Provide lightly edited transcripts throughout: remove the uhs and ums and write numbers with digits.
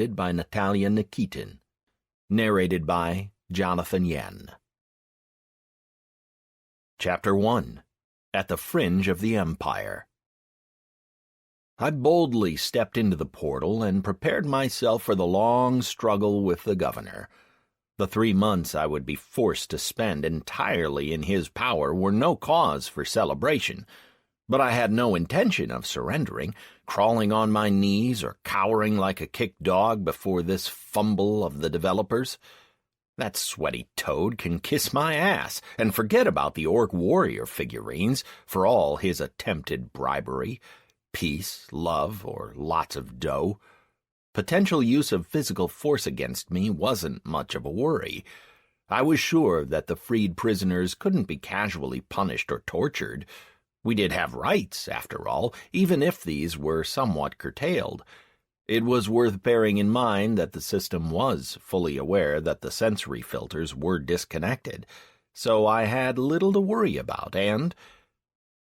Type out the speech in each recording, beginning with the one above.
by Natalia Nikitin. Narrated by Jonathan Yen. Chapter 1. At the Fringe of the Empire. I boldly stepped into the portal and prepared myself for the long struggle with the governor. The 3 months I would be forced to spend entirely in his power were no cause for celebration, but I had no intention of surrendering, crawling on my knees or cowering like a kicked dog before this fumble of the developers. That sweaty toad can kiss my ass and forget about the orc warrior figurines for all his attempted bribery, peace, love, or lots of dough. Potential use of physical force against me wasn't much of a worry. I was sure that the freed prisoners couldn't be casually punished or tortured. We did have rights, after all, even if these were somewhat curtailed. It was worth bearing in mind that the system was fully aware that the sensory filters were disconnected, so I had little to worry about, and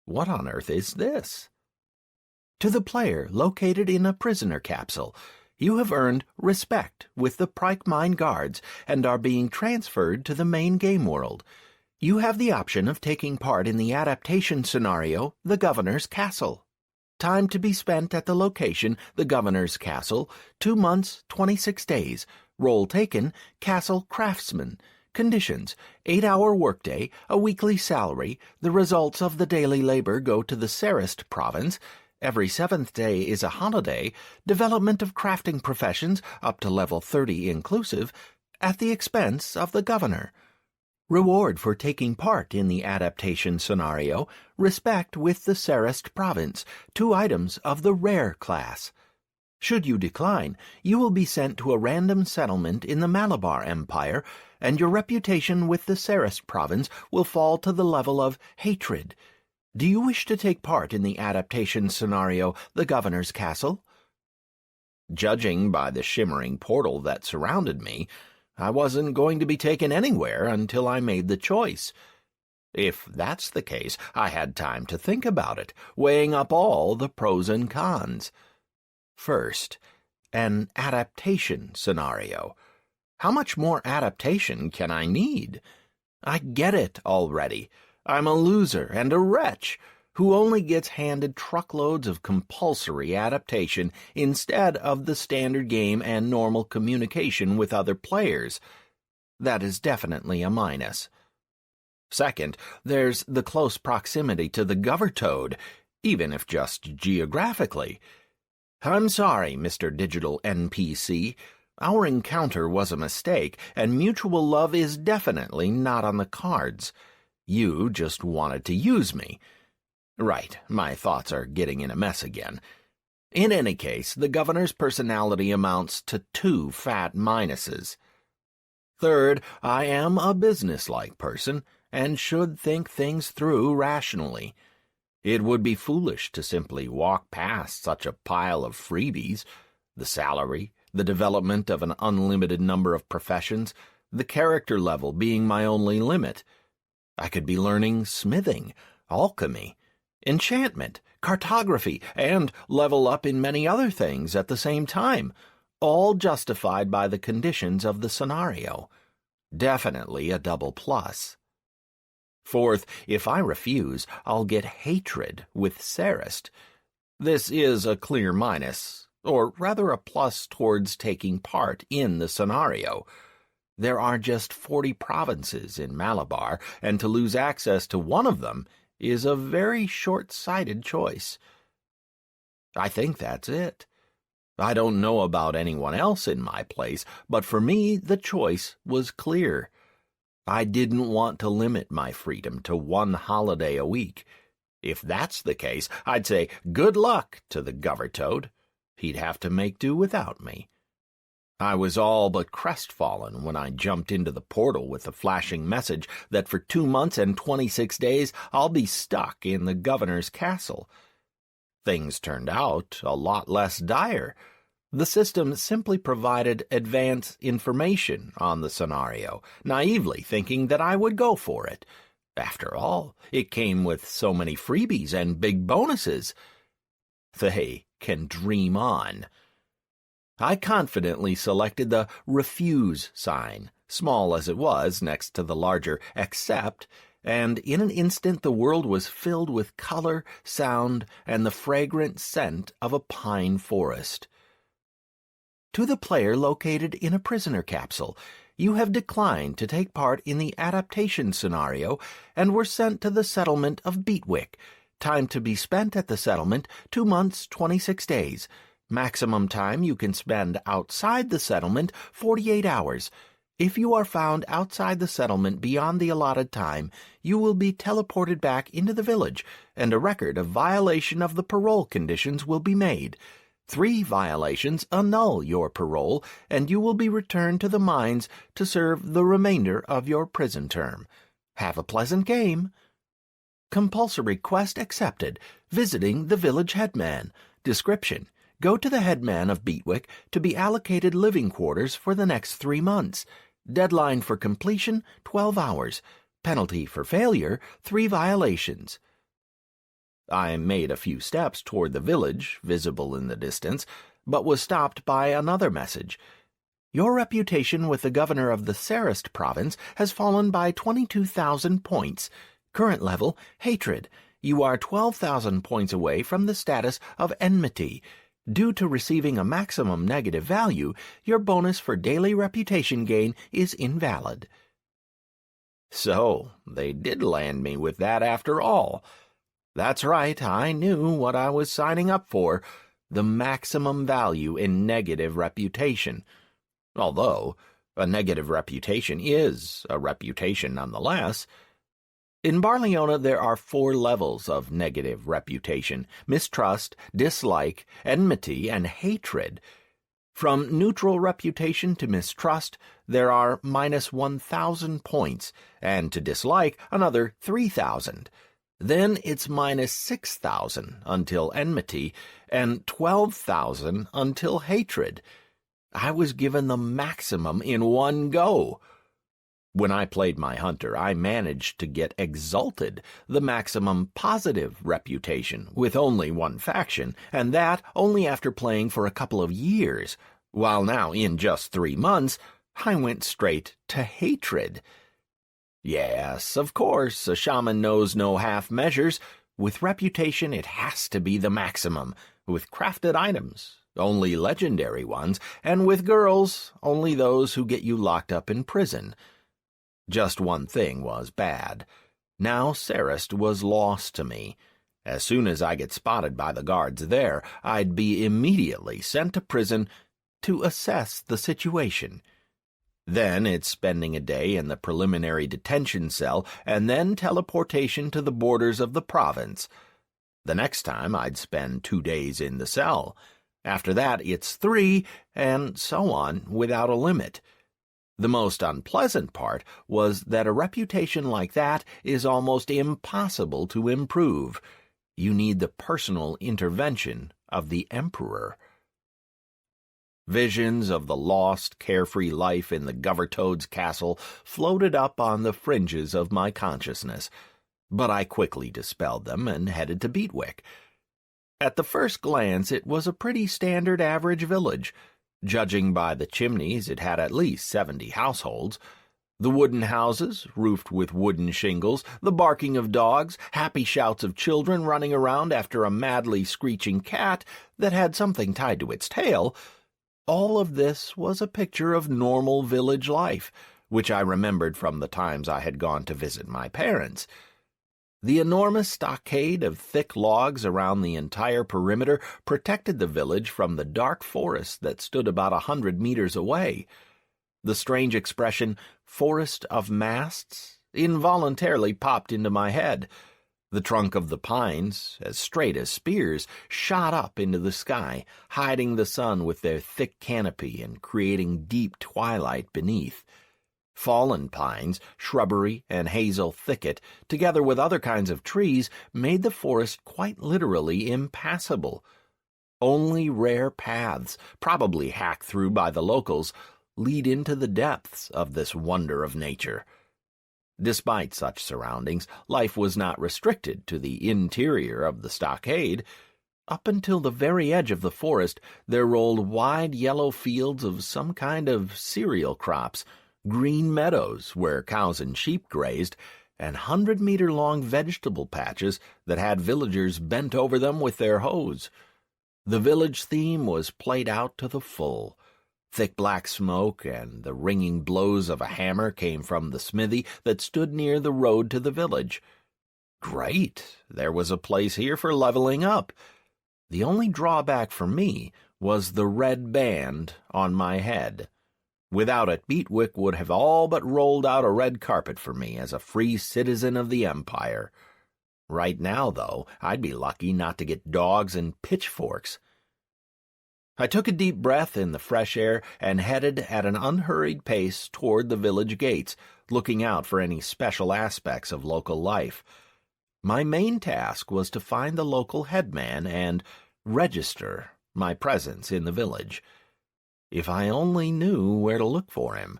what on earth is this? To the player located in a prisoner capsule, you have earned respect with the Prike Mine Guards and are being transferred to the main game world. You have the option of taking part in the adaptation scenario, The Governor's Castle. Time to be spent at the location, The Governor's Castle, 2 months, 26 days. Role taken, Castle Craftsman. Conditions, 8-hour workday, a weekly salary. The results of the daily labor go to the Sarist province. Every 7th day is a holiday. Development of crafting professions, up to level 30 inclusive, at the expense of the governor. Reward for taking part in the adaptation scenario, respect with the Sarist province, 2 items of the rare class. Should you decline, you will be sent to a random settlement in the Malabar Empire, and your reputation with the Sarist province will fall to the level of hatred. Do you wish to take part in the adaptation scenario, The Governor's Castle? Judging by the shimmering portal that surrounded me, I wasn't going to be taken anywhere until I made the choice. If that's the case, I had time to think about it, weighing up all the pros and cons. First, an adaptation scenario. How much more adaptation can I need? I get it already. I'm a loser and a wretch who only gets handed truckloads of compulsory adaptation instead of the standard game and normal communication with other players. That is definitely a minus. Second, there's the close proximity to the Govertoad, even if just geographically. I'm sorry, Mr. Digital NPC. Our encounter was a mistake, and mutual love is definitely not on the cards. You just wanted to use me. Right, my thoughts are getting in a mess again. In any case, the governor's personality amounts to 2 fat minuses. Third, I am a businesslike person and should think things through rationally. It would be foolish to simply walk past such a pile of freebies, the salary, the development of an unlimited number of professions, the character level being my only limit. I could be learning smithing, alchemy, enchantment, cartography, and level up in many other things at the same time, all justified by the conditions of the scenario. Definitely a double plus. Fourth, if I refuse, I'll get hatred with Sarist. This is a clear minus, or rather a plus towards taking part in the scenario. There are just 40 provinces in Malabar, and to lose access to one of them is a very short-sighted choice. I think that's it. I don't know about anyone else in my place, but for me the choice was clear. I didn't want to limit my freedom to 1 holiday a week. If that's the case, I'd say good luck to the Govertoad. He'd have to make do without me. I was all but crestfallen when I jumped into the portal with the flashing message that for 2 months and 26 days I'll be stuck in the governor's castle. Things turned out a lot less dire. The system simply provided advance information on the scenario, naively thinking that I would go for it. After all, it came with so many freebies and big bonuses. They can dream on. I confidently selected the refuse sign, small as it was next to the larger accept, and in an instant the world was filled with color, sound, and the fragrant scent of a pine forest. To the player located in a prisoner capsule, you have declined to take part in the adaptation scenario and were sent to the settlement of Beatwick. Time to be spent at the settlement, 2 months, 26 days. Maximum time you can spend outside the settlement, 48 hours. If you are found outside the settlement beyond the allotted time, you will be teleported back into the village, and a record of violation of the parole conditions will be made. 3 violations annul your parole, and you will be returned to the mines to serve the remainder of your prison term. Have a pleasant game. Compulsory quest accepted. Visiting the village headman. Description: go to the headman of Beatwick to be allocated living quarters for the next 3 months. Deadline for completion, 12 hours. Penalty for failure, 3 violations. I made a few steps toward the village, visible in the distance, but was stopped by another message. Your reputation with the governor of the Sarist province has fallen by 22,000 points. Current level, hatred. You are 12,000 points away from the status of enmity. Due to receiving a maximum negative value, your bonus for daily reputation gain is invalid. So, they did land me with that after all. That's right, I knew what I was signing up for, the maximum value in negative reputation. Although, a negative reputation is a reputation nonetheless. In Barleona there are 4 levels of negative reputation: mistrust, dislike, enmity, and hatred. From neutral reputation to mistrust, there are minus 1,000 points, and to dislike, another 3,000. Then it's minus 6,000 until enmity, and 12,000 until hatred. I was given the maximum in one go. When I played my hunter, I managed to get exalted, the maximum positive reputation, with only one faction, and that only after playing for a couple of years, while now in just 3 months, I went straight to hatred. Yes, of course, a shaman knows no half measures. With reputation, it has to be the maximum. With crafted items, only legendary ones, and with girls, only those who get you locked up in prison. Just one thing was bad. Now Sarist was lost to me. As soon as I get spotted by the guards there, I'd be immediately sent to prison to assess the situation. Then it's spending a day in the preliminary detention cell and then teleportation to the borders of the province. The next time I'd spend 2 days in the cell. After that it's 3, and so on without a limit. The most unpleasant part was that a reputation like that is almost impossible to improve. You need the personal intervention of the Emperor. Visions of the lost, carefree life in the Govertoad's castle floated up on the fringes of my consciousness, but I quickly dispelled them and headed to Beatwick. At the first glance, it was a pretty standard average village. Judging by the chimneys, it had at least 70 households. The wooden houses, roofed with wooden shingles, the barking of dogs, happy shouts of children running around after a madly screeching cat that had something tied to its tail, all of this was a picture of normal village life, which I remembered from the times I had gone to visit my parents. The enormous stockade of thick logs around the entire perimeter protected the village from the dark forest that stood about 100 meters away. The strange expression, "forest of masts," involuntarily popped into my head. The trunk of the pines, as straight as spears, shot up into the sky, hiding the sun with their thick canopy and creating deep twilight beneath. Fallen pines, shrubbery, and hazel thicket, together with other kinds of trees, made the forest quite literally impassable. Only rare paths, probably hacked through by the locals, lead into the depths of this wonder of nature. Despite such surroundings, life was not restricted to the interior of the stockade. Up until the very edge of the forest, there rolled wide yellow fields of some kind of cereal crops, green meadows where cows and sheep grazed, and 100-meter-long vegetable patches that had villagers bent over them with their hoes. The village theme was played out to the full. Thick black smoke and the ringing blows of a hammer came from the smithy that stood near the road to the village. Great! There was a place here for leveling up. The only drawback for me was the red band on my head. Without it, Beatwick would have all but rolled out a red carpet for me as a free citizen of the Empire. Right now, though, I'd be lucky not to get dogs and pitchforks. I took a deep breath in the fresh air and headed at an unhurried pace toward the village gates, looking out for any special aspects of local life. My main task was to find the local headman and register my presence in the village. If I only knew where to look for him.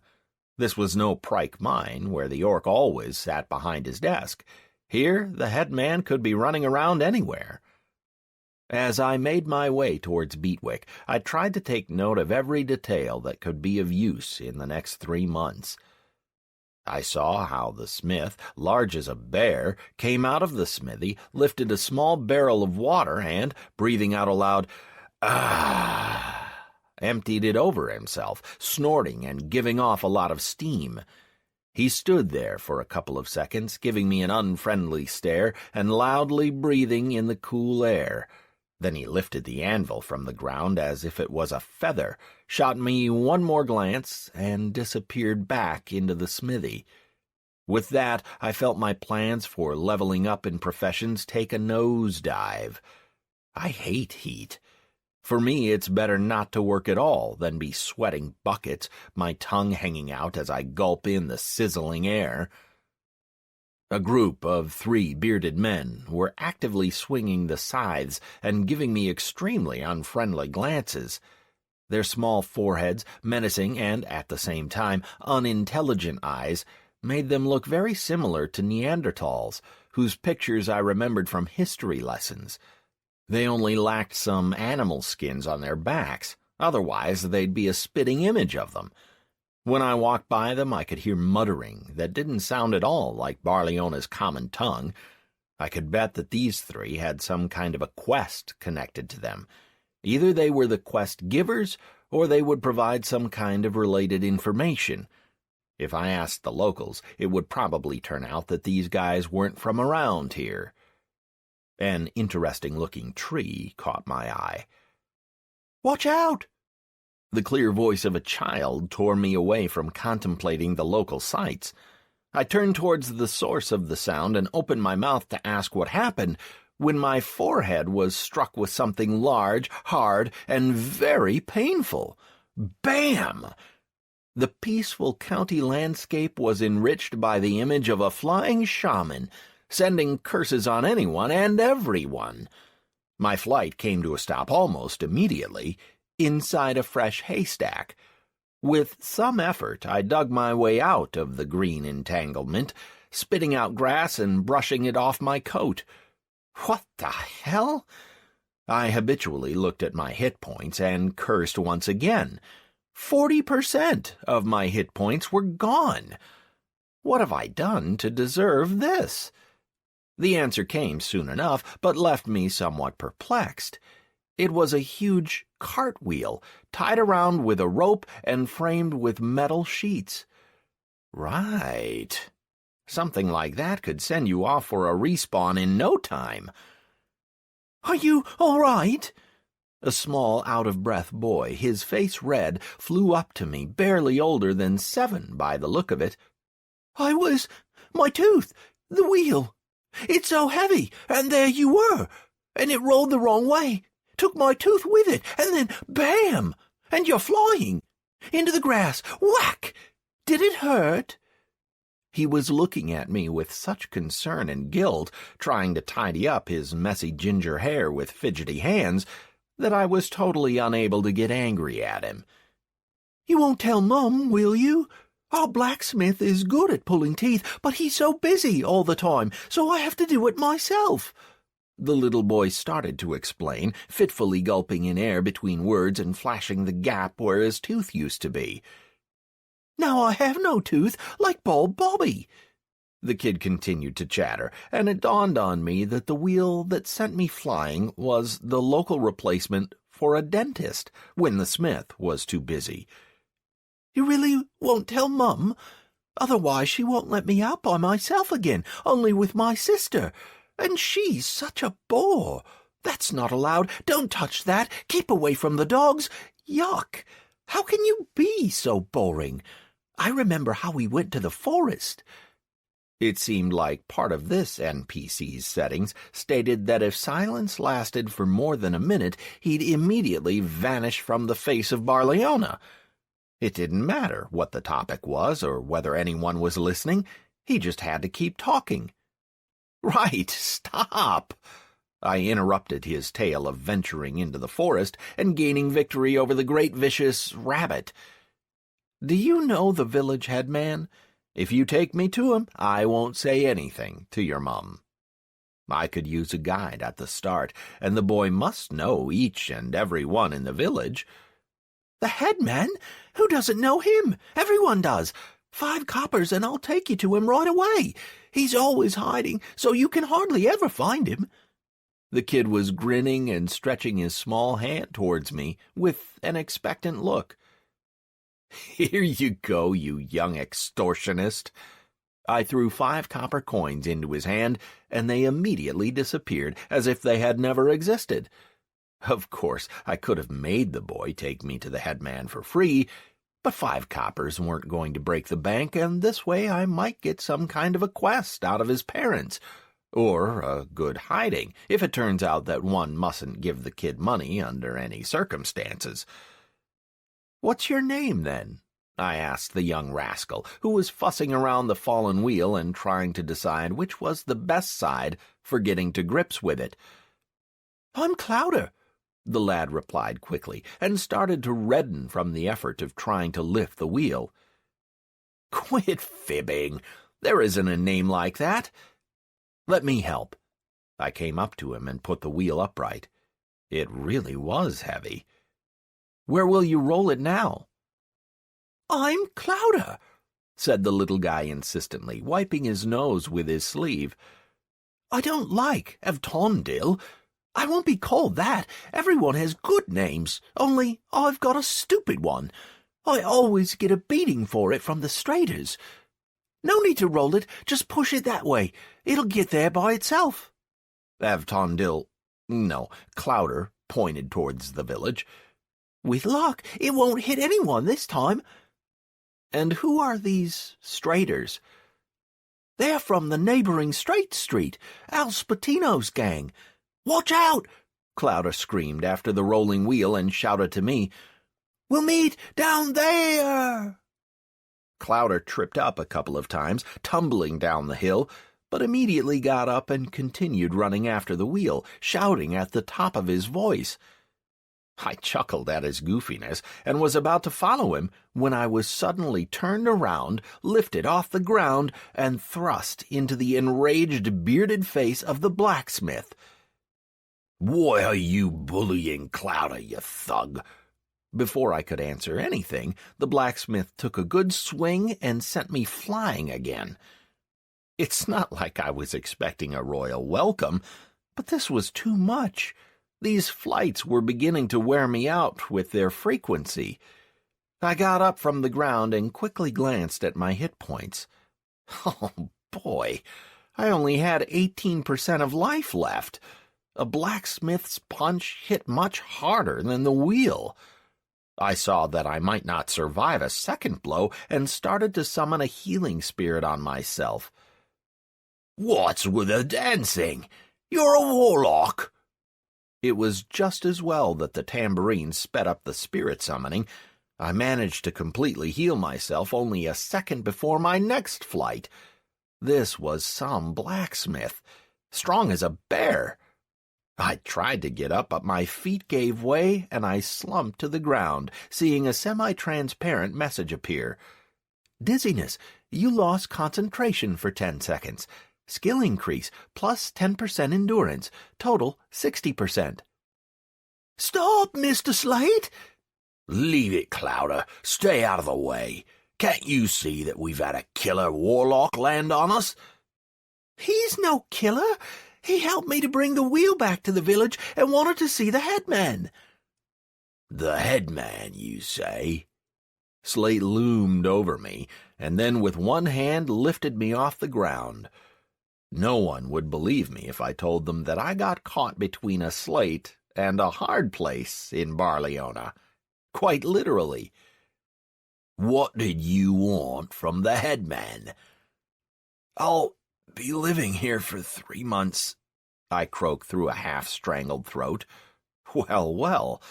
This was no Prike mine, where the orc always sat behind his desk. Here, the headman could be running around anywhere. As I made my way towards Beatwick, I tried to take note of every detail that could be of use in the next 3 months. I saw how the smith, large as a bear, came out of the smithy, lifted a small barrel of water, and, breathing out aloud, emptied it over himself, snorting and giving off a lot of steam. He stood there for a couple of seconds, giving me an unfriendly stare and loudly breathing in the cool air. Then he lifted the anvil from the ground as if it was a feather, shot me one more glance, and disappeared back into the smithy. With that, I felt my plans for leveling up in professions take a nosedive. I hate heat. For me, it's better not to work at all than be sweating buckets, my tongue hanging out as I gulp in the sizzling air. A group of 3 bearded men were actively swinging the scythes and giving me extremely unfriendly glances. Their small foreheads, menacing and, at the same time, unintelligent eyes made them look very similar to Neanderthals, whose pictures I remembered from history lessons. They only lacked some animal skins on their backs. Otherwise, they'd be a spitting image of them. When I walked by them, I could hear muttering that didn't sound at all like Barleona's common tongue. I could bet that these 3 had some kind of a quest connected to them. Either they were the quest givers, or they would provide some kind of related information. If I asked the locals, it would probably turn out that these guys weren't from around here. An interesting-looking tree caught my eye. "Watch out!" The clear voice of a child tore me away from contemplating the local sights. I turned towards the source of the sound and opened my mouth to ask what happened, when my forehead was struck with something large, hard, and very painful. Bam! The peaceful county landscape was enriched by the image of a flying shaman, sending curses on anyone and everyone. My flight came to a stop almost immediately, inside a fresh haystack. With some effort, I dug my way out of the green entanglement, spitting out grass and brushing it off my coat. What the hell? I habitually looked at my hit points and cursed once again. 40% of my hit points were gone. What have I done to deserve this? The answer came soon enough, but left me somewhat perplexed. It was a huge cartwheel, tied around with a rope and framed with metal sheets. Right. Something like that could send you off for a respawn in no time. "Are you all right?" A small, out-of-breath boy, his face red, flew up to me, barely older than 7 by the look of it. My tooth, the wheel. It's so heavy, and there you were, and it rolled the wrong way. Took my tooth with it, and then bam! And you're flying. Into the grass. Whack! Did it hurt? He was looking at me with such concern and guilt, trying to tidy up his messy ginger hair with fidgety hands, that I was totally unable to get angry at him. "You won't tell Mum, will you? Our blacksmith is good at pulling teeth, but he's so busy all the time, so I have to do it myself." The little boy started to explain, fitfully gulping in air between words and flashing the gap where his tooth used to be. "Now I have no tooth, like Bald Bobby." The kid continued to chatter, and it dawned on me that the wheel that sent me flying was the local replacement for a dentist when the smith was too busy. "You really won't tell Mum? Otherwise she won't let me out by myself again, only with my sister. And she's such a bore. That's not allowed. Don't touch that. Keep away from the dogs. Yuck! How can you be so boring? I remember how we went to the forest." It seemed like part of this NPC's settings stated that if silence lasted for more than a minute, he'd immediately vanish from the face of Barleona. It didn't matter what the topic was or whether anyone was listening. He just had to keep talking. "Right, stop!" I interrupted his tale of venturing into the forest and gaining victory over the great vicious rabbit. "Do you know the village headman? If you take me to him, I won't say anything to your mum." I could use a guide at the start, and the boy must know each and every one in the village. "The headman? Who doesn't know him? Everyone does. 5 coppers and I'll take you to him right away. He's always hiding, so you can hardly ever find him." The kid was grinning and stretching his small hand towards me with an expectant look. "Here you go, you young extortionist." I threw 5 copper coins into his hand, and they immediately disappeared, as if they had never existed. Of course, I could have made the boy take me to the headman for free, but 5 coppers weren't going to break the bank, and this way I might get some kind of a quest out of his parents, or a good hiding, if it turns out that one mustn't give the kid money under any circumstances. "What's your name, then?" I asked the young rascal, who was fussing around the fallen wheel and trying to decide which was the best side for getting to grips with it. "I'm Clouder," the lad replied quickly, and started to redden from the effort of trying to lift the wheel. "Quit fibbing. There isn't a name like that. Let me help." I came up to him and put the wheel upright. It really was heavy. "Where will you roll it now?" "I'm Clouder," said the little guy insistently, wiping his nose with his sleeve. "I don't like Avtondil. I won't be called that. Everyone has good names, only I've got a stupid one. I always get a beating for it from the straders. No need to roll it, just push it that way. It'll get there by itself." Avtondil, no, Clouder pointed towards the village. "With luck, it won't hit anyone this time." "And who are these straders?" "They're from the neighboring Straight Street, Al Spatino's gang. Watch out!" Clouder screamed after the rolling wheel and shouted to me, "We'll meet down there!" Clouder tripped up a couple of times, tumbling down the hill, but immediately got up and continued running after the wheel, shouting at the top of his voice. I chuckled at his goofiness and was about to follow him when I was suddenly turned around, lifted off the ground, and thrust into the enraged, bearded face of the blacksmith. "Why are you bullying Clouder, you thug?" Before I could answer anything, the blacksmith took a good swing and sent me flying again. It's not like I was expecting a royal welcome, but this was too much. These flights were beginning to wear me out with their frequency. I got up from the ground and quickly glanced at my hit points. Oh, boy, I only had 18% of life left. A blacksmith's punch hit much harder than the wheel. I saw that I might not survive a second blow and started to summon a healing spirit on myself. "What's with the dancing? You're a warlock." It was just as well that the tambourine sped up the spirit summoning. I managed to completely heal myself only a second before my next flight. This was some blacksmith, strong as a bear. I tried to get up, but my feet gave way, and I slumped to the ground, seeing a semi-transparent message appear. "Dizziness. You lost concentration for 10 seconds. Skill increase, plus 10% endurance. Total, 60%. Stop, Mr. Slate! Leave it, Clouder. Stay out of the way. Can't you see that we've had a killer warlock land on us? He's no killer. He helped me to bring the wheel back to the village and wanted to see the headman. The headman, you say? Slate loomed over me, and then with one hand lifted me off the ground. No one would believe me if I told them that I got caught between a slate and a hard place in Barleona. Quite literally. What did you want from the headman? I'll be living here for 3 months, I croaked through a half-strangled throat. Well.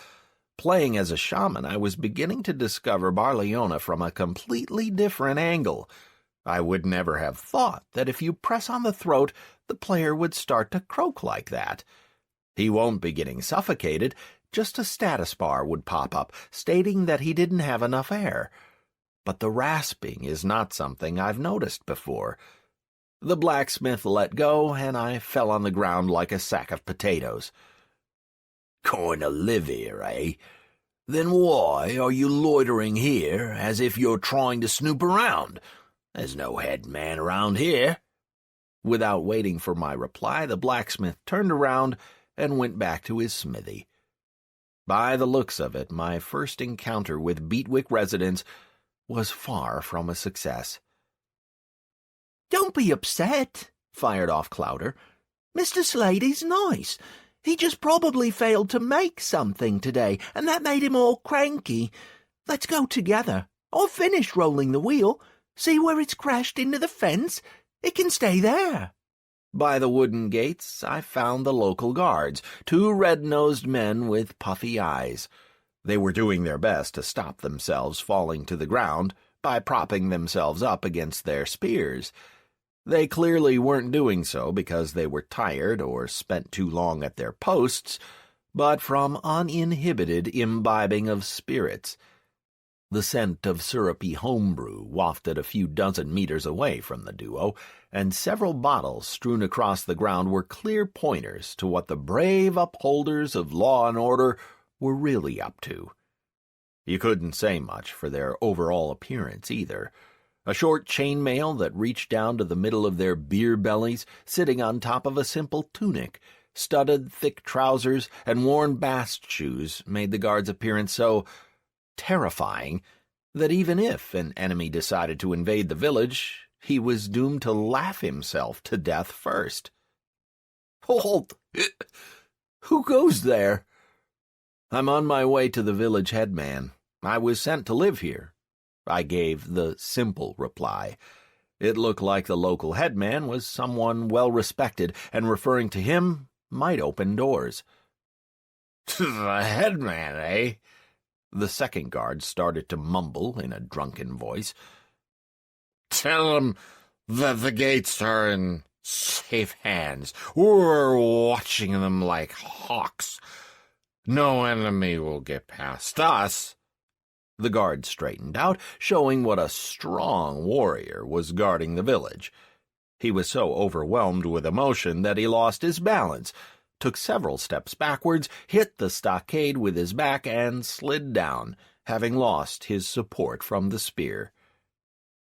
Playing as a shaman, I was beginning to discover Barleona from a completely different angle. I would never have thought that if you press on the throat, the player would start to croak like that. He won't be getting suffocated, just a status bar would pop up, stating that he didn't have enough air. But the rasping is not something I've noticed before. The blacksmith let go, and I fell on the ground like a sack of potatoes. Going to live here, eh? Then why are you loitering here as if you're trying to snoop around? There's no headman around here. Without waiting for my reply, the blacksmith turned around and went back to his smithy. By the looks of it, my first encounter with Beatwick residents was far from a success. Don't be upset, fired off Clouder. Mr. Slade is nice. He just probably failed to make something today, and that made him all cranky. Let's go together. I've finished rolling the wheel. See where it's crashed into the fence? It can stay there. By the wooden gates, I found the local guards, 2 red-nosed men with puffy eyes. They were doing their best to stop themselves falling to the ground by propping themselves up against their spears. They clearly weren't doing so because they were tired or spent too long at their posts, but from uninhibited imbibing of spirits. The scent of syrupy homebrew wafted a few dozen meters away from the duo, and several bottles strewn across the ground were clear pointers to what the brave upholders of law and order were really up to. You couldn't say much for their overall appearance either. A short chainmail that reached down to the middle of their beer bellies, sitting on top of a simple tunic, studded thick trousers, and worn bast shoes made the guard's appearance so terrifying that even if an enemy decided to invade the village, he was doomed to laugh himself to death first. Halt! Who goes there? I'm on my way to the village headman. I was sent to live here. I gave the simple reply. It looked like the local headman was someone well-respected, and referring to him might open doors. The headman, eh? The second guard started to mumble in a drunken voice. Tell him that the gates are in safe hands. We're watching them like hawks. No enemy will get past us. The guard straightened out, showing what a strong warrior was guarding the village. He was so overwhelmed with emotion that he lost his balance, took several steps backwards, hit the stockade with his back, and slid down, having lost his support from the spear.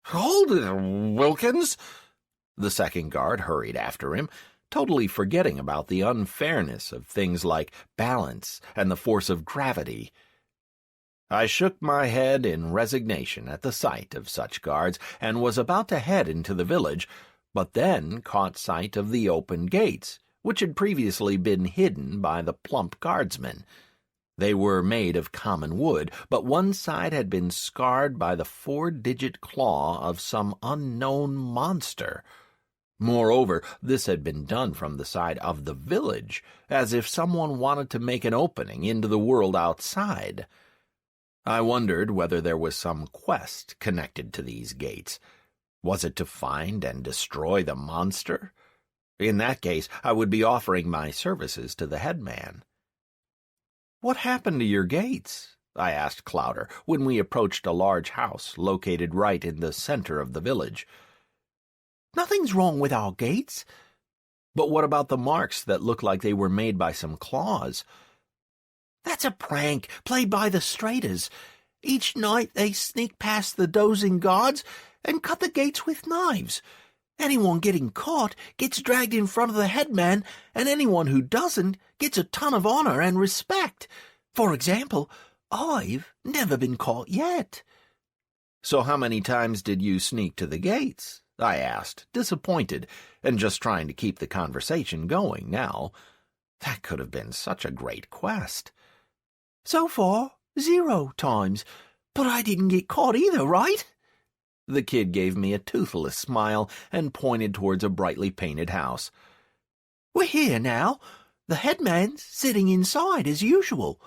"Hold it, Wilkins!" The second guard hurried after him, totally forgetting about the unfairness of things like balance and the force of gravity. I shook my head in resignation at the sight of such guards, and was about to head into the village, but then caught sight of the open gates, which had previously been hidden by the plump guardsmen. They were made of common wood, but one side had been scarred by the 4-digit claw of some unknown monster. Moreover, this had been done from the side of the village, as if someone wanted to make an opening into the world outside. I wondered whether there was some quest connected to these gates. Was it to find and destroy the monster? In that case, I would be offering my services to the headman. "What happened to your gates?" I asked Clouder when we approached a large house located right in the center of the village. Nothing's wrong with our gates. But what about the marks that look like they were made by some claws? That's a prank played by the Straighters. Each night they sneak past the dozing guards and cut the gates with knives. Anyone getting caught gets dragged in front of the headman, and anyone who doesn't gets a ton of honor and respect. For example, I've never been caught yet. So how many times did you sneak to the gates? I asked, disappointed, and just trying to keep the conversation going now. That could have been such a great quest. So far, 0 times. But I didn't get caught either, right? The kid gave me a toothless smile and pointed towards a brightly painted house. We're here now. The headman's sitting inside as usual.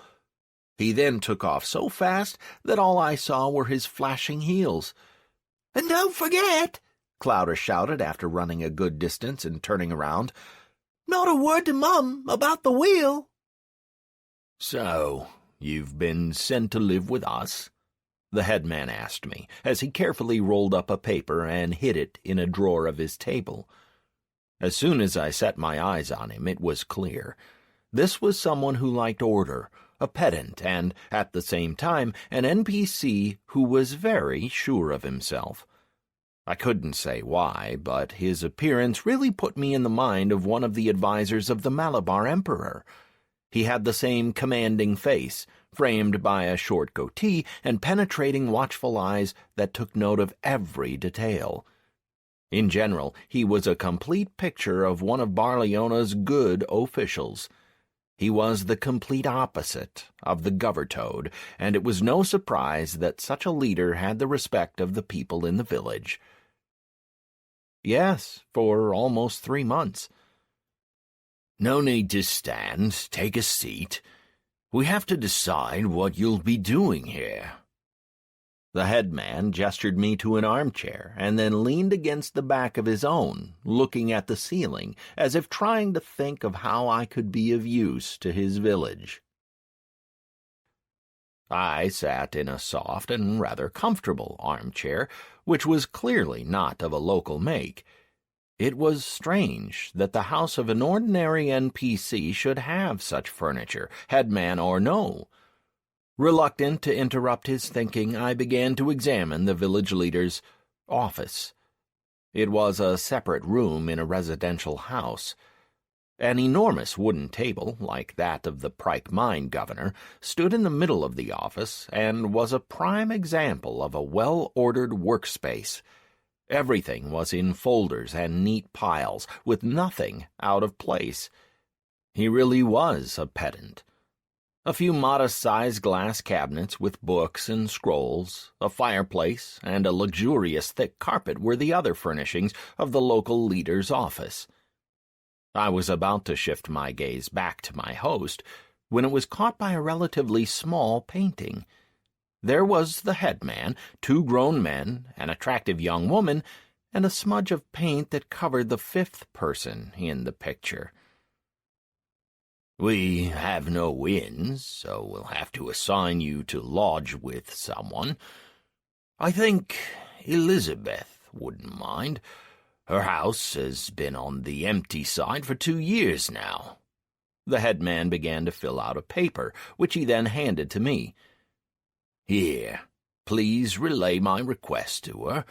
He then took off so fast that all I saw were his flashing heels. And don't forget, Clowder shouted after running a good distance and turning around, not a word to Mum about the wheel. So, you've been sent to live with us? The headman asked me, as he carefully rolled up a paper and hid it in a drawer of his table. As soon as I set my eyes on him, it was clear. This was someone who liked order, a pedant, and, at the same time, an NPC who was very sure of himself. I couldn't say why, but his appearance really put me in the mind of one of the advisors of the Malabar Emperor. He had the same commanding face, framed by a short goatee and penetrating watchful eyes that took note of every detail. In general, he was a complete picture of one of Barleona's good officials. He was the complete opposite of the Govertoad, and it was no surprise that such a leader had the respect of the people in the village. Yes, for almost 3 months. No need to stand. Take a seat. We have to decide what you'll be doing here. The headman gestured me to an armchair and then leaned against the back of his own, looking at the ceiling, as if trying to think of how I could be of use to his village. I sat in a soft and rather comfortable armchair, which was clearly not of a local make. It was strange that the house of an ordinary NPC should have such furniture, headman or no. Reluctant to interrupt his thinking, I began to examine the village leader's office. It was a separate room in a residential house. An enormous wooden table, like that of the Prike Mine governor, stood in the middle of the office and was a prime example of a well-ordered workspace. Everything was in folders and neat piles, with nothing out of place. He really was a pedant. A few modest-sized glass cabinets with books and scrolls, a fireplace, and a luxurious thick carpet were the other furnishings of the local leader's office. I was about to shift my gaze back to my host when it was caught by a relatively small painting. There was the headman, 2 grown men, an attractive young woman, and a smudge of paint that covered the 5th person in the picture. We have no inns, so we'll have to assign you to lodge with someone. I think Elizabeth wouldn't mind. Her house has been on the empty side for 2 years now. The headman began to fill out a paper, which he then handed to me. Here, please relay my request to her.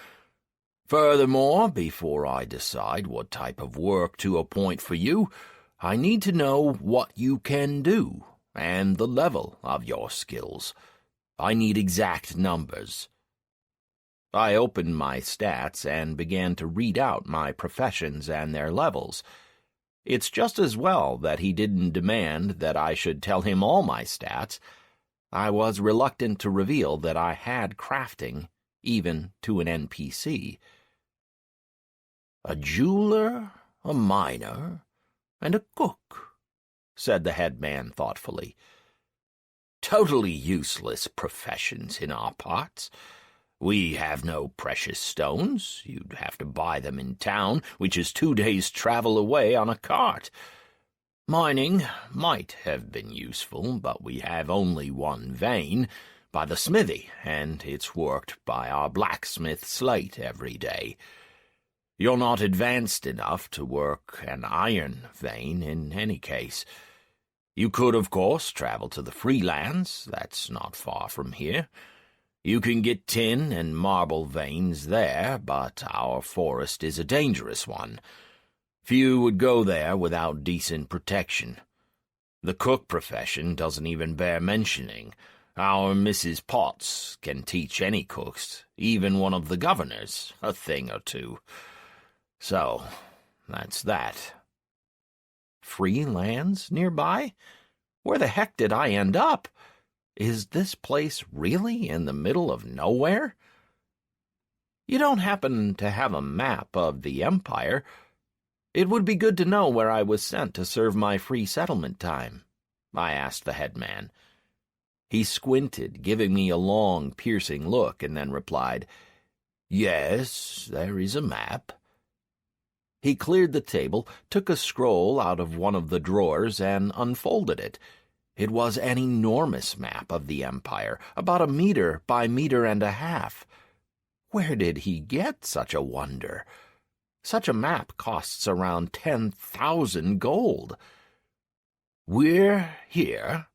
Furthermore, before I decide what type of work to appoint for you, I need to know what you can do and the level of your skills. I need exact numbers. I opened my stats and began to read out my professions and their levels. It's just as well that he didn't demand that I should tell him all my stats. I was reluctant to reveal that I had crafting, even to an NPC. A jeweler, a miner, and a cook, said the headman thoughtfully. Totally useless professions in our parts. We have no precious stones. You'd have to buy them in town, which is 2 days' travel away on a cart. Mining might have been useful, but we have only one vein, by the smithy, and it's worked by our blacksmith Slate every day. You're not advanced enough to work an iron vein in any case. You could, of course, travel to the Freelands. That's not far from here. You can get tin and marble veins there, but our forest is a dangerous one. Few would go there without decent protection. The cook profession doesn't even bear mentioning. Our Mrs. Potts can teach any cooks, even one of the governors, a thing or two. So, that's that. Free lands nearby? Where the heck did I end up? Is this place really in the middle of nowhere? You don't happen to have a map of the Empire? It would be good to know where I was sent to serve my free settlement time, I asked the headman. He squinted, giving me a long, piercing look, and then replied, "Yes, there is a map." He cleared the table, took a scroll out of one of the drawers, and unfolded it. It was an enormous map of the Empire, about 1 meter by 1.5 meters. Where did he get such a wonder? Such a map costs around 10,000 gold. "We're here."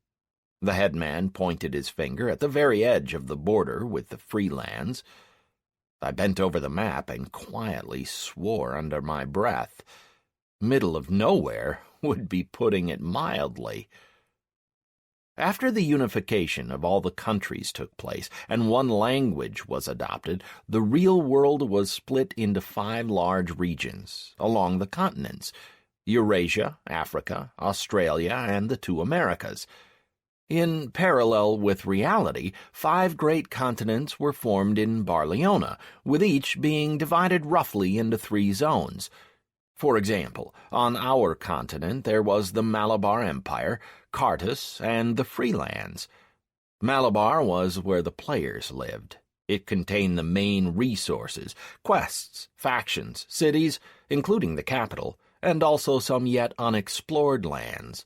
The headman pointed his finger at the very edge of the border with the Freelands. I bent over the map and quietly swore under my breath. Middle of nowhere would be putting it mildly. After the unification of all the countries took place and one language was adopted, the real world was split into 5 large regions along the continents: Eurasia, Africa, Australia, and the 2 Americas. In parallel with reality, 5 great continents were formed in Barleona, with each being divided roughly into 3 zones. For example, on our continent there was the Malabar Empire, Cartus, and the Freelands. Malabar was where the players lived. It contained the main resources, quests, factions, cities, including the capital, and also some yet unexplored lands.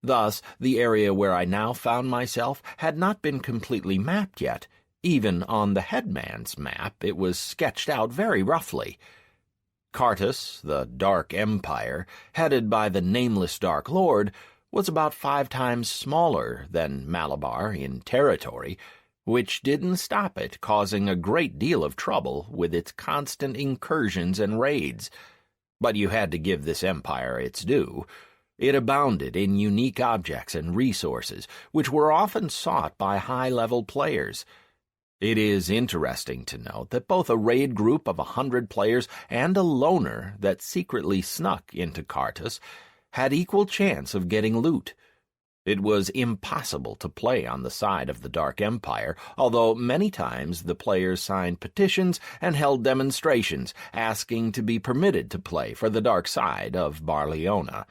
Thus, the area where I now found myself had not been completely mapped yet. Even on the headman's map, it was sketched out very roughly. Cartus, the Dark Empire, headed by the nameless Dark Lord, was about 5 times smaller than Malabar in territory, which didn't stop it causing a great deal of trouble with its constant incursions and raids. But you had to give this empire its due. It abounded in unique objects and resources, which were often sought by high-level players. It is interesting to note that both a raid group of 100 players and a loner that secretly snuck into Cartus had equal chance of getting loot. It was impossible to play on the side of the Dark Empire, although many times the players signed petitions and held demonstrations asking to be permitted to play for the dark side of Barleona.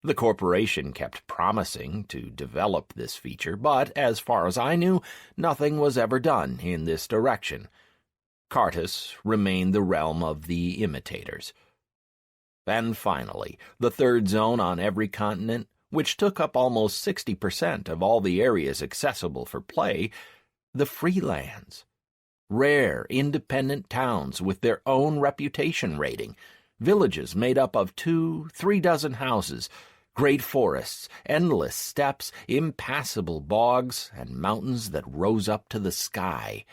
The corporation kept promising to develop this feature, but, as far as I knew, nothing was ever done in this direction. Cartus remained the realm of the imitators. And finally, the 3rd zone on every continent, which took up almost 60% of all the areas accessible for play, the Freelands. Rare, independent towns with their own reputation rating, villages made up of 2-3 dozen houses, great forests, endless steppes, impassable bogs, and mountains that rose up to the sky.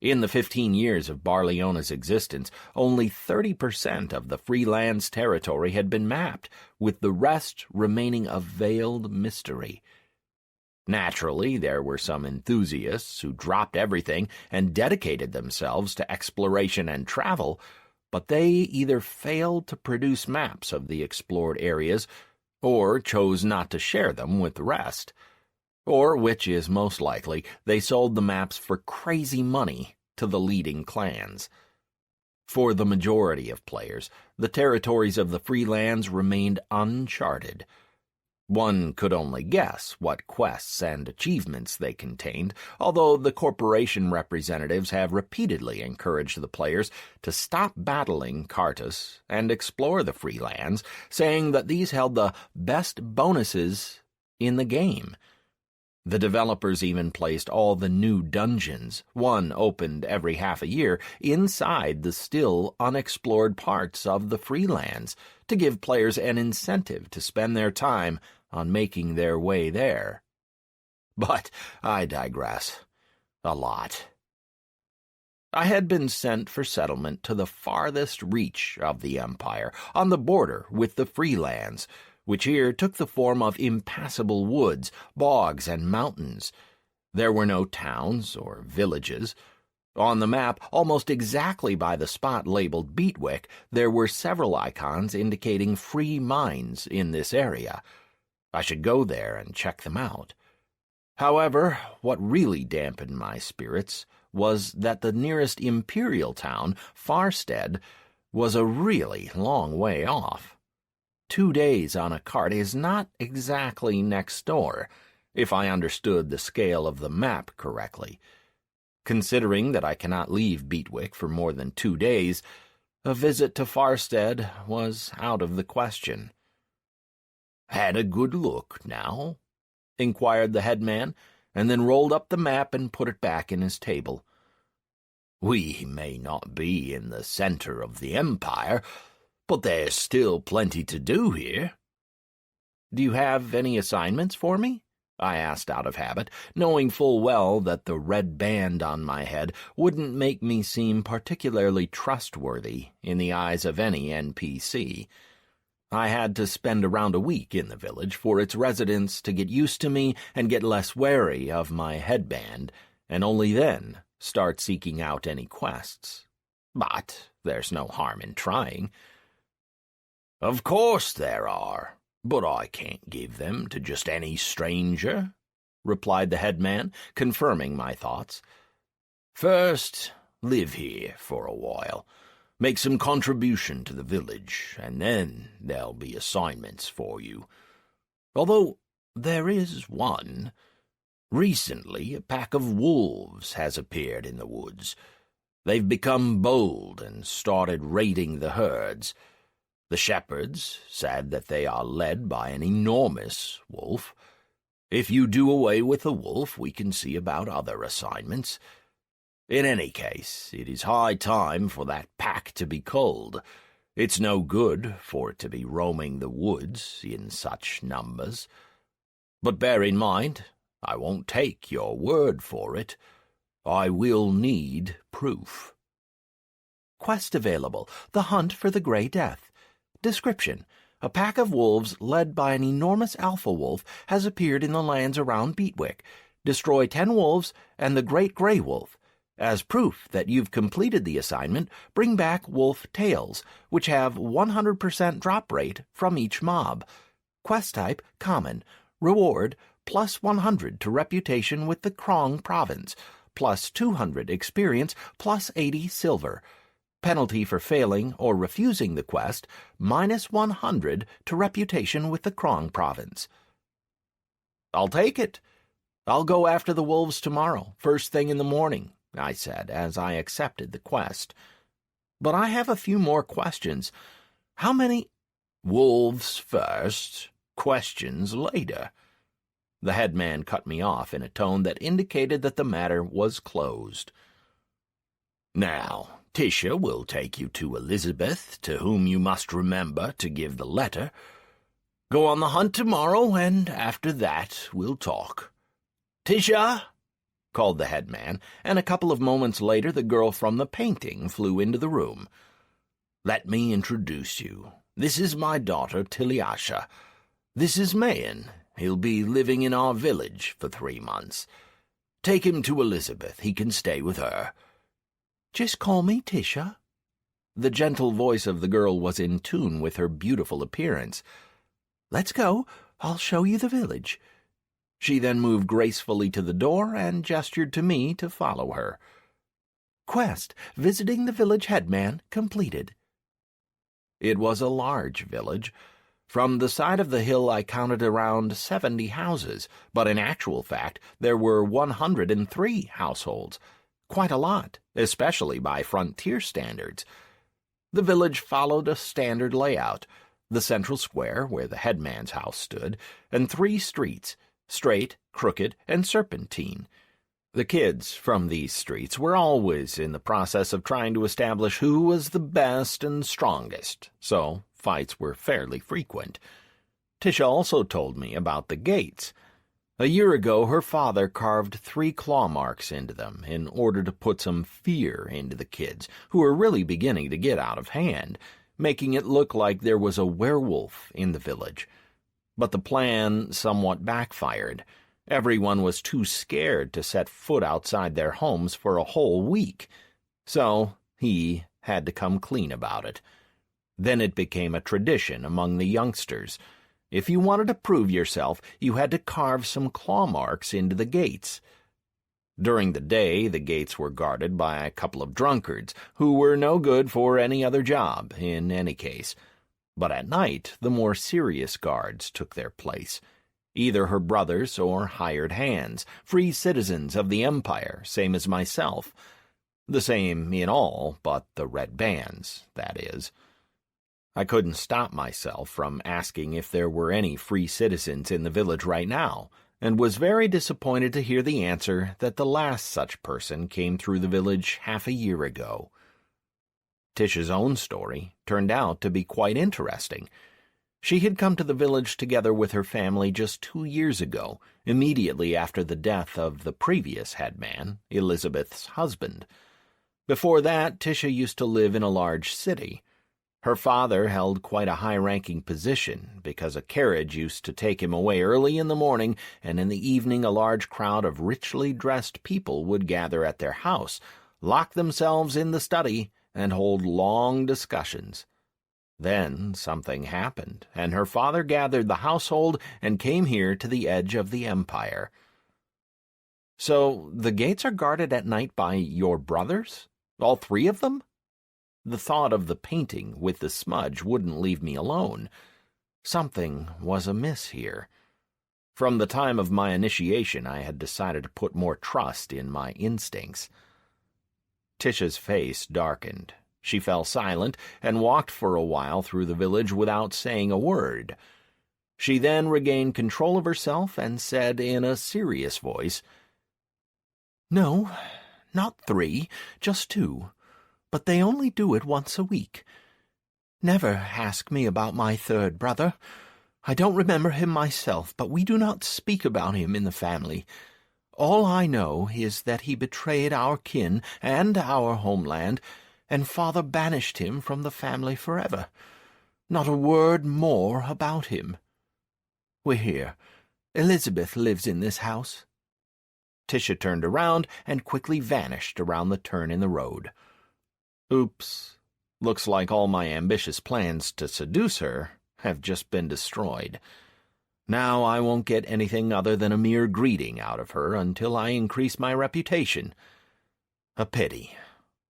In the 15 years of Barleona's existence, only 30% of the Freelands territory had been mapped, with the rest remaining a veiled mystery. Naturally, there were some enthusiasts who dropped everything and dedicated themselves to exploration and travel, but they either failed to produce maps of the explored areas or chose not to share them with the rest. Or, which is most likely, they sold the maps for crazy money to the leading clans. For the majority of players, the territories of the Freelands remained uncharted. One could only guess what quests and achievements they contained, although the corporation representatives have repeatedly encouraged the players to stop battling Cartus and explore the Freelands, saying that these held the best bonuses in the game. The developers even placed all the new dungeons, one opened every half a year, inside the still unexplored parts of the free lands to give players an incentive to spend their time on making their way there. But I digress. A lot. I had been sent for settlement to the farthest reach of the Empire, on the border with the free lands, which here took the form of impassable woods, bogs, and mountains. There were no towns or villages. On the map, almost exactly by the spot labeled Beatwick, there were several icons indicating free mines in this area. I should go there and check them out. However, what really dampened my spirits was that the nearest imperial town, Farstead, was a really long way off. 2 days on a cart is not exactly next door, if I understood the scale of the map correctly. Considering that I cannot leave Beatwick for more than 2 days, a visit to Farstead was out of the question. "Had a good look, now?" inquired the headman, and then rolled up the map and put it back in his table. "We may not be in the center of the Empire, but there's still plenty to do here." "Do you have any assignments for me?" I asked out of habit, knowing full well that the red band on my head wouldn't make me seem particularly trustworthy in the eyes of any NPC. I had to spend around a week in the village for its residents to get used to me and get less wary of my headband, and only then start seeking out any quests. But there's no harm in trying. "Of course there are, but I can't give them to just any stranger," replied the headman, confirming my thoughts. "First, live here for a while. Make some contribution to the village, and then there'll be assignments for you. Although there is one. Recently, a pack of wolves has appeared in the woods. They've become bold and started raiding the herds. The shepherds said that they are led by an enormous wolf. If you do away with the wolf, we can see about other assignments. In any case, it is high time for that pack to be culled. It's no good for it to be roaming the woods in such numbers. But bear in mind, I won't take your word for it. I will need proof." Quest available: The Hunt for the Grey Death. Description: a pack of wolves led by an enormous alpha wolf has appeared in the lands around Beatwick. Destroy 10 wolves and the Great Grey Wolf. As proof that you've completed the assignment, bring back wolf tails, which have 100% drop rate from each mob. Quest type: Common. Reward: plus 100 to reputation with the Krong province, plus 200 experience, plus 80 silver. Penalty for failing or refusing the quest: minus 100 to reputation with the Krong province. "I'll take it. I'll go after the wolves tomorrow, first thing in the morning," I said as I accepted the quest. "But I have a few more questions. How many—" "Wolves first, questions later." The headman cut me off in a tone that indicated that the matter was closed. "Now, Tisha will take you to Elizabeth, to whom you must remember to give the letter. Go on the hunt tomorrow, and after that we'll talk. Tisha!" called the headman, and a couple of moments later the girl from the painting flew into the room. "Let me introduce you. This is my daughter, Tiliasha. This is Mayan. He'll be living in our village for 3 months. Take him to Elizabeth. He can stay with her." "Just call me Tisha." The gentle voice of the girl was in tune with her beautiful appearance. "Let's go. I'll show you the village." She then moved gracefully to the door and gestured to me to follow her. Quest: Visiting the village headman completed. It was a large village. From the side of the hill I counted around 70 houses, but in actual fact there were 103 households. Quite a lot, especially by frontier standards. The village followed a standard layout: the central square, where the headman's house stood, and 3 streets, straight, crooked, and serpentine. The kids from these streets were always in the process of trying to establish who was the best and strongest, so fights were fairly frequent. Tisha also told me about the gates. A year ago, her father carved 3 claw marks into them in order to put some fear into the kids, who were really beginning to get out of hand, making it look like there was a werewolf in the village. But the plan somewhat backfired. Everyone was too scared to set foot outside their homes for a whole week, so he had to come clean about it. Then it became a tradition among the youngsters. If you wanted to prove yourself, you had to carve some claw marks into the gates. During the day, the gates were guarded by a couple of drunkards, who were no good for any other job, in any case. But at night, the more serious guards took their place. Either her brothers or hired hands, free citizens of the Empire, same as myself. The same in all but the red bands, that is. I couldn't stop myself from asking if there were any free citizens in the village right now, and was very disappointed to hear the answer that the last such person came through the village half a year ago. Tisha's own story turned out to be quite interesting. She had come to the village together with her family just 2 years ago, immediately after the death of the previous headman, Elizabeth's husband. Before that, Tisha used to live in a large city. Her father held quite a high-ranking position because a carriage used to take him away early in the morning, and in the evening a large crowd of richly dressed people would gather at their house, lock themselves in the study, and hold long discussions. Then something happened, and her father gathered the household and came here to the edge of the Empire. So the gates are guarded at night by your brothers? All 3 of them? The thought of the painting with the smudge wouldn't leave me alone. Something was amiss here. From the time of my initiation, I had decided to put more trust in my instincts. Tisha's face darkened. She fell silent and walked for a while through the village without saying a word. She then regained control of herself and said in a serious voice, "No, not 3, just 2. But they only do it once a week. Never ask me about my 3rd brother. I don't remember him myself, but we do not speak about him in the family. All I know is that he betrayed our kin and our homeland, and father banished him from the family forever. Not a word more about him. We're here. Elizabeth lives in this house." Tisha turned around and quickly vanished around the turn in the road. Oops. Looks like all my ambitious plans to seduce her have just been destroyed. Now I won't get anything other than a mere greeting out of her until I increase my reputation. A pity.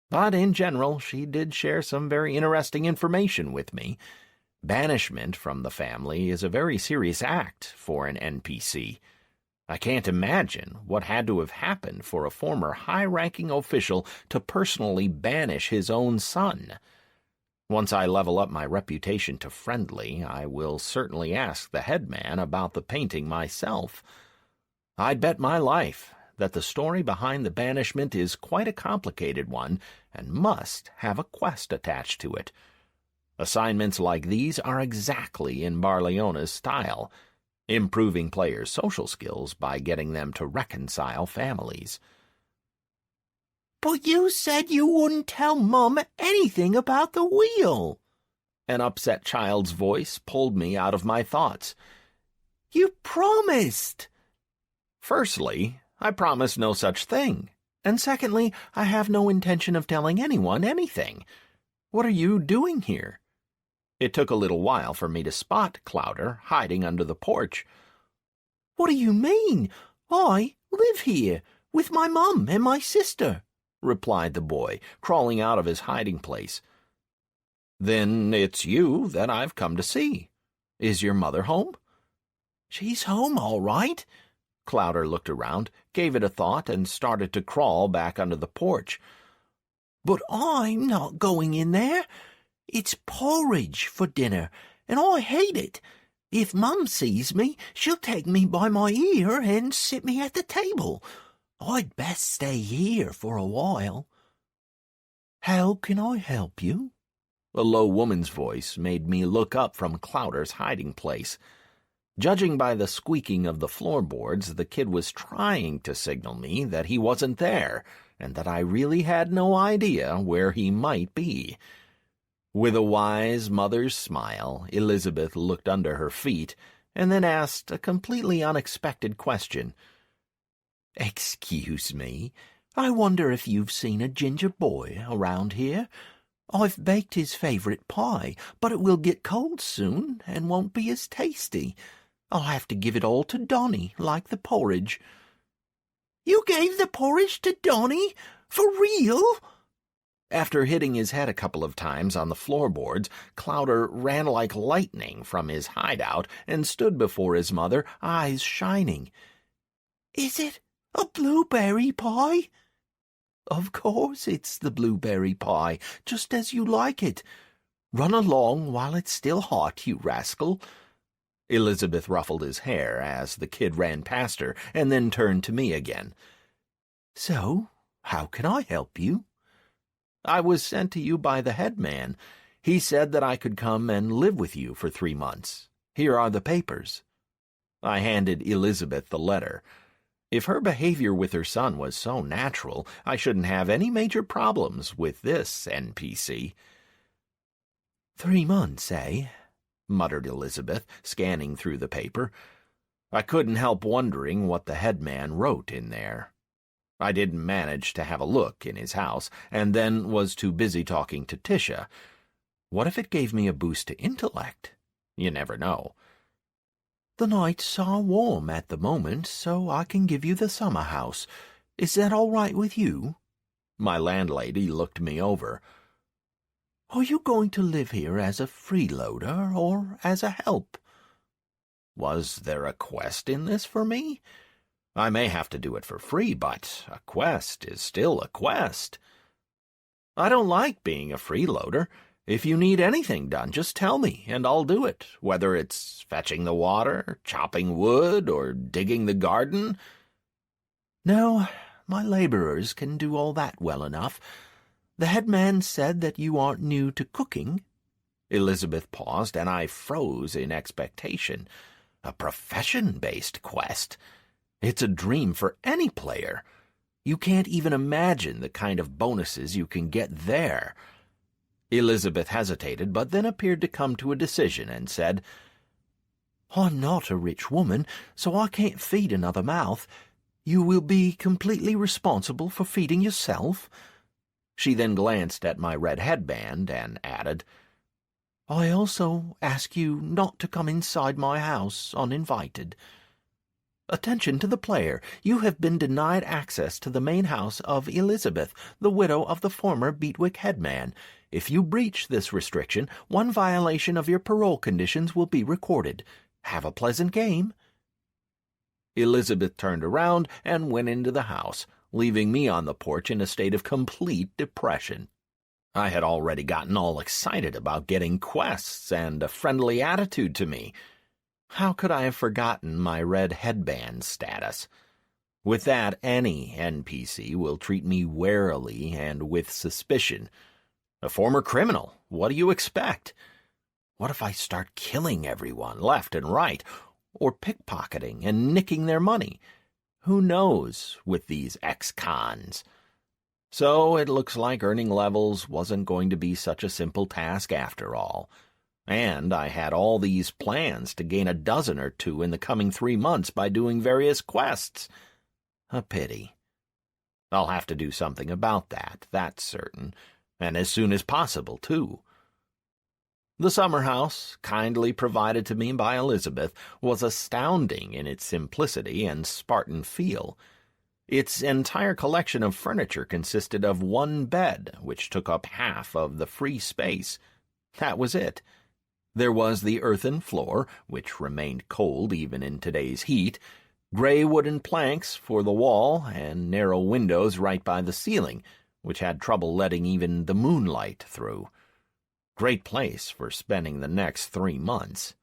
But in general, she did share some very interesting information with me. Banishment from the family is a very serious act for an NPC. I can't imagine what had to have happened for a former high-ranking official to personally banish his own son. Once I level up my reputation to friendly, I will certainly ask the headman about the painting myself. I'd bet my life that the story behind the banishment is quite a complicated one and must have a quest attached to it. Assignments like these are exactly in Barleona's style, improving players' social skills by getting them to reconcile families. "But you said you wouldn't tell Mum anything about the wheel." An upset child's voice pulled me out of my thoughts. "You promised." Firstly, I promised no such thing, and secondly, I have no intention of telling anyone anything. What are you doing here? It took a little while for me to spot Clowder hiding under the porch. "What do you mean? I live here, with my mum and my sister," replied the boy, crawling out of his hiding place. "Then it's you that I've come to see. Is your mother home?" "She's home, all right." Clowder looked around, gave it a thought, and started to crawl back under the porch. "But I'm not going in there. It's porridge for dinner, and I hate it. If Mum sees me, she'll take me by my ear and sit me at the table. I'd best stay here for a while. How can I help you? A low woman's voice made me look up from Clowder's hiding place. Judging by the squeaking of the floorboards, the kid was trying to signal me that he wasn't there, and that I really had no idea where he might be. With a wise mother's smile, Elizabeth looked under her feet, and then asked a completely unexpected question. Excuse me, I wonder if you've seen a ginger boy around here? I've baked his favourite pie, but it will get cold soon and won't be as tasty. I'll have to give it all to Donny, like the porridge. You gave the porridge to Donny? For real? After hitting his head a couple of times on the floorboards, Clowder ran like lightning from his hideout and stood before his mother, eyes shining. Is it a blueberry pie? Of course it's the blueberry pie, just as you like it. Run along while it's still hot, you rascal. Elizabeth ruffled his hair as the kid ran past her and then turned to me again. So, how can I help you? I was sent to you by the headman. He said that I could come and live with you for 3 months. Here are the papers. I handed Elizabeth the letter. If her behavior with her son was so natural, I shouldn't have any major problems with this NPC. 3 months, eh? Muttered Elizabeth, scanning through the paper. I couldn't help wondering what the headman wrote in there. I didn't manage to have a look in his house, and then was too busy talking to Tisha. What if it gave me a boost to intellect? You never know. The nights are warm at the moment, so I can give you the summer house. Is that all right with you? My landlady looked me over. Are you going to live here as a freeloader or as a help? Was there a quest in this for me? I may have to do it for free, but a quest is still a quest. I don't like being a freeloader. If you need anything done, just tell me, and I'll do it, whether it's fetching the water, chopping wood, or digging the garden. No, my labourers can do all that well enough. The headman said that you aren't new to cooking. Elizabeth paused, and I froze in expectation. A profession-based quest. It's a dream for any player. You can't even imagine the kind of bonuses you can get there. Elizabeth hesitated, but then appeared to come to a decision and said, I'm not a rich woman, so I can't feed another mouth. You will be completely responsible for feeding yourself. She then glanced at my red headband and added, I also ask you not to come inside my house uninvited. Attention to the player. You have been denied access to the main house of Elizabeth, the widow of the former Beatwick headman. If you breach this restriction, 1 violation of your parole conditions will be recorded. Have a pleasant game. Elizabeth turned around and went into the house, leaving me on the porch in a state of complete depression. I had already gotten all excited about getting quests and a friendly attitude to me. How could I have forgotten my red headband status? With that, any NPC will treat me warily and with suspicion. A former criminal, what do you expect? What if I start killing everyone left and right, or pickpocketing and nicking their money? Who knows with these ex-cons? So it looks like earning levels wasn't going to be such a simple task after all. And I had all these plans to gain a dozen or 2 in the coming 3 months by doing various quests. A pity. I'll have to do something about that, that's certain, and as soon as possible, too. The summer house, kindly provided to me by Elizabeth, was astounding in its simplicity and Spartan feel. Its entire collection of furniture consisted of 1 bed, which took up half of the free space. That was it. There was the earthen floor, which remained cold even in today's heat, gray wooden planks for the wall, and narrow windows right by the ceiling, which had trouble letting even the moonlight through. Great place for spending the next 3 months.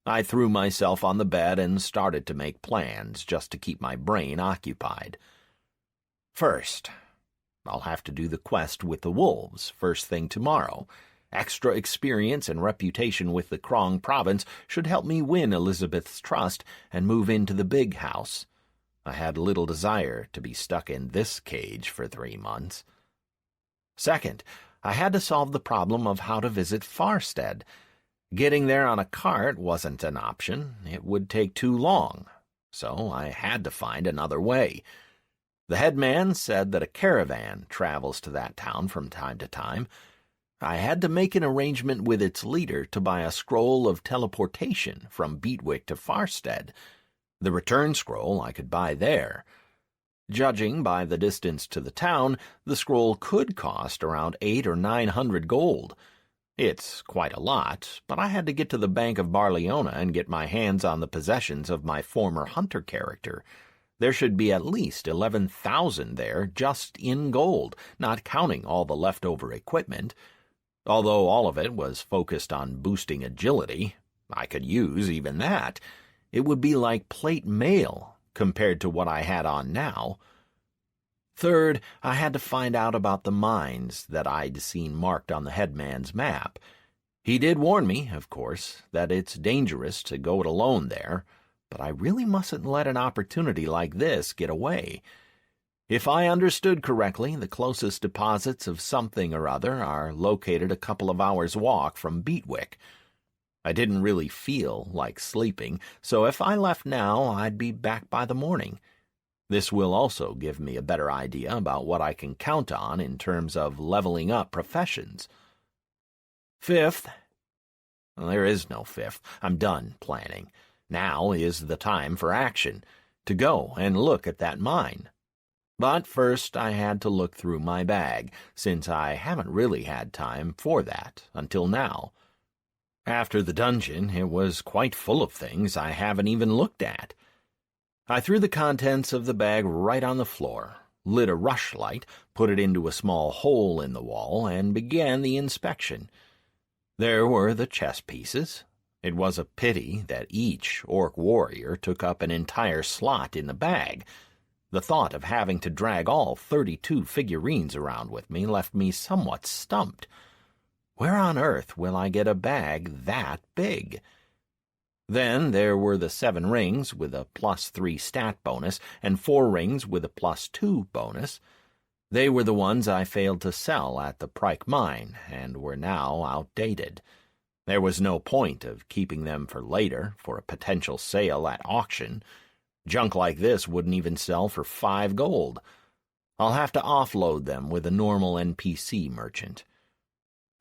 I threw myself on the bed and started to make plans just to keep my brain occupied. First, I'll have to do the quest with the wolves first thing tomorrow. Extra experience and reputation with the Krong province should help me win Elizabeth's trust and move into the big house. I had little desire to be stuck in this cage for 3 months. Second, I had to solve the problem of how to visit Farstead. Getting there on a cart wasn't an option. It would take too long, so I had to find another way. The headman said that a caravan travels to that town from time to time. I had to make an arrangement with its leader to buy a scroll of teleportation from Beatwick to Farstead. The return scroll I could buy there. Judging by the distance to the town, the scroll could cost around 800 or 900 gold. It's quite a lot, but I had to get to the Bank of Barleona and get my hands on the possessions of my former hunter character. There should be at least 11,000 there just in gold, not counting all the leftover equipment. Although all of it was focused on boosting agility, I could use even that. It would be like plate mail compared to what I had on now. Third, I had to find out about the mines that I'd seen marked on the headman's map. He did warn me, of course, that it's dangerous to go it alone there, but I really mustn't let an opportunity like this get away. If I understood correctly, the closest deposits of something or other are located a couple of hours' walk from Beatwick. I didn't really feel like sleeping, so if I left now, I'd be back by the morning. This will also give me a better idea about what I can count on in terms of leveling up professions. Fifth, well, there is no fifth. I'm done planning. Now is the time for action, to go and look at that mine. But first I had to look through my bag, since I haven't really had time for that until now. After the dungeon, it was quite full of things I haven't even looked at. I threw the contents of the bag right on the floor, lit a rushlight, put it into a small hole in the wall, and began the inspection. There were the chess pieces. It was a pity that each orc warrior took up an entire slot in the bag. The thought of having to drag all 32 figurines around with me left me somewhat stumped. Where on earth will I get a bag that big? Then there were the 7 rings with a +3 stat bonus and 4 rings with a +2 bonus. They were the ones I failed to sell at the Pryke mine and were now outdated. There was no point of keeping them for later, for a potential sale at auction. Junk like this wouldn't even sell for 5 gold. I'll have to offload them with a normal NPC merchant.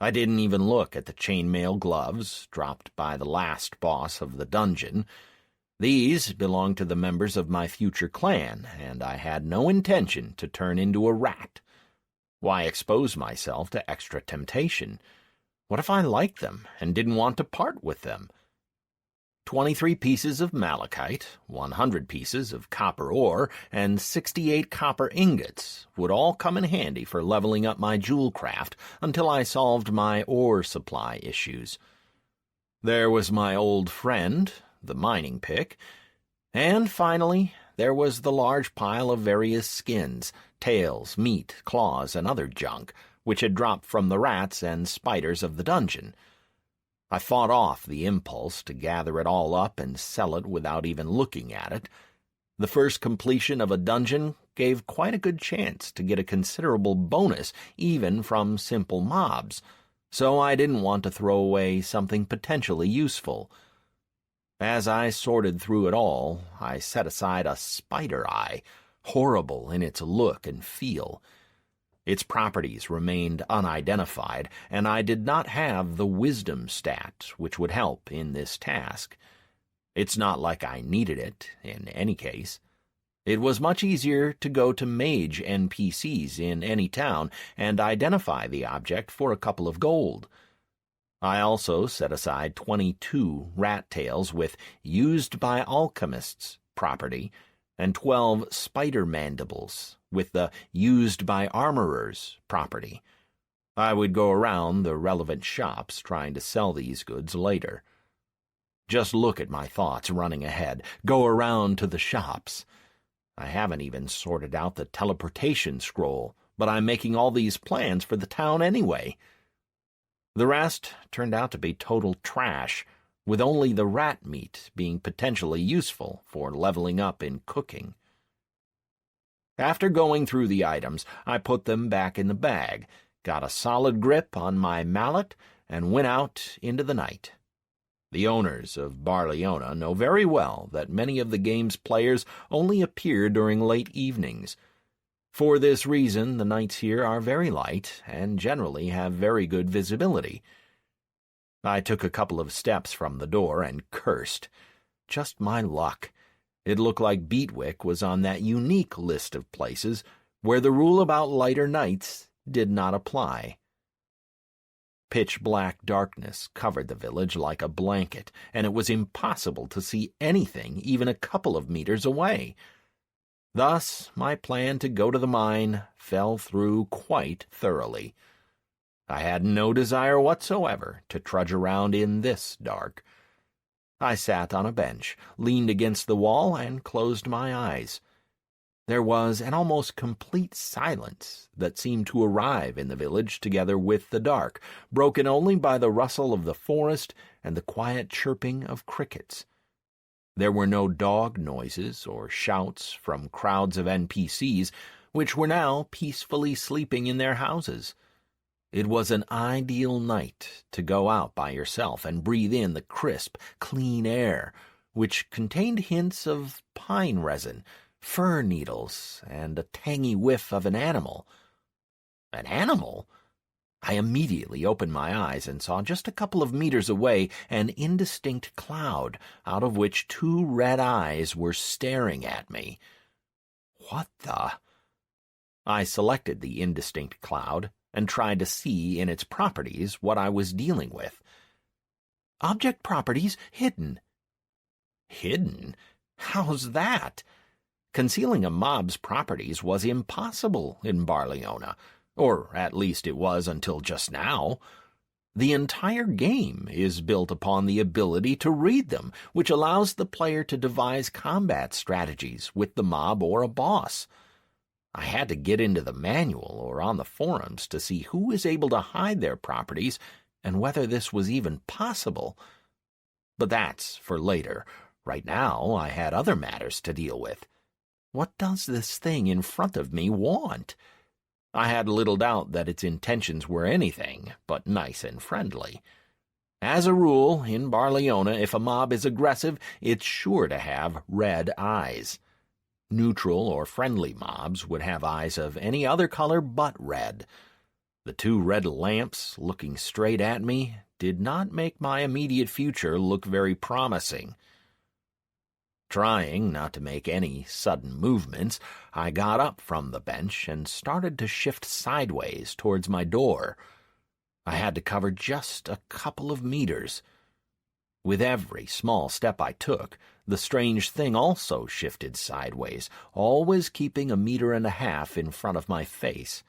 I didn't even look at the chainmail gloves dropped by the last boss of the dungeon. These belonged to the members of my future clan, and I had no intention to turn into a rat. Why expose myself to extra temptation? What if I liked them and didn't want to part with them? 23 pieces of malachite, 100 pieces of copper ore, and 68 copper ingots would all come in handy for leveling up my jewel craft until I solved my ore supply issues. There was my old friend, the mining pick, and finally there was the large pile of various skins, tails, meat, claws, and other junk, which had dropped from the rats and spiders of the dungeon. I fought off the impulse to gather it all up and sell it without even looking at it. The first completion of a dungeon gave quite a good chance to get a considerable bonus even from simple mobs, so I didn't want to throw away something potentially useful. As I sorted through it all, I set aside a spider eye, horrible in its look and feel. Its properties remained unidentified, and I did not have the wisdom stat which would help in this task. It's not like I needed it, in any case. It was much easier to go to mage NPCs in any town and identify the object for a couple of gold. I also set aside 22 rat tails with used by alchemists property and 12 spider mandibles with the used by armorers property. I would go around the relevant shops trying to sell these goods later. Just look at my thoughts running ahead. Go around to the shops. I haven't even sorted out the teleportation scroll, but I'm making all these plans for the town anyway. The rest turned out to be total trash, with only the rat meat being potentially useful for leveling up in cooking. After going through the items, I put them back in the bag, got a solid grip on my mallet, and went out into the night. The owners of Barleona know very well that many of the game's players only appear during late evenings. For this reason, the nights here are very light and generally have very good visibility. I took a couple of steps from the door and cursed. Just my luck. It looked like Beatwick was on that unique list of places where the rule about lighter nights did not apply. Pitch-black darkness covered the village like a blanket, and it was impossible to see anything even a couple of meters away. Thus, my plan to go to the mine fell through quite thoroughly. I had no desire whatsoever to trudge around in this dark. I sat on a bench, leaned against the wall, and closed my eyes. There was an almost complete silence that seemed to arrive in the village together with the dark, broken only by the rustle of the forest and the quiet chirping of crickets. There were no dog noises or shouts from crowds of NPCs, which were now peacefully sleeping in their houses. It was an ideal night to go out by yourself and breathe in the crisp, clean air, which contained hints of pine resin, fir needles, and a tangy whiff of an animal. An animal? I immediately opened my eyes and saw just a couple of meters away an indistinct cloud, out of which two red eyes were staring at me. What the? I selected the indistinct cloud and tried to see in its properties what I was dealing with. Object properties hidden. Hidden? How's that? Concealing a mob's properties was impossible in Barleona, or at least it was until just now. The entire game is built upon the ability to read them, which allows the player to devise combat strategies with the mob or a boss. I had to get into the manual or on the forums to see who is able to hide their properties and whether this was even possible. But that's for later. Right now, I had other matters to deal with. What does this thing in front of me want? I had little doubt that its intentions were anything but nice and friendly. As a rule, in Barleona, if a mob is aggressive, it's sure to have red eyes. Neutral or friendly mobs would have eyes of any other color but red. The two red lamps looking straight at me did not make my immediate future look very promising. Trying not to make any sudden movements, I got up from the bench and started to shift sideways towards my door. I had to cover just a couple of meters. With every small step I took, the strange thing also shifted sideways, always keeping 1.5 meters in front of my face.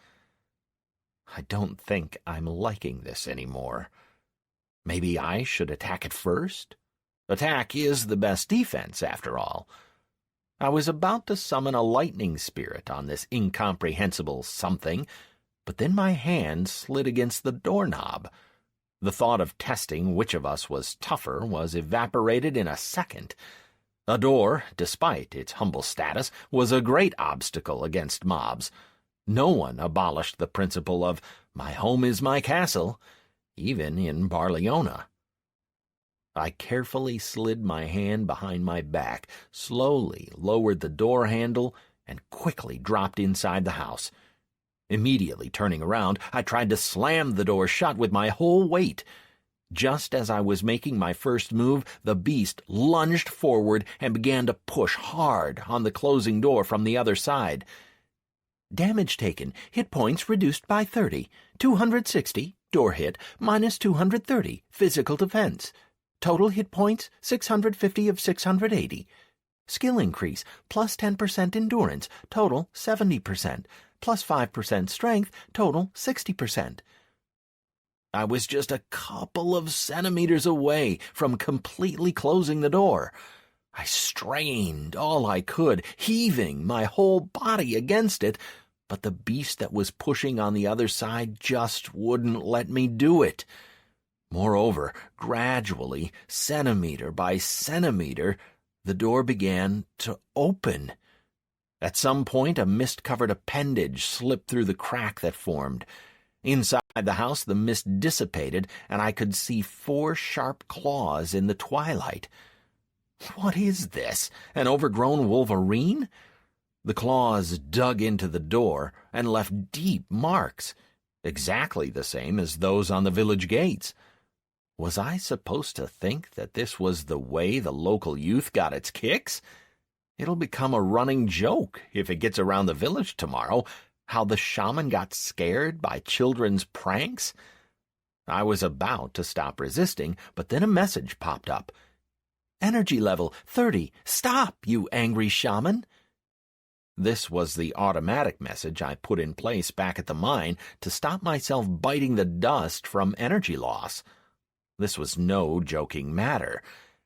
I don't think I'm liking this anymore. Maybe I should attack it first? Attack is the best defense, after all. I was about to summon a lightning spirit on this incomprehensible something, but then my hand slid against the doorknob. The thought of testing which of us was tougher was evaporated in a second. A door, despite its humble status, was a great obstacle against mobs. No one abolished the principle of "my home is my castle," even in Barleona. I carefully slid my hand behind my back, slowly lowered the door handle, and quickly dropped inside the house. Immediately turning around, I tried to slam the door shut with my whole weight. Just as I was making my first move, the beast lunged forward and began to push hard on the closing door from the other side. Damage taken. Hit points reduced by 30. 260. Door hit. Minus 230. Physical defense. Total hit points, 650 of 680. Skill increase, plus 10% endurance, total 70%. Plus 5% strength, total 60%. I was just a couple of centimeters away from completely closing the door. I strained all I could, heaving my whole body against it, but the beast that was pushing on the other side just wouldn't let me do it. Moreover, gradually, centimeter by centimeter, the door began to open. At some point, a mist-covered appendage slipped through the crack that formed. Inside the house, the mist dissipated, and I could see 4 sharp claws in the twilight. What is this? An overgrown wolverine? The claws dug into the door and left deep marks, exactly the same as those on the village gates. Was I supposed to think that this was the way the local youth got its kicks? It'll become a running joke if it gets around the village tomorrow, how the shaman got scared by children's pranks. I was about to stop resisting, but then a message popped up. Energy level 30. Stop, you angry shaman. This was the automatic message I put in place back at the mine to stop myself biting the dust from energy loss. This was no joking matter.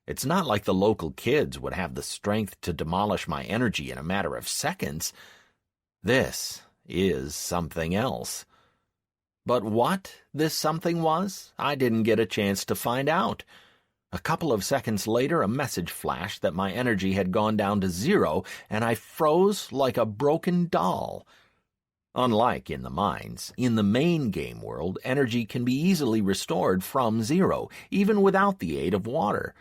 It's not like the local kids would have the strength to demolish my energy in a matter of seconds. This is something else. But what this something was, I didn't get a chance to find out. A couple of seconds later, a message flashed that my energy had gone down to 0, and I froze like a broken doll. Unlike in the mines, in the main game world, energy can be easily restored from 0, even without the aid of water.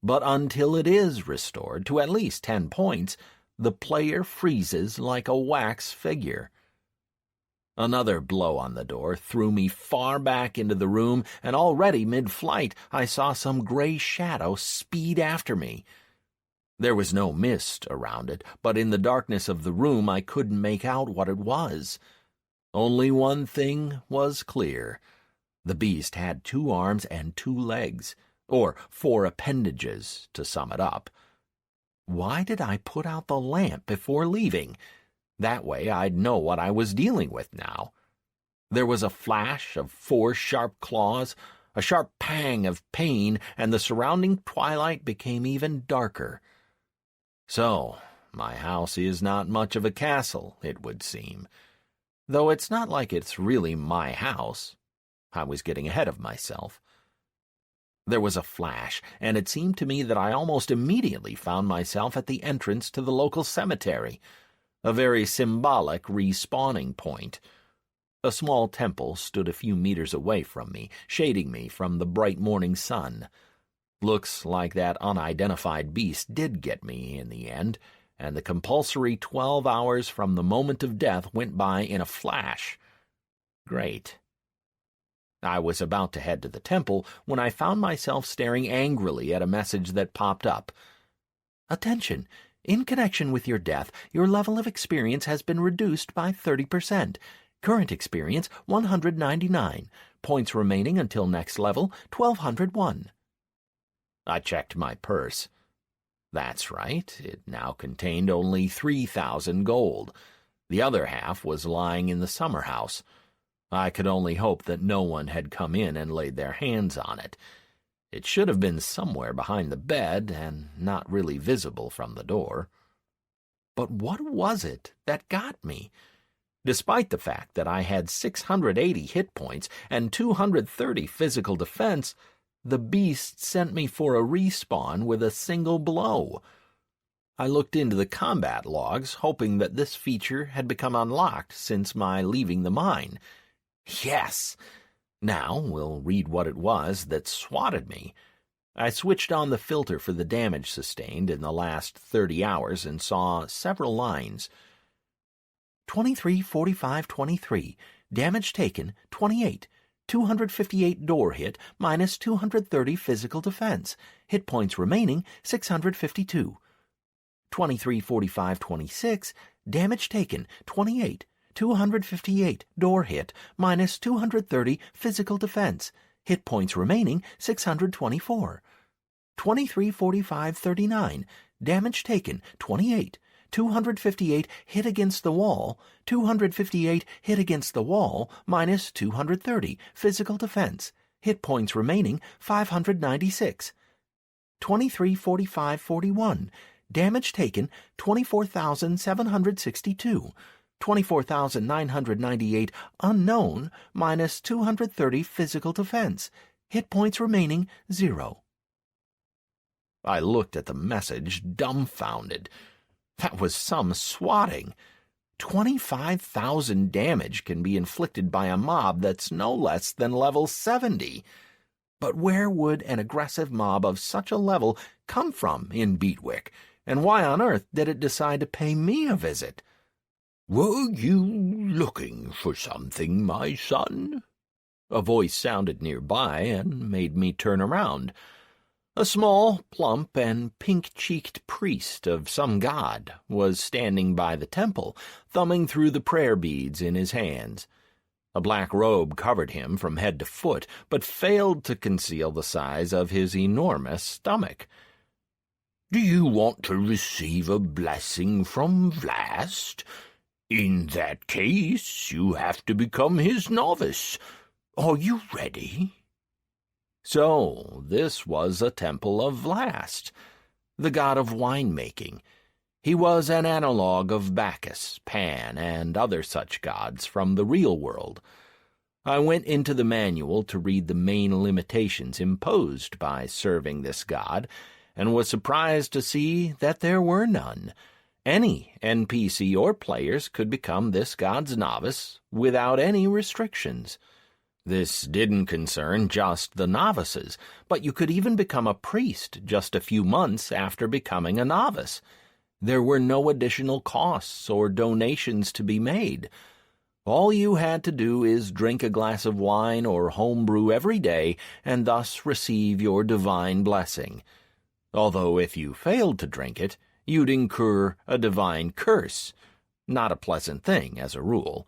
But until it is restored to at least 10 points, the player freezes like a wax figure. Another blow on the door threw me far back into the room, and already mid-flight I saw some gray shadow speed after me. There was no mist around it, but in the darkness of the room I couldn't make out what it was. Only one thing was clear. The beast had 2 arms and 2 legs, or 4 appendages, to sum it up. Why did I put out the lamp before leaving? That way I'd know what I was dealing with now. There was a flash of 4 sharp claws, a sharp pang of pain, and the surrounding twilight became even darker. So, my house is not much of a castle, it would seem. Though it's not like it's really my house. I was getting ahead of myself. There was a flash, and it seemed to me that I almost immediately found myself at the entrance to the local cemetery, a very symbolic respawning point. A small temple stood a few meters away from me, shading me from the bright morning sun. Looks like that unidentified beast did get me in the end, and the compulsory 12 hours from the moment of death went by in a flash. Great. I was about to head to the temple when I found myself staring angrily at a message that popped up. Attention! In connection with your death, your level of experience has been reduced by 30%. Current experience, 199. Points remaining until next level, 1201. I checked my purse. That's right, it now contained only 3,000 gold. The other half was lying in the summer house. I could only hope that no one had come in and laid their hands on it. It should have been somewhere behind the bed and not really visible from the door. But what was it that got me? Despite the fact that I had 680 hit points and 230 physical defense, the beast sent me for a respawn with a single blow. I looked into the combat logs, hoping that this feature had become unlocked since my leaving the mine. Yes! Now we'll read what it was that swatted me. I switched on the filter for the damage sustained in the last 30 hours and saw several lines. 23, 45, 23. Damage taken, 28. 258 door hit, minus 230 physical defense. Hit points remaining, 652. 23, 45, 26. Damage taken, 28. 258 door hit, minus 230 physical defense. Hit points remaining, 624. 23, 45, 39. Damage taken, 28. 258 hit against the wall, 258 hit against the wall, minus 230, physical defense, hit points remaining 596. 2345-41, damage taken 24,762, 24,998 unknown, minus 230 physical defense, hit points remaining 0. I looked at the message, dumbfounded. That was some swatting. 25,000 damage can be inflicted by a mob that's no less than level 70. But where would an aggressive mob of such a level come from in Beatwick, and why on earth did it decide to pay me a visit? "Were you looking for something, my son?" A voice sounded nearby and made me turn around. A small, plump, and pink-cheeked priest of some god was standing by the temple, thumbing through the prayer beads in his hands. A black robe covered him from head to foot, but failed to conceal the size of his enormous stomach. "Do you want to receive a blessing from Vlast? In that case, you have to become his novice. Are you ready?" So, this was a temple of Vlast, the god of wine-making. He was an analog of Bacchus, Pan, and other such gods from the real world. I went into the manual to read the main limitations imposed by serving this god, and was surprised to see that there were none. Any NPC or players could become this god's novice without any restrictions. This didn't concern just the novices, but you could even become a priest just a few months after becoming a novice. There were no additional costs or donations to be made. All you had to do is drink a glass of wine or homebrew every day and thus receive your divine blessing. Although if you failed to drink it, you'd incur a divine curse. Not a pleasant thing, as a rule.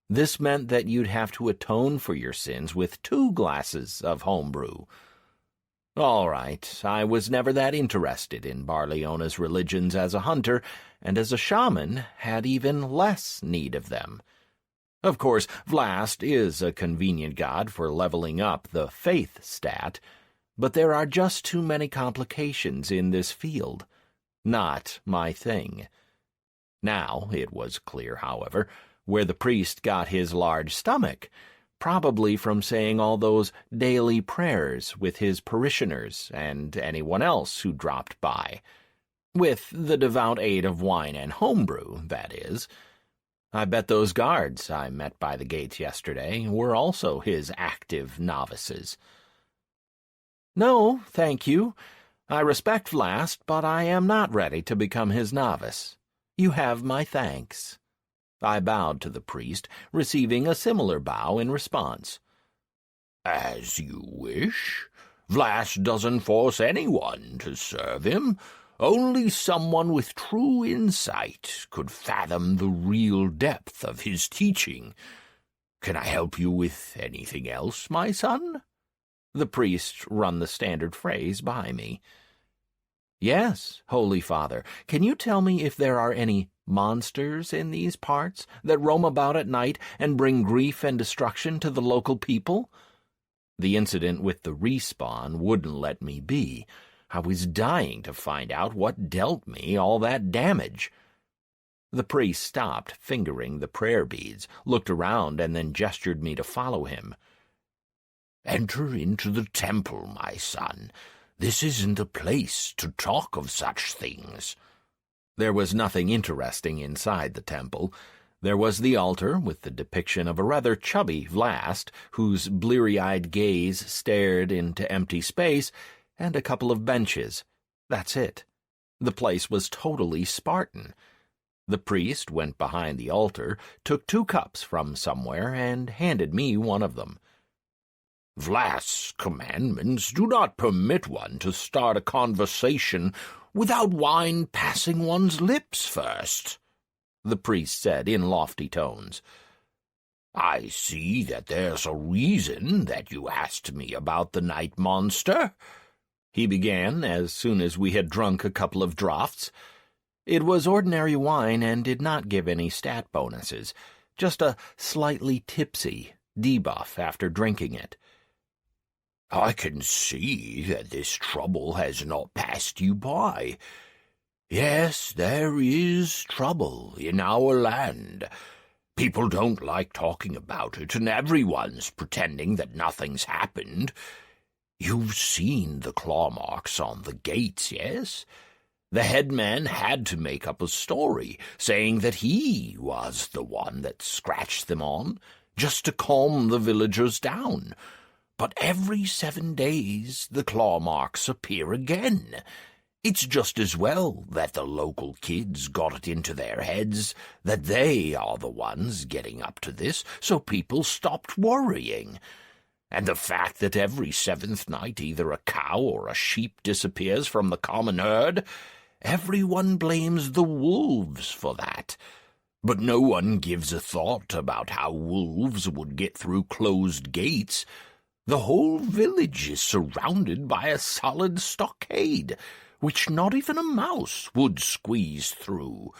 This meant that you'd have to atone for your sins with 2 glasses of homebrew. All right, I was never that interested in Barleona's religions as a hunter, and as a shaman had even less need of them. Of course, Vlast is a convenient god for leveling up the faith stat, but there are just too many complications in this field. Not my thing. Now, it was clear, however, where the priest got his large stomach, probably from saying all those daily prayers with his parishioners and anyone else who dropped by. With the devout aid of wine and homebrew, that is. I bet those guards I met by the gates yesterday were also his active novices. No, thank you. I respect Vlast, but I am not ready to become his novice. You have my thanks. I bowed to the priest, receiving a similar bow in response. "As you wish. Vlast doesn't force anyone to serve him. Only someone with true insight could fathom the real depth of his teaching. Can I help you with anything else, my son?" The priest run the standard phrase by me. "Yes, Holy Father. Can you tell me if there are any monsters in these parts that roam about at night and bring grief and destruction to the local people?" The incident with the respawn wouldn't let me be. I was dying to find out what dealt me all that damage. The priest stopped fingering the prayer beads, looked around, and then gestured me to follow him. "Enter into the temple, my son. This isn't a place to talk of such things." There was nothing interesting inside the temple. There was the altar, with the depiction of a rather chubby Vlast, whose bleary-eyed gaze stared into empty space, and a couple of benches. That's it. The place was totally Spartan. The priest went behind the altar, took 2 cups from somewhere, and handed me one of them. "Vlast's commandments do not permit one to start a conversation without wine passing one's lips first," the priest said in lofty tones. "I see that there's a reason that you asked me about the night monster," he began as soon as we had drunk a couple of draughts. It was ordinary wine and did not give any stat bonuses, just a slightly tipsy debuff after drinking it. I can see that this trouble has not passed you by. Yes, there is trouble in our land. People don't like talking about it, and everyone's pretending that nothing's happened. You've seen the claw marks on the gates, yes? The headman had to make up a story, saying that he was the one that scratched them on, just to calm the villagers down. But every 7 days the claw marks appear again. It's just as well that the local kids got it into their heads that they are the ones getting up to this, so people stopped worrying. And the fact that every 7th night either a cow or a sheep disappears from the common herd, everyone blames the wolves for that. But no one gives a thought about how wolves would get through closed gates. The whole village is surrounded by a solid stockade, which not even a mouse would squeeze through.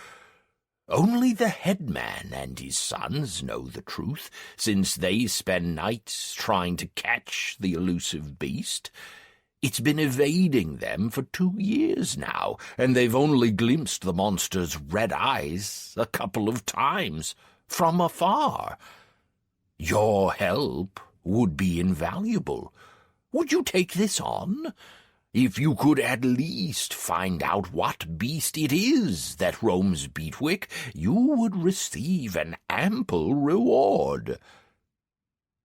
Only the headman and his sons know the truth, since they spend nights trying to catch the elusive beast. It's been evading them for 2 years now, and they've only glimpsed the monster's red eyes a couple of times, from afar. Your help would be invaluable. Would you take this on? If you could at least find out what beast it is that roams Beatwick, you would receive an ample reward.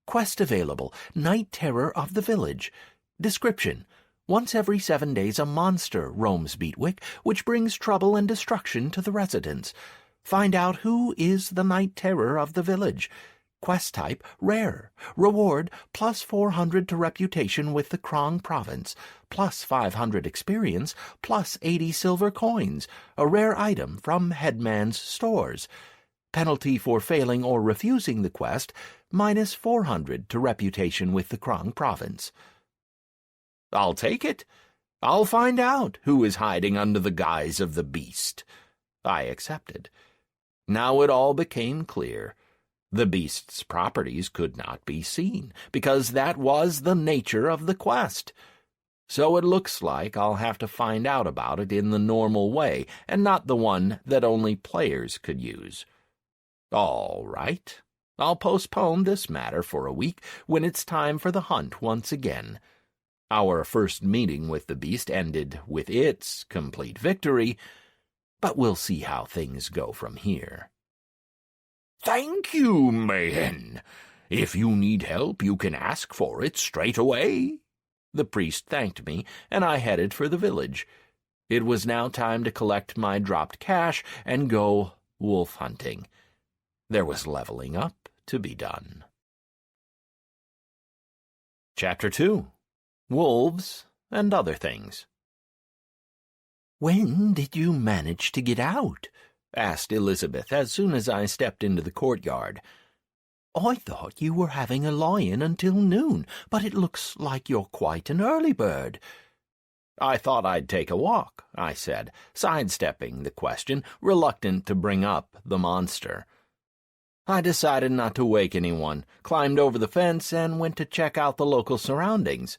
Quest available. Night Terror of the Village. Description: once every 7 days a monster roams Beatwick, which brings trouble and destruction to the residents. Find out who is the Night Terror of the Village. Quest type: rare. Reward: plus 400 to reputation with the Krong province, plus 500 experience, plus 80 silver coins. A rare item from Headman's stores. Penalty for failing or refusing the quest: minus 400 to reputation with the Krong province. I'll take it. I'll find out who is hiding under the guise of the beast. I accepted. Now it all became clear. The beast's properties could not be seen, because that was the nature of the quest. So it looks like I'll have to find out about it in the normal way, and not the one that only players could use. All right. I'll postpone this matter for a week when it's time for the hunt once again. Our first meeting with the beast ended with its complete victory, but we'll see how things go from here. Thank you, Mayhen. If you need help, you can ask for it straight away. The priest thanked me, and I headed for the village. It was now time to collect my dropped cash and go wolf hunting. There was leveling up to be done. Chapter 2. Wolves and Other Things. "When did you manage to get out?" asked Elizabeth as soon as I stepped into the courtyard. "I thought you were having a lie-in until noon, but it looks like you're quite an early bird." "I thought I'd take a walk," I said, sidestepping the question, reluctant to bring up the monster. I decided not to wake anyone, climbed over the fence, and went to check out the local surroundings.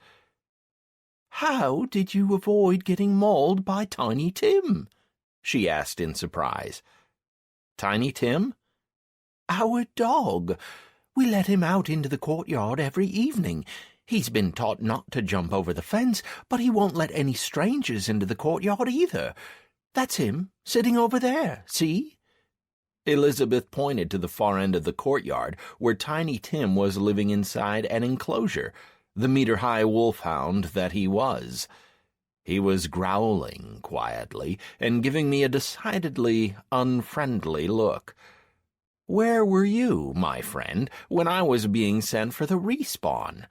"How did you avoid getting mauled by Tiny Tim?" she asked in surprise. "Tiny Tim?" "Our dog. We let him out into the courtyard every evening. He's been taught not to jump over the fence, but he won't let any strangers into the courtyard either. That's him, sitting over there, see?" Elizabeth pointed to the far end of the courtyard, where Tiny Tim was living inside an enclosure, the meter-high wolfhound that he was. He was growling quietly and giving me a decidedly unfriendly look. "Where were you, my friend, when I was being sent for the respawn?"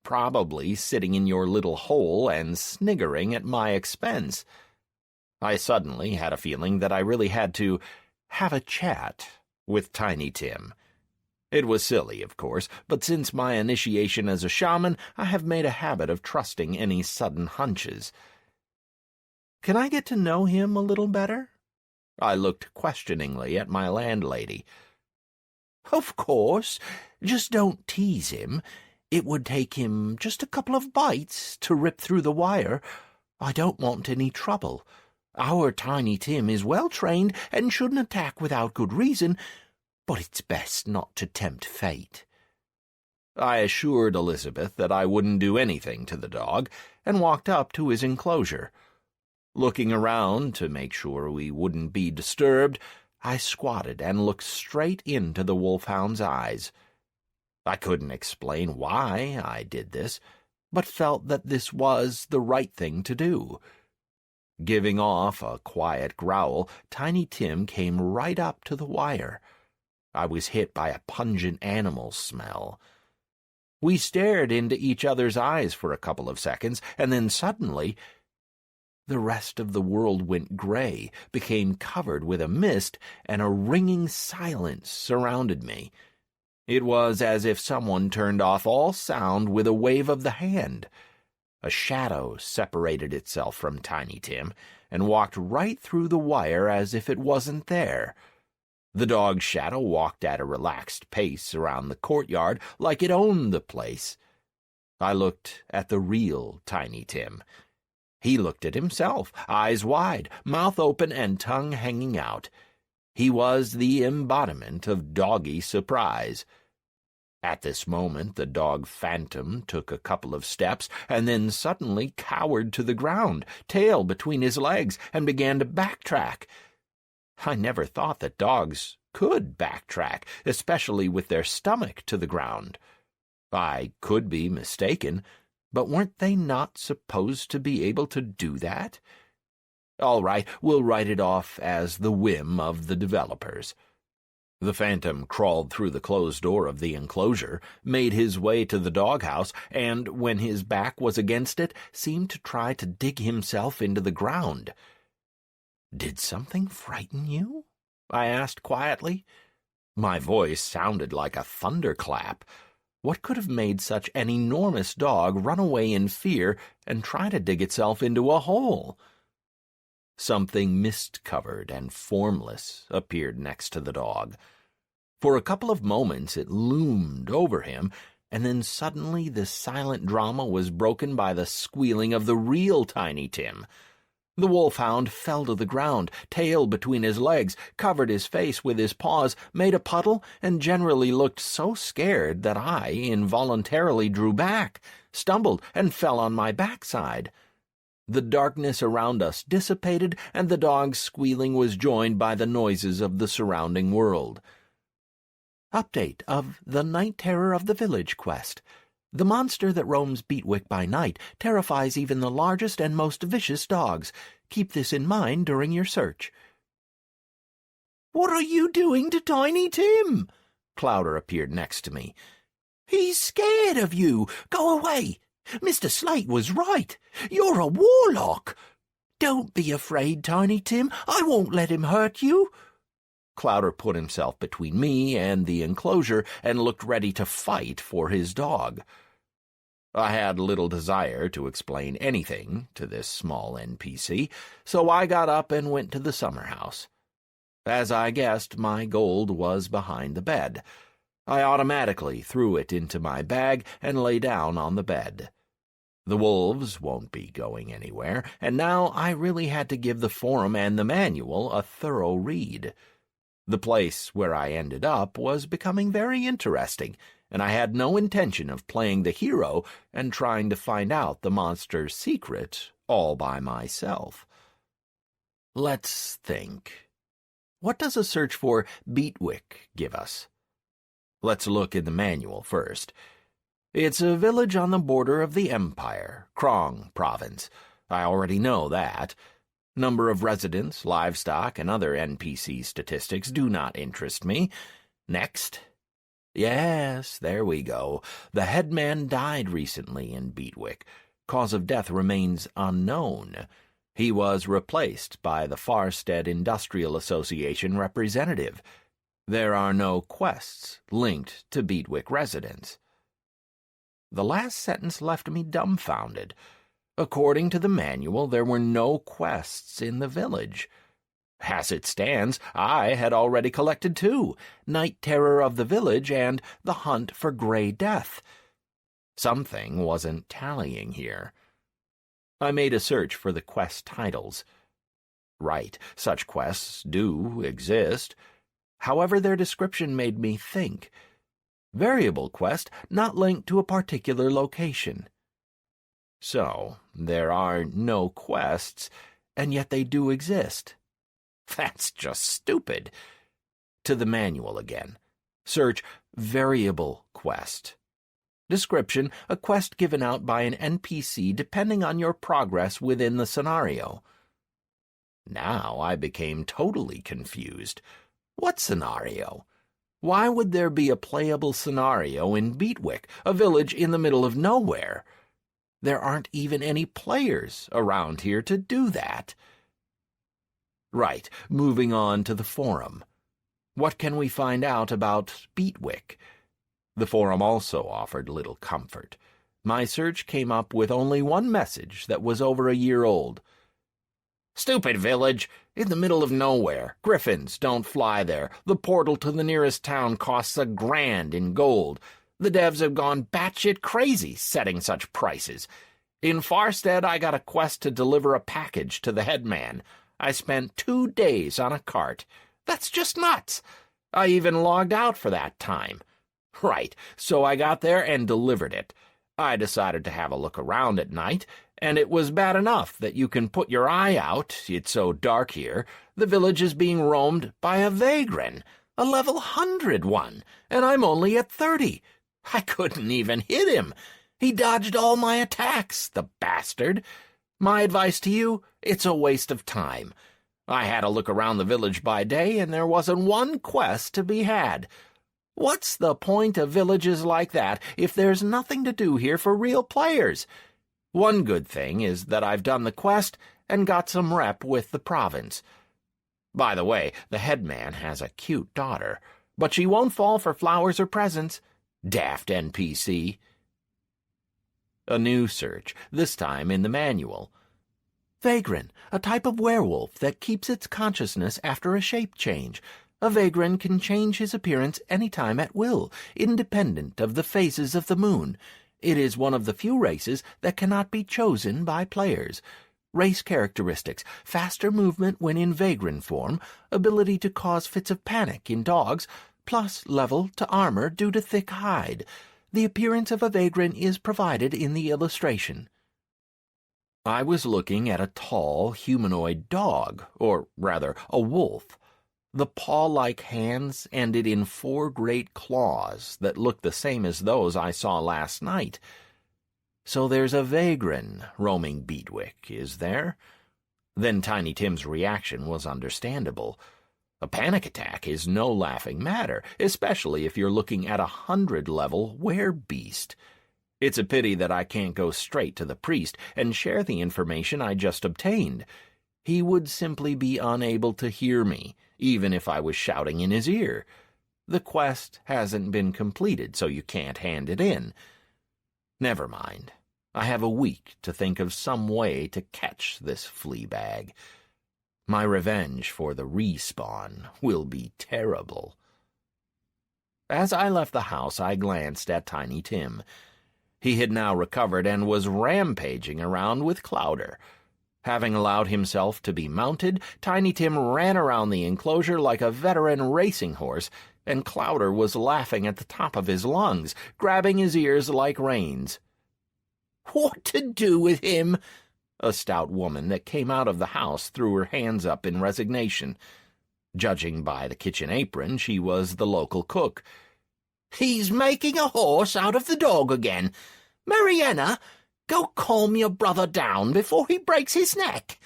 "Probably sitting in your little hole and sniggering at my expense." I suddenly had a feeling that I really had to have a chat with Tiny Tim. It was silly, of course, but since my initiation as a shaman, I have made a habit of trusting any sudden hunches. "Can I get to know him a little better?" I looked questioningly at my landlady. Of course. Just don't tease him. It would take him just a couple of bites to rip through the wire. I don't want any trouble. Our Tiny Tim is well trained and shouldn't attack without good reason, but it's best not to tempt fate. I assured Elizabeth that I wouldn't do anything to the dog and walked up to his enclosure. Looking around to make sure we wouldn't be disturbed, I squatted and looked straight into the wolfhound's eyes. I couldn't explain why I did this, but felt that this was the right thing to do. Giving off a quiet growl, Tiny Tim came right up to the wire. I was hit by a pungent animal smell. We stared into each other's eyes for a couple of seconds, and then suddenly the rest of the world went gray, became covered with a mist, and a ringing silence surrounded me. It was as if someone turned off all sound with a wave of the hand. A shadow separated itself from Tiny Tim and walked right through the wire as if it wasn't there. The dog's shadow walked at a relaxed pace around the courtyard like it owned the place. I looked at the real Tiny Tim. He looked at himself, eyes wide, mouth open, and tongue hanging out. He was the embodiment of doggy surprise. At this moment, the dog Phantom took a couple of steps and then suddenly cowered to the ground, tail between his legs, and began to backtrack. I never thought that dogs could backtrack, especially with their stomach to the ground. I could be mistaken, but weren't they not supposed to be able to do that? All right, we'll write it off as the whim of the developers. The Phantom crawled through the closed door of the enclosure, made his way to the doghouse, and, when his back was against it, seemed to try to dig himself into the ground. "Did something frighten you?" I asked quietly. My voice sounded like a thunderclap. What could have made such an enormous dog run away in fear and try to dig itself into a hole? Something mist-covered and formless appeared next to the dog. For a couple of moments it loomed over him, and then suddenly the silent drama was broken by the squealing of the real Tiny Tim. The wolfhound fell to the ground, tail between his legs, covered his face with his paws, made a puddle, and generally looked so scared that I involuntarily drew back, stumbled, and fell on my backside. The darkness around us dissipated, and the dog's squealing was joined by the noises of the surrounding world. Update of the Night Terror of the Village quest. The monster that roams Beatwick by night terrifies even the largest and most vicious dogs. Keep this in mind during your search. "What are you doing to Tiny Tim?" Clowder appeared next to me. "He's scared of you. Go away. Mr. Slate was right. You're a warlock. Don't be afraid, Tiny Tim. I won't let him hurt you." Clowder put himself between me and the enclosure and looked ready to fight for his dog. I had little desire to explain anything to this small NPC, so I got up and went to the summer house. As I guessed, my gold was behind the bed. I automatically threw it into my bag and lay down on the bed. The wolves won't be going anywhere, and now I really had to give the forum and the manual a thorough read. The place where I ended up was becoming very interesting, and I had no intention of playing the hero and trying to find out the monster's secret all by myself. Let's think. What does a search for Beatwick give us? Let's look in the manual first. It's a village on the border of the Empire, Krong Province. I already know that. Number of residents, livestock, and other NPC statistics do not interest me. Next. Yes, there we go. The headman died recently in Beatwick. Cause of death remains unknown. He was replaced by the Farstead Industrial Association representative. There are no quests linked to Beatwick residents. The last sentence left me dumbfounded. According to the manual, there were no quests in the village. As it stands, I had already collected 2, Night Terror of the Village and The Hunt for Grey Death. Something wasn't tallying here. I made a search for the quest titles. Right, such quests do exist. However, their description made me think. Variable quest not linked to a particular location. So, there are no quests, and yet they do exist. That's just stupid. To the manual again. Search variable quest. Description, a quest given out by an NPC depending on your progress within the scenario. Now I became totally confused. What scenario? Why would there be a playable scenario in Beatwick, a village in the middle of nowhere? There aren't even any players around here to do that. Right, moving on to the forum. What can we find out about Beatwick? The forum also offered little comfort. My search came up with only one message that was over a year old. Stupid village, in the middle of nowhere. Griffins don't fly there. The portal to the nearest town costs $1,000 in gold. The devs have gone batshit crazy setting such prices. In Farstead, I got a quest to deliver a package to the headman. I spent 2 days on a cart. That's just nuts. I even logged out for that time. Right, so I got there and delivered it. I decided to have a look around at night, and it was bad enough that you can put your eye out, it's so dark here. The village is being roamed by a vagrant, a level 100 one, and I'm only at 30. I couldn't even hit him. He dodged all my attacks, the bastard. My advice to you, it's a waste of time. I had a look around the village by day, and there wasn't one quest to be had. What's the point of villages like that if there's nothing to do here for real players? One good thing is that I've done the quest and got some rep with the province. By the way, the headman has a cute daughter, but she won't fall for flowers or presents. Daft NPC. A new search, this time in the manual. Vagrant, a type of werewolf that keeps its consciousness after a shape change. A vagrant can change his appearance any time at will, independent of the phases of the moon. It is one of the few races that cannot be chosen by players. Race characteristics: faster movement when in vagrant form, ability to cause fits of panic in dogs, plus level to armor due to thick hide. The appearance of a vagrant is provided in the illustration. I was looking at a tall, humanoid dog, or rather, a wolf. The paw-like hands ended in 4 great claws that looked the same as those I saw last night. So there's a vagrant roaming Beatwick, is there? Then Tiny Tim's reaction was understandable. A panic attack is no laughing matter, especially if you're looking at a 100-level werebeast. It's a pity that I can't go straight to the priest and share the information I just obtained. He would simply be unable to hear me, even if I was shouting in his ear. The quest hasn't been completed, so you can't hand it in. Never mind. I have a week to think of some way to catch this flea bag. My revenge for the respawn will be terrible. As I left the house, I glanced at Tiny Tim. He had now recovered and was rampaging around with Clouder. Having allowed himself to be mounted, Tiny Tim ran around the enclosure like a veteran racing horse, and Clouder was laughing at the top of his lungs, grabbing his ears like reins. "What to do with him?" A stout woman that came out of the house threw her hands up in resignation. Judging by the kitchen apron, she was the local cook. "He's making a horse out of the dog again. Mariana, go calm your brother down before he breaks his neck,"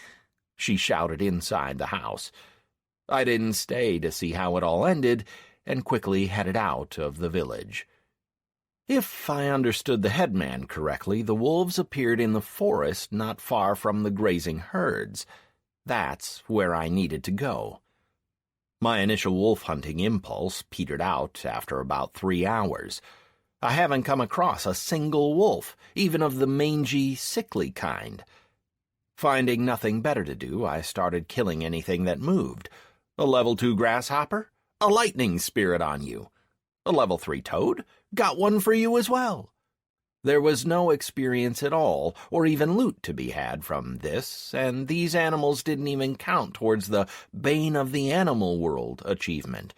she shouted inside the house. I didn't stay to see how it all ended, and quickly headed out of the village. If I understood the headman correctly, the wolves appeared in the forest not far from the grazing herds. That's where I needed to go. My initial wolf-hunting impulse petered out after about 3 hours. I haven't come across a single wolf, even of the mangy, sickly kind. Finding nothing better to do, I started killing anything that moved. A level 2 grasshopper? A lightning spirit on you. A level 3 toad? Got one for you as well. There was no experience at all, or even loot to be had from this, and these animals didn't even count towards the Bane of the Animal World achievement.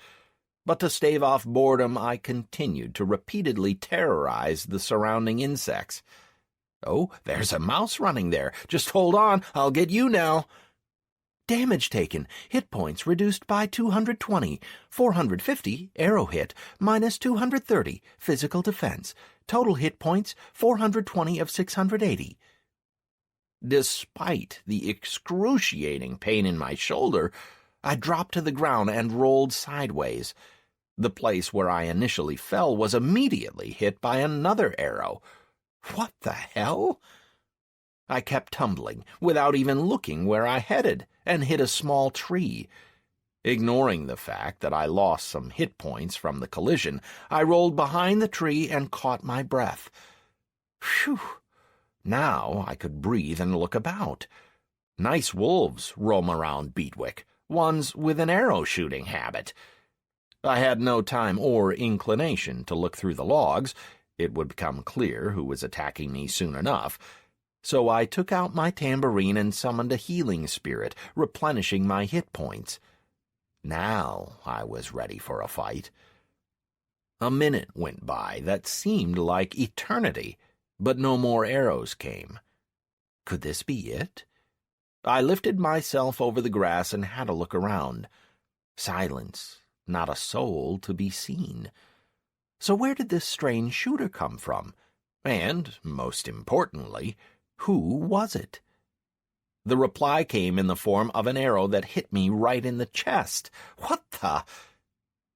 But to stave off boredom, I continued to repeatedly terrorize the surrounding insects. Oh, there's a mouse running there. Just hold on, I'll get you now. Damage taken. Hit points reduced by 220. 450, arrow hit, minus 230, physical defense. Total hit points, 420 of 680. Despite the excruciating pain in my shoulder, I dropped to the ground and rolled sideways. The place where I initially fell was immediately hit by another arrow. What the hell? I kept tumbling, without even looking where I headed, and hit a small tree. Ignoring the fact that I lost some hit points from the collision, I rolled behind the tree and caught my breath. Phew! Now I could breathe and look about. Nice wolves roam around Beatwick, ones with an arrow-shooting habit. I had no time or inclination to look through the logs. It would become clear who was attacking me soon enough. So I took out my tambourine and summoned a healing spirit, replenishing my hit points. Now I was ready for a fight. A minute went by that seemed like eternity, but no more arrows came. Could this be it? I lifted myself over the grass and had a look around. Silence, not a soul to be seen. So where did this strange shooter come from? And, most importantly, who was it? The reply came in the form of an arrow that hit me right in the chest. What the?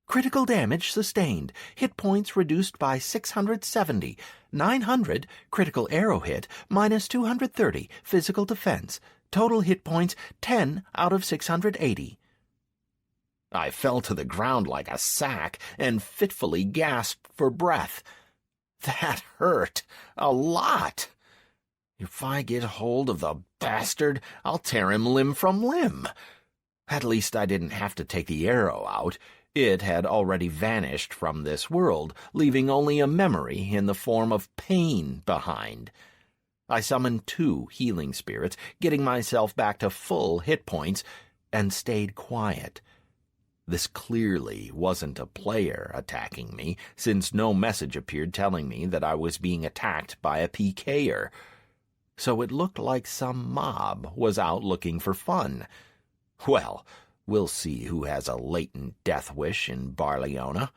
Critical damage sustained. Hit points reduced by 670. 900, critical arrow hit, minus 230, physical defense. Total hit points, 10 out of 680. I fell to the ground like a sack and fitfully gasped for breath. That hurt a lot. If I get hold of the bastard, I'll tear him limb from limb. At least I didn't have to take the arrow out. It had already vanished from this world, leaving only a memory in the form of pain behind. I summoned 2 healing spirits, getting myself back to full hit points, and stayed quiet. This clearly wasn't a player attacking me, since no message appeared telling me that I was being attacked by a PKer. So it looked like some mob was out looking for fun. Well, we'll see who has a latent death wish in Barleona.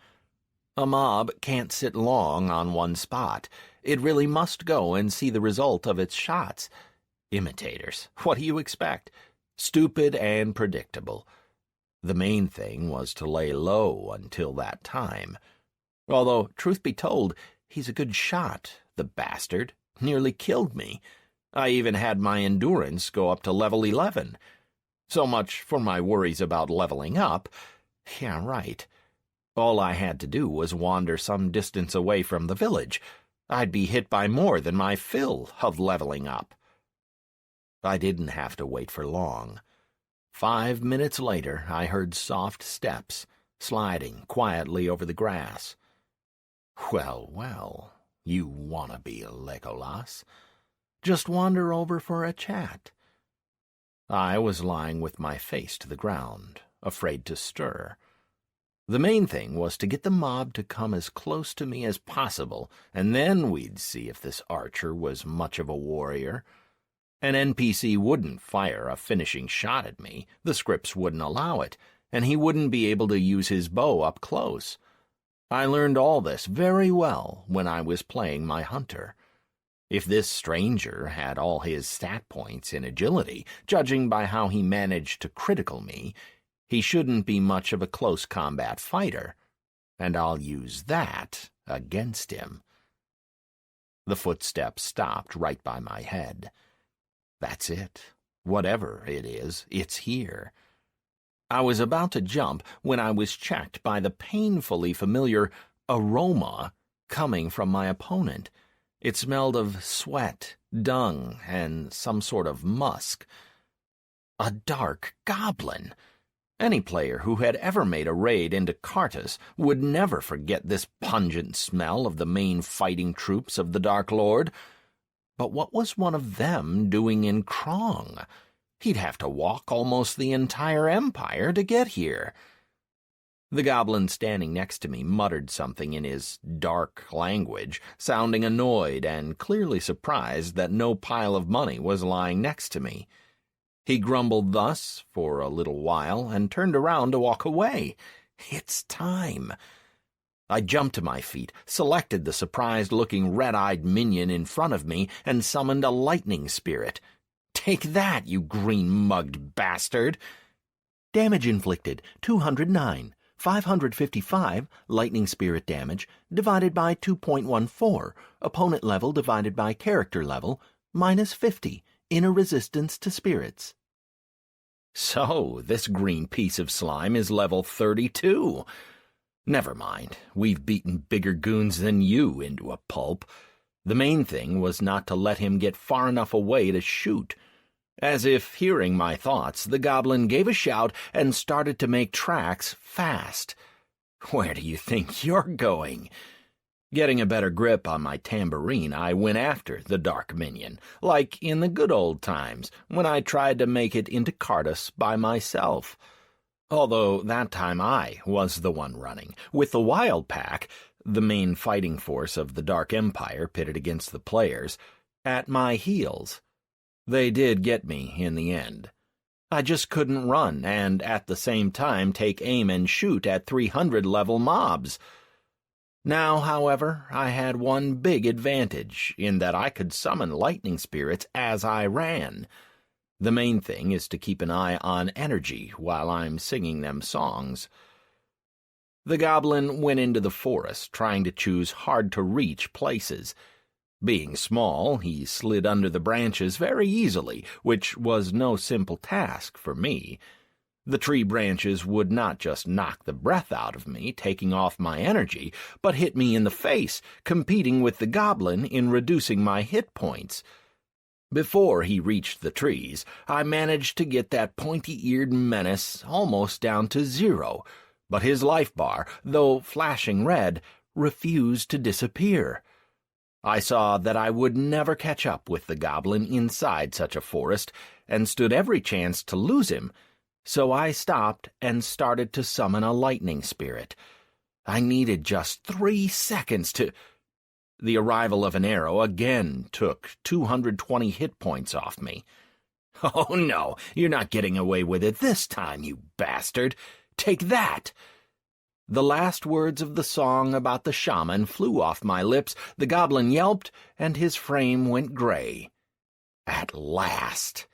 A mob can't sit long on one spot. It really must go and see the result of its shots. Imitators, what do you expect? Stupid and predictable. The main thing was to lay low until that time. Although, truth be told, he's a good shot, the bastard. Nearly killed me. I even had my endurance go up to level 11. So much for my worries about leveling up. Yeah, right. All I had to do was wander some distance away from the village. I'd be hit by more than my fill of leveling up. I didn't have to wait for long. 5 minutes later, I heard soft steps, sliding quietly over the grass. Well, well, you wannabe Legolas. Just wander over for a chat. I was lying with my face to the ground, afraid to stir. The main thing was to get the mob to come as close to me as possible, and then we'd see if this archer was much of a warrior. An NPC wouldn't fire a finishing shot at me, the scripts wouldn't allow it, and he wouldn't be able to use his bow up close. I learned all this very well when I was playing my hunter. If this stranger had all his stat points in agility, judging by how he managed to critical me, he shouldn't be much of a close combat fighter, and I'll use that against him. The footsteps stopped right by my head. That's it. Whatever it is, it's here. I was about to jump when I was checked by the painfully familiar aroma coming from my opponent. It smelled of sweat, dung, and some sort of musk. A dark goblin! Any player who had ever made a raid into Cartus would never forget this pungent smell of the main fighting troops of the Dark Lord. But what was one of them doing in Krong? He'd have to walk almost the entire empire to get here. The goblin standing next to me muttered something in his dark language, sounding annoyed and clearly surprised that no pile of money was lying next to me. He grumbled thus for a little while and turned around to walk away. It's time. I jumped to my feet, selected the surprised-looking red-eyed minion in front of me, and summoned a lightning spirit. Take that, you green-mugged bastard! Damage inflicted, 209. 555 lightning spirit damage divided by 2.14, opponent level divided by character level, minus 50, inner resistance to spirits. So, this green piece of slime is level 32. Never mind, we've beaten bigger goons than you into a pulp. The main thing was not to let him get far enough away to shoot. As if hearing my thoughts, the goblin gave a shout and started to make tracks fast. Where do you think you're going? Getting a better grip on my tambourine, I went after the dark minion, like in the good old times, when I tried to make it into Cartus by myself. Although that time I was the one running, with the Wild Pack, the main fighting force of the Dark Empire pitted against the players, at my heels. They did get me in the end. I just couldn't run and at the same time take aim and shoot at 300-level mobs. Now, however, I had one big advantage in that I could summon lightning spirits as I ran. The main thing is to keep an eye on energy while I'm singing them songs. The goblin went into the forest, trying to choose hard-to-reach places. Being small, he slid under the branches very easily, which was no simple task for me. The tree branches would not just knock the breath out of me, taking off my energy, but hit me in the face, competing with the goblin in reducing my hit points. Before he reached the trees, I managed to get that pointy-eared menace almost down to 0, but his life bar, though flashing red, refused to disappear. I saw that I would never catch up with the goblin inside such a forest, and stood every chance to lose him, so I stopped and started to summon a lightning spirit. I needed just 3 seconds to... The arrival of an arrow again took 220 hit points off me. Oh no, you're not getting away with it this time, you bastard! Take that! The last words of the song about the shaman flew off my lips, the goblin yelped, and his frame went gray. At last!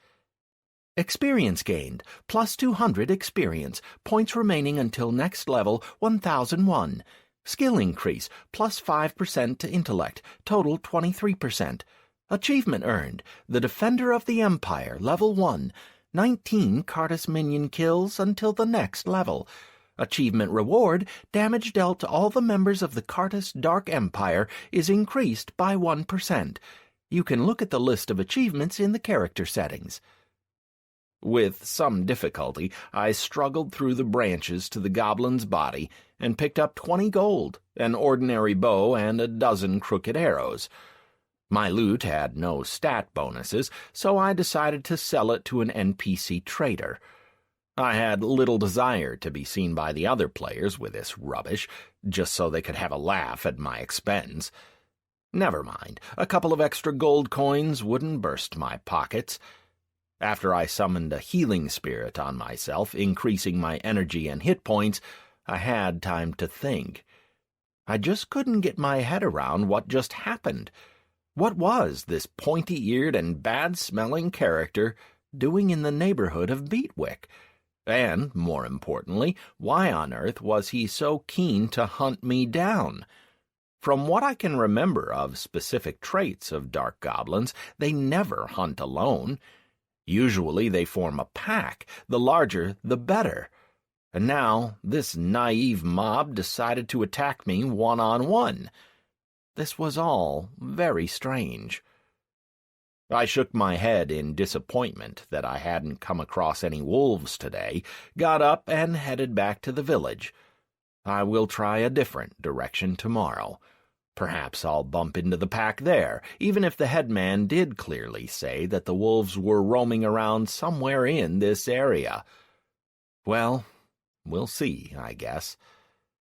Experience gained, plus 200 experience, points remaining until next level 1001. Skill increase, plus 5% to intellect, total 23%. Achievement earned, the Defender of the Empire, level 1, 19 Cartus minion kills until the next level. Achievement reward, damage dealt to all the members of the Cartus Dark Empire is increased by 1%. You can look at the list of achievements in the character settings. With some difficulty, I struggled through the branches to the goblin's body and picked up 20 gold, an ordinary bow, and a dozen crooked arrows. My loot had no stat bonuses, so I decided to sell it to an NPC trader. I had little desire to be seen by the other players with this rubbish, just so they could have a laugh at my expense. Never mind, a couple of extra gold coins wouldn't burst my pockets. After I summoned a healing spirit on myself, increasing my energy and hit points, I had time to think. I just couldn't get my head around what just happened. What was this pointy-eared and bad-smelling character doing in the neighborhood of Beatwick? And, more importantly, why on earth was he so keen to hunt me down? From what I can remember of specific traits of dark goblins, they never hunt alone. Usually they form a pack, the larger the better. And now this naive mob decided to attack me one-on-one. This was all very strange. I shook my head in disappointment that I hadn't come across any wolves today, got up and headed back to the village. I will try a different direction tomorrow. Perhaps I'll bump into the pack there, even if the headman did clearly say that the wolves were roaming around somewhere in this area. Well, we'll see, I guess.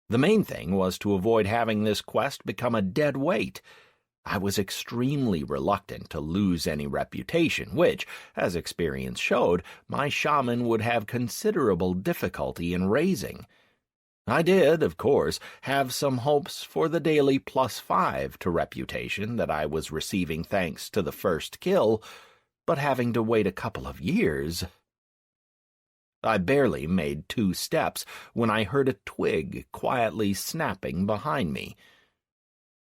The main thing was to avoid having this quest become a dead weight. I was extremely reluctant to lose any reputation, which, as experience showed, my shaman would have considerable difficulty in raising. I did, of course, have some hopes for the daily +5 to reputation that I was receiving thanks to the first kill, but having to wait a couple of years... I barely made 2 steps when I heard a twig quietly snapping behind me.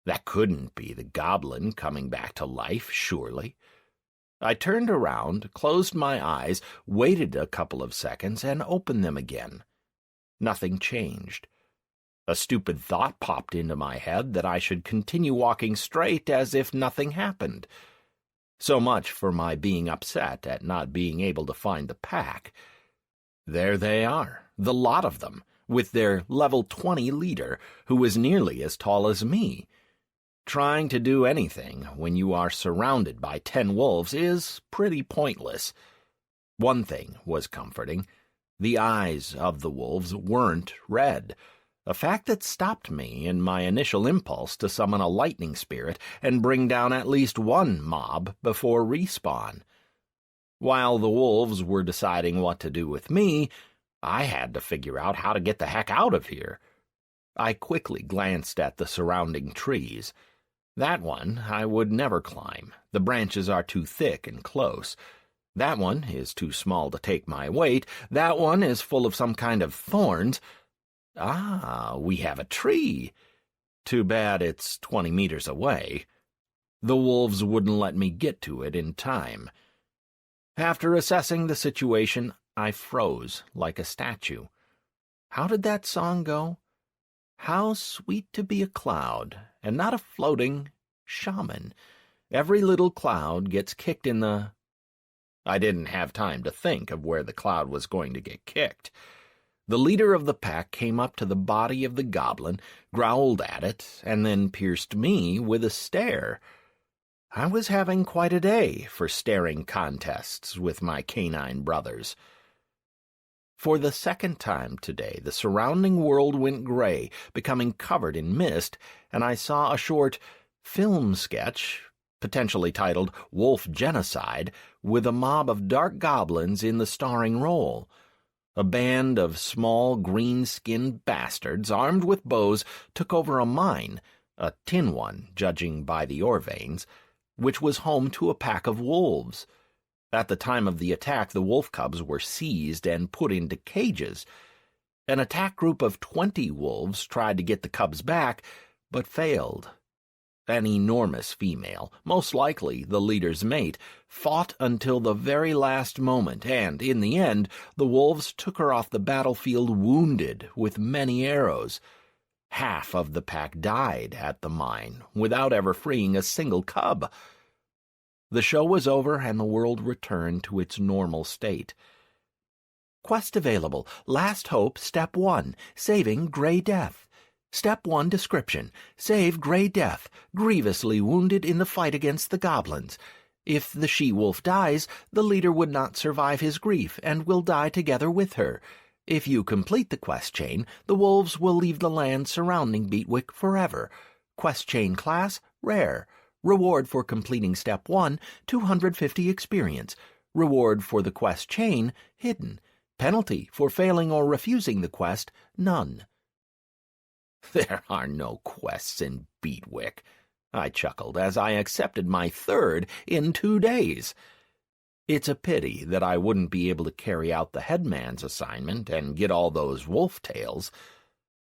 That couldn't be the goblin coming back to life, surely. I turned around, closed my eyes, waited a couple of seconds, and opened them again. Nothing changed. A stupid thought popped into my head that I should continue walking straight as if nothing happened. So much for my being upset at not being able to find the pack. There they are, the lot of them, with their level 20 leader, who was nearly as tall as me. Trying to do anything when you are surrounded by 10 wolves is pretty pointless. One thing was comforting. The eyes of the wolves weren't red, a fact that stopped me in my initial impulse to summon a lightning spirit and bring down at least one mob before respawn. While the wolves were deciding what to do with me, I had to figure out how to get the heck out of here. I quickly glanced at the surrounding trees. That one I would never climb. The branches are too thick and close. That one is too small to take my weight. That one is full of some kind of thorns. Ah, we have a tree. Too bad it's 20 meters away. The wolves wouldn't let me get to it in time. After assessing the situation, I froze like a statue. How did that song go? How sweet to be a cloud, and not a floating shaman. Every little cloud gets kicked in the... I didn't have time to think of where the cloud was going to get kicked. The leader of the pack came up to the body of the goblin, growled at it, and then pierced me with a stare. I was having quite a day for staring contests with my canine brothers. For the second time today, the surrounding world went gray, becoming covered in mist, and I saw a short film sketch, potentially titled Wolf Genocide, with a mob of dark goblins in the starring role. A band of small, green-skinned bastards armed with bows took over a mine, a tin one, judging by the ore veins, which was home to a pack of wolves. At the time of the attack, the wolf cubs were seized and put into cages. An attack group of 20 wolves tried to get the cubs back, but failed. An enormous female, most likely the leader's mate, fought until the very last moment, and, in the end, the wolves took her off the battlefield wounded with many arrows. Half of the pack died at the mine, without ever freeing a single cub. The show was over, and the world returned to its normal state. Quest available. Last Hope, Step 1, Saving Grey Death. Step 1 description. Save Grey Death, grievously wounded in the fight against the goblins. If the she-wolf dies, the leader would not survive his grief and will die together with her. If you complete the quest chain, the wolves will leave the land surrounding Beatwick forever. Quest chain class, Rare. Reward for completing Step 1, 250 experience. Reward for the quest chain, Hidden. Penalty for failing or refusing the quest, none. There are no quests in Beatwick, I chuckled as I accepted my third in 2 days. It's a pity that I wouldn't be able to carry out the headman's assignment and get all those wolf tails.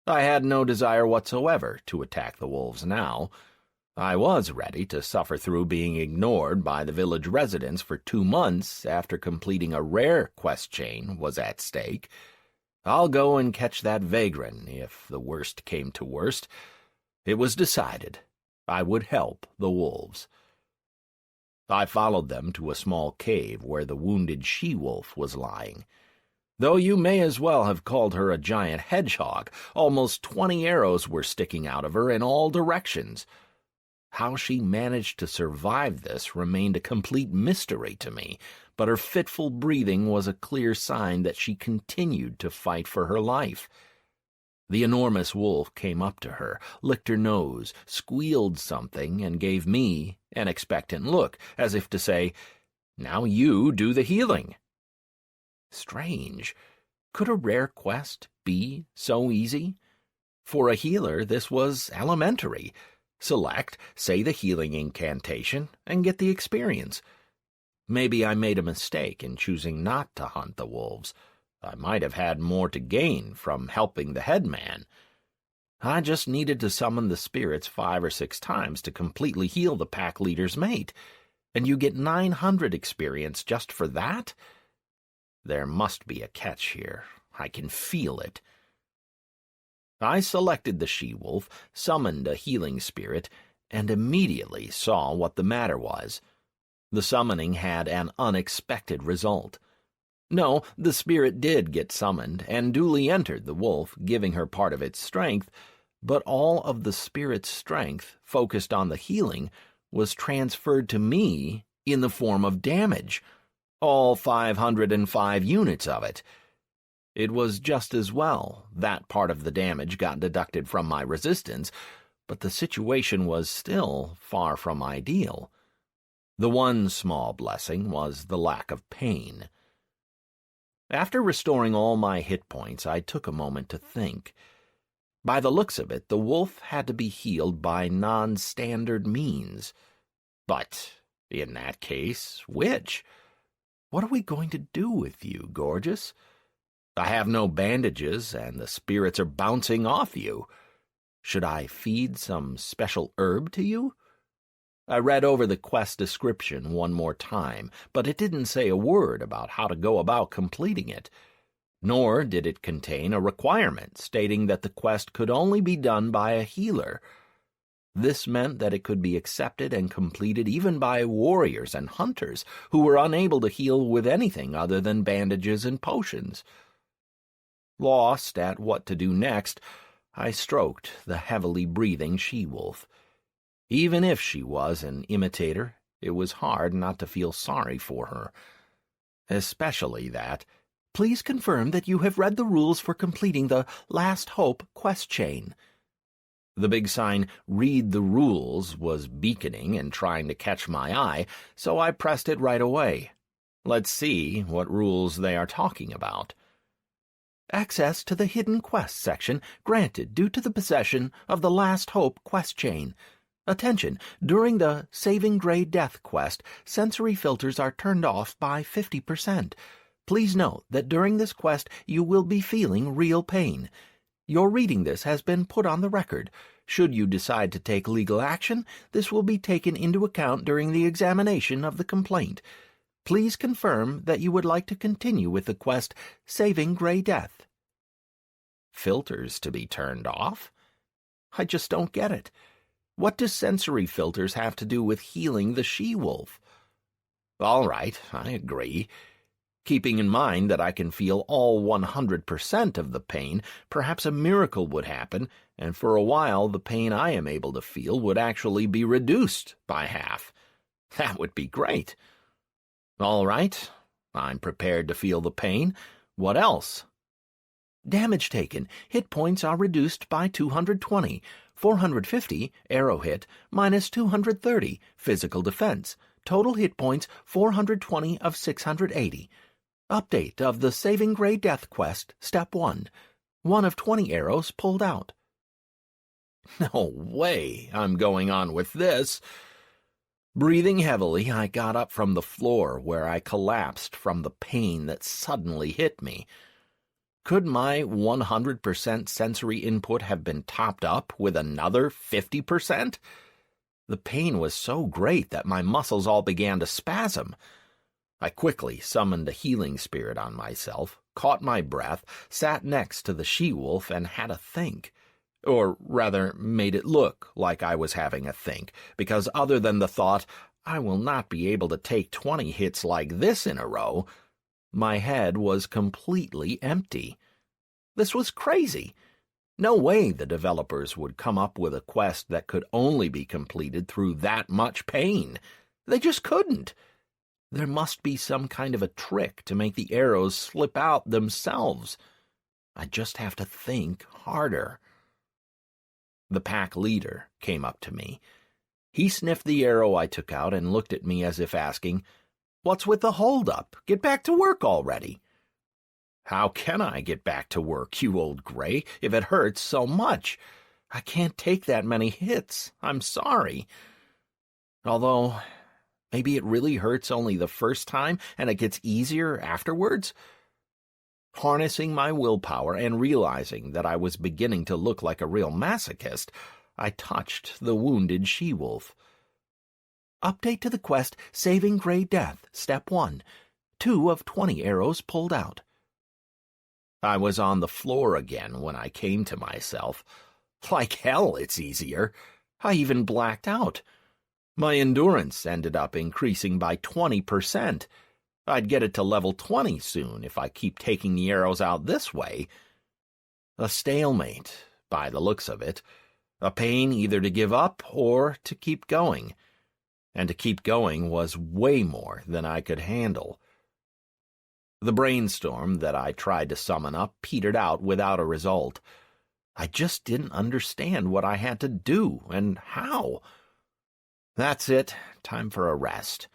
I had no desire whatsoever to attack the wolves now. I was ready to suffer through being ignored by the village residents for 2 months after completing a rare quest chain was at stake. I'll go and catch that vagrant if the worst came to worst. It was decided. I would help the wolves. I followed them to a small cave where the wounded she-wolf was lying. Though you may as well have called her a giant hedgehog, almost 20 arrows were sticking out of her in all directions. How she managed to survive this remained a complete mystery to me, but her fitful breathing was a clear sign that she continued to fight for her life. The enormous wolf came up to her, licked her nose, squealed something, and gave me an expectant look, as if to say, "Now you do the healing." Strange. Could a rare quest be so easy? For a healer, this was elementary. Select, say the healing incantation, and get the experience. Maybe I made a mistake in choosing not to hunt the wolves. I might have had more to gain from helping the headman. I just needed to summon the spirits 5 or 6 times to completely heal the pack leader's mate, and you get 900 experience just for that? There must be a catch here. I can feel it. I selected the she-wolf, summoned a healing spirit, and immediately saw what the matter was. The summoning had an unexpected result. No, the spirit did get summoned, and duly entered the wolf, giving her part of its strength, but all of the spirit's strength, focused on the healing, was transferred to me in the form of damage. All 505 units of it. It was just as well that part of the damage got deducted from my resistance, but the situation was still far from ideal. The one small blessing was the lack of pain. After restoring all my hit points, I took a moment to think. By the looks of it, the wolf had to be healed by non-standard means. But, in that case, which? What are we going to do with you, gorgeous? I have no bandages, and the spirits are bouncing off you. Should I feed some special herb to you? I read over the quest description one more time, but it didn't say a word about how to go about completing it. Nor did it contain a requirement stating that the quest could only be done by a healer. This meant that it could be accepted and completed even by warriors and hunters who were unable to heal with anything other than bandages and potions. Lost at what to do next, I stroked the heavily breathing she-wolf. Even if she was an imitator, it was hard not to feel sorry for her. Especially that, "Please confirm that you have read the rules for completing the Last Hope quest chain." The big sign, "Read the Rules," was beaconing and trying to catch my eye, so I pressed it right away. Let's see what rules they are talking about. Access to the Hidden Quest section granted due to the possession of the Last Hope quest chain. Attention! During the Saving Grey Death quest, sensory filters are turned off by 50%. Please note that during this quest you will be feeling real pain. Your reading this has been put on the record. Should you decide to take legal action, this will be taken into account during the examination of the complaint. Please confirm that you would like to continue with the quest Saving Grey Death. Filters to be turned off? I just don't get it. What do sensory filters have to do with healing the she-wolf? All right, I agree. Keeping in mind that I can feel all 100% of the pain, perhaps a miracle would happen, and for a while the pain I am able to feel would actually be reduced by half. That would be great. All right, I'm prepared to feel the pain. What else? Damage taken. Hit points are reduced by 220. 450, arrow hit, minus 230, physical defense. Total hit points, 420 of 680. Update of the Saving Grey Death quest, Step 1. 1 of 20 arrows pulled out. No way I'm going on with this. Breathing heavily, I got up from the floor where I collapsed from the pain that suddenly hit me. Could my 100% sensory input have been topped up with another 50%? The pain was so great that my muscles all began to spasm. I quickly summoned a healing spirit on myself, caught my breath, sat next to the she-wolf, and had a think. Or rather, made it look like I was having a think, because other than the thought, I will not be able to take 20 hits like this in a row, my head was completely empty. This was crazy. No way the developers would come up with a quest that could only be completed through that much pain. They just couldn't. There must be some kind of a trick to make the arrows slip out themselves. I just have to think harder. The pack leader came up to me. He sniffed the arrow I took out and looked at me as if asking, "What's with the hold-up? Get back to work already." "How can I get back to work, you old gray, if it hurts so much? I can't take that many hits. I'm sorry. Although, maybe it really hurts only the first time and it gets easier afterwards?" Harnessing my willpower and realizing that I was beginning to look like a real masochist, I touched the wounded she-wolf. "Update to the quest, Saving Gray Death, Step 1. 2 of 20 arrows pulled out." I was on the floor again when I came to myself. Like hell it's easier. I even blacked out. My endurance ended up increasing by 20%. I'd get it to level 20 soon if I keep taking the arrows out this way. A stalemate, by the looks of it. A pain either to give up or to keep going. And to keep going was way more than I could handle. The brainstorm that I tried to summon up petered out without a result. I just didn't understand what I had to do and how. That's it. Time for a rest.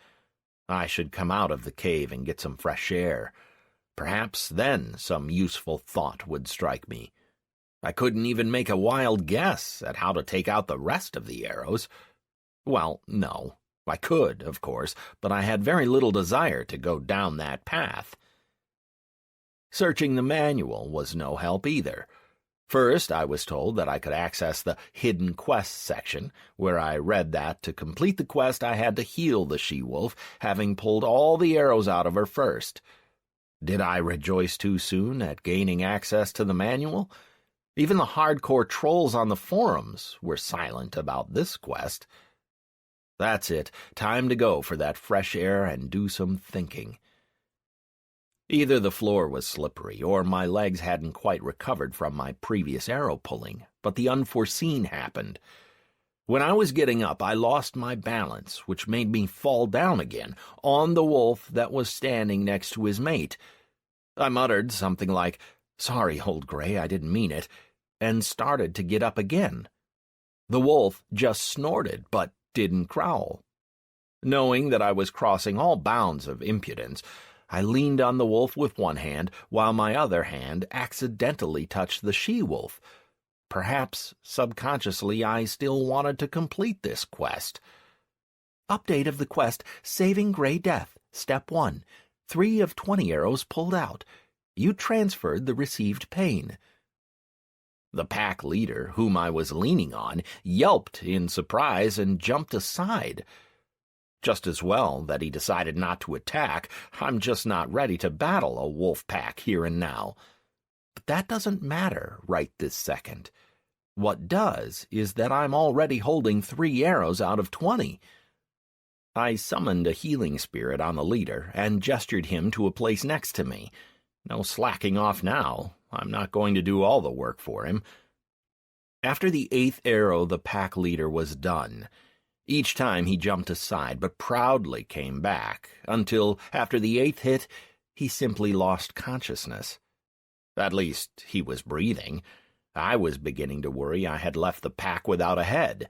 I should come out of the cave and get some fresh air. Perhaps then some useful thought would strike me. I couldn't even make a wild guess at how to take out the rest of the arrows. Well, no. I could, of course, but I had very little desire to go down that path. Searching the manual was no help either. First, I was told that I could access the Hidden Quests section, where I read that to complete the quest I had to heal the she-wolf, having pulled all the arrows out of her first. Did I rejoice too soon at gaining access to the manual? Even the hardcore trolls on the forums were silent about this quest. That's it. Time to go for that fresh air and do some thinking. Either the floor was slippery, or my legs hadn't quite recovered from my previous arrow pulling, but the unforeseen happened. When I was getting up, I lost my balance, which made me fall down again, on the wolf that was standing next to his mate. I muttered something like, "Sorry, old gray, I didn't mean it," and started to get up again. The wolf just snorted, but didn't growl. Knowing that I was crossing all bounds of impudence, I leaned on the wolf with one hand, while my other hand accidentally touched the she-wolf. Perhaps, subconsciously, I still wanted to complete this quest. Update of the quest, Saving Gray Death, Step 1. 3 of 20 arrows pulled out. You transferred the received pain. The pack leader, whom I was leaning on, yelped in surprise and jumped aside. Just as well that he decided not to attack. I'm just not ready to battle a wolf pack here and now. But that doesn't matter right this second. What does is that I'm already holding 3 arrows out of 20. I summoned a healing spirit on the leader and gestured him to a place next to me. No slacking off now. I'm not going to do all the work for him. After the 8th arrow, the pack leader was done. Each time he jumped aside, but proudly came back, until, after the 8th hit, he simply lost consciousness. At least, he was breathing. I was beginning to worry I had left the pack without a head.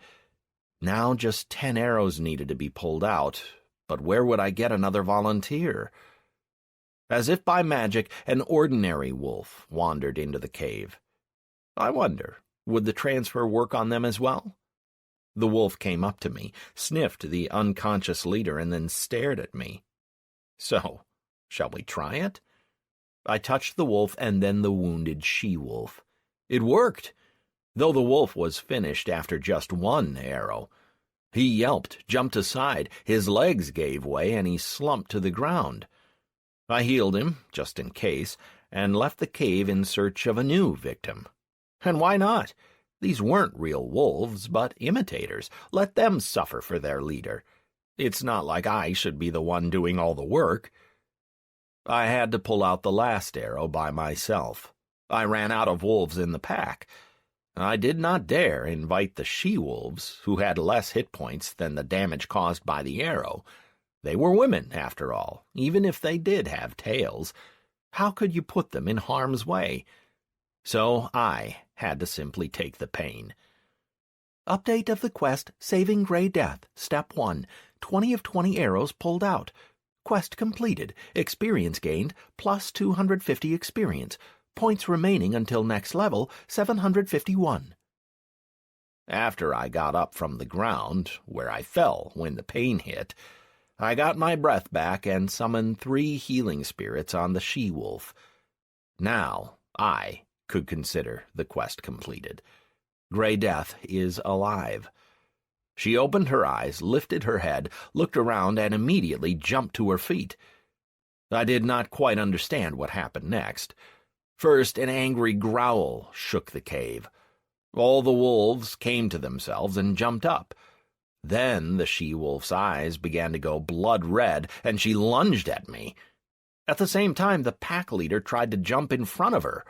Now just 10 arrows needed to be pulled out, but where would I get another volunteer? As if by magic, an ordinary wolf wandered into the cave. I wonder, would the transfer work on them as well? The wolf came up to me, sniffed the unconscious leader, and then stared at me. So, shall we try it? I touched the wolf and then the wounded she-wolf. It worked, though the wolf was finished after just 1 arrow. He yelped, jumped aside, his legs gave way, and he slumped to the ground. I healed him, just in case, and left the cave in search of a new victim. And why not? These weren't real wolves, but imitators. Let them suffer for their leader. It's not like I should be the one doing all the work. I had to pull out the last arrow by myself. I ran out of wolves in the pack. I did not dare invite the she-wolves, who had less hit points than the damage caused by the arrow. They were women, after all, even if they did have tails. How could you put them in harm's way? So I had to simply take the pain. Update of the quest Saving Grey Death, Step 1. 20 of 20 arrows pulled out. Quest completed. Experience gained, plus 250 experience. Points remaining until next level, 751. After I got up from the ground, where I fell when the pain hit, I got my breath back and summoned 3 healing spirits on the she-wolf. Now I could consider the quest completed. Grey Death is alive. She opened her eyes, lifted her head, looked around, and immediately jumped to her feet. I did not quite understand what happened next. First, an angry growl shook the cave. All the wolves came to themselves and jumped up. Then the she-wolf's eyes began to go blood red, and she lunged at me. At the same time, the pack leader tried to jump in front of her.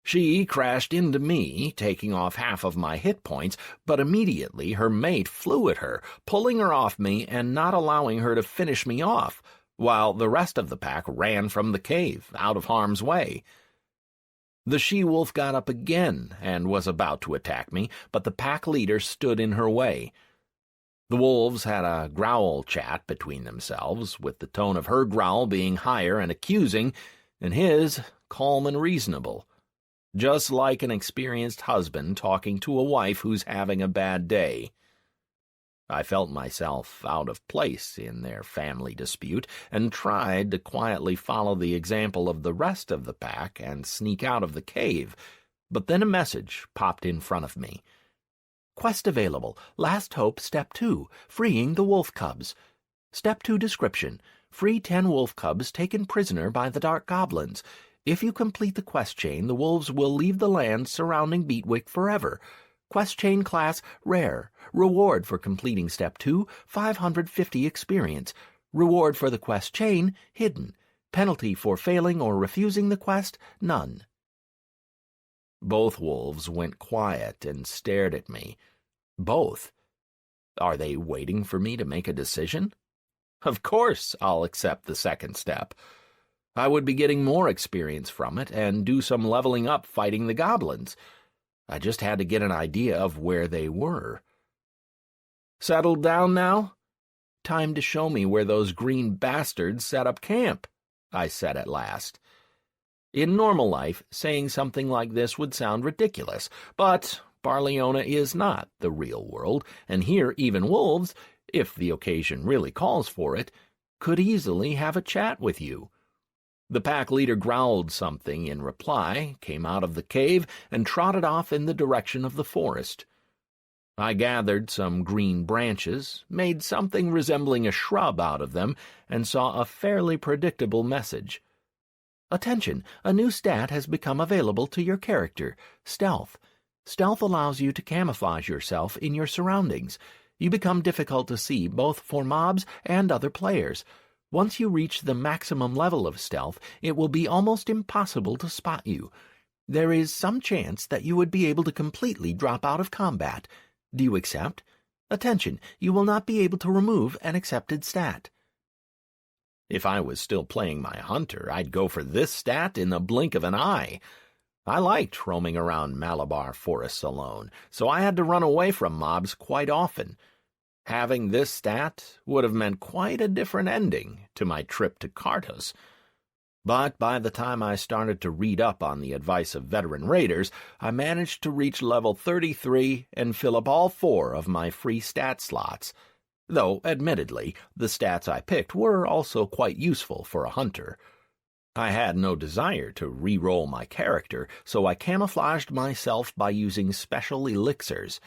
She crashed into me, taking off half of my hit points, but immediately her mate flew at her, pulling her off me and not allowing her to finish me off, while the rest of the pack ran from the cave, out of harm's way. The she-wolf got up again and was about to attack me, but the pack leader stood in her way. The wolves had a growl chat between themselves, with the tone of her growl being higher and accusing, and his calm and reasonable, just like an experienced husband talking to a wife who's having a bad day. I felt myself out of place in their family dispute and tried to quietly follow the example of the rest of the pack and sneak out of the cave, but then a message popped in front of me. Quest available. Last Hope, Step 2. Freeing the wolf cubs. Step 2 description. Free 10 wolf cubs taken prisoner by the Dark Goblins. If you complete the quest chain, the wolves will leave the land surrounding Beatwick forever. Quest chain class, Rare. Reward for completing Step 2, 550 experience. Reward for the quest chain, Hidden. Penalty for failing or refusing the quest, none. Both wolves went quiet and stared at me. Both. Are they waiting for me to make a decision? Of course I'll accept the second step. I would be getting more experience from it and do some leveling up fighting the goblins. I just had to get an idea of where they were. Settled down now? Time to show me where those green bastards set up camp, I said at last. In normal life, saying something like this would sound ridiculous, but Barleona is not the real world, and here even wolves, if the occasion really calls for it, could easily have a chat with you. The pack leader growled something in reply, came out of the cave, and trotted off in the direction of the forest. I gathered some green branches, made something resembling a shrub out of them, and saw a fairly predictable message. Attention! A new stat has become available to your character, Stealth. Stealth allows you to camouflage yourself in your surroundings. You become difficult to see both for mobs and other players. Once you reach the maximum level of stealth, it will be almost impossible to spot you. There is some chance that you would be able to completely drop out of combat. Do you accept? Attention, you will not be able to remove an accepted stat. If I was still playing my hunter, I'd go for this stat in the blink of an eye. I liked roaming around Malabar forests alone, so I had to run away from mobs quite often. Having this stat would have meant quite a different ending to my trip to Kartos. But by the time I started to read up on the advice of veteran raiders, I managed to reach level 33 and fill up all 4 of my free stat slots. Though, admittedly, the stats I picked were also quite useful for a hunter. I had no desire to re-roll my character, so I camouflaged myself by using special elixirs.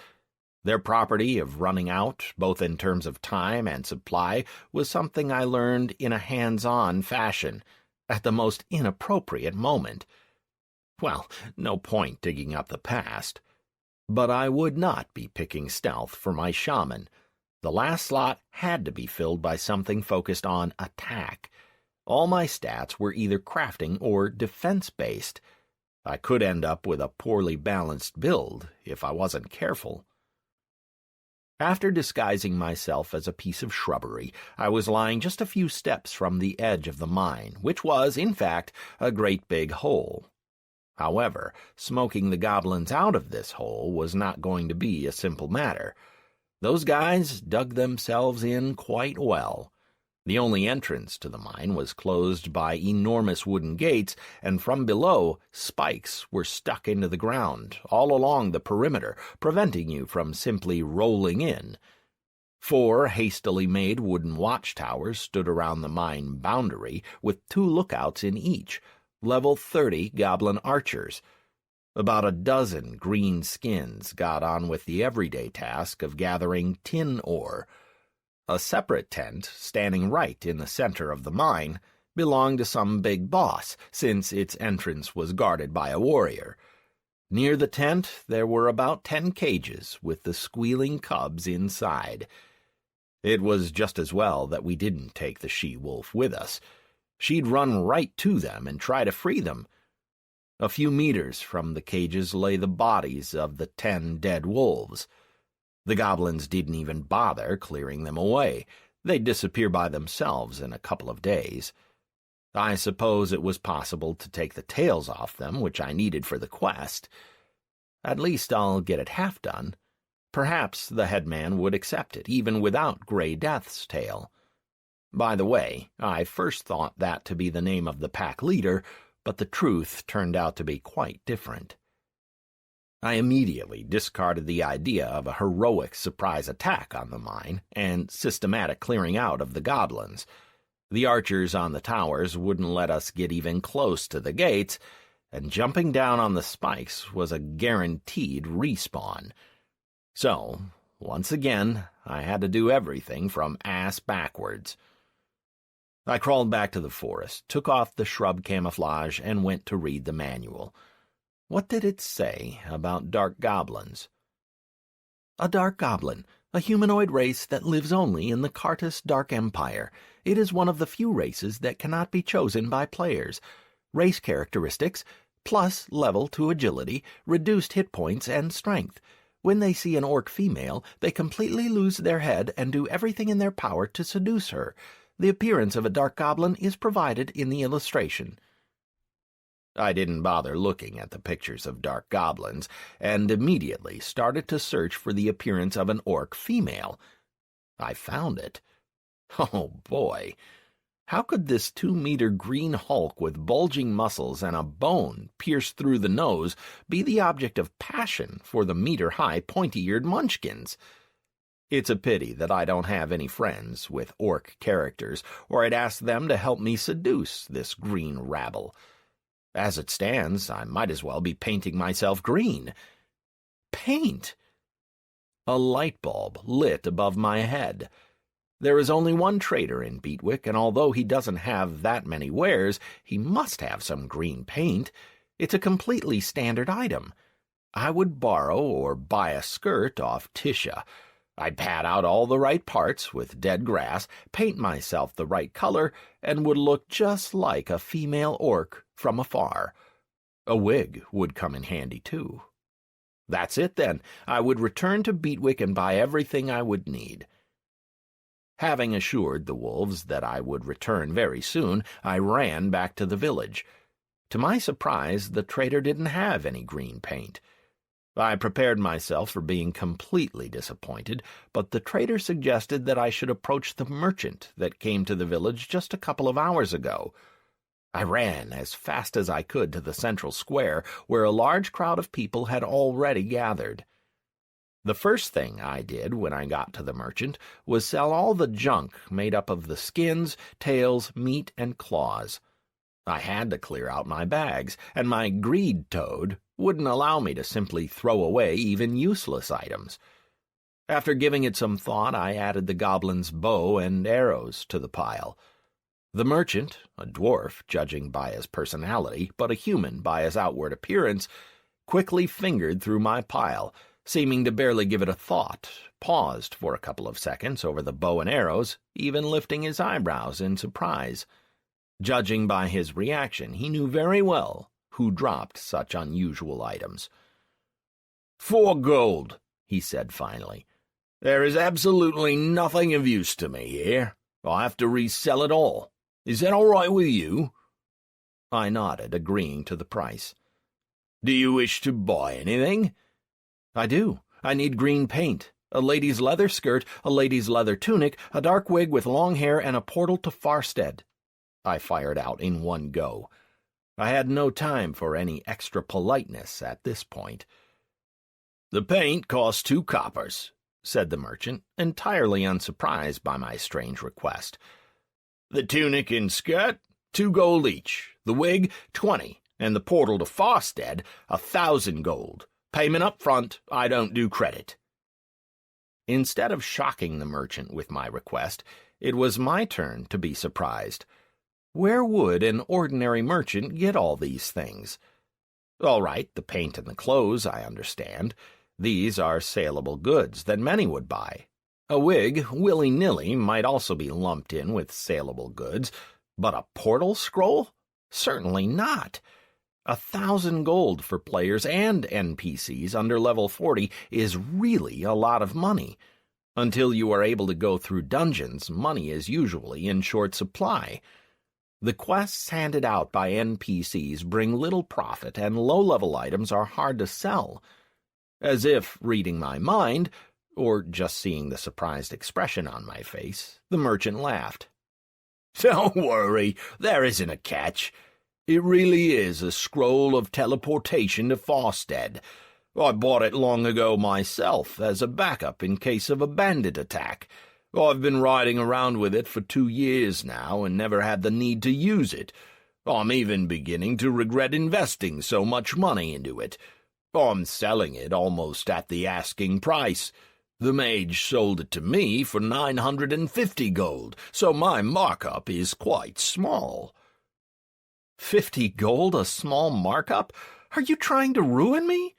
Their property of running out, both in terms of time and supply, was something I learned in a hands-on fashion, at the most inappropriate moment. Well, no point digging up the past. But I would not be picking stealth for my shaman. The last slot had to be filled by something focused on attack. All my stats were either crafting or defense-based. I could end up with a poorly balanced build if I wasn't careful. After disguising myself as a piece of shrubbery, I was lying just a few steps from the edge of the mine, which was, in fact, a great big hole. However, smoking the goblins out of this hole was not going to be a simple matter. Those guys dug themselves in quite well. The only entrance to the mine was closed by enormous wooden gates, and from below, spikes were stuck into the ground, all along the perimeter, preventing you from simply rolling in. 4 hastily made wooden watchtowers stood around the mine boundary, with 2 lookouts in each, level 30 goblin archers. About a dozen green skins got on with the everyday task of gathering tin ore. A separate tent, standing right in the center of the mine, belonged to some big boss, since its entrance was guarded by a warrior. Near the tent there were about 10 cages, with the squealing cubs inside. It was just as well that we didn't take the she-wolf with us. She'd run right to them and try to free them. A few meters from the cages lay the bodies of the 10 dead wolves. The goblins didn't even bother clearing them away. They'd disappear by themselves in a couple of days. I suppose it was possible to take the tails off them, which I needed for the quest. At least I'll get it half done. Perhaps the headman would accept it, even without Grey Death's tail. By the way, I first thought that to be the name of the pack leader, but the truth turned out to be quite different. I immediately discarded the idea of a heroic surprise attack on the mine and systematic clearing out of the goblins. The archers on the towers wouldn't let us get even close to the gates, and jumping down on the spikes was a guaranteed respawn. So, once again, I had to do everything from ass backwards. I crawled back to the forest, took off the shrub camouflage, and went to read the manual. What did it say about dark goblins? A dark goblin, a humanoid race that lives only in the Cartus Dark Empire. It is one of the few races that cannot be chosen by players. Race characteristics, plus level to agility, reduced hit points, and strength. When they see an orc female, they completely lose their head and do everything in their power to seduce her. The appearance of a dark goblin is provided in the illustration. I didn't bother looking at the pictures of dark goblins, and immediately started to search for the appearance of an orc female. I found it. Oh boy! How could this 2-meter green hulk with bulging muscles and a bone pierced through the nose be the object of passion for the meter-high pointy-eared munchkins? It's a pity that I don't have any friends with orc characters, or I'd ask them to help me seduce this green rabble. As it stands, I might as well be painting myself green. Paint! A light bulb lit above my head. There is only one trader in Beatwick, and although he doesn't have that many wares, he must have some green paint. It's a completely standard item. I would borrow or buy a skirt off Tisha. I'd pad out all the right parts with dead grass, paint myself the right color, and would look just like a female orc from afar. A wig would come in handy, too. That's it, then. I would return to Beatwick and buy everything I would need. Having assured the wolves that I would return very soon, I ran back to the village. To my surprise, the trader didn't have any green paint. I prepared myself for being completely disappointed, but the trader suggested that I should approach the merchant that came to the village just a couple of hours ago. I ran as fast as I could to the central square, where a large crowd of people had already gathered. The first thing I did when I got to the merchant was sell all the junk made up of the skins, tails, meat, and claws. I had to clear out my bags, and my greed toad wouldn't allow me to simply throw away even useless items. After giving it some thought, I added the goblin's bow and arrows to the pile. The merchant, a dwarf judging by his personality, but a human by his outward appearance, quickly fingered through my pile, seeming to barely give it a thought, paused for a couple of seconds over the bow and arrows, even lifting his eyebrows in surprise. Judging by his reaction, he knew very well who dropped such unusual items. 4 gold, he said finally. There is absolutely nothing of use to me here. I'll have to resell it all. Is that all right with you? I nodded, agreeing to the price. Do you wish to buy anything? I do. I need green paint, a lady's leather skirt, a lady's leather tunic, a dark wig with long hair, and a portal to Farstead. I fired out in one go. I had no time for any extra politeness at this point. The paint costs 2 coppers, said the merchant, entirely unsurprised by my strange request. The tunic and skirt, 2 gold each, the wig, 20, and the portal to Farstead, 1,000 gold. Payment up front, I don't do credit. Instead of shocking the merchant with my request, it was my turn to be surprised. Where would an ordinary merchant get all these things? All right, the paint and the clothes, I understand. These are saleable goods that many would buy. A wig, willy-nilly, might also be lumped in with saleable goods, but a portal scroll? Certainly not. 1,000 gold for players and NPCs under level 40 is really a lot of money. Until you are able to go through dungeons, money is usually in short supply. The quests handed out by NPCs bring little profit, and low-level items are hard to sell. As if, reading my mind, or just seeing the surprised expression on my face, the merchant laughed. Don't worry, there isn't a catch. It really is a scroll of teleportation to Farstead. I bought it long ago myself as a backup in case of a bandit attack. I've been riding around with it for 2 years now and never had the need to use it. I'm even beginning to regret investing so much money into it. I'm selling it almost at the asking price. The mage sold it to me for 950 gold, so my markup is quite small. 50 gold, a small markup? Are you trying to ruin me?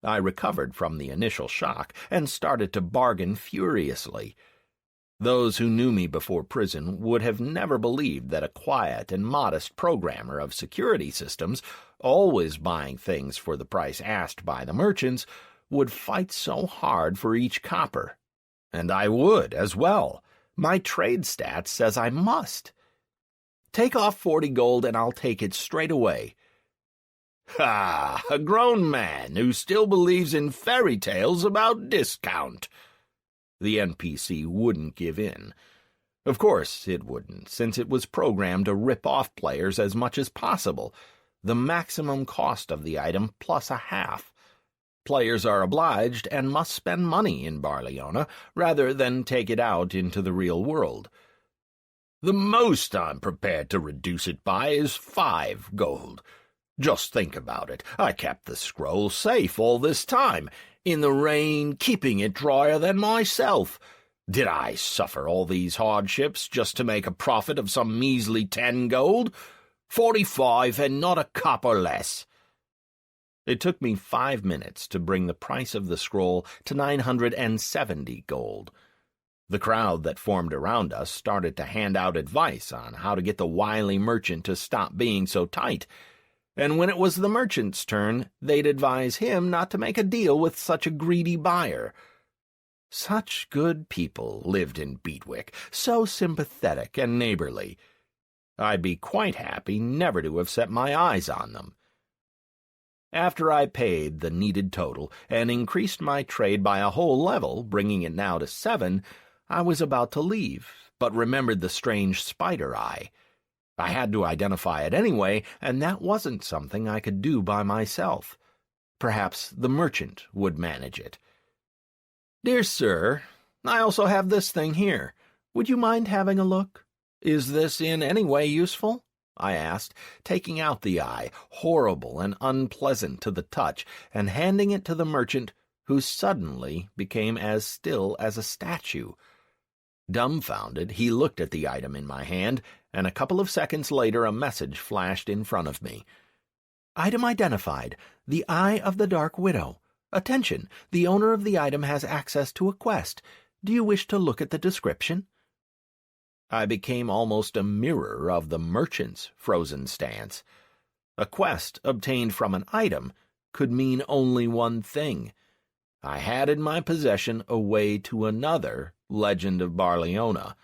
I recovered from the initial shock and started to bargain furiously. Those who knew me before prison would have never believed that a quiet and modest programmer of security systems, always buying things for the price asked by the merchants, would fight so hard for each copper. And I would as well. My trade stat says I must. Take off 40 gold and I'll take it straight away. Ha! A grown man who still believes in fairy tales about discount. The NPC wouldn't give in. Of course it wouldn't, since it was programmed to rip off players as much as possible, the maximum cost of the item plus a half. Players are obliged and must spend money in Barleona rather than take it out into the real world. The most I'm prepared to reduce it by is 5 gold. Just think about it. I kept the scroll safe all this time, in the rain, keeping it drier than myself. Did I suffer all these hardships just to make a profit of some measly 10 gold? 45 and not a copper less. It took me 5 minutes to bring the price of the scroll to 970 gold. The crowd that formed around us started to hand out advice on how to get the wily merchant to stop being so tight, and when it was the merchant's turn, they'd advise him not to make a deal with such a greedy buyer. Such good people lived in Beatwick, so sympathetic and neighborly. I'd be quite happy never to have set my eyes on them. After I paid the needed total and increased my trade by a whole level, bringing it now to 7, I was about to leave, but remembered the strange spider eye. I had to identify it anyway, and that wasn't something I could do by myself. Perhaps the merchant would manage it. "Dear sir, I also have this thing here. Would you mind having a look? Is this in any way useful?" I asked, taking out the eye, horrible and unpleasant to the touch, and handing it to the merchant, who suddenly became as still as a statue. Dumbfounded, he looked at the item in my hand, and a couple of seconds later a message flashed in front of me. "Item identified, the Eye of the Dark Widow. Attention! The owner of the item has access to a quest. Do you wish to look at the description? I became almost a mirror of the merchant's frozen stance. A quest obtained from an item could mean only one thing. I had in my possession a way to another Legend of Barleona.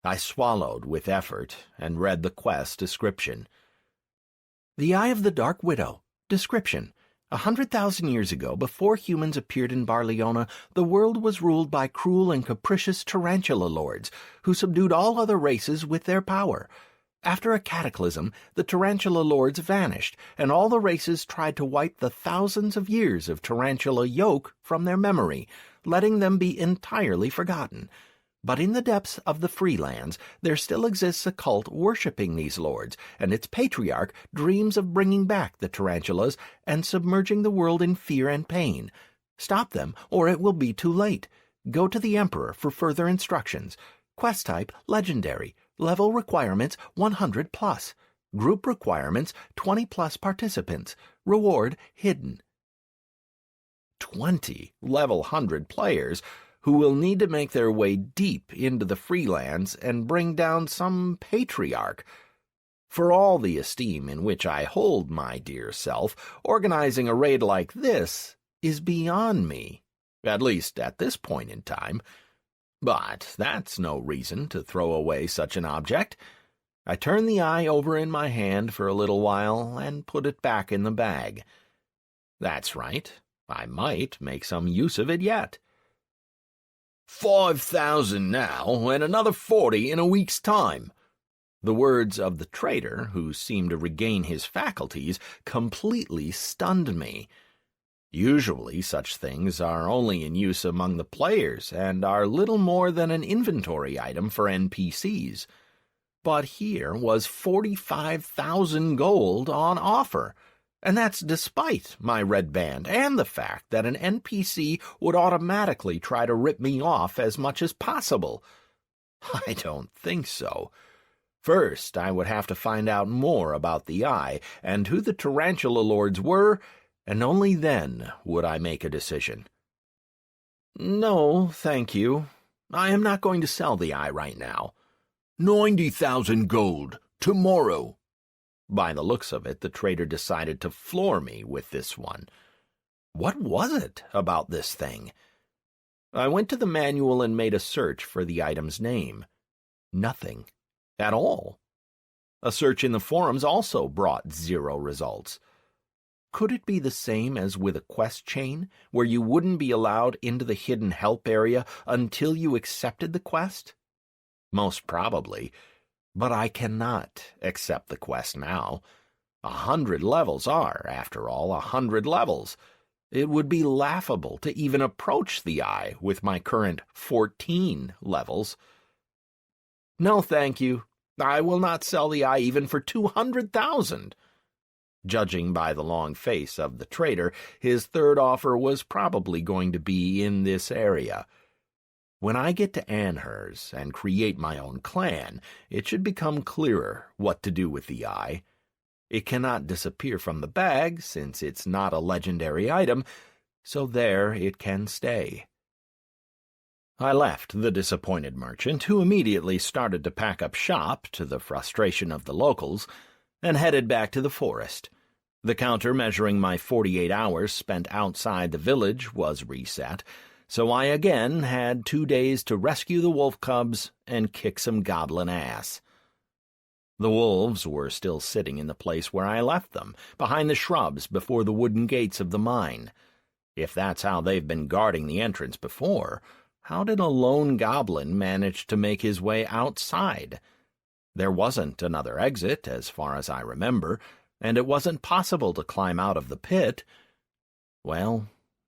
I swallowed with effort and read the quest description. The Eye of the Dark Widow. Description. 100,000 years ago, before humans appeared in Barleona, the world was ruled by cruel and capricious tarantula lords, who subdued all other races with their power. After a cataclysm, the tarantula lords vanished, and all the races tried to wipe the thousands of years of tarantula yoke from their memory, letting them be entirely forgotten. But in the depths of the Freelands, there still exists a cult worshipping these lords, and its patriarch dreams of bringing back the tarantulas and submerging the world in fear and pain. Stop them, or it will be too late. Go to the Emperor for further instructions. Quest type, Legendary. Level requirements, 100+. Group requirements, 20+ participants. Reward, hidden. 20 level 100 players who will need to make their way deep into the Freelands and bring down some patriarch. For all the esteem in which I hold my dear self, organizing a raid like this is beyond me, at least at this point in time. But that's no reason to throw away such an object. I turn the eye over in my hand for a little while and put it back in the bag. That's right, I might make some use of it yet. 5,000 now, and another 40 in a week's time. The words of the trader, who seemed to regain his faculties, completely stunned me. Usually such things are only in use among the players and are little more than an inventory item for NPCs. But here was 45,000 gold on offer, and that's despite my red band and the fact that an NPC would automatically try to rip me off as much as possible. I don't think so. First, I would have to find out more about the Eye and who the tarantula lords were, and only then would I make a decision. No, thank you. I am not going to sell the Eye right now. 90,000 gold, tomorrow. By the looks of it, the trader decided to floor me with this one. What was it about this thing? I went to the manual and made a search for the item's name. Nothing. At all. A search in the forums also brought 0 results. Could it be the same as with a quest chain, where you wouldn't be allowed into the hidden help area until you accepted the quest? Most probably. But I cannot accept the quest now. 100 levels are, after all, 100 levels. It would be laughable to even approach the Eye with my current 14 levels. No, thank you. I will not sell the Eye even for 200,000. Judging by the long face of the trader, his third offer was probably going to be in this area. When I get to Anhurst and create my own clan, it should become clearer what to do with the Eye. It cannot disappear from the bag, since it's not a legendary item, so there it can stay. I left the disappointed merchant, who immediately started to pack up shop, to the frustration of the locals, and headed back to the forest. The counter measuring my 48 hours spent outside the village was reset, so I again had 2 days to rescue the wolf cubs and kick some goblin ass. The wolves were still sitting in the place where I left them, behind the shrubs before the wooden gates of the mine. If that's how they've been guarding the entrance before, how did a lone goblin manage to make his way outside? There wasn't another exit, as far as I remember, and it wasn't possible to climb out of the pit. Well,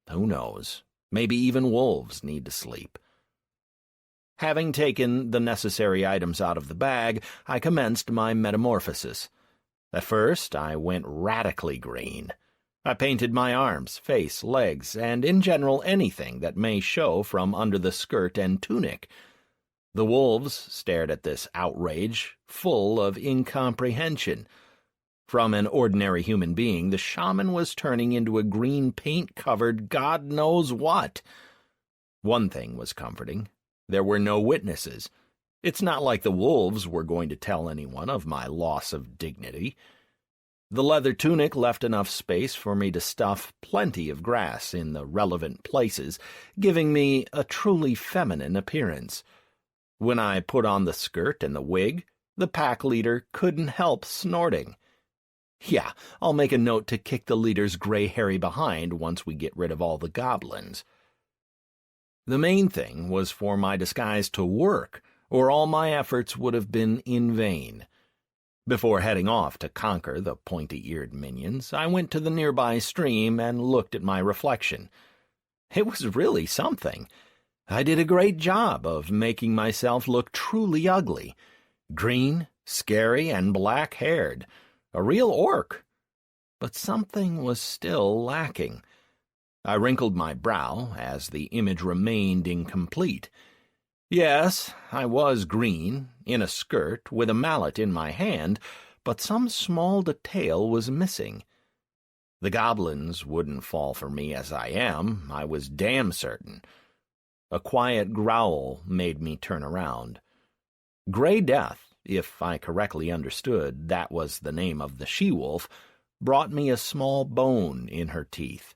who knows? Maybe even wolves need to sleep. Having taken the necessary items out of the bag, I commenced my metamorphosis. At first, I went radically green. I painted my arms, face, legs, and in general anything that may show from under the skirt and tunic. The wolves stared at this outrage, full of incomprehension. From an ordinary human being, the shaman was turning into a green paint-covered God knows what. One thing was comforting. There were no witnesses. It's not like the wolves were going to tell anyone of my loss of dignity. The leather tunic left enough space for me to stuff plenty of grass in the relevant places, giving me a truly feminine appearance. When I put on the skirt and the wig, the pack leader couldn't help snorting. Yeah, I'll make a note to kick the leader's gray hairy behind once we get rid of all the goblins. The main thing was for my disguise to work, or all my efforts would have been in vain. Before heading off to conquer the pointy-eared minions, I went to the nearby stream and looked at my reflection. It was really something. I did a great job of making myself look truly ugly. Green, scary, and black-haired. A real orc. But something was still lacking. I wrinkled my brow as the image remained incomplete. Yes, I was green, in a skirt, with a mallet in my hand, but some small detail was missing. The goblins wouldn't fall for me as I am, I was damn certain. A quiet growl made me turn around. Grey Death, if I correctly understood that was the name of the she-wolf, brought me a small bone in her teeth.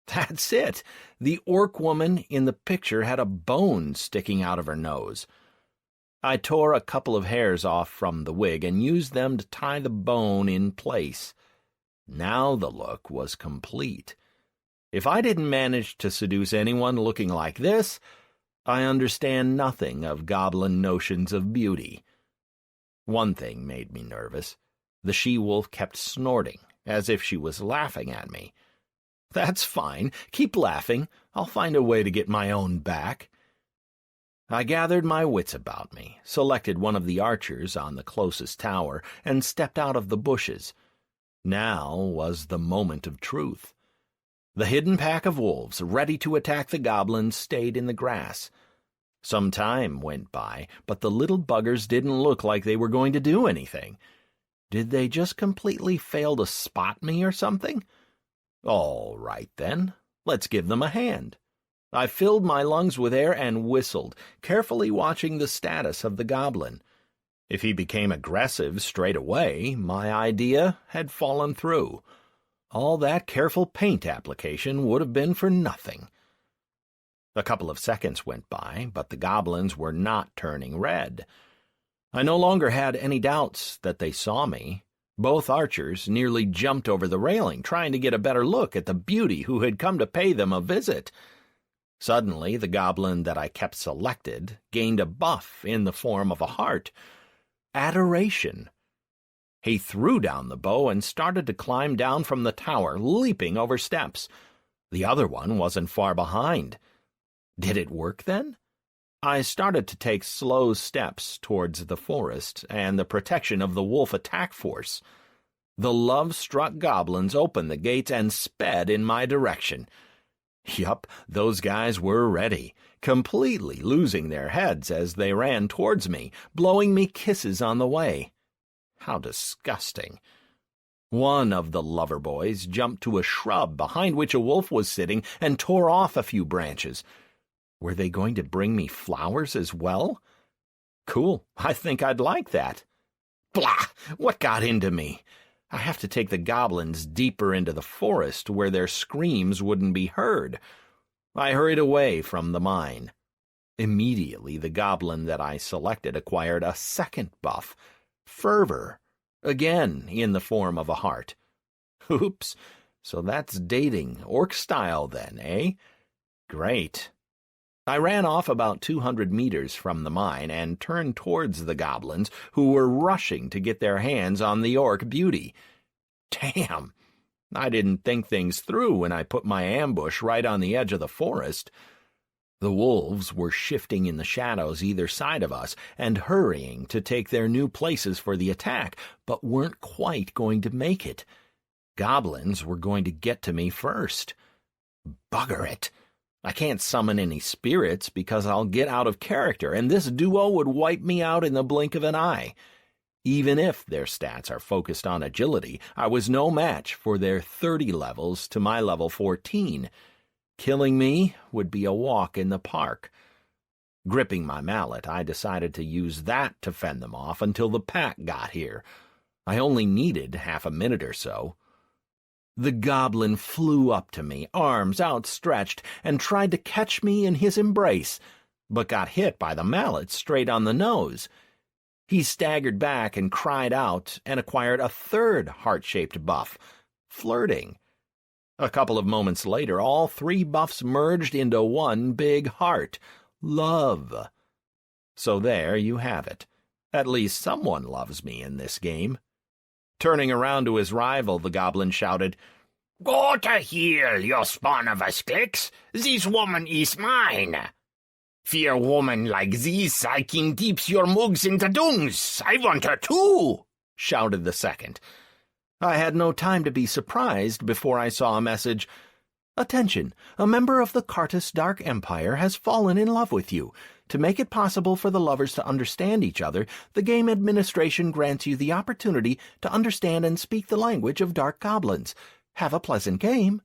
That's it! The orc woman in the picture had a bone sticking out of her nose. I tore a couple of hairs off from the wig and used them to tie the bone in place. Now the look was complete. If I didn't manage to seduce anyone looking like this, I understand nothing of goblin notions of beauty. One thing made me nervous. The she-wolf kept snorting, as if she was laughing at me. That's fine. Keep laughing. I'll find a way to get my own back. I gathered my wits about me, selected one of the archers on the closest tower, and stepped out of the bushes. Now was the moment of truth. The hidden pack of wolves, ready to attack the goblins, stayed in the grass. Some time went by, but the little buggers didn't look like they were going to do anything. Did they just completely fail to spot me or something? All right, then. Let's give them a hand. I filled my lungs with air and whistled, carefully watching the status of the goblin. If he became aggressive straight away, my idea had fallen through. All that careful paint application would have been for nothing. A couple of seconds went by, but the goblins were not turning red. I no longer had any doubts that they saw me. Both archers nearly jumped over the railing, trying to get a better look at the beauty who had come to pay them a visit. Suddenly, the goblin that I kept selected gained a buff in the form of a heart. Adoration. He threw down the bow and started to climb down from the tower, leaping over steps. The other one wasn't far behind. Did it work, then? I started to take slow steps towards the forest and the protection of the wolf attack force. The love-struck goblins opened the gates and sped in my direction. Yup, those guys were ready, completely losing their heads as they ran towards me, blowing me kisses on the way. How disgusting. One of the lover boys jumped to a shrub behind which a wolf was sitting and tore off a few branches. Were they going to bring me flowers as well? Cool, I think I'd like that. Blah! What got into me? I have to take the goblins deeper into the forest where their screams wouldn't be heard. I hurried away from the mine. Immediately, the goblin that I selected acquired a second buff, fervor, again in the form of a heart. Oops, so that's dating, orc style then, eh? Great. I ran off about 200 meters from the mine and turned towards the goblins, who were rushing to get their hands on the orc beauty. Damn! I didn't think things through when I put my ambush right on the edge of the forest. The wolves were shifting in the shadows either side of us and hurrying to take their new places for the attack, but weren't quite going to make it. Goblins were going to get to me first. Bugger it! I can't summon any spirits because I'll get out of character, and this duo would wipe me out in the blink of an eye. Even if their stats are focused on agility, I was no match for their 30 levels to my level 14. Killing me would be a walk in the park. Gripping my mallet, I decided to use that to fend them off until the pack got here. I only needed half a minute or so. The goblin flew up to me, arms outstretched, and tried to catch me in his embrace, but got hit by the mallet straight on the nose. He staggered back and cried out and acquired a third heart-shaped buff, flirting. A couple of moments later, all 3 buffs merged into one big heart, love. So there you have it. At least someone loves me in this game. Turning around to his rival, the goblin shouted, "Go to hell, you spawn of a sticks! This woman is mine! For a woman like this, I can dip your mugs into dungs. I want her too!" shouted the second. I had no time to be surprised before I saw a message. "Attention! A member of the Cartus Dark Empire has fallen in love with you. To make it possible for the lovers to understand each other, the game administration grants you the opportunity to understand and speak the language of Dark Goblins. Have a pleasant game.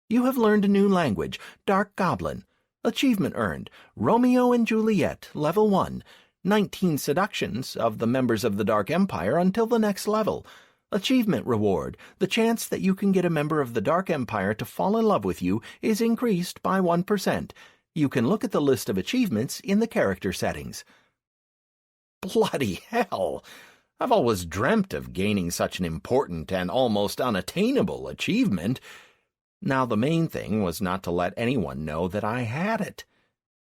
You have learned a new language, Dark Goblin. Achievement earned, Romeo and Juliet, level 1. 19 seductions of the members of the Dark Empire until the next level. Achievement reward, the chance that you can get a member of the Dark Empire to fall in love with you is increased by 1%. You can look at the list of achievements in the character settings." Bloody hell! I've always dreamt of gaining such an important and almost unattainable achievement. Now the main thing was not to let anyone know that I had it.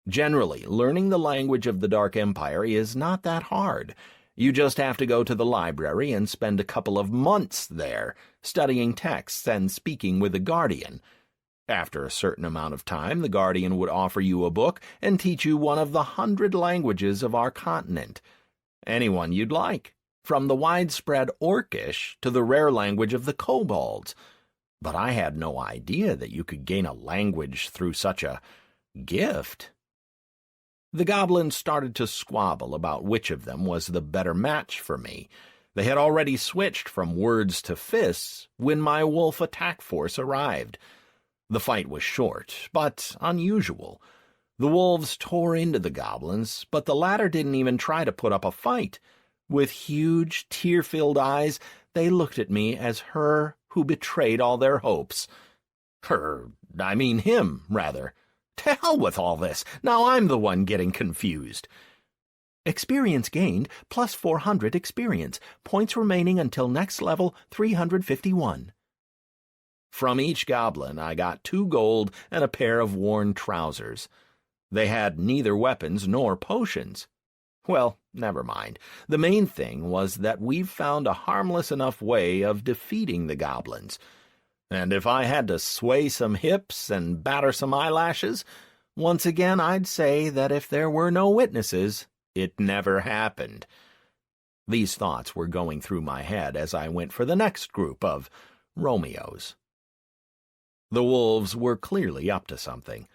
Generally, learning the language of the Dark Empire is not that hard. You just have to go to the library and spend a couple of months there, studying texts and speaking with the Guardian. After a certain amount of time, the Guardian would offer you a book and teach you one of the 100 languages of our continent. Anyone you'd like, from the widespread Orcish to the rare language of the kobolds. But I had no idea that you could gain a language through such a gift. The goblins started to squabble about which of them was the better match for me. They had already switched from words to fists when my wolf attack force arrived. The fight was short, but unusual. The wolves tore into the goblins, but the latter didn't even try to put up a fight. With huge, tear-filled eyes, they looked at me as her who betrayed all their hopes. Him, rather. To hell with all this. Now I'm the one getting confused. Experience gained, plus 400 experience. Points remaining until next level, 351. From each goblin, I got 2 gold and a pair of worn trousers. They had neither weapons nor potions. Well, never mind. The main thing was that we've found a harmless enough way of defeating the goblins. And if I had to sway some hips and batter some eyelashes, once again I'd say that if there were no witnesses, it never happened. These thoughts were going through my head as I went for the next group of Romeos. The wolves were clearly up to something.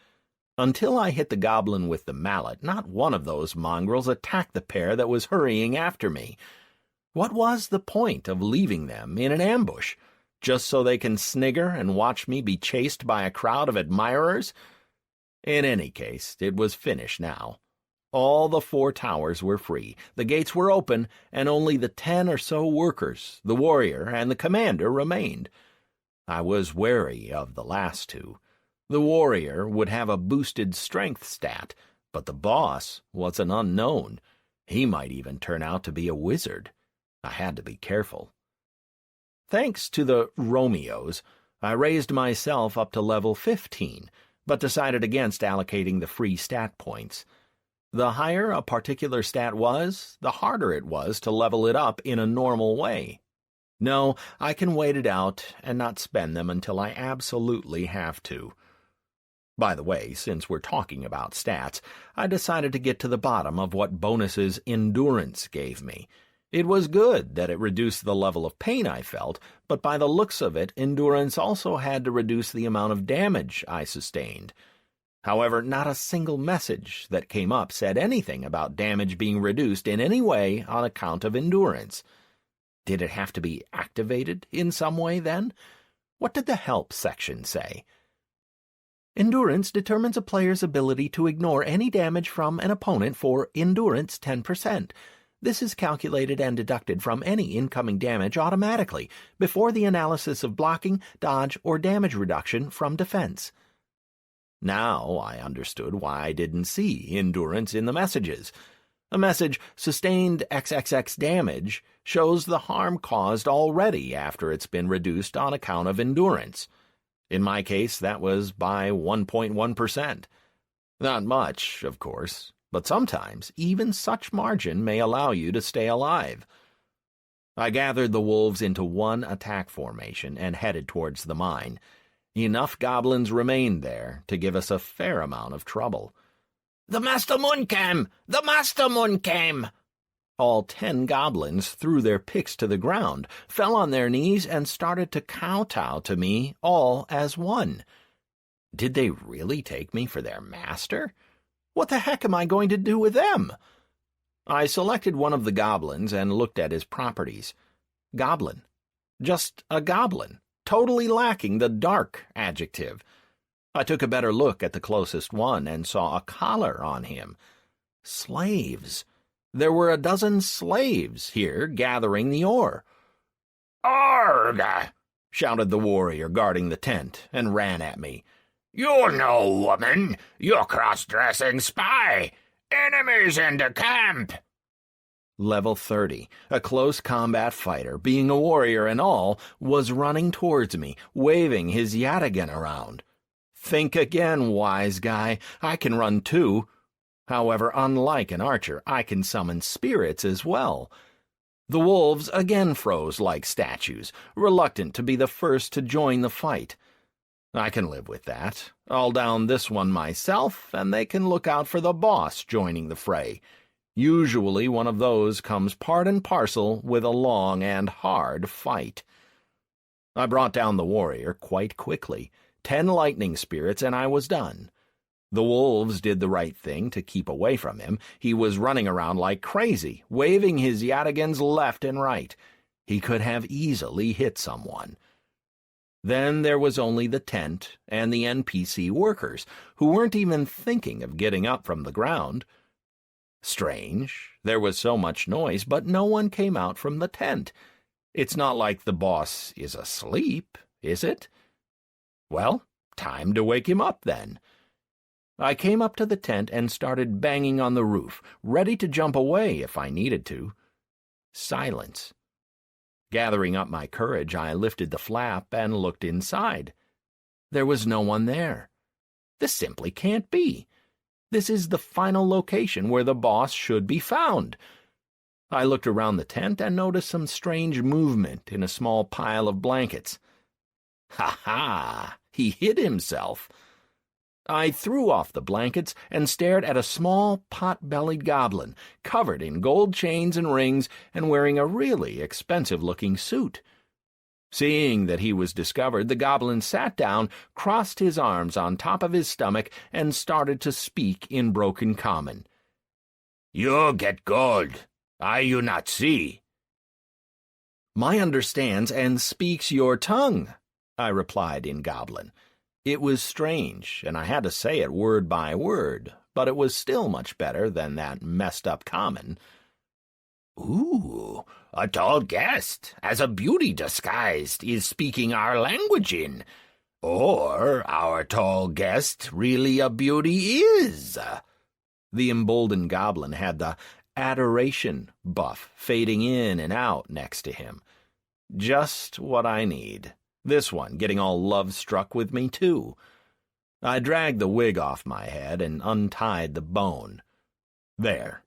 Until I hit the goblin with the mallet, not one of those mongrels attacked the pair that was hurrying after me. What was the point of leaving them in an ambush? Just so they can snigger and watch me be chased by a crowd of admirers? In any case, it was finished now. All the 4 towers were free, the gates were open, and only the 10 or so workers, the warrior and the commander, remained. I was wary of the last 2. The warrior would have a boosted strength stat, but the boss was an unknown. He might even turn out to be a wizard. I had to be careful. Thanks to the Romeos, I raised myself up to level 15, but decided against allocating the free stat points. The higher a particular stat was, the harder it was to level it up in a normal way. No, I can wait it out and not spend them until I absolutely have to. By the way, since we're talking about stats, I decided to get to the bottom of what bonuses endurance gave me. It was good that it reduced the level of pain I felt, but by the looks of it, endurance also had to reduce the amount of damage I sustained. However, not a single message that came up said anything about damage being reduced in any way on account of endurance. Did it have to be activated in some way, then? What did the help section say? Endurance determines a player's ability to ignore any damage from an opponent for endurance 10%. This is calculated and deducted from any incoming damage automatically, before the analysis of blocking, dodge, or damage reduction from defense. Now I understood why I didn't see endurance in the messages. A message, sustained XXX damage, shows the harm caused already after it's been reduced on account of endurance. In my case, that was by 1.1%. Not much, of course, but sometimes even such margin may allow you to stay alive. I gathered the wolves into one attack formation and headed towards the mine. Enough goblins remained there to give us a fair amount of trouble. "The Master Moon came! The Master Moon came!" All 10 goblins threw their picks to the ground, fell on their knees, and started to kowtow to me all as one. Did they really take me for their master? What the heck am I going to do with them? I selected one of the goblins and looked at his properties. Goblin. Just a goblin, totally lacking the dark adjective. I took a better look at the closest one and saw a collar on him. Slaves. There were a dozen slaves here gathering the ore. "Arg!" shouted the warrior guarding the tent, and ran at me. "You know, woman, you cross-dressing spy! Enemies in the camp!" Level 30, a close combat fighter, being a warrior and all, was running towards me, waving his yataghan around. Think again, wise guy. I can run too. However, unlike an archer, I can summon spirits as well. The wolves again froze like statues, reluctant to be the first to join the fight. I can live with that. I'll down this one myself, and they can look out for the boss joining the fray. Usually one of those comes part and parcel with a long and hard fight. I brought down the warrior quite quickly. 10 lightning spirits, and I was done. The wolves did the right thing to keep away from him. He was running around like crazy, waving his yataghans left and right. He could have easily hit someone. Then there was only the tent and the NPC workers, who weren't even thinking of getting up from the ground. Strange, there was so much noise, but no one came out from the tent. It's not like the boss is asleep, is it? Well, time to wake him up then. I came up to the tent and started banging on the roof, ready to jump away if I needed to. Silence. Gathering up my courage, I lifted the flap and looked inside. There was no one there. This simply can't be. This is the final location where the boss should be found. I looked around the tent and noticed some strange movement in a small pile of blankets. Ha! He hid himself. I threw off the blankets and stared at a small, pot-bellied goblin, covered in gold chains and rings and wearing a really expensive-looking suit. Seeing that he was discovered, the goblin sat down, crossed his arms on top of his stomach, and started to speak in broken common. "You get gold. I you not see." "My understands and speaks your tongue," I replied in goblin. It was strange, and I had to say it word by word, but it was still much better than that messed-up common. "Ooh, a tall guest, as a beauty disguised, is speaking our language in. Or our tall guest really a beauty is." The emboldened goblin had the adoration buff fading in and out next to him. Just what I need. This one getting all love-struck with me, too. I dragged the wig off my head and untied the bone. There.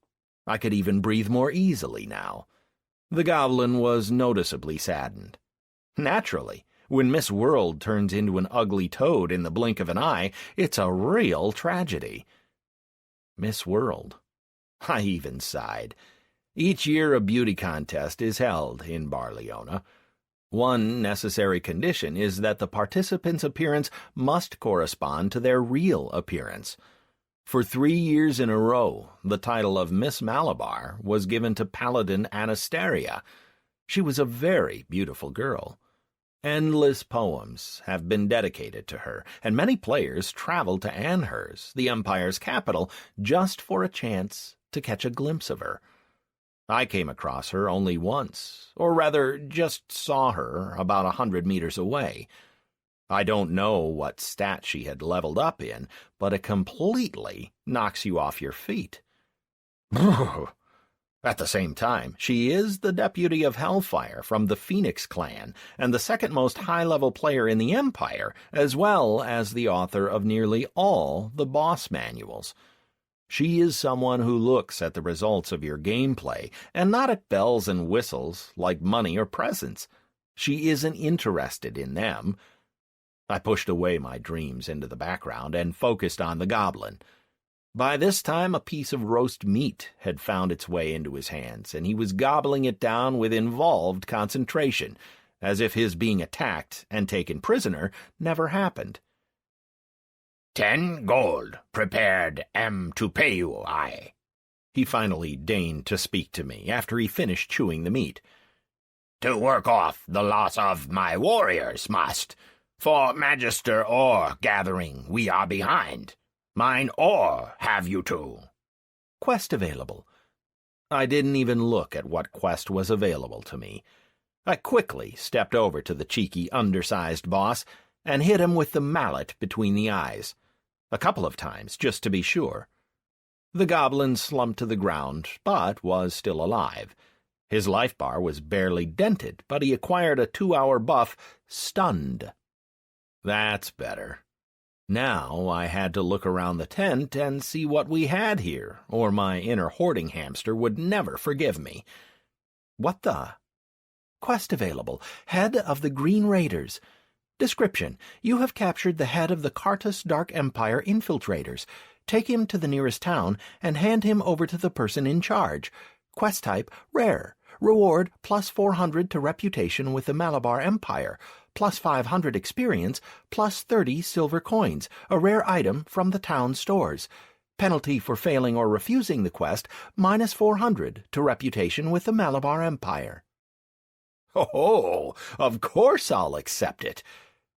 I could even breathe more easily now. The goblin was noticeably saddened. Naturally, when Miss World turns into an ugly toad in the blink of an eye, it's a real tragedy. Miss World. I even sighed. Each year a beauty contest is held in Barleona. One necessary condition is that the participant's appearance must correspond to their real appearance. For 3 years in a row, the title of Miss Malabar was given to Paladin Anastasia. She was a very beautiful girl. Endless poems have been dedicated to her, and many players traveled to Anhurs, the Empire's capital, just for a chance to catch a glimpse of her. I came across her only once, or rather just saw her about 100 meters away. I don't know what stat she had leveled up in, but it completely knocks you off your feet. At the same time, she is the deputy of Hellfire from the Phoenix clan, and the second most high-level player in the Empire, as well as the author of nearly all the boss manuals. She is someone who looks at the results of your gameplay, and not at bells and whistles like money or presents. She isn't interested in them. I pushed away my dreams into the background and focused on the goblin. By this time, a piece of roast meat had found its way into his hands, and he was gobbling it down with involved concentration, as if his being attacked and taken prisoner never happened. 10 gold, prepared to pay you, He finally deigned to speak to me after he finished chewing the meat. To work off the loss of my warriors must. For Magister ore gathering we are behind. Mine ore have you too. Quest available. I didn't even look at what quest was available to me. I quickly stepped over to the cheeky, undersized boss and hit him with the mallet between the eyes. A couple of times, just to be sure. The goblin slumped to the ground, but was still alive. His life bar was barely dented, but he acquired a 2-hour buff, stunned. That's better. Now I had to look around the tent and see what we had here, or my inner hoarding hamster would never forgive me. What the? Quest available. Head of the Green Raiders. Description: you have captured the head of the Cartus Dark Empire infiltrators. Take him to the nearest town and hand him over to the person in charge. Quest type: rare. Reward: plus 400 to reputation with the Malabar Empire. Plus 500 experience, plus 30 silver coins, a rare item from the town stores. Penalty for failing or refusing the quest: minus 400 to reputation with the Malabar Empire. Oh, of course I'll accept it.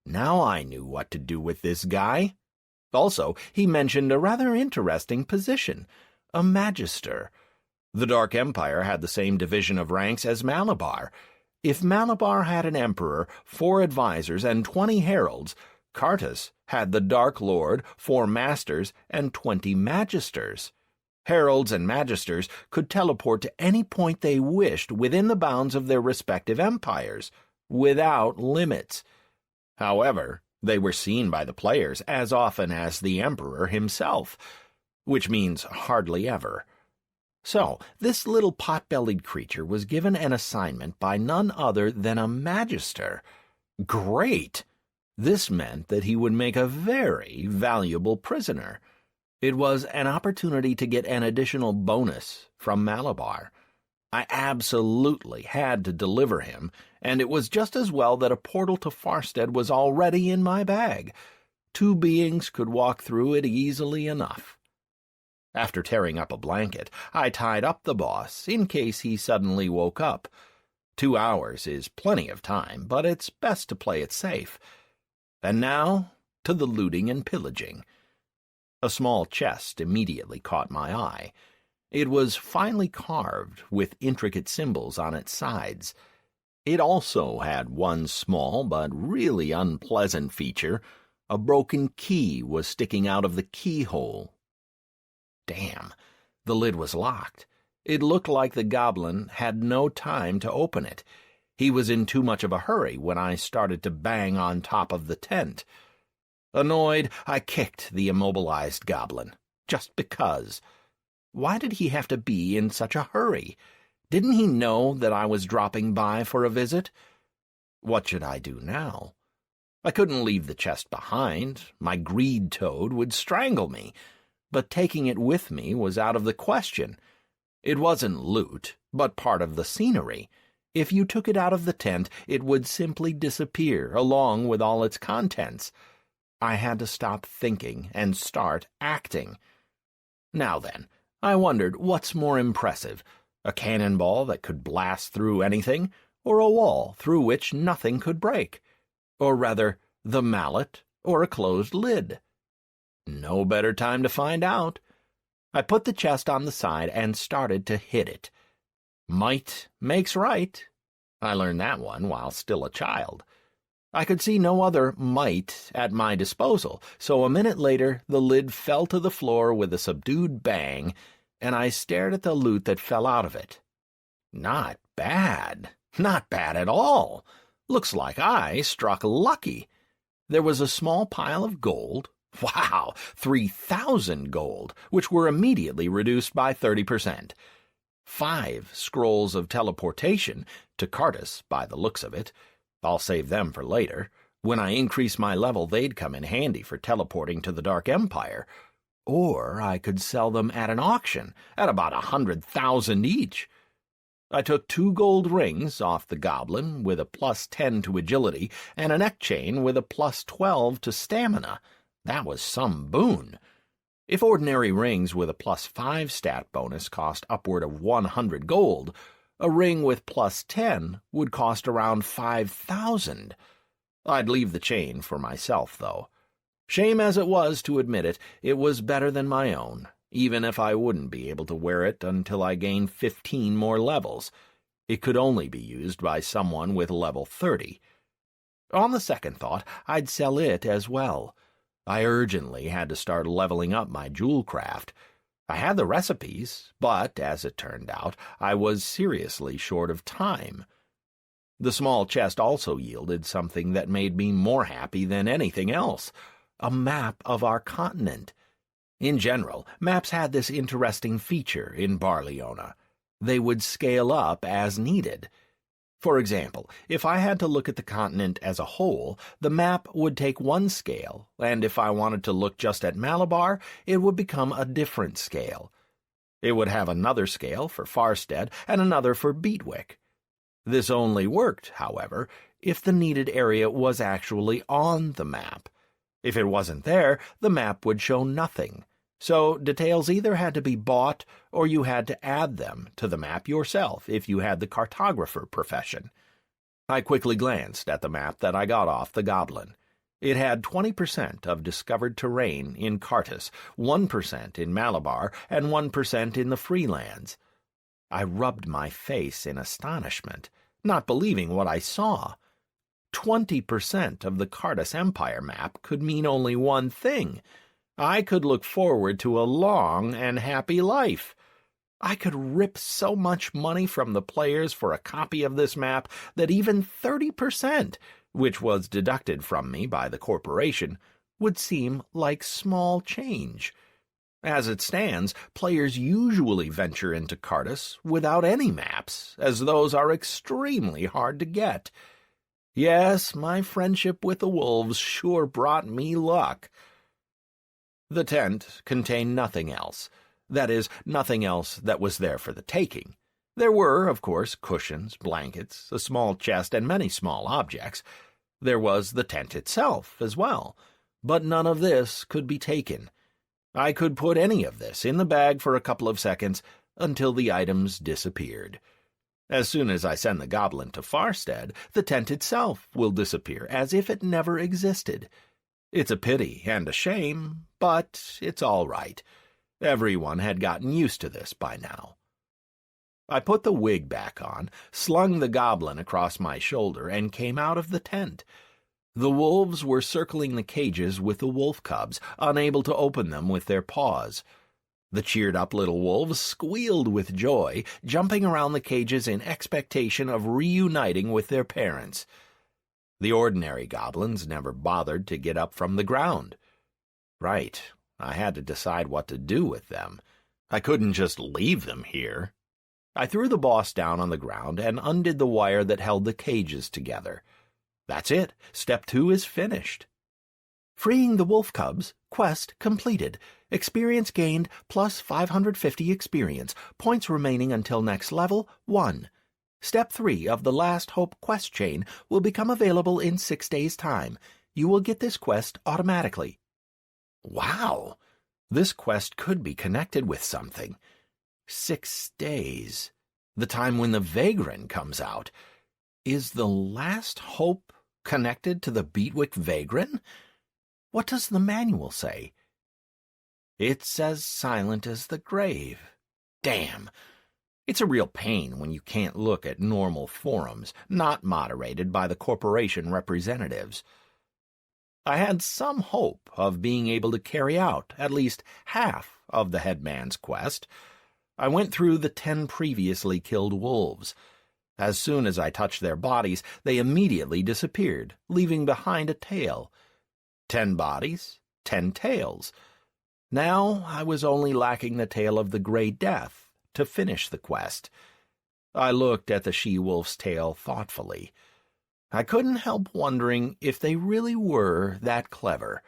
Now I knew what to do with this guy. Also, he mentioned a rather interesting position, a magister. The Dark Empire had the same division of ranks as Malabar. If Malabar had an emperor, 4 advisors, and 20 heralds, Cartus had the Dark Lord, 4 masters, and 20 magisters. Heralds and magisters could teleport to any point they wished within the bounds of their respective empires, without limits. However, they were seen by the players as often as the emperor himself, which means hardly ever. So, this little pot-bellied creature was given an assignment by none other than a magister. Great! This meant that he would make a very valuable prisoner. It was an opportunity to get an additional bonus from Malabar. I absolutely had to deliver him, and it was just as well that a portal to Farstead was already in my bag. 2 beings could walk through it easily enough. After tearing up a blanket, I tied up the boss in case he suddenly woke up. 2 hours is plenty of time, but it's best to play it safe. And now, to the looting and pillaging. A small chest immediately caught my eye. It was finely carved with intricate symbols on its sides. It also had one small but really unpleasant feature. A broken key was sticking out of the keyhole. Damn, the lid was locked. It looked like the goblin had no time to open it. He was in too much of a hurry when I started to bang on top of the tent. Annoyed, I kicked the immobilized goblin, just because. Why did he have to be in such a hurry? Didn't he know that I was dropping by for a visit? What should I do now? I couldn't leave the chest behind. My greed toad would strangle me. But taking it with me was out of the question. It wasn't loot, but part of the scenery. If you took it out of the tent, it would simply disappear along with all its contents. I had to stop thinking and start acting. Now then, I wondered what's more impressive, a cannonball that could blast through anything, or a wall through which nothing could break? Or rather, the mallet or a closed lid? No better time to find out. I put the chest on the side and started to hit it. Might makes right. I learned that one while still a child. I could see no other might at my disposal, so a minute later the lid fell to the floor with a subdued bang, and I stared at the loot that fell out of it. Not bad. Not bad at all. Looks like I struck lucky. There was a small pile of gold. Wow, 3,000 gold, which were immediately reduced by 30%. 5 scrolls of teleportation, to Cartus by the looks of it. I'll save them for later. When I increase my level, they'd come in handy for teleporting to the Dark Empire. Or I could sell them at an auction, at about 100,000 each. I took 2 gold rings off the goblin with a +10 to agility and a neck chain with a +12 to stamina. That was some boon. If ordinary rings with a +5 stat bonus cost upward of 100 gold, a ring with +10 would cost around 5,000. I'd leave the chain for myself, though. Shame as it was to admit it, it was better than my own, even if I wouldn't be able to wear it until I gained 15 more levels. It could only be used by someone with level 30. On the second thought, I'd sell it as well. I urgently had to start leveling up my jewel craft. I had the recipes, but, as it turned out, I was seriously short of time. The small chest also yielded something that made me more happy than anything else, a map of our continent. In general, maps had this interesting feature in Barleona. They would scale up as needed. For example, if I had to look at the continent as a whole, the map would take one scale, and if I wanted to look just at Malabar, it would become a different scale. It would have another scale for Farstead and another for Beatwick. This only worked, however, if the needed area was actually on the map. If it wasn't there, the map would show nothing. So details either had to be bought or you had to add them to the map yourself if you had the cartographer profession. I quickly glanced at the map that I got off the goblin. It had 20% of discovered terrain in Cartus, 1% in Malabar, and 1% in the Freelands. I rubbed my face in astonishment, not believing what I saw. 20% of the Cartus Empire map could mean only one thing. I could look forward to a long and happy life. I could rip so much money from the players for a copy of this map that even 30%, which was deducted from me by the corporation, would seem like small change. As it stands, players usually venture into Cartus without any maps, as those are extremely hard to get. Yes, my friendship with the wolves sure brought me luck. The tent contained nothing else. That is, nothing else that was there for the taking. There were, of course, cushions, blankets, a small chest, and many small objects. There was the tent itself as well, but none of this could be taken. I could put any of this in the bag for a couple of seconds until the items disappeared. As soon as I send the goblin to Farstead, the tent itself will disappear as if it never existed. It's a pity and a shame, but it's all right. Everyone had gotten used to this by now. I put the wig back on, slung the goblin across my shoulder, and came out of the tent. The wolves were circling the cages with the wolf cubs, unable to open them with their paws. The cheered-up little wolves squealed with joy, jumping around the cages in expectation of reuniting with their parents. The ordinary goblins never bothered to get up from the ground. Right, I had to decide what to do with them. I couldn't just leave them here. I threw the boss down on the ground and undid the wire that held the cages together. That's it. Step 2 is finished. Freeing the wolf cubs, quest completed. Experience gained plus 550 experience. Points remaining until next level, 1. Step 3 of the Last Hope quest chain will become available in 6 days' time. You will get this quest automatically. Wow! This quest could be connected with something. 6 days. The time when the Vagrant comes out. Is the Last Hope connected to the Beatwick Vagrant? What does the manual say? It's as silent as the grave. Damn! It's a real pain when you can't look at normal forums, not moderated by the corporation representatives. I had some hope of being able to carry out at least half of the headman's quest. I went through the 10 previously killed wolves. As soon as I touched their bodies, they immediately disappeared, leaving behind a tail. 10 bodies, 10 tails. Now I was only lacking the tail of the Grey Death to finish the quest. I looked at the she-wolf's tail thoughtfully. I couldn't help wondering if they really were that clever.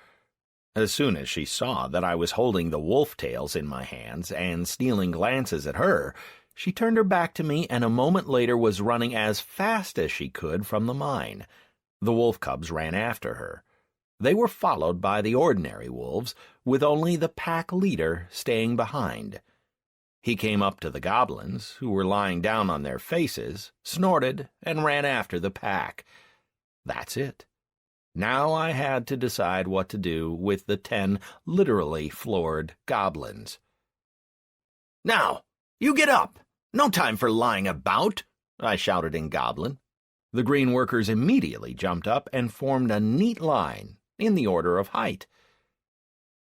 As soon as she saw that I was holding the wolf tails in my hands and stealing glances at her, she turned her back to me and a moment later was running as fast as she could from the mine. The wolf cubs ran after her. They were followed by the ordinary wolves, with only the pack leader staying behind. He came up to the goblins, who were lying down on their faces, snorted, and ran after the pack. That's it. Now I had to decide what to do with the 10 literally floored goblins. Now, you get up! No time for lying about! I shouted in Goblin. The green workers immediately jumped up and formed a neat line, in the order of height.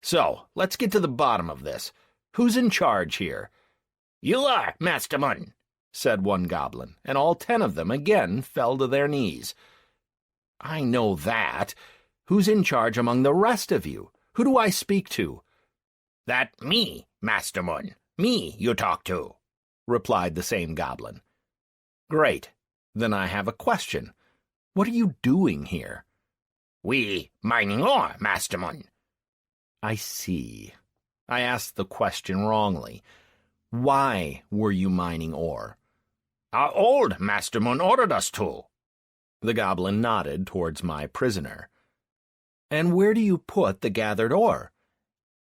So, let's get to the bottom of this. Who's in charge here? You are, Masterman, said one goblin, and all 10 of them again fell to their knees. I know that. Who's in charge among the rest of you? Who do I speak to? That me, Masterman. Me you talk to, replied the same goblin. Great. Then I have a question. What are you doing here? We mining ore, Masterman. I see. I asked the question wrongly. Why were you mining ore? Our old Masterman ordered us to. The goblin nodded towards my prisoner. And where do you put the gathered ore?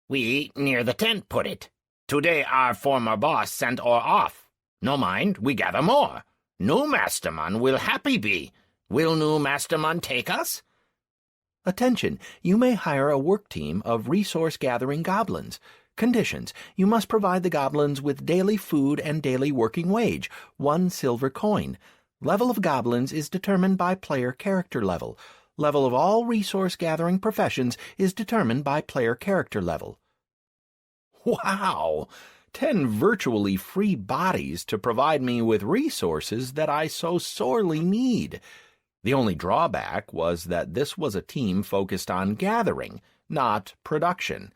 We near the tent put it. Today our former boss sent ore off. No mind, we gather more. New Masterman will happy be. Will new Masterman take us? Attention, you may hire a work team of resource-gathering goblins. Conditions, you must provide the goblins with daily food and daily working wage, 1 silver coin. Level of goblins is determined by player character level. Level of all resource-gathering professions is determined by player character level. Wow! 10 virtually free bodies to provide me with resources that I so sorely need. The only drawback was that this was a team focused on gathering, not production.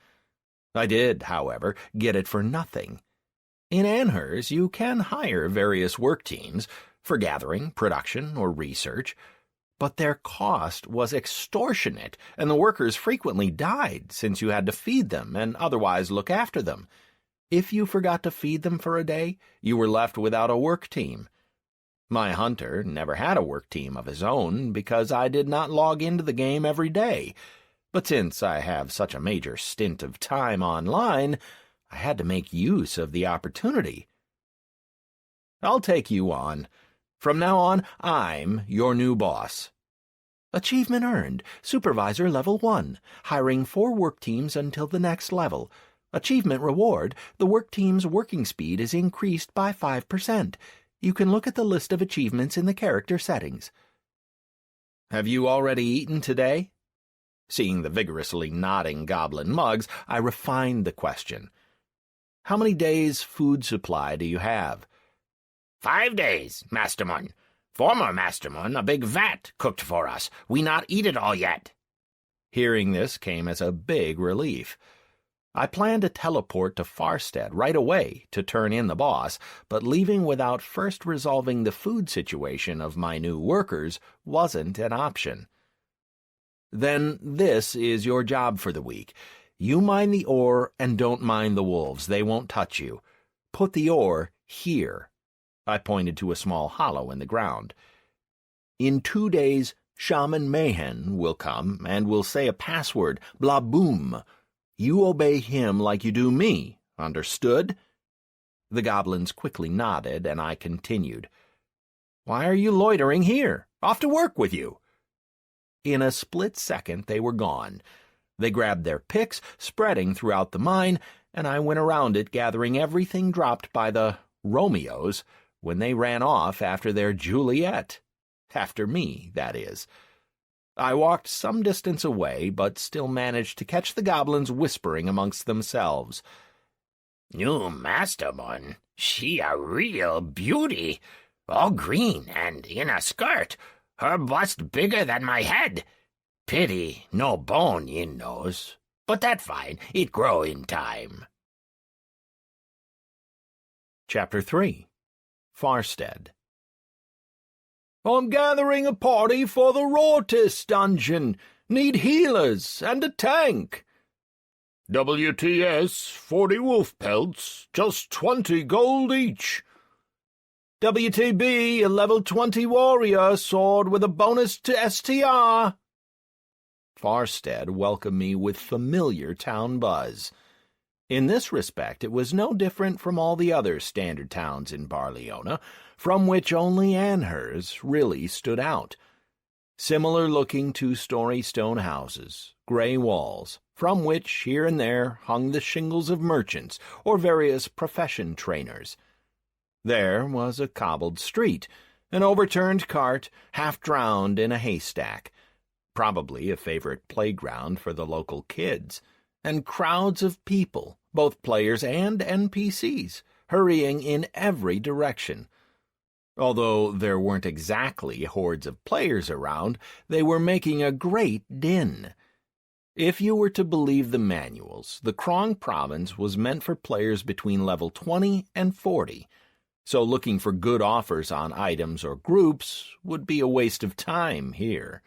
I did, however, get it for nothing. In Anhurs, you can hire various work teams for gathering, production, or research, but their cost was extortionate, and the workers frequently died since you had to feed them and otherwise look after them. If you forgot to feed them for a day, you were left without a work team. My hunter never had a work team of his own because I did not log into the game every day. But since I have such a major stint of time online, I had to make use of the opportunity. I'll take you on. From now on, I'm your new boss. Achievement earned. Supervisor level 1. Hiring 4 work teams until the next level. Achievement reward. The work team's working speed is increased by 5%. You can look at the list of achievements in the character settings. Have you already eaten today? Seeing the vigorously nodding goblin mugs, I refined the question. How many days' food supply do you have? 5 days, Masterman. Former Masterman, a big vat cooked for us. We not eat it all yet. Hearing this came as a big relief. I planned to teleport to Farstead right away to turn in the boss, but leaving without first resolving the food situation of my new workers wasn't an option. Then this is your job for the week. You mine the ore and don't mind the wolves. They won't touch you. Put the ore here. I pointed to a small hollow in the ground. "In 2 days, Shaman Mayhen will come and will say a password, blah boom. You obey him like you do me, understood?" The goblins quickly nodded, and I continued. "Why are you loitering here? Off to work with you." In a split second they were gone. They grabbed their picks, spreading throughout the mine, and I went around it gathering everything dropped by the Romeos when they ran off after their Juliet. After me, that is. I walked some distance away, but still managed to catch the goblins whispering amongst themselves. "New masterman, she a real beauty, all green and in a skirt, her bust bigger than my head. Pity no bone in nose, but that fine, it grow in time." Chapter 3. Farstead. "I'm gathering a party for the Rortis dungeon. Need healers and a tank." WTS, 40 wolf pelts, just 20 gold each. WTB, a level 20 warrior, sword with a bonus to STR. Farstead welcomed me with familiar town buzz. In this respect, it was no different from all the other standard towns in Barleona, from which only Anhurst really stood out. Similar-looking two-story stone houses, gray walls, from which here and there hung the shingles of merchants or various profession trainers. There was a cobbled street, an overturned cart half drowned in a haystack, probably a favorite playground for the local kids, and crowds of people, both players and NPCs, hurrying in every direction. Although there weren't exactly hordes of players around, they were making a great din. If you were to believe the manuals, the Krong province was meant for players between level 20 and 40, so looking for good offers on items or groups would be a waste of time here.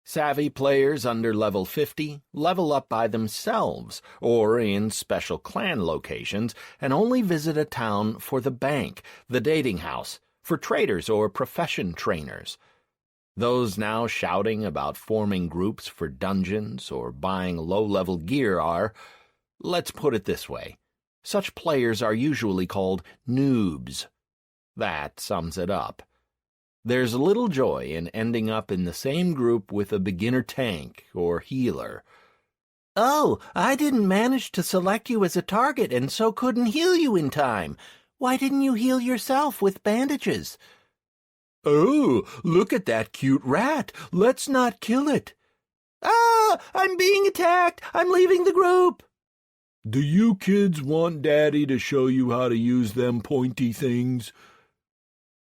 Savvy players under level 50 level up by themselves or in special clan locations and only visit a town for the bank, the dating house, for traders or profession trainers. Those now shouting about forming groups for dungeons or buying low-level gear are, let's put it this way, such players are usually called noobs. That sums it up. There's little joy in ending up in the same group with a beginner tank or healer. "Oh, I didn't manage to select you as a target and so couldn't heal you in time. Why didn't you heal yourself with bandages?" "Oh, look at that cute rat. Let's not kill it." "Ah, I'm being attacked. I'm leaving the group." "Do you kids want Daddy to show you how to use them pointy things?"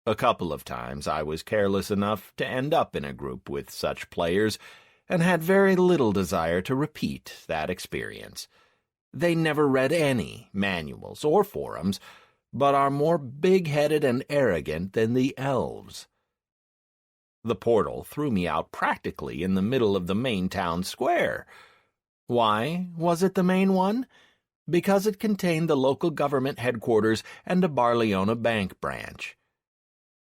A couple of times I was careless enough to end up in a group with such players, and had very little desire to repeat that experience. They never read any manuals or forums, but are more big-headed and arrogant than the elves. The portal threw me out practically in the middle of the main town square. Why was it the main one? Because it contained the local government headquarters and a Barleona bank branch.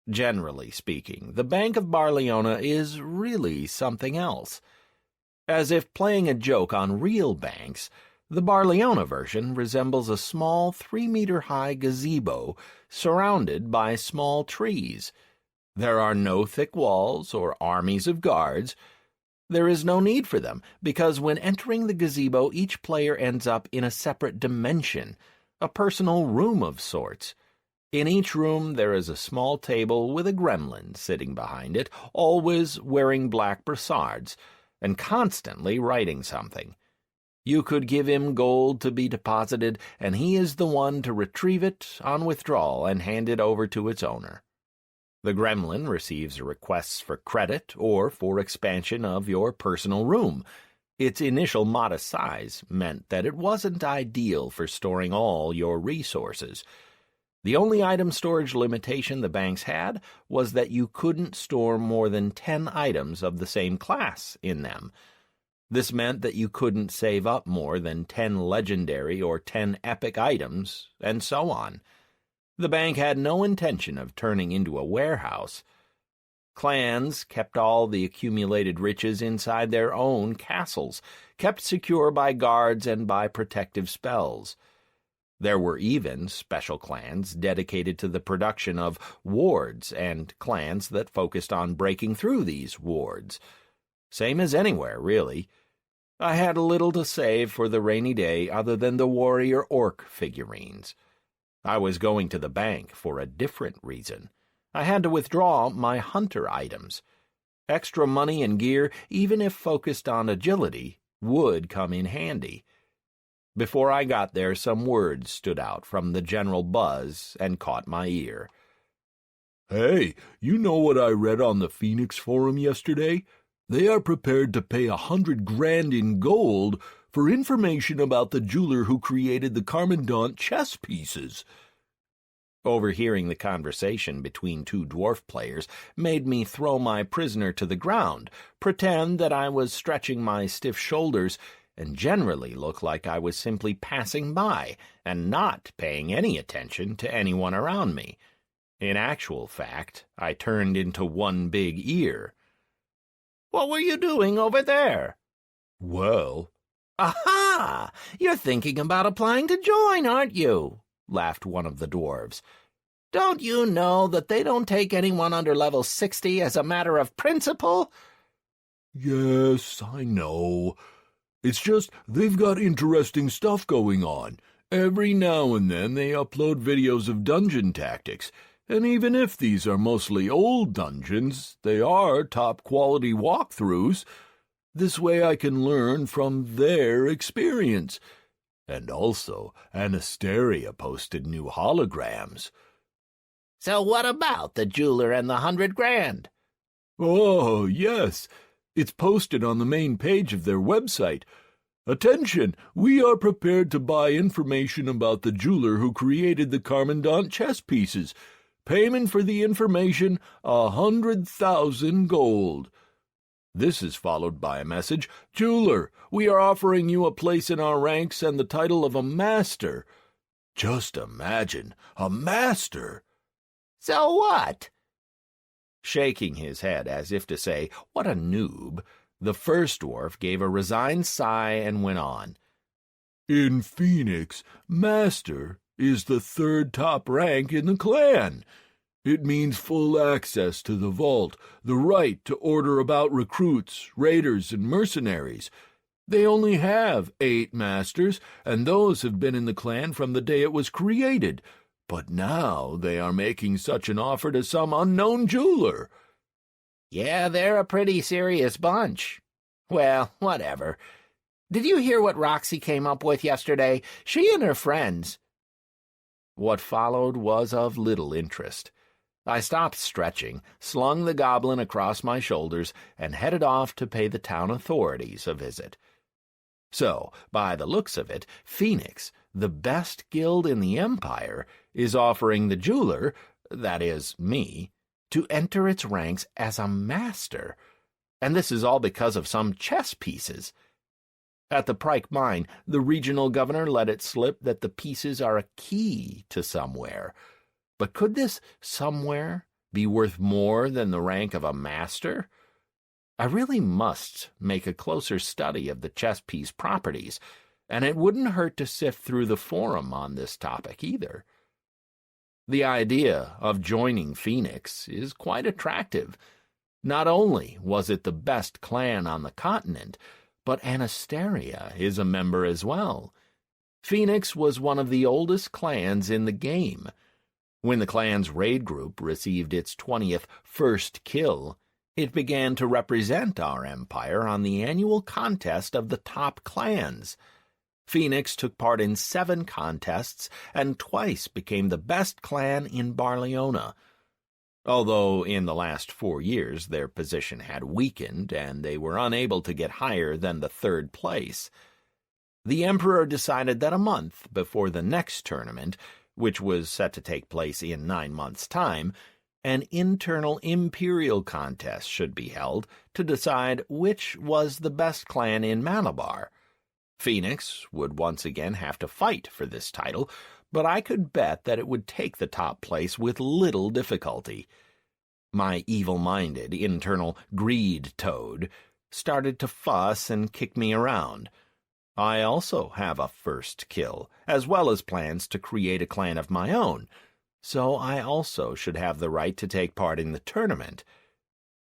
Generally speaking, the Bank of Barleona is really something else. As if playing a joke on real banks, the Barleona version resembles a small 3-meter-high gazebo surrounded by small trees. There are no thick walls or armies of guards. There is no need for them, because when entering the gazebo, each player ends up in a separate dimension, a personal room of sorts. In each room there is a small table with a gremlin sitting behind it, always wearing black brassards, and constantly writing something. You could give him gold to be deposited, and he is the one to retrieve it on withdrawal and hand it over to its owner. The gremlin receives requests for credit or for expansion of your personal room. Its initial modest size meant that it wasn't ideal for storing all your resources. The only item storage limitation the banks had was that you couldn't store more than 10 items of the same class in them. This meant that you couldn't save up more than 10 legendary or 10 epic items, and so on. The bank had no intention of turning into a warehouse. Clans kept all the accumulated riches inside their own castles, kept secure by guards and by protective spells. There were even special clans dedicated to the production of wards and clans that focused on breaking through these wards. Same as anywhere, really. I had little to save for the rainy day other than the warrior orc figurines. I was going to the bank for a different reason. I had to withdraw my hunter items. Extra money and gear, even if focused on agility, would come in handy. Before I got there, some words stood out from the general buzz and caught my ear. Hey, you know what I read on the Phoenix Forum yesterday? They are prepared to pay 100 grand in gold for information about the jeweler who created the Commandant chess pieces. Overhearing the conversation between two dwarf players made me throw my prisoner to the ground, pretend that I was stretching my stiff shoulders, and generally look like I was simply passing by and not paying any attention to anyone around me. In actual fact, I turned into one big ear. "What were you doing over there?" Well... Aha! You're thinking about applying to join, aren't you? Laughed one of the dwarves. Don't you know that they don't take anyone under level 60 as a matter of principle? Yes, I know. It's just they've got interesting stuff going on. Every now and then they upload videos of dungeon tactics, and even if these are mostly old dungeons, they are top-quality walkthroughs. This way I can learn from their experience. And also, Anastasia posted new holograms. So what about the jeweler and the 100 grand? Oh, yes. It's posted on the main page of their website. Attention! We are prepared to buy information about the jeweler who created the Commandant chess pieces. Payment for the information, 100,000 gold. This is followed by a message. Jeweler, we are offering you a place in our ranks and the title of a master. Just imagine, a master! So what? Shaking his head as if to say, what a noob, the first dwarf gave a resigned sigh and went on. In Phoenix, master is the third top rank in the clan. It means full access to the vault, the right to order about recruits, raiders, and mercenaries. They only have 8 masters, and those have been in the clan from the day it was created. But now they are making such an offer to some unknown jeweler. Yeah, they're a pretty serious bunch. Well, whatever. Did you hear what Roxy came up with yesterday? She and her friends. What followed was of little interest. I stopped stretching, slung the goblin across my shoulders, and headed off to pay the town authorities a visit. So, by the looks of it, Phoenix, the best guild in the Empire, is offering the jeweler, that is, me, to enter its ranks as a master. And this is all because of some chess pieces. At the Pryke Mine, the regional governor let it slip that the pieces are a key to somewhere. But could this somewhere be worth more than the rank of a master? I really must make a closer study of the chess piece properties, and it wouldn't hurt to sift through the forum on this topic either. The idea of joining Phoenix is quite attractive. Not only was it the best clan on the continent, but Anastasia is a member as well. Phoenix was one of the oldest clans in the game. When the clan's raid group received its 20th first kill, it began to represent our empire on the annual contest of the top clans. Phoenix took part in 7 contests and twice became the best clan in Barleona. Although in the last 4 years their position had weakened and they were unable to get higher than the 3rd place. The Emperor decided that a month before the next tournament, which was set to take place in 9 months' time, an internal imperial contest should be held to decide which was the best clan in Malabar. Phoenix would once again have to fight for this title, but I could bet that it would take the top place with little difficulty. My evil-minded internal greed toad started to fuss and kick me around. I also have a first kill, as well as plans to create a clan of my own, so I also should have the right to take part in the tournament.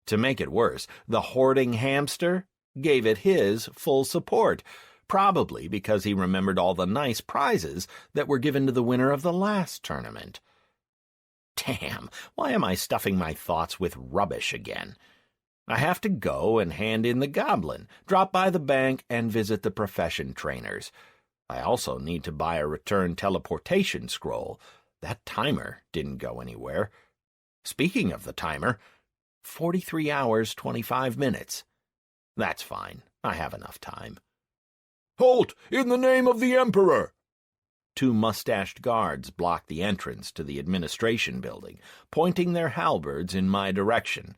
To make it worse, the hoarding hamster gave it his full support, probably because he remembered all the nice prizes that were given to the winner of the last tournament. Damn, why am I stuffing my thoughts with rubbish again? I have to go and hand in the goblin, drop by the bank, and visit the profession trainers. I also need to buy a return teleportation scroll. That timer didn't go anywhere. Speaking of the timer, 43 hours, 25 minutes. That's fine. I have enough time. "Halt! In the name of the Emperor!" 2 mustached guards blocked the entrance to the administration building, pointing their halberds in my direction.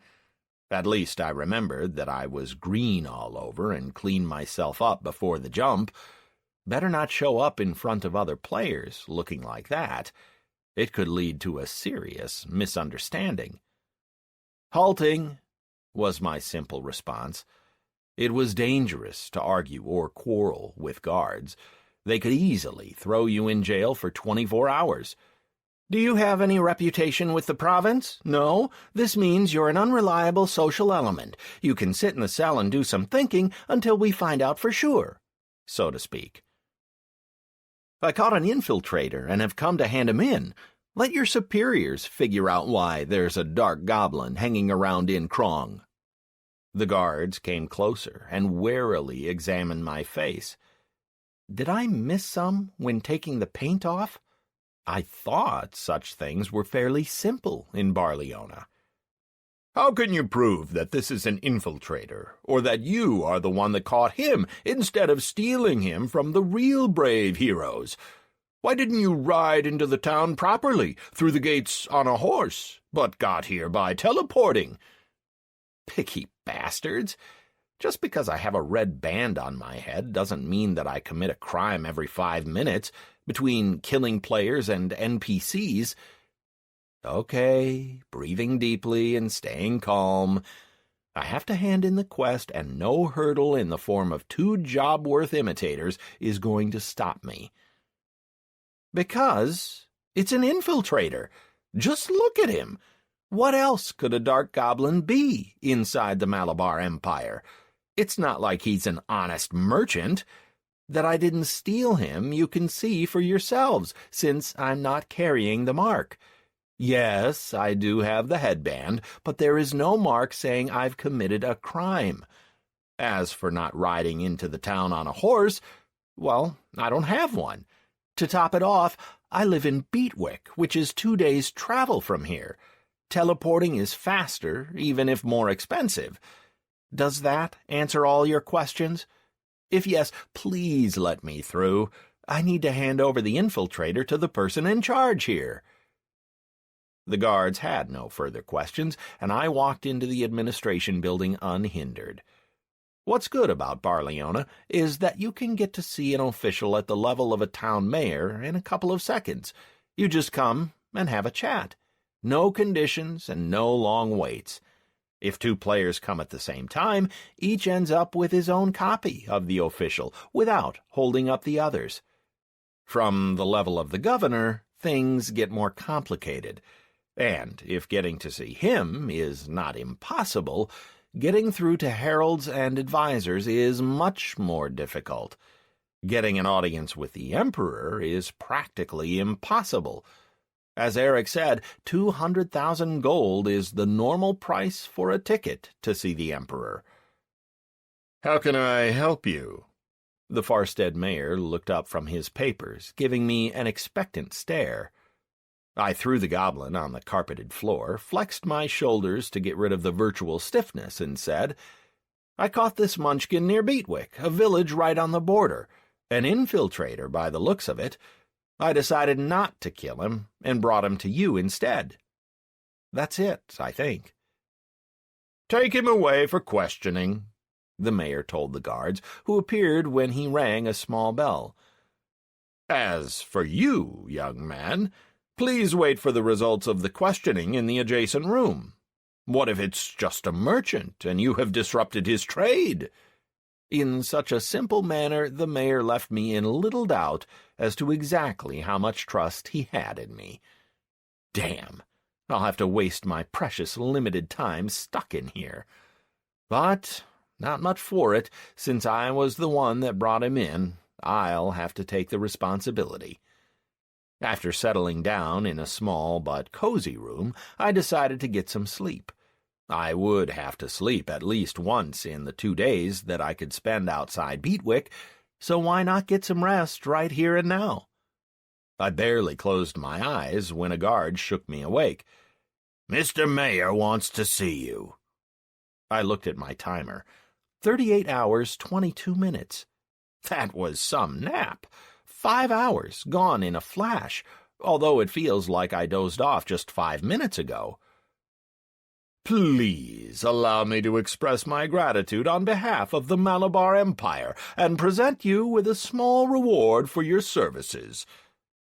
At least I remembered that I was green all over and cleaned myself up before the jump. Better not show up in front of other players looking like that. It could lead to a serious misunderstanding. "Halting," was my simple response. It was dangerous to argue or quarrel with guards. They could easily throw you in jail for 24 hours. "Do you have any reputation with the province? No? This means you're an unreliable social element. You can sit in the cell and do some thinking until we find out for sure," so to speak. "I caught an infiltrator and have come to hand him in. Let your superiors figure out why there's a dark goblin hanging around in Krong." The guards came closer and warily examined my face. Did I miss some when taking the paint off? I thought such things were fairly simple in Barleona. "How can you prove that this is an infiltrator, or that you are the one that caught him instead of stealing him from the real brave heroes? Why didn't you ride into the town properly, through the gates on a horse, but got here by teleporting?" Picky bastards! Just because I have a red band on my head doesn't mean that I commit a crime every 5 minutes between killing players and NPCs. Okay, breathing deeply and staying calm. I have to hand in the quest, and no hurdle in the form of 2 job-worth imitators is going to stop me. Because it's an infiltrator. Just look at him. What else could a dark goblin be inside the Malabar Empire? It's not like he's an honest merchant. That I didn't steal him you can see for yourselves, since I'm not carrying the mark. Yes, I do have the headband, but there is no mark saying I've committed a crime. As for not riding into the town on a horse, well, I don't have one. To top it off, I live in Beatwick, which is 2 days' travel from here. Teleporting is faster, even if more expensive. Does that answer all your questions? If yes, please let me through. I need to hand over the infiltrator to the person in charge here. The guards had no further questions, and I walked into the administration building unhindered. What's good about Barleona is that you can get to see an official at the level of a town mayor in a couple of seconds. You just come and have a chat. No conditions and no long waits. If 2 players come at the same time, each ends up with his own copy of the official without holding up the others. From the level of the governor, things get more complicated. And if getting to see him is not impossible, getting through to heralds and advisors is much more difficult. Getting an audience with the Emperor is practically impossible. As Eric said, 200,000 gold is the normal price for a ticket to see the Emperor. "How can I help you?" The Farstead mayor looked up from his papers, giving me an expectant stare. I threw the goblin on the carpeted floor, flexed my shoulders to get rid of the virtual stiffness, and said, "I caught this munchkin near Beatwick, a village right on the border. An infiltrator by the looks of it. I decided not to kill him and brought him to you instead. That's it, I think." "Take him away for questioning," the mayor told the guards, who appeared when he rang a small bell. As for you, young man, please wait for the results of the questioning in the adjacent room. What if it's just a merchant, and you have disrupted his trade?" In such a simple manner, the mayor left me in little doubt as to exactly how much trust he had in me. Damn, I'll have to waste my precious limited time stuck in here. But not much for it, since I was the one that brought him in. I'll have to take the responsibility. After settling down in a small but cozy room, I decided to get some sleep. I would have to sleep at least once in the 2 days that I could spend outside Beatwick, so why not get some rest right here and now? I barely closed my eyes when a guard shook me awake. "Mr. Mayor wants to see you." I looked at my timer. 38 hours, 22 minutes. That was some nap. 5 hours gone in a flash, although it feels like I dozed off just 5 minutes ago. "Please allow me to express my gratitude on behalf of the Malabar Empire and present you with a small reward for your services,"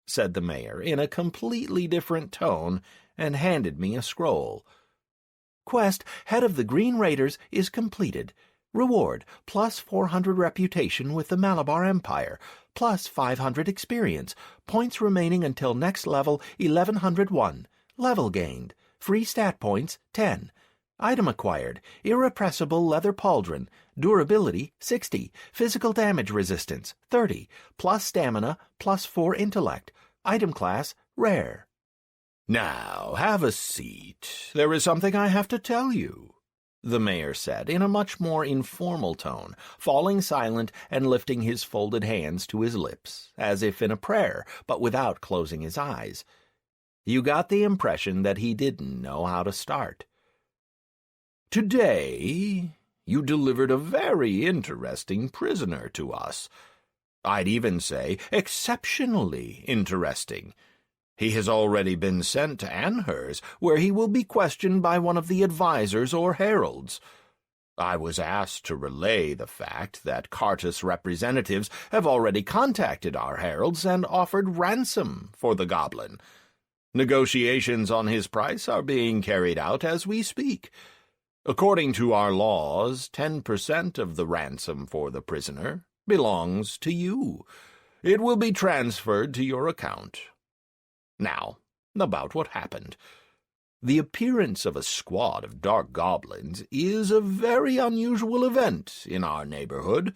said the mayor in a completely different tone, and handed me a scroll. "Quest, head of the Green Raiders, is completed. Reward, plus 400 reputation with the Malabar Empire, plus 500 experience. Points remaining until next level 1101. Level gained. Free stat points, 10. Item acquired, irrepressible leather pauldron. Durability, 60. Physical damage resistance, 30. Plus stamina, plus 4 intellect. Item class, rare." "Now, have a seat. There is something I have to tell you," the mayor said in a much more informal tone, falling silent and lifting his folded hands to his lips, as if in a prayer, but without closing his eyes. You got the impression that he didn't know how to start. "Today, you delivered a very interesting prisoner to us. I'd even say exceptionally interesting. He has already been sent to Anhurs, where he will be questioned by one of the advisors or heralds. I was asked to relay the fact that Cartus representatives have already contacted our heralds and offered ransom for the goblin. Negotiations on his price are being carried out as we speak. According to our laws, 10% of the ransom for the prisoner belongs to you. It will be transferred to your account. Now, about what happened. The appearance of a squad of dark goblins is a very unusual event in our neighborhood.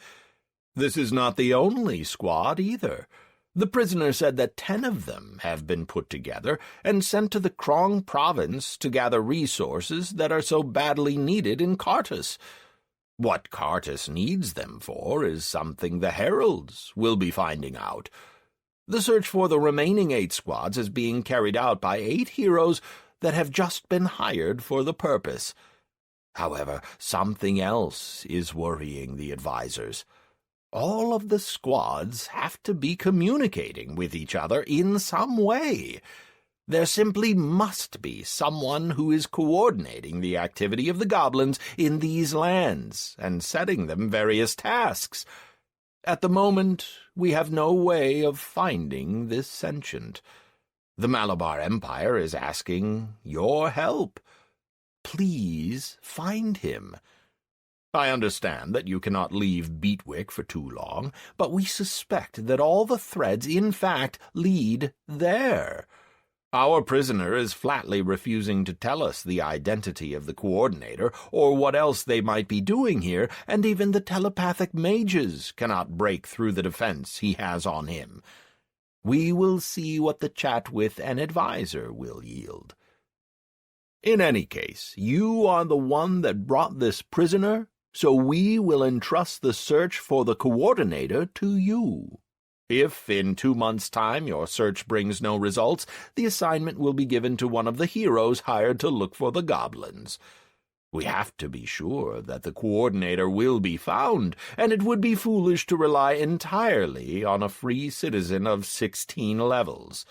This is not the only squad either. The prisoner said that 10 of them have been put together and sent to the Krong province to gather resources that are so badly needed in Cartus. What Cartus needs them for is something the heralds will be finding out. The search for the remaining 8 squads is being carried out by 8 heroes that have just been hired for the purpose. However, something else is worrying the advisors. All of the squads have to be communicating with each other in some way. There simply must be someone who is coordinating the activity of the goblins in these lands and setting them various tasks. At the moment, we have no way of finding this sentient. The Malabar Empire is asking your help. Please find him. I understand that you cannot leave Beatwick for too long, but we suspect that all the threads, in fact, lead there. Our prisoner is flatly refusing to tell us the identity of the coordinator or what else they might be doing here, and even the telepathic mages cannot break through the defense he has on him. We will see what the chat with an advisor will yield. In any case, you are the one that brought this prisoner, so we will entrust the search for the coordinator to you. If in 2 months' time your search brings no results, the assignment will be given to one of the heroes hired to look for the goblins. We have to be sure that the coordinator will be found, and it would be foolish to rely entirely on a free citizen of 16 levels.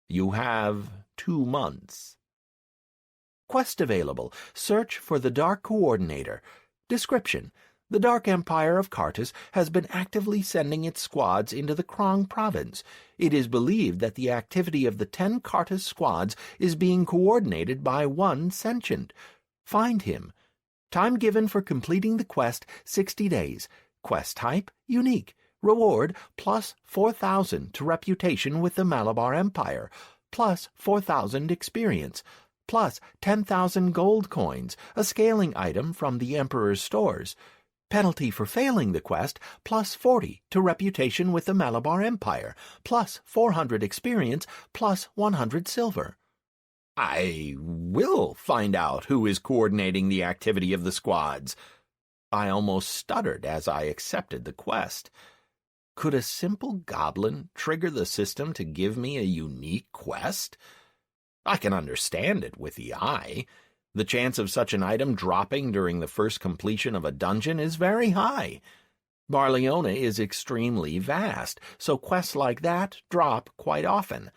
You have 2 months. Quest available. Search for the Dark Coordinator. Description. The Dark Empire of Kartus has been actively sending its squads into the Krong province. It is believed that the activity of the 10 Kartus squads is being coordinated by one sentient. Find him. Time given for completing the quest, 60 days. Quest type, unique. Reward, plus 4,000 to reputation with the Malabar Empire, plus 4,000 experience, plus 10,000 gold coins, a scaling item from the Emperor's stores. Penalty for failing the quest, plus 40 to reputation with the Malabar Empire, plus 400 experience, plus 100 silver. I will find out who is coordinating the activity of the squads. I almost stuttered as I accepted the quest. Could a simple goblin trigger the system to give me a unique quest? I can understand it with the eye. The chance of such an item dropping during the first completion of a dungeon is very high. Barleona is extremely vast, so quests like that drop quite often.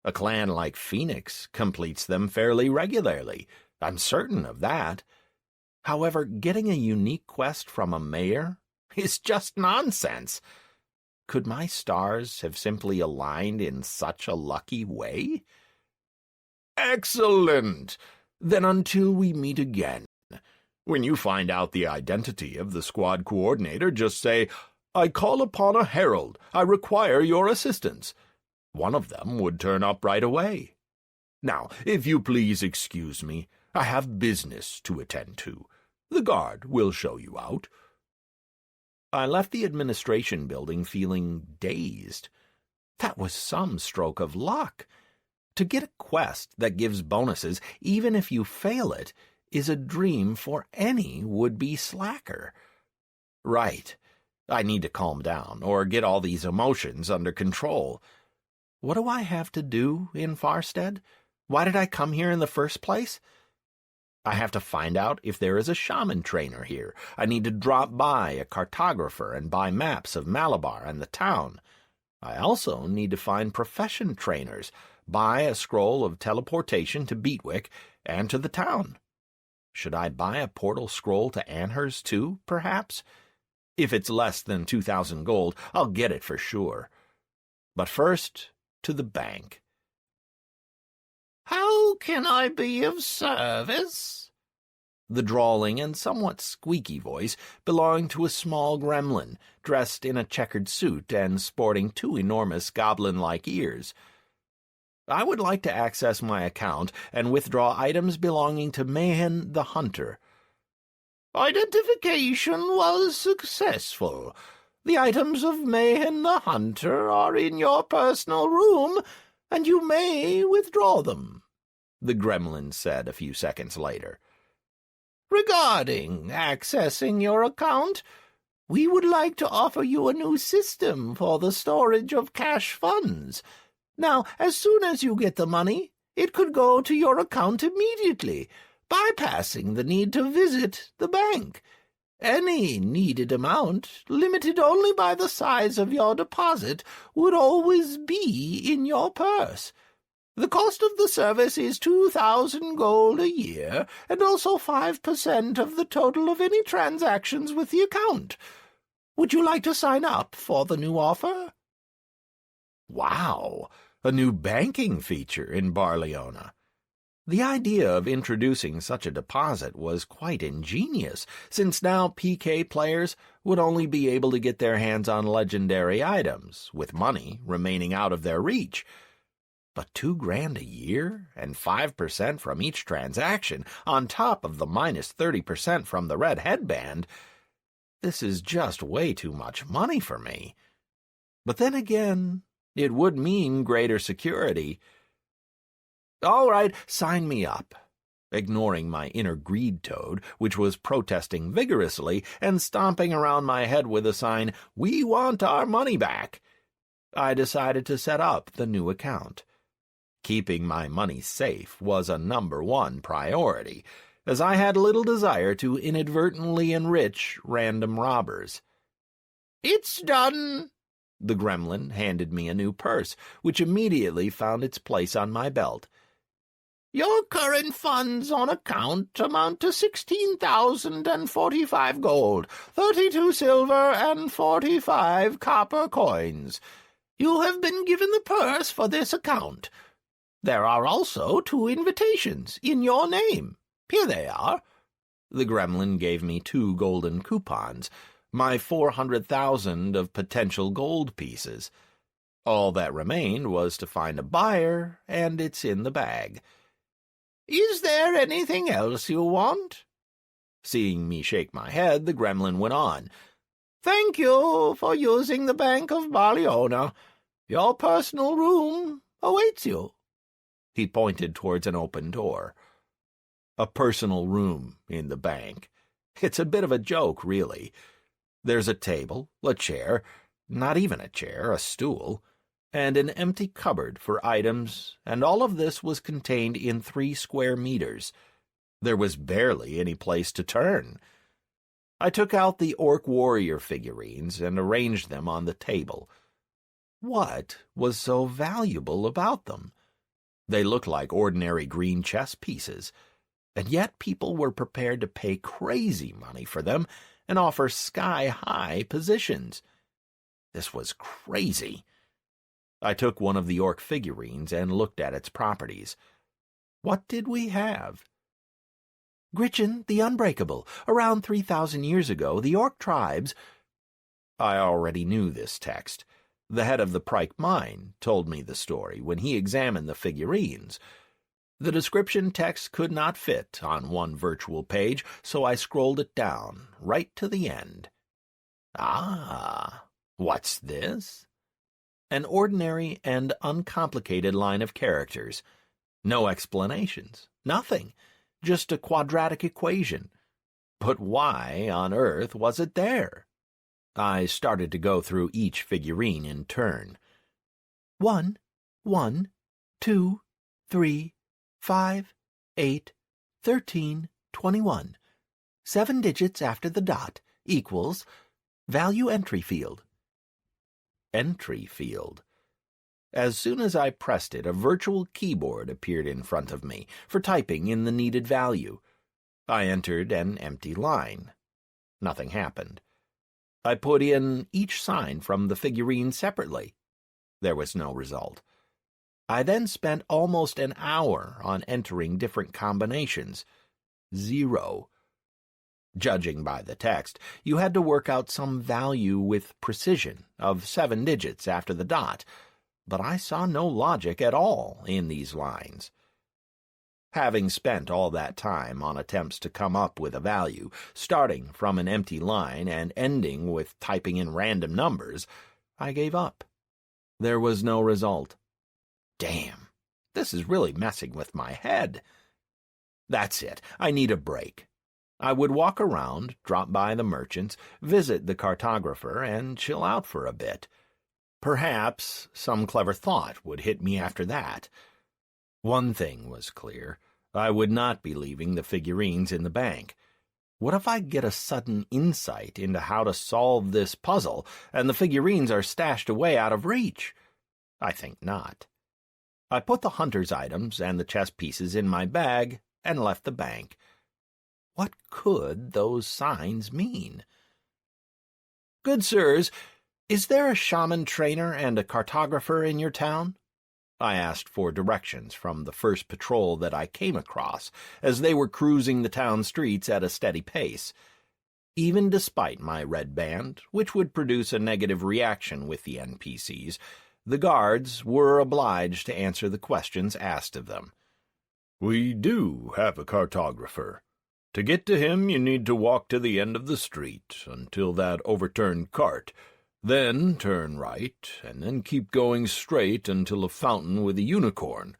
A clan like Phoenix completes them fairly regularly. I'm certain of that. However, getting a unique quest from a mayor is just nonsense. Could my stars have simply aligned in such a lucky way? Excellent! Then until we meet again, when you find out the identity of the squad coordinator, just say, "I call upon a herald. I require your assistance." One of them would turn up right away. Now, if you please excuse me, I have business to attend to. The guard will show you out. I left the administration building feeling dazed. That was some stroke of luck. To get a quest that gives bonuses, even if you fail it, is a dream for any would-be slacker. Right. I need to calm down, or get all these emotions under control. What do I have to do in Farstead? Why did I come here in the first place? I have to find out if there is a shaman trainer here. I need to drop by a cartographer and buy maps of Malabar and the town. I also need to find profession trainers, buy a scroll of teleportation to Beatwick and to the town. Should I buy a portal scroll to Anhurst too, perhaps? If it's less than 2,000 gold, I'll get it for sure. But first, to the bank. "How can I be of service?" The drawling and somewhat squeaky voice belonged to a small gremlin, dressed in a checkered suit and sporting 2 enormous goblin-like ears. I would like to access my account and withdraw items belonging to Mayhen the Hunter. "Identification was successful. The items of Mayhen the Hunter are in your personal room, and you may withdraw them," the gremlin said a few seconds later. "Regarding accessing your account, we would like to offer you a new system for the storage of cash funds. Now, as soon as you get the money, it could go to your account immediately, bypassing the need to visit the bank. Any needed amount, limited only by the size of your deposit, would always be in your purse. The cost of the service is 2,000 gold a year, and also 5% of the total of any transactions with the account. Would you like to sign up for the new offer?" Wow, a new banking feature in Barleona. The idea of introducing such a deposit was quite ingenious, since now PK players would only be able to get their hands on legendary items, with money remaining out of their reach. But $2,000 a year, and 5% from each transaction, on top of the minus 30% from the red headband, this is just way too much money for me. But then again, it would mean greater security. All right, sign me up. Ignoring my inner greed toad, which was protesting vigorously and stomping around my head with a sign, "We want our money back," I decided to set up the new account. Keeping my money safe was a #1 priority, as I had little desire to inadvertently enrich random robbers. "It's done." The gremlin handed me a new purse, which immediately found its place on my belt. Your current funds on account amount to 16,045 gold, 32 silver, and 45 copper coins. You have been given the purse for this account. There are also 2 invitations in your name. Here they are." The gremlin gave me 2 golden coupons, my 400,000 of potential gold pieces. All that remained was to find a buyer, and it's in the bag. "Is there anything else you want?" Seeing me shake my head, the gremlin went on. "Thank you for using the Bank of Barleona. Your personal room awaits you." He pointed towards an open door. A personal room in the bank. It's a bit of a joke, really. There's a table, a chair, not even a chair, a stool, and an empty cupboard for items, and all of this was contained in 3 square meters. There was barely any place to turn. I took out the orc warrior figurines and arranged them on the table. What was so valuable about them? They looked like ordinary green chess pieces, and yet people were prepared to pay crazy money for them and offer sky-high positions. This was crazy. I took one of the orc figurines and looked at its properties. What did we have? Gritchen the Unbreakable. Around 3,000 years ago, the orc tribes— I already knew this text. The head of the Prike mine told me the story when he examined the figurines. The description text could not fit on one virtual page, so I scrolled it down, right to the end. Ah, what's this? An ordinary and uncomplicated line of characters. No explanations, nothing, just a quadratic equation. But why on earth was it there? I started to go through each figurine in turn. 1, 1, 2, 3, 5, 8, 13, 21. 7 digits after the dot equals value entry field. Entry field. As soon as I pressed it, a virtual keyboard appeared in front of me for typing in the needed value. I entered an empty line. Nothing happened. I put in each sign from the figurine separately. There was no result. I then spent almost an hour on entering different combinations. 0. Judging by the text, you had to work out some value with precision of 7 digits after the dot, but I saw no logic at all in these lines. Having spent all that time on attempts to come up with a value, starting from an empty line and ending with typing in random numbers, I gave up. There was no result. Damn, this is really messing with my head. That's it, I need a break. I would walk around, drop by the merchants, visit the cartographer, and chill out for a bit. Perhaps some clever thought would hit me after that. One thing was clear. I would not be leaving the figurines in the bank. What if I get a sudden insight into how to solve this puzzle, and the figurines are stashed away out of reach? I think not. I put the hunter's items and the chess pieces in my bag and left the bank. What could those signs mean? Good sirs, is there a shaman trainer and a cartographer in your town? I asked for directions from the first patrol that I came across, as they were cruising the town streets at a steady pace. Even despite my red band, which would produce a negative reaction with the NPCs, the guards were obliged to answer the questions asked of them. We do have a cartographer. To get to him, you need to walk to the end of the street until that overturned cart. Then turn right, and then keep going straight until a fountain with a unicorn.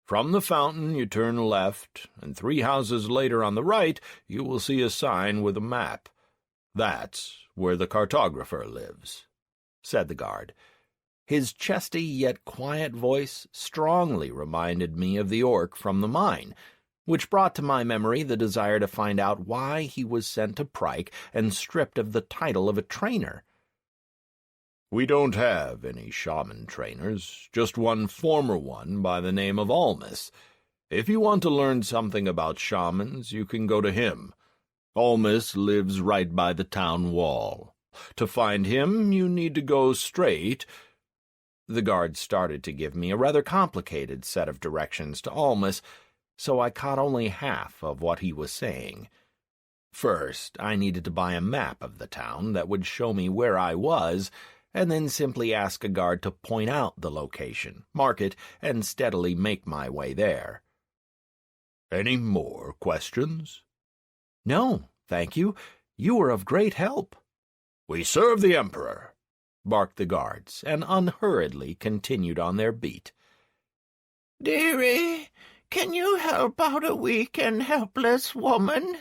From the fountain you turn left, and 3 houses later on the right you will see a sign with a map. That's where the cartographer lives," said the guard. His chesty yet quiet voice strongly reminded me of the orc from the mine, which brought to my memory the desire to find out why he was sent to Prike and stripped of the title of a trainer. "We don't have any shaman trainers, just one former one by the name of Almus. If you want to learn something about shamans, you can go to him. Almus lives right by the town wall. To find him, you need to go straight." The guard started to give me a rather complicated set of directions to Almus, so I caught only half of what he was saying. First, I needed to buy a map of the town that would show me where I was, and then simply ask a guard to point out the location, mark it, and steadily make my way there. "Any more questions?" "No, thank you. You were of great help." "We serve the Emperor," barked the guards, and unhurriedly continued on their beat. "Dearie, can you help out a weak and helpless woman?"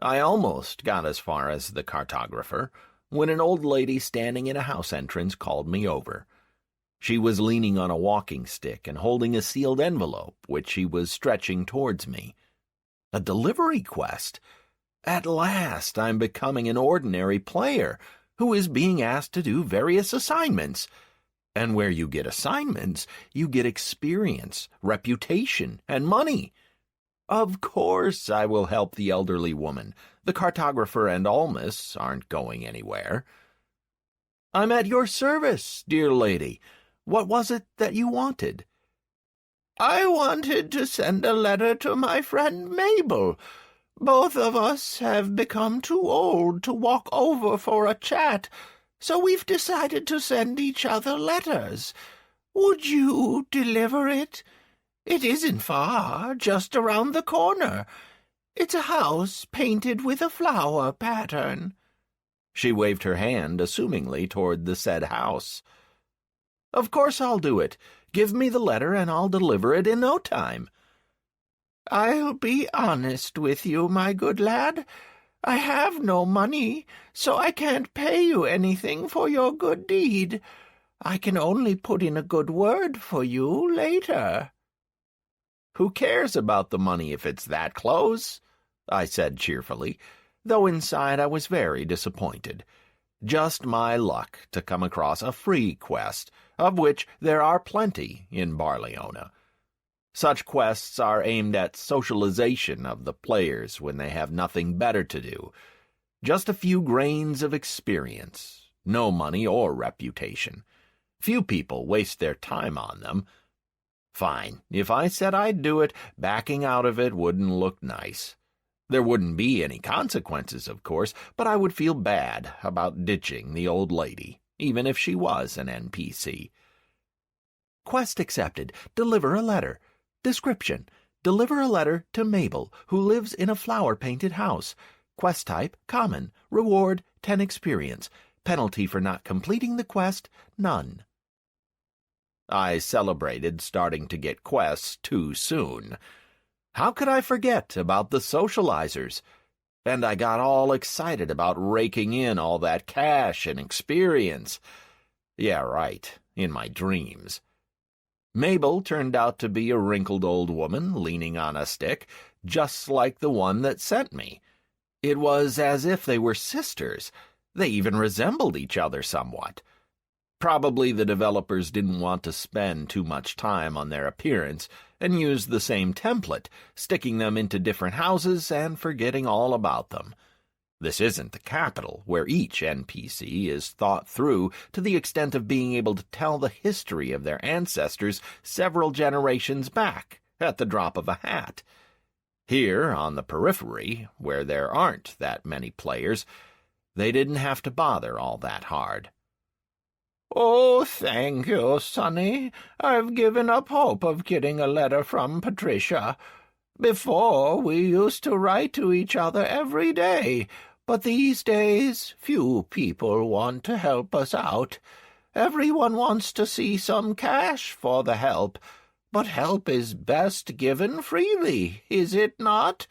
I almost got as far as the cartographer when an old lady standing in a house entrance called me over. She was leaning on a walking stick and holding a sealed envelope, which she was stretching towards me. A delivery quest? At last I'm becoming an ordinary player who is being asked to do various assignments. And where you get assignments, you get experience, reputation, and money. Of course I will help the elderly woman. The cartographer and Almus aren't going anywhere. "I'm at your service, dear lady. What was it that you wanted?" "I wanted to send a letter to my friend Mabel. Both of us have become too old to walk over for a chat, so we've decided to send each other letters. Would you deliver it? It isn't far, just around the corner. It's a house painted with a flower pattern." She waved her hand assumingly toward the said house. "Of course I'll do it. Give me the letter and I'll deliver it in no time." "I'll be honest with you, my good lad. I have no money, so I can't pay you anything for your good deed. I can only put in a good word for you later." "Who cares about the money if it's that close?" I said cheerfully, though inside I was very disappointed. Just my luck to come across a free quest, of which there are plenty in Barleona. Such quests are aimed at socialization of the players when they have nothing better to do. Just a few grains of experience, no money or reputation. Few people waste their time on them. Fine, if I said I'd do it, backing out of it wouldn't look nice. There wouldn't be any consequences, of course, but I would feel bad about ditching the old lady, even if she was an NPC. "Quest accepted. Deliver a letter. Description: deliver a letter to Mabel, who lives in a flower-painted house. Quest type: common. Reward: 10 experience. Penalty for not completing the quest: none." I celebrated starting to get quests too soon. How could I forget about the socializers? And I got all excited about raking in all that cash and experience. Yeah, right, in my dreams. Mabel turned out to be a wrinkled old woman leaning on a stick, just like the one that sent me. It was as if they were sisters. They even resembled each other somewhat. Probably the developers didn't want to spend too much time on their appearance and used the same template, sticking them into different houses and forgetting all about them. This isn't the capital, where each NPC is thought through to the extent of being able to tell the history of their ancestors several generations back at the drop of a hat. Here, on the periphery, where there aren't that many players, they didn't have to bother all that hard. "Oh, thank you, Sonny. I've given up hope of getting a letter from Patricia. Before, we used to write to each other every day, but these days few people want to help us out. Everyone wants to see some cash for the help, but help is best given freely, is it not?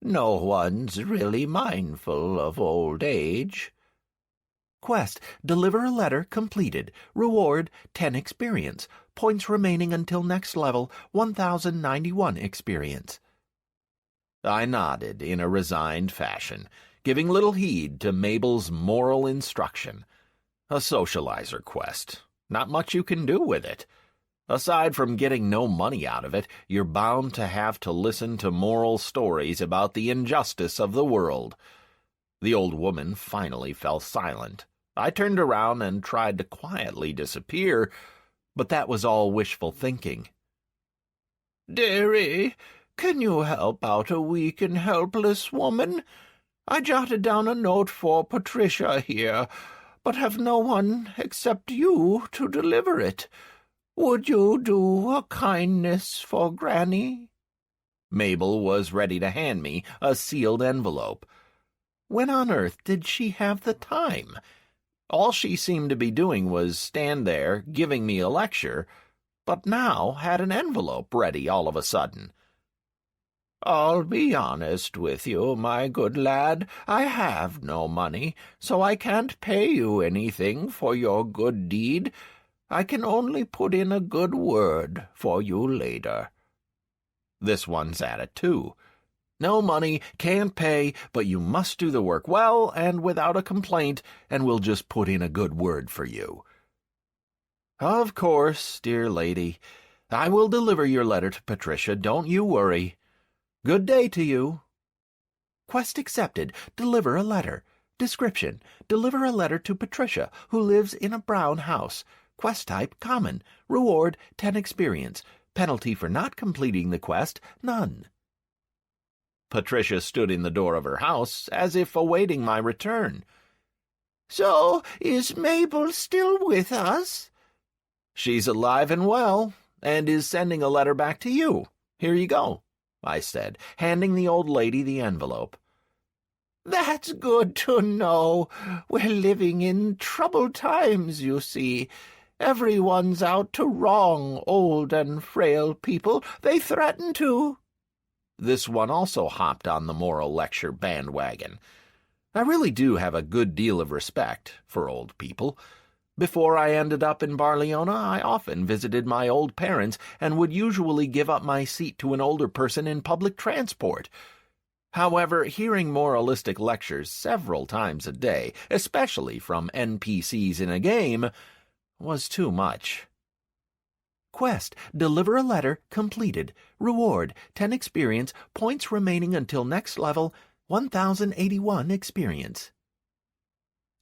No one's really mindful of old age." Quest: deliver a letter completed. Reward: 10 experience. Points remaining until next level: 1,091 experience. I nodded in a resigned fashion, giving little heed to Mabel's moral instruction. A socializer quest. Not much you can do with it. Aside from getting no money out of it, you're bound to have to listen to moral stories about the injustice of the world. The old woman finally fell silent. I turned around and tried to quietly disappear, but that was all wishful thinking. "Dearie, can you help out a weak and helpless woman? I jotted down a note for Patricia here, but have no one except you to deliver it. Would you do a kindness for Granny?" Mabel was ready to hand me a sealed envelope. When on earth did she have the time? All she seemed to be doing was stand there, giving me a lecture, but now had an envelope ready all of a sudden. "I'll be honest with you, my good lad. I have no money, so I can't pay you anything for your good deed. I can only put in a good word for you later." This one's at it, too. No money, can't pay, but you must do the work well and without a complaint, and we'll just put in a good word for you. Of course, dear lady. I will deliver your letter to Patricia, don't you worry. Good day to you. Quest accepted. Deliver a letter. Description: deliver a letter to Patricia, who lives in a brown house. Quest type: common. Reward: 10 experience. Penalty for not completing the quest: none. Patricia stood in the door of her house, as if awaiting my return. "So, is Mabel still with us?" "She's alive and well, and is sending a letter back to you. Here you go," I said, handing the old lady the envelope. "That's good to know. We're living in troubled times, you see. Everyone's out to wrong old and frail people. They threaten to—" This one also hopped on the moral lecture bandwagon. I really do have a good deal of respect for old people. Before I ended up in Barleona, I often visited my old parents and would usually give up my seat to an older person in public transport. However, hearing moralistic lectures several times a day, especially from NPCs in a game, was too much. Quest: deliver a letter, completed. Reward: 10 experience, points remaining until next level, 1081 experience.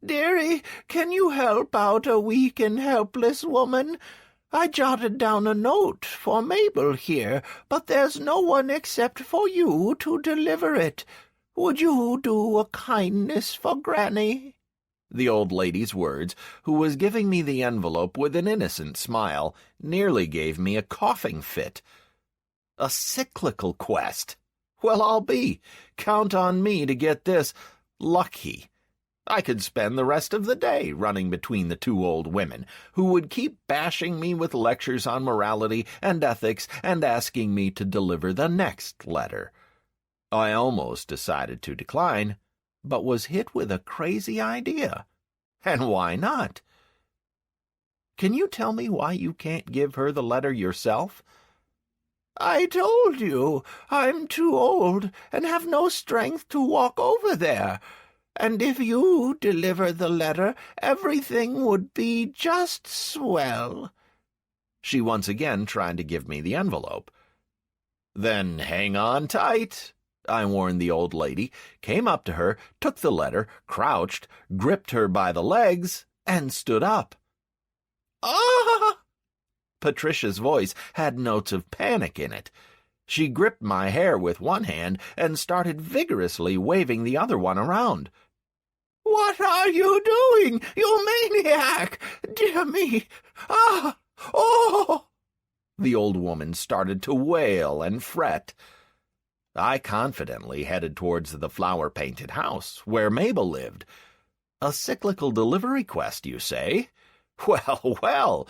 "Dearie, can you help out a weak and helpless woman? I jotted down a note for Mabel here, but there's no one except for you to deliver it. Would you do a kindness for Granny?" The old lady's words, who was giving me the envelope with an innocent smile, nearly gave me a coughing fit. A cyclical quest. Well, I'll be. Count on me to get this lucky. I could spend the rest of the day running between the two old women, who would keep bashing me with lectures on morality and ethics and asking me to deliver the next letter. I almost decided to decline, but was hit with a crazy idea. And why not? Can you tell me why you can't give her the letter yourself? "I told you, I'm too old and have no strength to walk over there. And if you deliver the letter, everything would be just swell." She once again tried to give me the envelope. "Then hang on tight," I warned the old lady, came up to her, took the letter, crouched, gripped her by the legs, and stood up. "Ah!" Patricia's voice had notes of panic in it. She gripped my hair with one hand and started vigorously waving the other one around. "What are you doing, you maniac? Dear me! Ah! Oh!" The old woman started to wail and fret. I confidently headed towards the flower-painted house where Mabel lived. A cyclical delivery quest, you say? Well, well,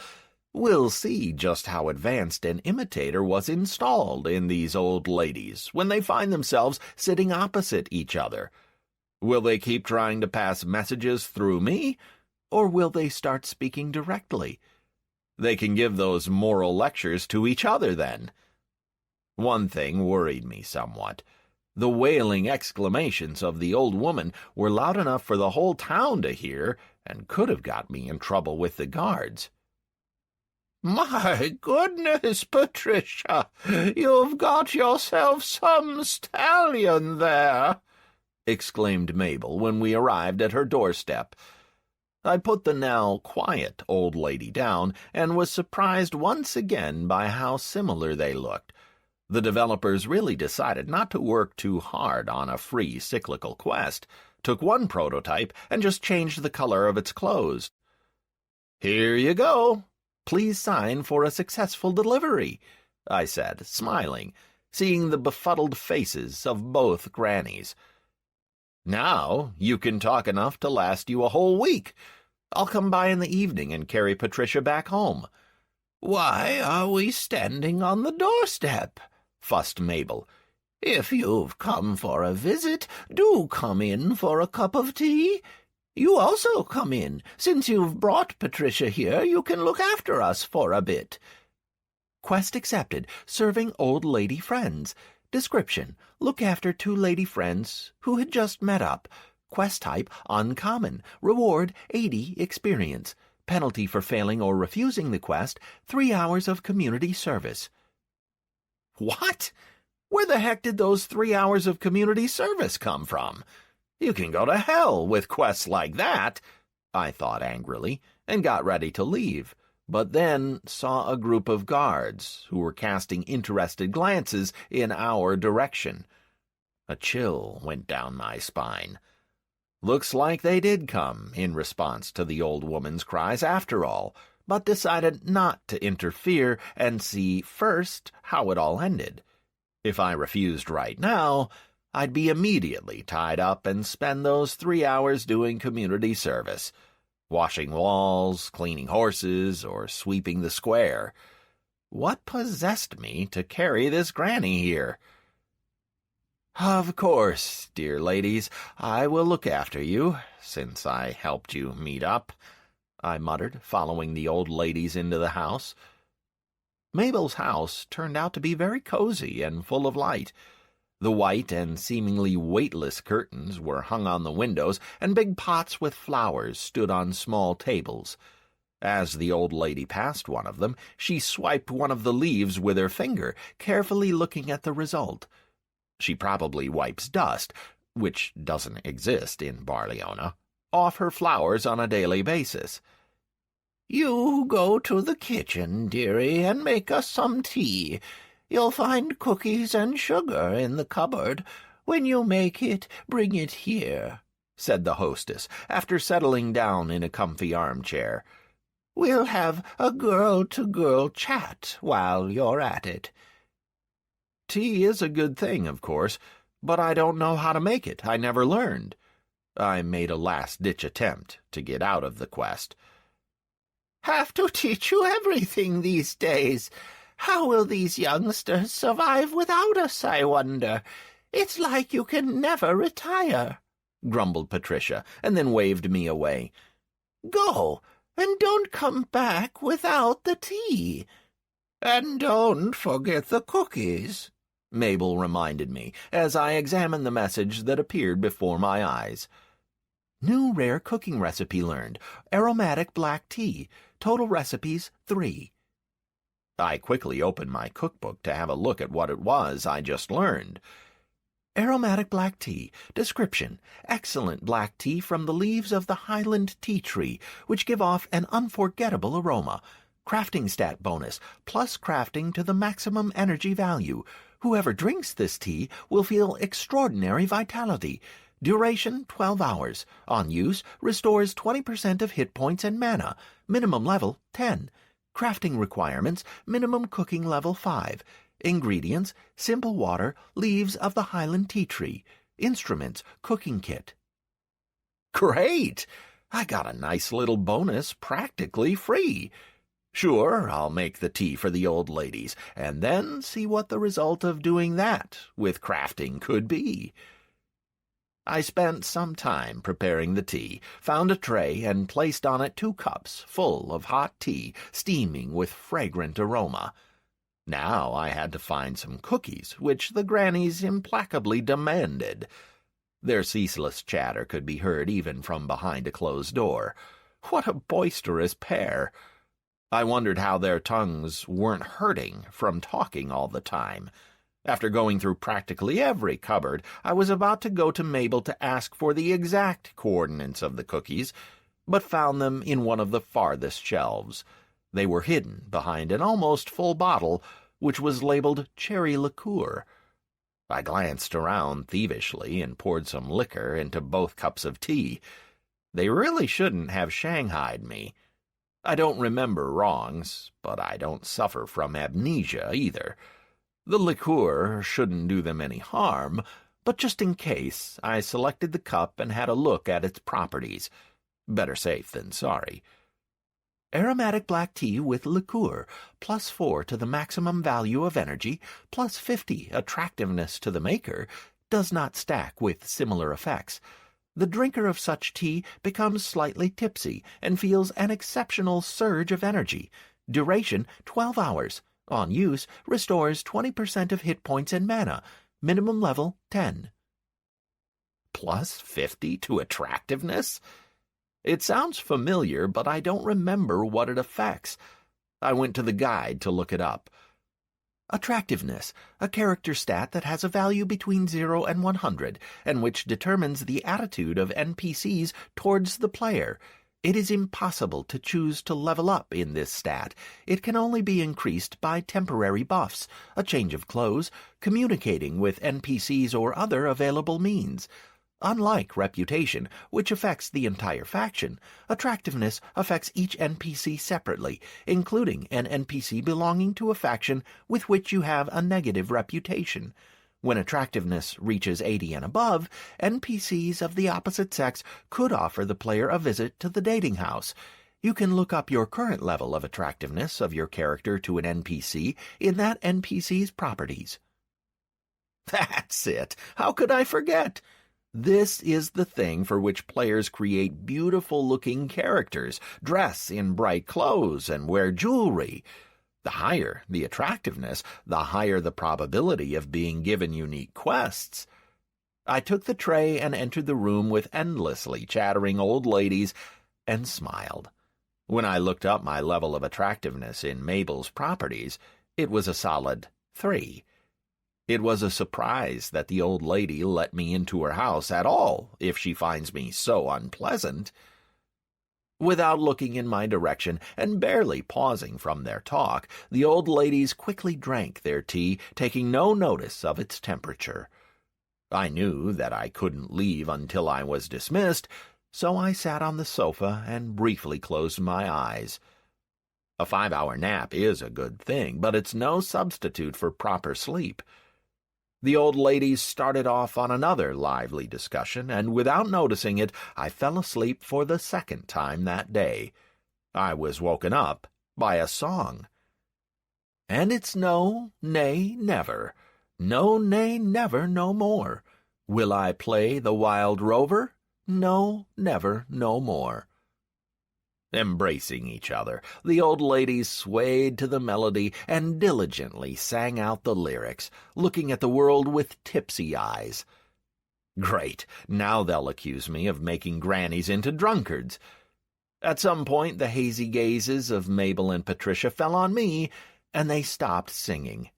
we'll see just how advanced an imitator was installed in these old ladies when they find themselves sitting opposite each other. Will they keep trying to pass messages through me, or will they start speaking directly? They can give those moral lectures to each other, then. One thing worried me somewhat. The wailing exclamations of the old woman were loud enough for the whole town to hear and could have got me in trouble with the guards. "My goodness, Patricia, you've got yourself some stallion there," exclaimed Mabel when we arrived at her doorstep. I put the now quiet old lady down and was surprised once again by how similar they looked. The developers really decided not to work too hard on a free cyclical quest, took one prototype and just changed the color of its clothes. "Here you go. Please sign for a successful delivery," I said, smiling, seeing the befuddled faces of both grannies. "Now you can talk enough to last you a whole week. I'll come by in the evening and carry Patricia back home." "Why are we standing on the doorstep?" fussed Mabel. "If you've come for a visit, do come in for a cup of tea. You also come in. Since you've brought Patricia here, you can look after us for a bit." Quest accepted. Serving old lady friends. Description: look after two lady friends who had just met up. Quest type: uncommon. Reward: 80 experience. Penalty for failing or refusing the quest: 3 hours of community service. What? Where the heck did those 3 hours of community service come from? You can go to hell with quests like that, I thought angrily, and got ready to leave, but then saw a group of guards who were casting interested glances in our direction. A chill went down my spine. Looks like they did come in response to the old woman's cries after all, but decided not to interfere and see first how it all ended. If I refused right now, I'd be immediately tied up and spend those 3 hours doing community service, washing walls, cleaning horses, or sweeping the square. What possessed me to carry this granny here? "Of course, dear ladies, I will look after you, since I helped you meet up," I muttered, following the old ladies into the house. Mabel's house turned out to be very cozy and full of light. The white and seemingly weightless curtains were hung on the windows, and big pots with flowers stood on small tables. As the old lady passed one of them, she swiped one of the leaves with her finger, carefully looking at the result. She probably wipes dust, which doesn't exist in Barleona, off her flowers on a daily basis. "You go to the kitchen, dearie, and make us some tea. You'll find cookies and sugar in the cupboard. When you make it, bring it here," said the hostess, after settling down in a comfy armchair. "We'll have a girl-to-girl chat while you're at it." Tea is a good thing, of course, but I don't know how to make it. I never learned. I made a last-ditch attempt to get out of the quest. "Have to teach you everything these days. How will these youngsters survive without us, I wonder? It's like you can never retire," grumbled Patricia, and then waved me away. "Go, and don't come back without the tea. And don't forget the cookies," Mabel reminded me, as I examined the message that appeared before my eyes. New rare cooking recipe learned. Aromatic black tea. Total recipes 3. I quickly opened my cookbook to have a look at what it was I just learned. Aromatic black tea. Description: excellent black tea from the leaves of the Highland tea tree, which give off an unforgettable aroma. Crafting stat bonus, plus crafting to the maximum energy value. Whoever drinks this tea will feel extraordinary vitality. Duration 12 hours. On use, restores 20% of hit points and mana. Minimum level 10. Crafting requirements: minimum cooking level 5. Ingredients: simple water, leaves of the Highland tea tree. Instruments: cooking kit. Great! I got a nice little bonus practically free. Sure, I'll make the tea for the old ladies, and then see what the result of doing that with crafting could be. I spent some time preparing the tea, found a tray, and placed on it 2 cups full of hot tea, steaming with fragrant aroma. Now I had to find some cookies, which the grannies implacably demanded. Their ceaseless chatter could be heard even from behind a closed door. What a boisterous pair! I wondered how their tongues weren't hurting from talking all the time. After going through practically every cupboard, I was about to go to Mabel to ask for the exact coordinates of the cookies, but found them in one of the farthest shelves. They were hidden behind an almost full bottle, which was labeled cherry liqueur. I glanced around thievishly and poured some liquor into both cups of tea. They really shouldn't have shanghaied me. I don't remember wrongs, but I don't suffer from amnesia either. The liqueur shouldn't do them any harm, but just in case, I selected the cup and had a look at its properties. Better safe than sorry. Aromatic black tea with liqueur, +4 to the maximum value of energy, +50 attractiveness to the maker, does not stack with similar effects. The drinker of such tea becomes slightly tipsy and feels an exceptional surge of energy. Duration, 12 hours. On use, restores 20% of hit points and mana. Minimum level, 10. +50 to attractiveness? It sounds familiar, but I don't remember what it affects. I went to the guide to look it up. Attractiveness, a character stat that has a value between 0 and 100, and which determines the attitude of NPCs towards the player. It is impossible to choose to level up in this stat. It can only be increased by temporary buffs, a change of clothes, communicating with NPCs or other available means. Unlike reputation, which affects the entire faction, attractiveness affects each NPC separately, including an NPC belonging to a faction with which you have a negative reputation. When attractiveness reaches 80 and above, NPCs of the opposite sex could offer the player a visit to the dating house. You can look up your current level of attractiveness of your character to an NPC in that NPC's properties. That's it! How could I forget? This is the thing for which players create beautiful-looking characters, dress in bright clothes, and wear jewelry. The higher the attractiveness, the higher the probability of being given unique quests. I took the tray and entered the room with endlessly chattering old ladies and smiled. When I looked up my level of attractiveness in Mabel's properties, it was a solid 3. It was a surprise that the old lady let me into her house at all if she finds me so unpleasant. Without looking in my direction and barely pausing from their talk, the old ladies quickly drank their tea, taking no notice of its temperature. I knew that I couldn't leave until I was dismissed, so I sat on the sofa and briefly closed my eyes. A 5-hour nap is a good thing, but it's no substitute for proper sleep. The old ladies started off on another lively discussion, and without noticing it, I fell asleep for the second time that day. I was woken up by a song. And it's no, nay, never. No, nay, never, no more. Will I play the wild rover? No, never, no more. Embracing each other, the old ladies swayed to the melody and diligently sang out the lyrics, looking at the world with tipsy eyes. Great, now they'll accuse me of making grannies into drunkards. At some point, the hazy gazes of Mabel and Patricia fell on me, and they stopped singing.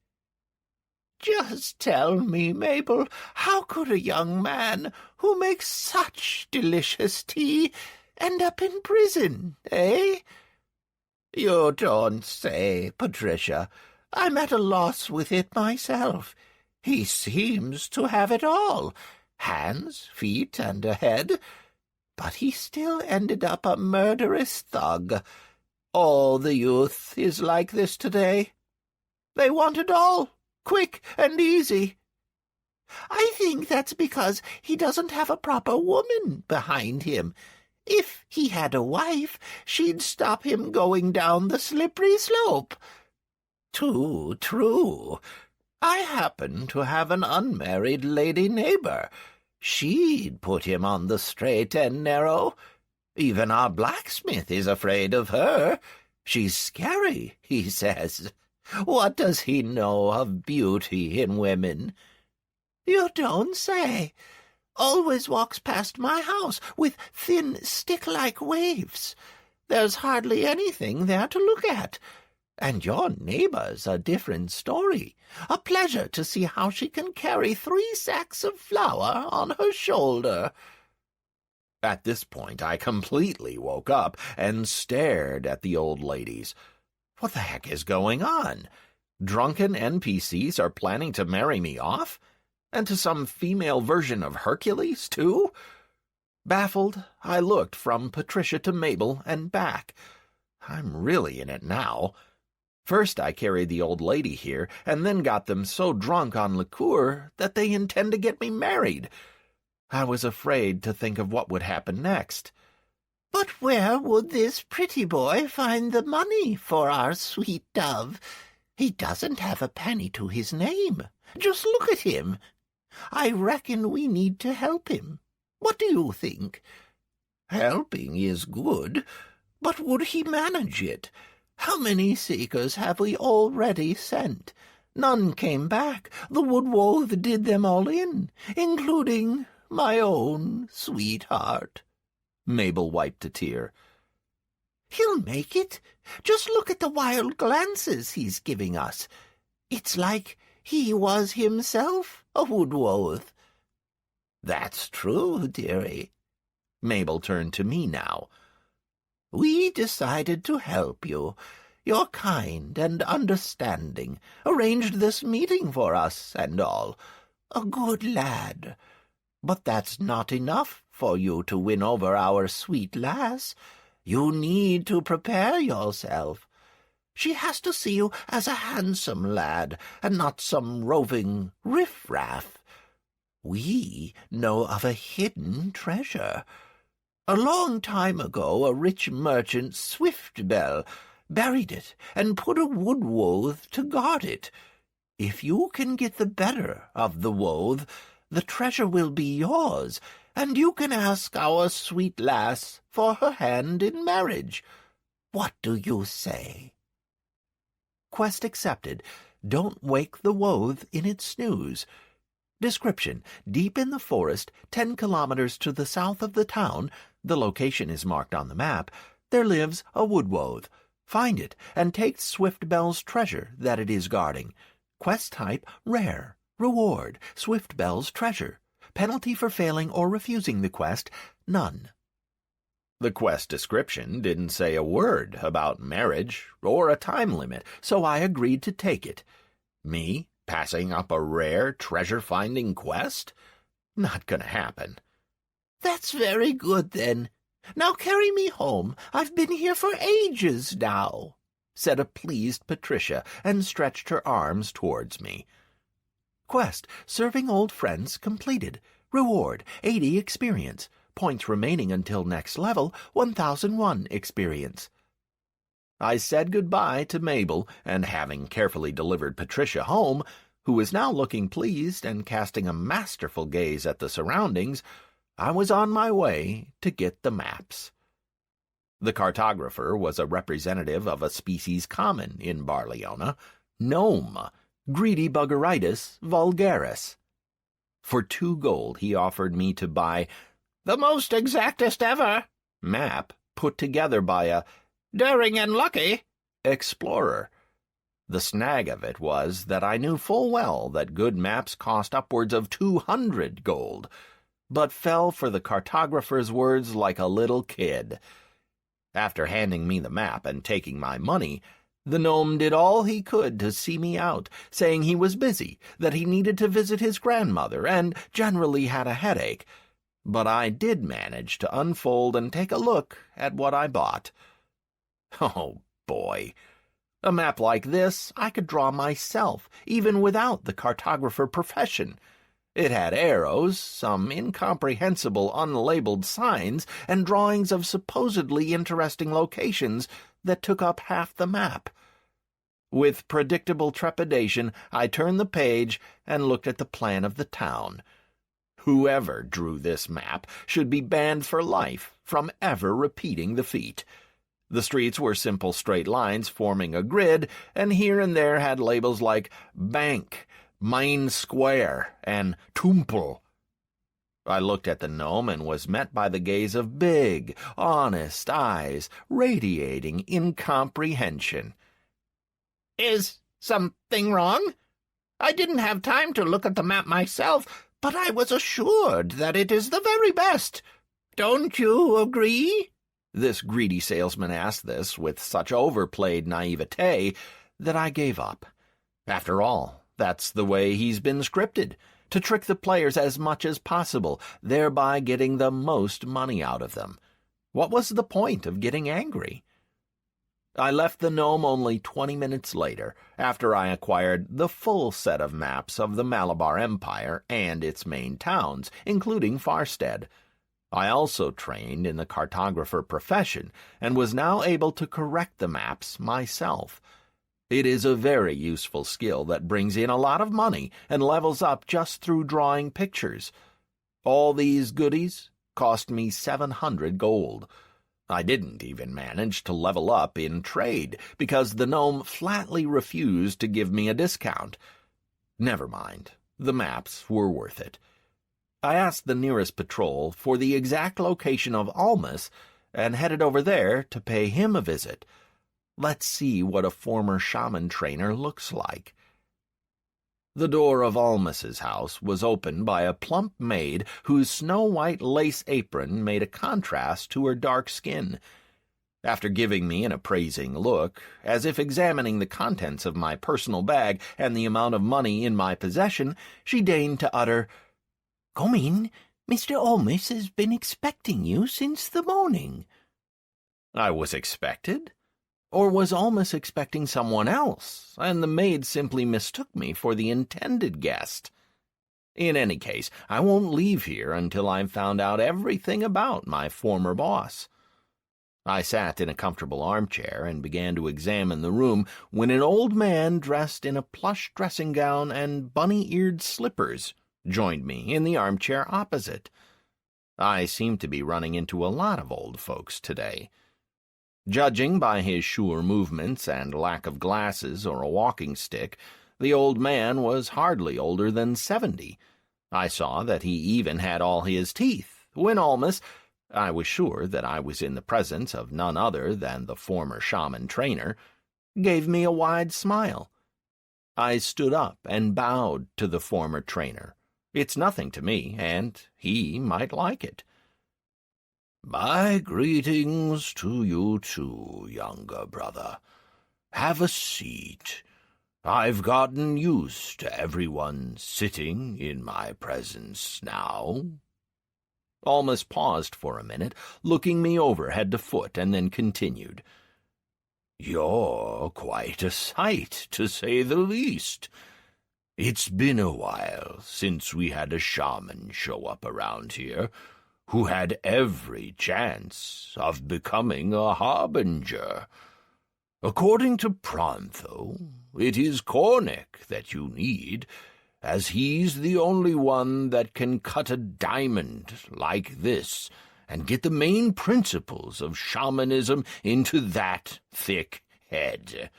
Just tell me, Mabel, how could a young man who makes such delicious tea end up in prison, eh? You don't say, Patricia. I'm at a loss with it myself. He seems to have it all, hands, feet, and a head, but he still ended up a murderous thug. All the youth is like this today. They want it all, quick and easy. I think that's because he doesn't have a proper woman behind him. If he had a wife, she'd stop him going down the slippery slope. Too true. I happen to have an unmarried lady neighbor. She'd put him on the straight and narrow. Even our blacksmith is afraid of her. She's scary, he says. What does he know of beauty in women? You don't say. Always walks past my house with thin stick-like waves. There's hardly anything there to look at. And your neighbor's a different story. A pleasure to see how she can carry 3 sacks of flour on her shoulder." At this point, I completely woke up and stared at the old ladies. What the heck is going on? Drunken NPCs are planning to marry me off? And to some female version of Hercules, too? Baffled, I looked from Patricia to Mabel and back. I'm really in it now. First I carried the old lady here, and then got them so drunk on liqueur that they intend to get me married. I was afraid to think of what would happen next. "But where would this pretty boy find the money for our sweet dove? He doesn't have a penny to his name. Just look at him. I reckon we need to help him. What do you think?" "Helping is good, but would he manage it? How many seekers have we already sent? None came back. The woodwolf did them all in, including my own sweetheart." Mabel wiped a tear. "He'll make it. Just look at the wild glances he's giving us. It's like he was himself a woodwolf." "That's true, dearie." Mabel turned to me now. "We decided to help you. You're kind and understanding, arranged this meeting for us and all. A good lad. But that's not enough for you to win over our sweet lass. You need to prepare yourself. She has to see you as a handsome lad, and not some roving riffraff. We know of a hidden treasure. A long time ago, a rich merchant, Swiftbell, buried it and put a woodwolf to guard it. If you can get the better of the wolf, the treasure will be yours, and you can ask our sweet lass for her hand in marriage. What do you say?" Quest accepted. Don't wake the wolf in its snooze. Description: deep in the forest, 10 kilometers to the south of the town, the location is marked on the map, there lives a woodwolf. Find it, and take Swiftbell's treasure that it is guarding. Quest type: rare. Reward: Swiftbell's treasure. Penalty for failing or refusing the quest: none. The quest description didn't say a word about marriage or a time limit, so I agreed to take it. Me passing up a rare treasure-finding quest? Not gonna happen. "That's very good, then. Now carry me home. I've been here for ages now," said a pleased Patricia, and stretched her arms towards me. Quest: serving old friends completed. Reward: 80 experience. Points remaining until next level: 1001 experience. I said goodbye to Mabel, and having carefully delivered Patricia home, who was now looking pleased and casting a masterful gaze at the surroundings, I was on my way to get the maps. The cartographer was a representative of a species common in Barleona, gnome, Greedy Buggeritis vulgaris. For 2 gold he offered me to buy the most exactest ever map put together by a daring and lucky explorer. The snag of it was that I knew full well that good maps cost upwards of 200 gold, but fell for the cartographer's words like a little kid. After handing me the map and taking my money, the gnome did all he could to see me out, saying he was busy, that he needed to visit his grandmother, and generally had a headache. But I did manage to unfold and take a look at what I bought. Oh, boy. A map like this I could draw myself, even without the cartographer profession. It had arrows, some incomprehensible unlabeled signs, and drawings of supposedly interesting locations that took up half the map. With predictable trepidation, I turned the page and looked at the plan of the town. Whoever drew this map should be banned for life from ever repeating the feat. The streets were simple straight lines forming a grid, and here and there had labels like Bank, Main Square, and Tumpel. I looked at the gnome and was met by the gaze of big, honest eyes, radiating incomprehension. Is something wrong? I didn't have time to look at the map myself, but I was assured that it is the very best. Don't you agree? This greedy salesman asked this with such overplayed naivete that I gave up. After all, that's the way he's been scripted, to trick the players as much as possible, thereby getting the most money out of them. What was the point of getting angry? I left the gnome only 20 minutes later, after I acquired the full set of maps of the Malabar Empire and its main towns, including Farstead. I also trained in the cartographer profession and was now able to correct the maps myself. It is a very useful skill that brings in a lot of money and levels up just through drawing pictures. All these goodies cost me 700 gold. I didn't even manage to level up in trade because the gnome flatly refused to give me a discount. Never mind, the maps were worth it. I asked the nearest patrol for the exact location of Almas and headed over there to pay him a visit. Let's see what a former shaman trainer looks like. The door of Almas's house was opened by a plump maid whose snow-white lace apron made a contrast to her dark skin. After giving me an appraising look, as if examining the contents of my personal bag and the amount of money in my possession, she deigned to utter, "Come in. Mr. Almas has been expecting you since the morning." I was expected? Or was Almas expecting someone else, and the maid simply mistook me for the intended guest? In any case, I won't leave here until I've found out everything about my former boss. I sat in a comfortable armchair and began to examine the room when an old man dressed in a plush dressing gown and bunny-eared slippers joined me in the armchair opposite. I seem to be running into a lot of old folks today. Judging by his sure movements and lack of glasses or a walking stick, the old man was hardly older than 70. I saw that he even had all his teeth, when Almas, I was sure that I was in the presence of none other than the former shaman trainer, gave me a wide smile. I stood up and bowed to the former trainer. It's nothing to me, and he might like it. "My greetings to you too, younger brother. Have a seat. I've gotten used to everyone sitting in my presence now." Almas paused for a minute, looking me over head to foot, and then continued. "You're quite a sight, to say the least. It's been a while since we had a shaman show up around here who had every chance of becoming a harbinger. According to Prontho, it is Cornic that you need, as he's the only one that can cut a diamond like this and get the main principles of shamanism into that thick head.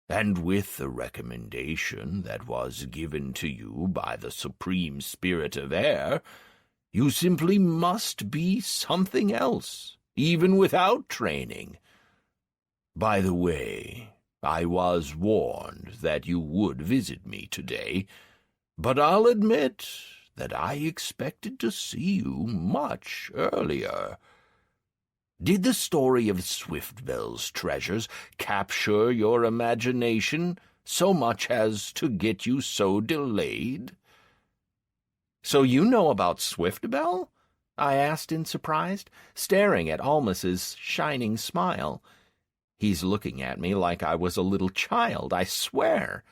And with the recommendation that was given to you by the Supreme Spirit of Air, you simply must be something else, even without training. By the way, I was warned that you would visit me today, but I'll admit that I expected to see you much earlier. Did the story of Swiftbell's treasures capture your imagination so much as to get you so delayed?" "So you know about Swiftbell?" I asked in surprise, staring at Almas's shining smile. He's looking at me like I was a little child, I swear.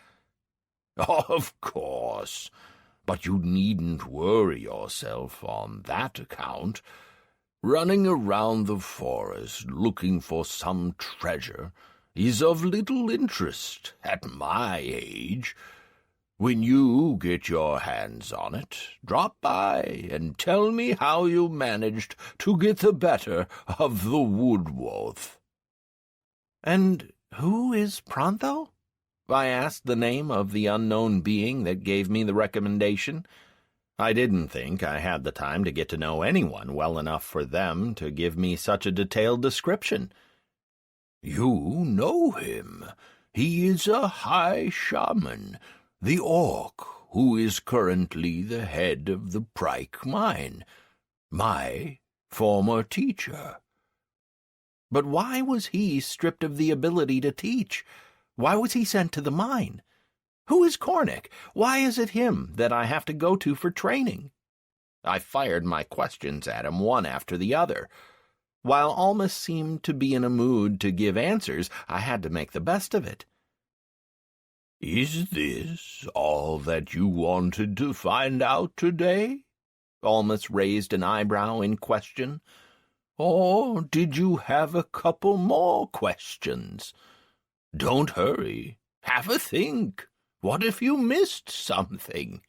"Of course, but you needn't worry yourself on that account. Running around the forest looking for some treasure is of little interest at my age. When you get your hands on it, drop by and tell me how you managed to get the better of the wood-wolf." "And who is Prontho?" I asked the name of the unknown being that gave me the recommendation. I didn't think I had the time to get to know anyone well enough for them to give me such a detailed description. "You know him. He is a high shaman, the orc, who is currently the head of the Prike mine, my former teacher." But why was he stripped of the ability to teach? Why was he sent to the mine? Who is Cornick? Why is it him that I have to go to for training? I fired my questions at him one after the other. While Almas seemed to be in a mood to give answers, I had to make the best of it. "Is this all that you wanted to find out today?" Almas raised an eyebrow in question. "Or did you have a couple more questions? Don't hurry. Have a think. What if you missed something?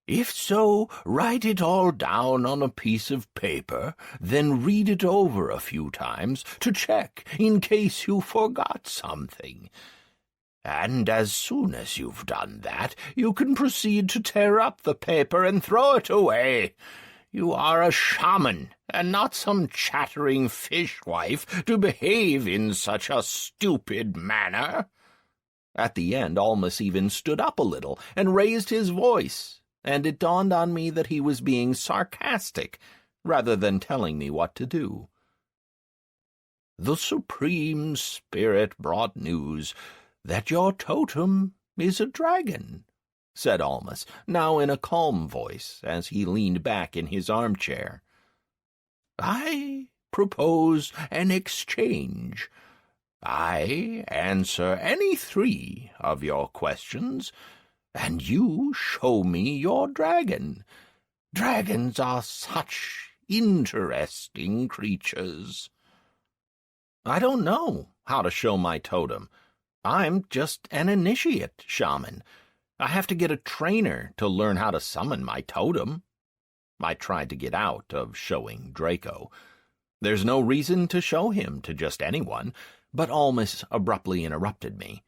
If so, write it all down on a piece of paper, then read it over a few times to check in case you forgot something. And as soon as you've done that, you can proceed to tear up the paper and throw it away. You are a shaman, and not some chattering fishwife to behave in such a stupid manner." At the end, Almas even stood up a little and raised his voice, and it dawned on me that he was being sarcastic rather than telling me what to do. "The Supreme Spirit brought news that your totem is a dragon," said Almas, now in a calm voice, as he leaned back in his armchair. "I propose an exchange. I answer any 3 of your questions, and you show me your dragon. Dragons are such interesting creatures." "I don't know how to show my totem. I'm just an initiate shaman. I have to get a trainer to learn how to summon my totem." I tried to get out of showing Draco. There's no reason to show him to just anyone, but Almas abruptly interrupted me.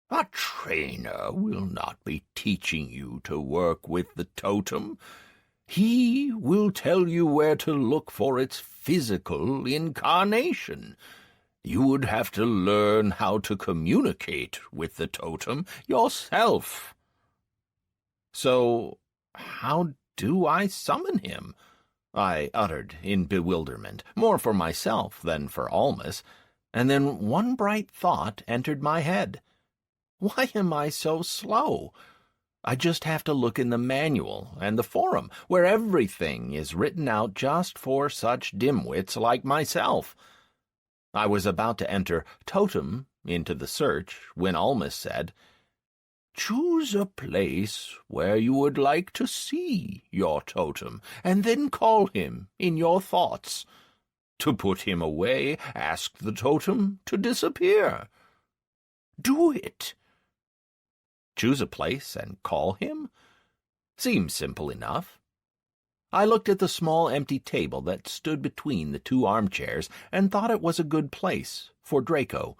"A trainer will not be teaching you to work with the totem. He will tell you where to look for its physical incarnation. You would have to learn how to communicate with the totem yourself." "So, how do I summon him?" I uttered in bewilderment, more for myself than for Almas, and then one bright thought entered my head. Why am I so slow? I just have to look in the manual and the forum, where everything is written out just for such dimwits like myself. I was about to enter totem into the search when Almas said, "Choose a place where you would like to see your totem, and then call him in your thoughts. To put him away, ask the totem to disappear. Do it." Choose a place and call him? Seems simple enough. I looked at the small empty table that stood between the 2 armchairs and thought it was a good place for Draco.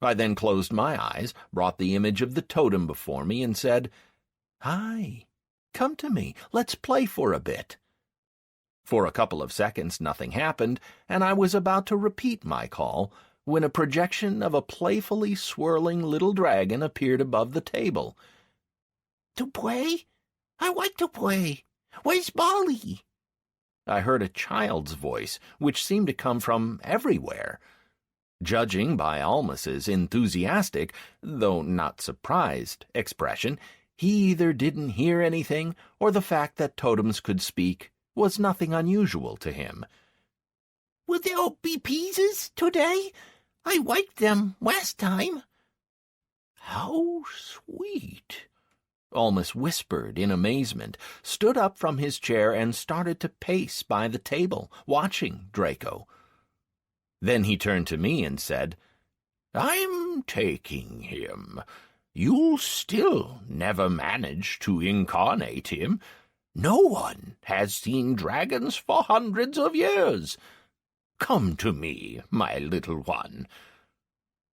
I then closed my eyes, brought the image of the totem before me, and said, "Hi, come to me, let's play for a bit." For a couple of seconds nothing happened, and I was about to repeat my call when a projection of a playfully swirling little dragon appeared above the table. "To play? I like to play. Where's Molly?" I heard a child's voice, which seemed to come from everywhere. Judging by Almas's enthusiastic, though not surprised, expression, he either didn't hear anything, or the fact that totems could speak was nothing unusual to him. "Will there be pizzas today? I liked them last time." "How sweet," Almas whispered in amazement, stood up from his chair and started to pace by the table, watching Draco. Then he turned to me and said, "I'm taking him. You'll still never manage to incarnate him. No one has seen dragons for hundreds of years. Come to me, my little one."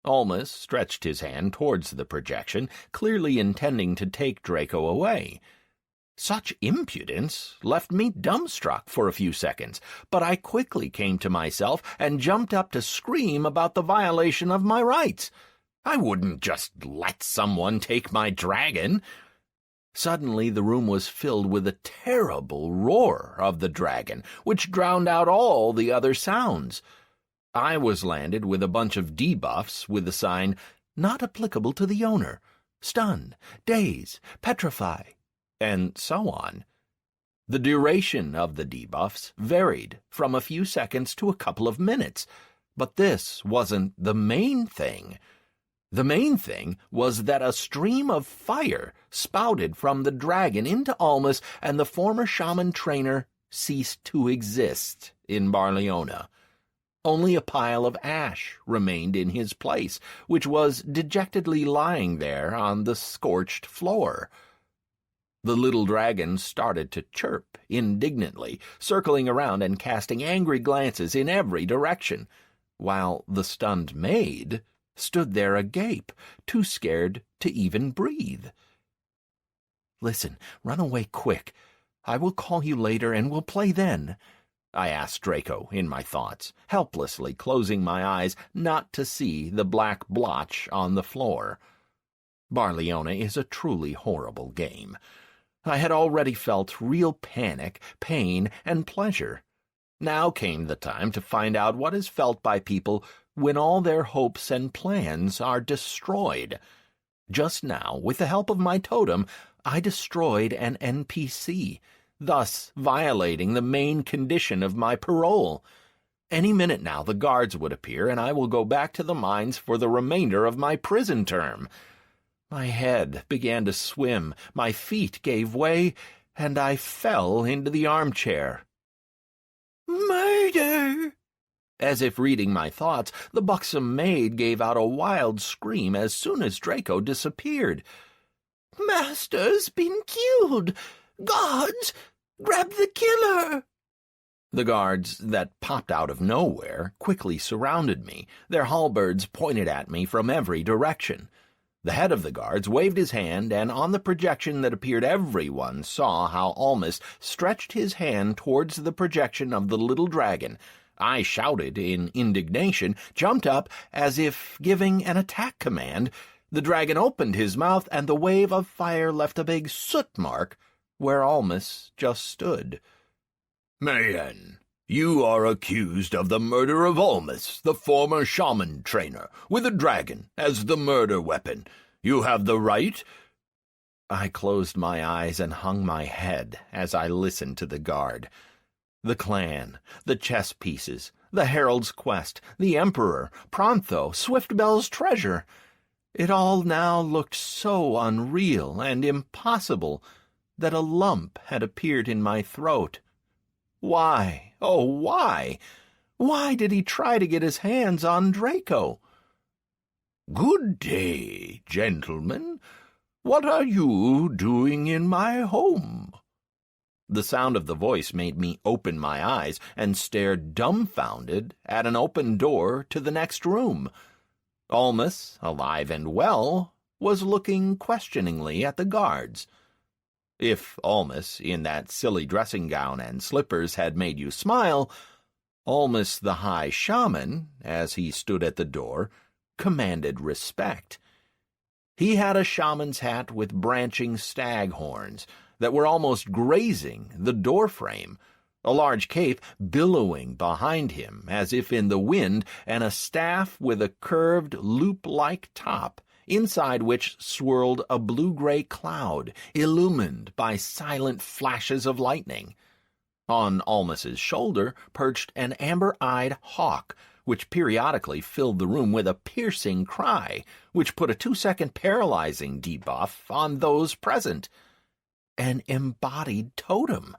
Almas stretched his hand towards the projection, clearly intending to take Draco away. Such impudence left me dumbstruck for a few seconds, but I quickly came to myself and jumped up to scream about the violation of my rights. I wouldn't just let someone take my dragon. Suddenly the room was filled with a terrible roar of the dragon, which drowned out all the other sounds. I was landed with a bunch of debuffs with the sign, "Not applicable to the owner," "Stun," "Daze," "Petrify," and so on. The duration of the debuffs varied from a few seconds to a couple of minutes, but this wasn't the main thing. The main thing was that a stream of fire spouted from the dragon into Almas, and the former shaman trainer ceased to exist in Barleona. Only a pile of ash remained in his place, which was dejectedly lying there on the scorched floor. The little dragon started to chirp indignantly, circling around and casting angry glances in every direction, while the stunned maid stood there agape, too scared to even breathe. "Listen, run away quick. I will call you later and we'll play then," I asked Draco in my thoughts, helplessly closing my eyes not to see the black blotch on the floor. Barleona is a truly horrible game. I had already felt real panic, pain, and pleasure. Now came the time to find out what is felt by people when all their hopes and plans are destroyed. Just now, with the help of my totem, I destroyed an NPC, thus violating the main condition of my parole. Any minute now the guards would appear, and I will go back to the mines for the remainder of my prison term. My head began to swim, my feet gave way, and I fell into the armchair. "Murder!" As if reading my thoughts, the buxom maid gave out a wild scream as soon as Draco disappeared. "Master's been killed! Guards, grab the killer!" The guards that popped out of nowhere quickly surrounded me, their halberds pointed at me from every direction. The head of the guards waved his hand, and on the projection that appeared everyone saw how Almas stretched his hand towards the projection of the little dragon. I shouted in indignation, jumped up as if giving an attack command. The dragon opened his mouth, and the wave of fire left a big soot mark where Almas just stood. "Man, you are accused of the murder of Almas, the former shaman trainer, with a dragon as the murder weapon. You have the right—" I closed my eyes and hung my head as I listened to the guard. The clan, the chess pieces, the herald's quest, the emperor, Prontho, Swiftbell's treasure. It all now looked so unreal and impossible that a lump had appeared in my throat. Why, oh why? Why did he try to get his hands on Draco? "Good day, gentlemen. What are you doing in my home?" The sound of the voice made me open my eyes and stare dumbfounded at an open door to the next room. Almas, alive and well, was looking questioningly at the guards. If Almas, in that silly dressing gown and slippers, had made you smile, Almas the High Shaman, as he stood at the door, commanded respect. He had a shaman's hat with branching stag horns that were almost grazing the doorframe, a large cape billowing behind him as if in the wind, and a staff with a curved loop-like top, inside which swirled a blue-gray cloud, illumined by silent flashes of lightning. On Almas's shoulder perched an amber-eyed hawk, which periodically filled the room with a piercing cry, which put a 2-second paralyzing debuff on those present. An embodied totem.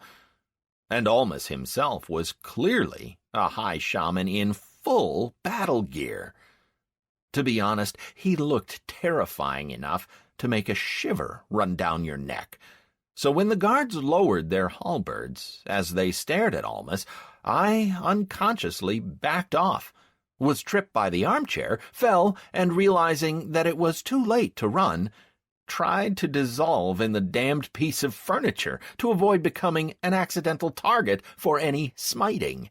And Almas himself was clearly a high shaman in full battle gear. To be honest, he looked terrifying enough to make a shiver run down your neck. So when the guards lowered their halberds as they stared at Almas, I unconsciously backed off, was tripped by the armchair, fell, and realizing that it was too late to run, tried to dissolve in the damned piece of furniture to avoid becoming an accidental target for any smiting.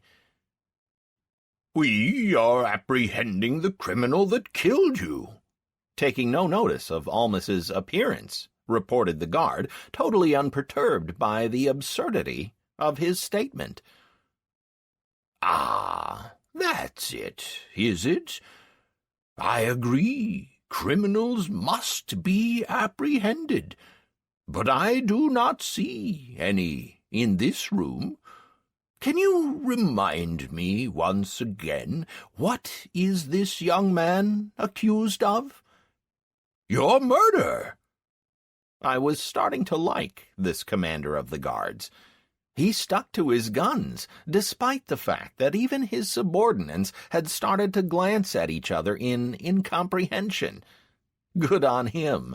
"We are apprehending the criminal that killed you," taking no notice of Almus's appearance, reported the guard, totally unperturbed by the absurdity of his statement. "Ah, that's it, is it? I agree. Criminals must be apprehended, but I do not see any in this room. Can you remind me once again, what is this young man accused of?" "Your murder." I was starting to like this commander of the guards. He stuck to his guns, despite the fact that even his subordinates had started to glance at each other in incomprehension. Good on him.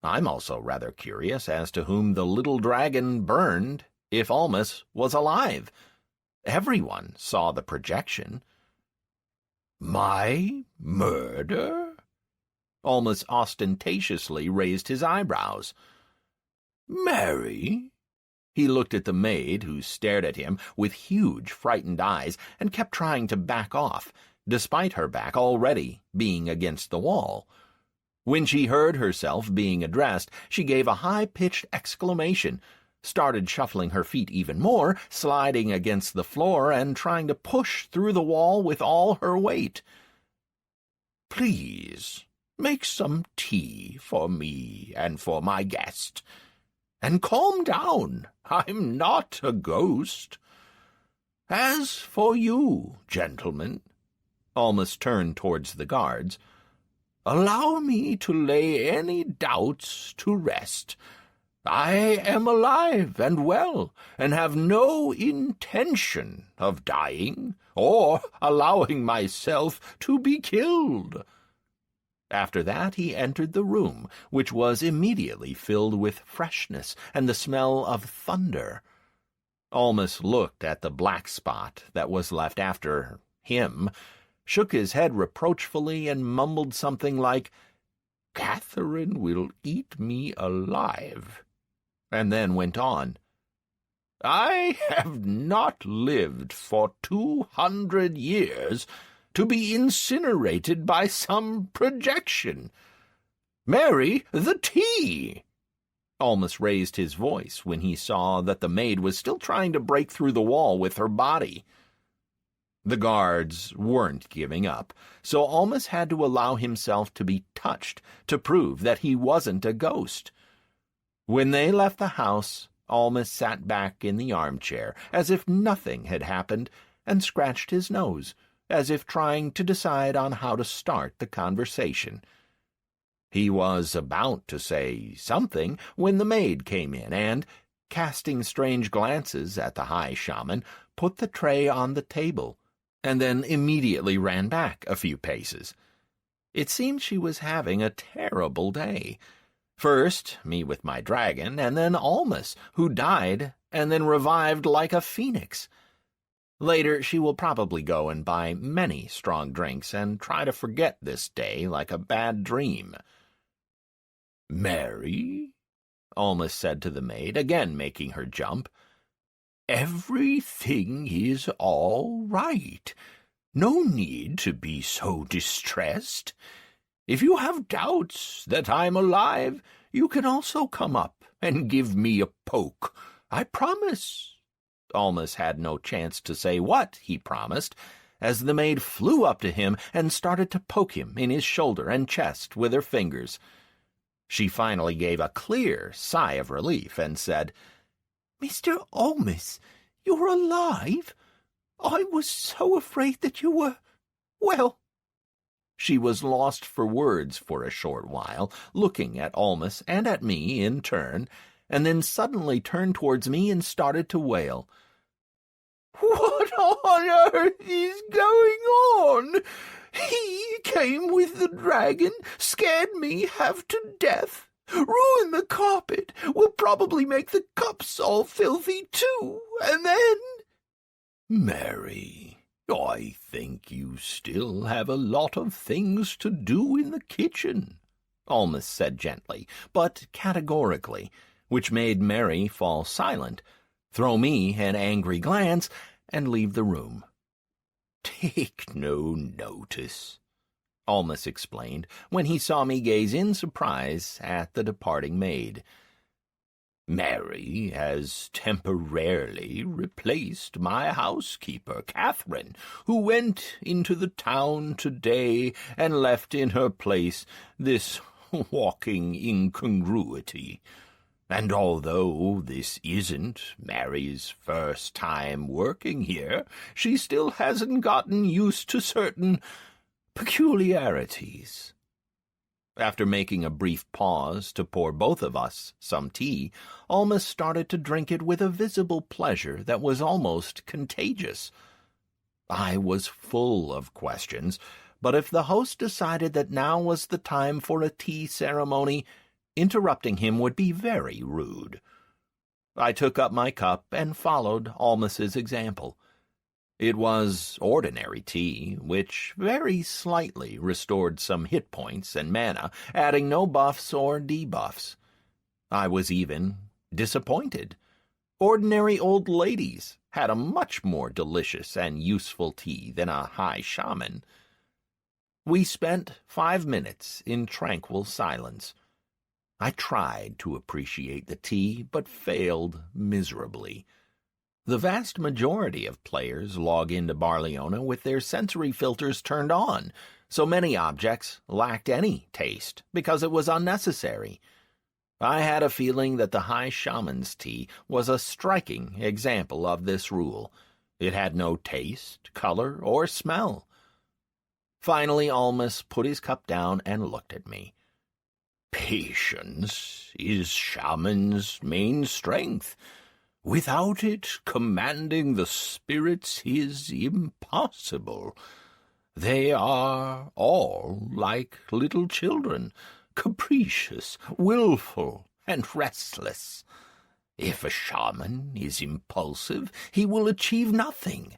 I'm also rather curious as to whom the little dragon burned, if Almus was alive. Everyone saw the projection. "My murder?" Almus ostentatiously raised his eyebrows. "Mary?" He looked at the maid, who stared at him with huge, frightened eyes and kept trying to back off, despite her back already being against the wall. When she heard herself being addressed, she gave a high-pitched exclamation, started shuffling her feet even more, sliding against the floor and trying to push through the wall with all her weight. "Please, make some tea for me and for my guest. And calm down. I'm not a ghost. As for you, gentlemen," Almus turned towards the guards, "allow me to lay any doubts to rest. I am alive and well, and have no intention of dying or allowing myself to be killed." After that he entered the room, which was immediately filled with freshness and the smell of thunder. Almus looked at the black spot that was left after him, shook his head reproachfully, and mumbled something like, "Catherine will eat me alive," and then went on. "I have not lived for 200 years to be incinerated by some projection. Mary, the tea!" Almus raised his voice when he saw that the maid was still trying to break through the wall with her body. The guards weren't giving up, so Almus had to allow himself to be touched to prove that he wasn't a ghost. When they left the house, Almus sat back in the armchair as if nothing had happened and scratched his nose, as if trying to decide on how to start the conversation. He was about to say something when the maid came in and, casting strange glances at the high shaman, put the tray on the table, and then immediately ran back a few paces. It seemed she was having a terrible day. First, me with my dragon, and then Almus, who died and then revived like a phoenix. Later, she will probably go and buy many strong drinks and try to forget this day like a bad dream. "Mary," Almus said to the maid, again making her jump, "everything is all right. No need to be so distressed. If you have doubts that I'm alive, you can also come up and give me a poke. I promise." Almus had no chance to say what he promised, as the maid flew up to him and started to poke him in his shoulder and chest with her fingers. She finally gave a clear sigh of relief and said, "Mr. Almus, you're alive? I was so afraid that you were, well—" She was lost for words for a short while, looking at Almus and at me in turn, and then suddenly turned towards me and started to wail. "What on earth is going on? He came with the dragon, scared me half to death, ruined the carpet, will probably make the cups all filthy too, and then—" "Mary, I think you still have a lot of things to do in the kitchen," Almas said gently, but categorically, which made Mary fall silent, throw me an angry glance, and leave the room. "Take no notice," Almas explained, when he saw me gaze in surprise at the departing maid. "Mary has temporarily replaced my housekeeper, Catherine, who went into the town today and left in her place this walking incongruity. And although this isn't Mary's first time working here, she still hasn't gotten used to certain peculiarities." After making a brief pause to pour both of us some tea, Almas started to drink it with a visible pleasure that was almost contagious. I was full of questions, but if the host decided that now was the time for a tea ceremony, interrupting him would be very rude. I took up my cup and followed Almas's example. It was ordinary tea, which very slightly restored some hit points and mana, adding no buffs or debuffs. I was even disappointed. Ordinary old ladies had a much more delicious and useful tea than a high shaman. We spent 5 minutes in tranquil silence. I tried to appreciate the tea, but failed miserably. The vast majority of players log into Barleona with their sensory filters turned on, so many objects lacked any taste because it was unnecessary. I had a feeling that the High Shaman's tea was a striking example of this rule. It had no taste, color, or smell. Finally, Almas put his cup down and looked at me. "Patience is Shaman's main strength. Without it, commanding the spirits is impossible. They are all like little children, capricious, willful, and restless. If a shaman is impulsive, he will achieve nothing.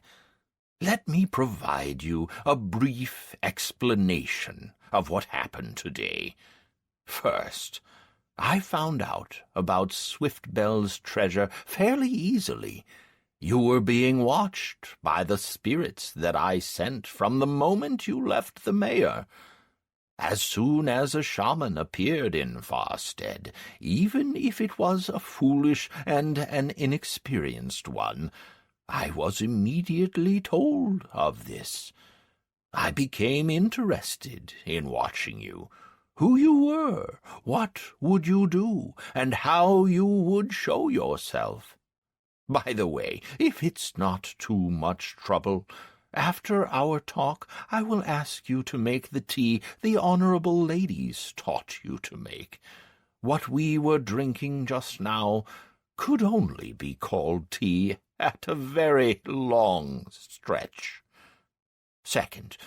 Let me provide you a brief explanation of what happened today. First, I found out about Swiftbell's treasure fairly easily. You were being watched by the spirits that I sent from the moment you left the mayor. As soon as a shaman appeared in Farstead, even if it was a foolish and an inexperienced one, I was immediately told of this. I became interested in watching you. Who you were, what would you do, and how you would show yourself. By the way, if it's not too much trouble, after our talk I will ask you to make the tea the honorable ladies taught you to make. What we were drinking just now could only be called tea at a very long stretch. Second,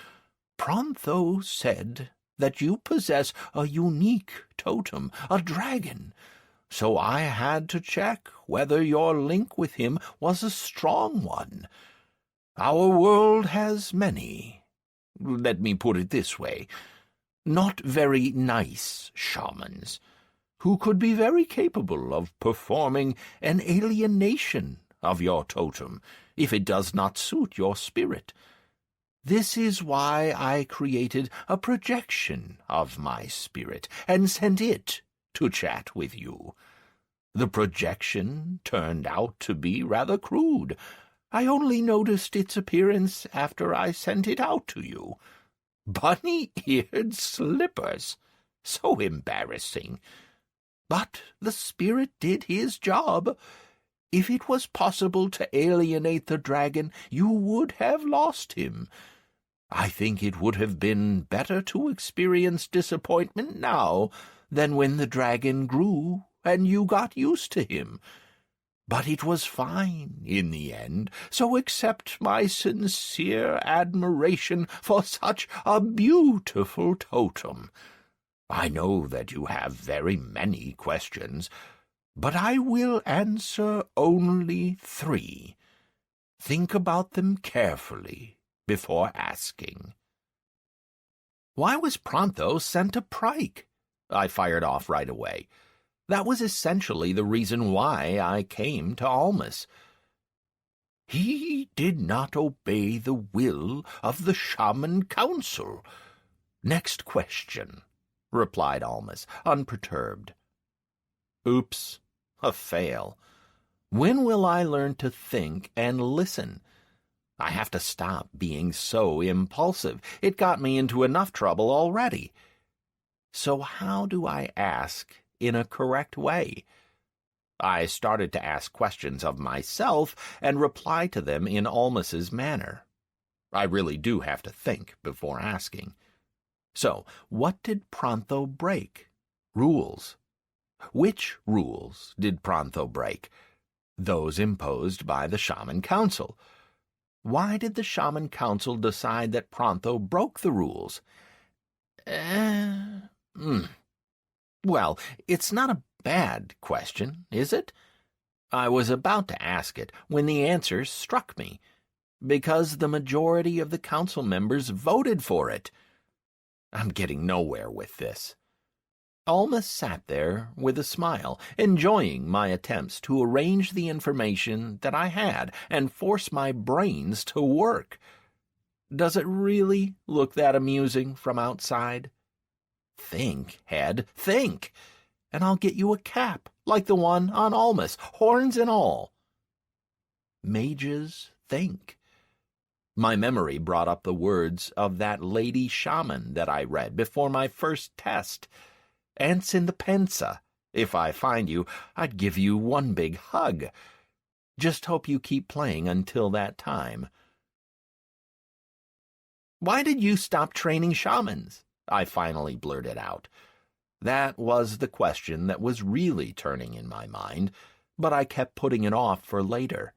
Prontho said that you possess a unique totem, a dragon, so I had to check whether your link with him was a strong one. Our world has many, let me put it this way, not very nice shamans, who could be very capable of performing an alienation of your totem if it does not suit your spirit. This is why I created a projection of my spirit and sent it to chat with you. The projection turned out to be rather crude. I only noticed its appearance after I sent it out to you. Bunny-eared slippers. So embarrassing. But the spirit did his job. If it was possible to alienate the dragon, you would have lost him. I think it would have been better to experience disappointment now than when the dragon grew and you got used to him. But it was fine in the end, so accept my sincere admiration for such a beautiful totem. I know that you have very many questions, but I will answer only 3. Think about them carefully before asking. Why was Prontho sent to Prike? I fired off right away. That was essentially the reason why I came to Almas. He did not obey the will of the Shaman Council. Next question, replied Almas, unperturbed. Oops, a fail. When will I learn to think and listen? I have to stop being so impulsive. It got me into enough trouble already. So how do I ask in a correct way? I started to ask questions of myself and reply to them in Almas's manner. I really do have to think before asking. So, what did Pronto break? Rules. Which rules did Pronto break? Those imposed by the Shaman Council. Why did the Shaman Council decide that Pronto broke the rules? Well, it's not a bad question, is it? I was about to ask it when the answer struck me. Because the majority of the council members voted for it. I'm getting nowhere with this. Almas sat there with a smile, enjoying my attempts to arrange the information that I had and force my brains to work. Does it really look that amusing from outside? Think, head, think, and I'll get you a cap like the one on Almas, horns and all. Mages think. My memory brought up the words of that lady shaman that I read before my first test. Ants in the pensa. If I find you, I'd give you one big hug. Just hope you keep playing until that time. Why did you stop training shamans? I finally blurted out. That was the question that was really turning in my mind, but I kept putting it off for later.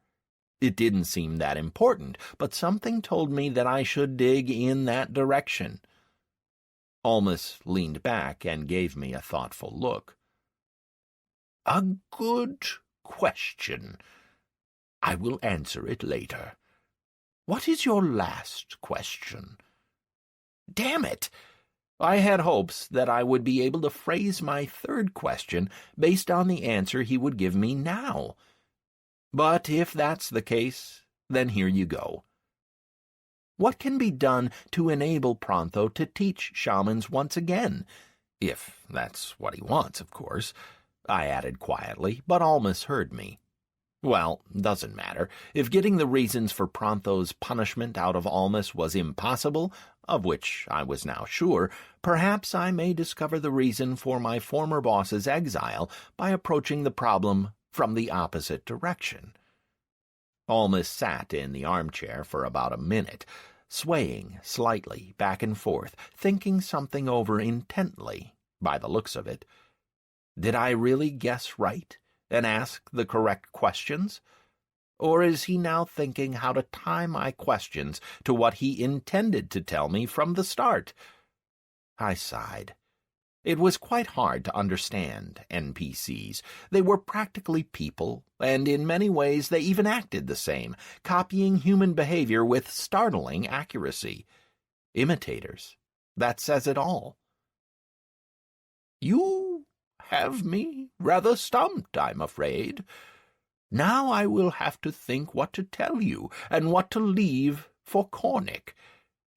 It didn't seem that important, but something told me that I should dig in that direction. Almas leaned back and gave me a thoughtful look. A good question. I will answer it later. What is your last question? Damn it! I had hopes that I would be able to phrase my third question based on the answer he would give me now. But if that's the case, then here you go. What can be done to enable Pronto to teach shamans once again? If that's what he wants, of course. I added quietly, but Almas heard me. Well, doesn't matter. If getting the reasons for Pronto's punishment out of Almas was impossible, of which I was now sure, perhaps I may discover the reason for my former boss's exile by approaching the problem from the opposite direction. Almas sat in the armchair for about a minute, swaying slightly back and forth, thinking something over intently, by the looks of it. Did I really guess right and ask the correct questions? Or is he now thinking how to tie my questions to what he intended to tell me from the start? I sighed. It was quite hard to understand NPCs. They were practically people, and in many ways they even acted the same, copying human behavior with startling accuracy. Imitators. That says it all. You have me rather stumped, I'm afraid. Now I will have to think what to tell you and what to leave for Cornick.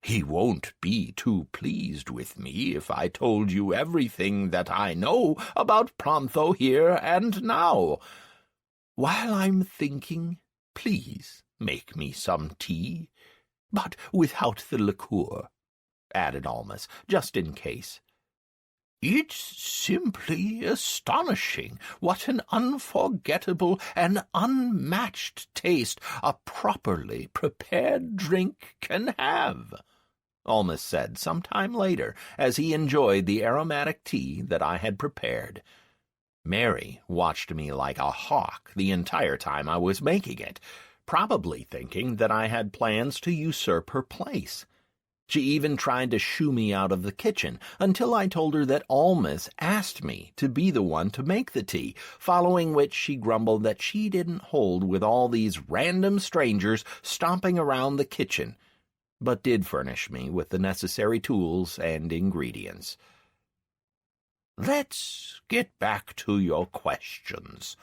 He won't be too pleased with me if I told you everything that I know about Pronto here and now. While I'm thinking, please make me some tea, but without the liqueur, added Almas, just in case. It's simply astonishing what an unforgettable and unmatched taste a properly prepared drink can have, Almas said some time later as he enjoyed the aromatic tea that I had prepared. Mary watched me like a hawk the entire time I was making it, probably thinking that I had plans to usurp her place. She even tried to shoo me out of the kitchen until I told her that Almas asked me to be the one to make the tea, following which she grumbled that she didn't hold with all these random strangers stomping around the kitchen, but did furnish me with the necessary tools and ingredients. let's get back to your questions.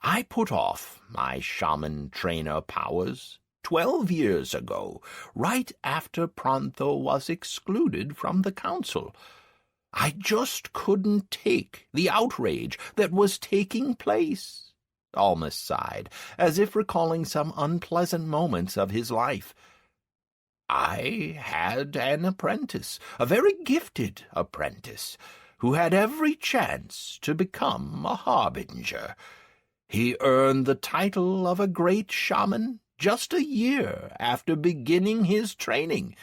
I put off my shaman trainer powers 12 years ago, right after Prontho was excluded from the council. I just couldn't take the outrage that was taking place. Almas sighed, as if recalling some unpleasant moments of his life. I had an apprentice, a very gifted apprentice, who had every chance to become a harbinger. He earned the title of a great shaman just a year after beginning his training,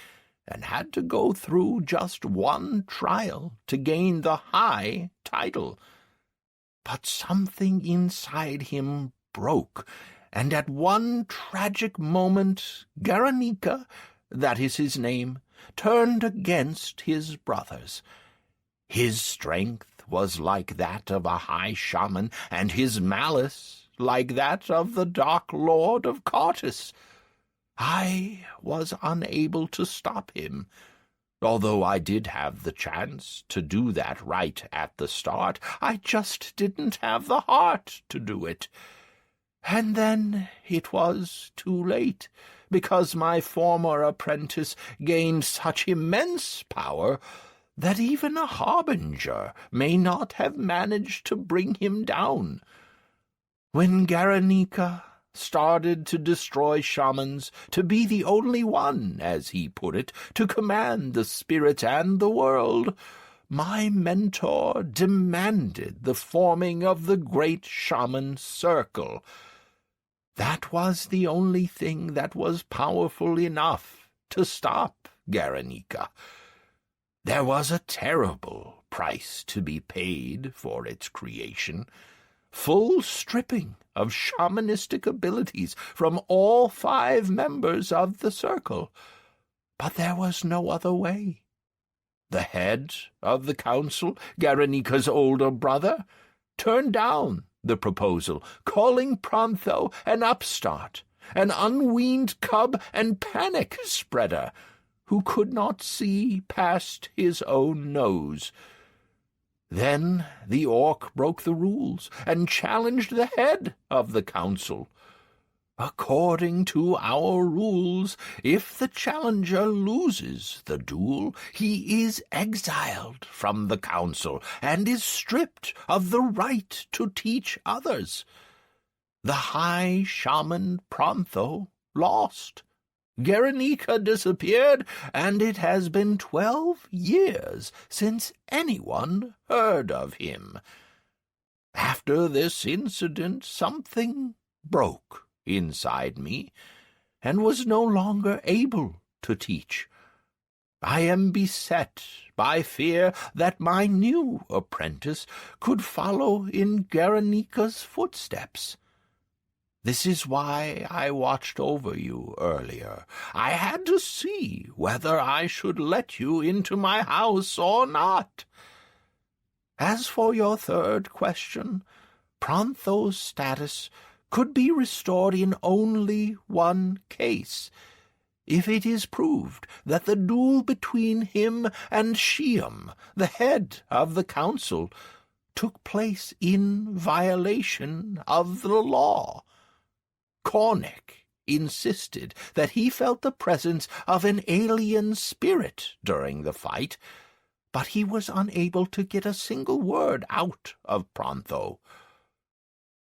and had to go through just one trial to gain the high title. But something inside him broke, and at one tragic moment Garanika, that is his name, turned against his brothers. His strength was like that of a high shaman, and his malice like that of the Dark Lord of Cartus. I was unable to stop him, although I did have the chance to do that right at the start. I just didn't have the heart to do it. And then it was too late, because my former apprentice gained such immense power that even a harbinger may not have managed to bring him down. When Garanika started to destroy shamans, to be the only one, as he put it, to command the spirits and the world, my mentor demanded the forming of the great shaman circle. That was the only thing that was powerful enough to stop Garanika. There was a terrible price to be paid for its creation, full stripping of shamanistic abilities from all 5 members of the circle. But there was no other way. The head of the council, Garanika's older brother, turned down the proposal, calling Prontho an upstart, an unweaned cub and panic spreader, who could not see past his own nose. Then the orc broke the rules and challenged the head of the council. According to our rules, if the challenger loses the duel, he is exiled from the council and is stripped of the right to teach others. The high shaman Prontho lost. Garanika disappeared, and it has been 12 years since anyone heard of him. After this incident, something broke inside me, and was no longer able to teach. I am beset by fear that my new apprentice could follow in Garanika's footsteps. This is why I watched over you earlier. I had to see whether I should let you into my house or not. As for your third question, Prontho's status could be restored in only one case, if it is proved that the duel between him and Shiam, the head of the council, took place in violation of the law. Cornic insisted that he felt the presence of an alien spirit during the fight, but he was unable to get a single word out of Prontho.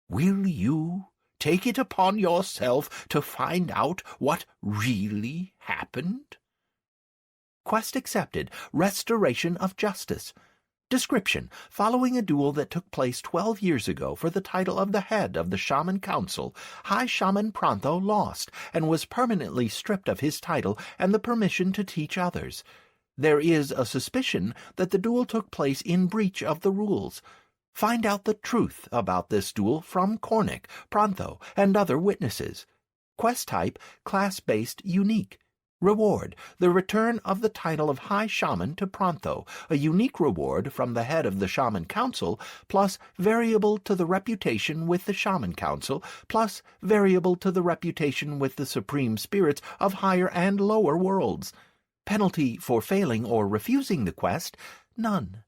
Will you take it upon yourself to find out what really happened? Quest accepted. Restoration of justice. Description: following a duel that took place 12 years ago for the title of the head of the Shaman Council, High Shaman Prontho lost and was permanently stripped of his title and the permission to teach others. There is a suspicion that the duel took place in breach of the rules. Find out the truth about this duel from Cornic, Prontho, and other witnesses. Quest type: class-based unique. Reward: the return of the title of High Shaman to Prontho, a unique reward from the head of the Shaman Council, plus variable to the reputation with the Shaman Council, plus variable to the reputation with the Supreme Spirits of higher and lower worlds. Penalty for failing or refusing the quest: none.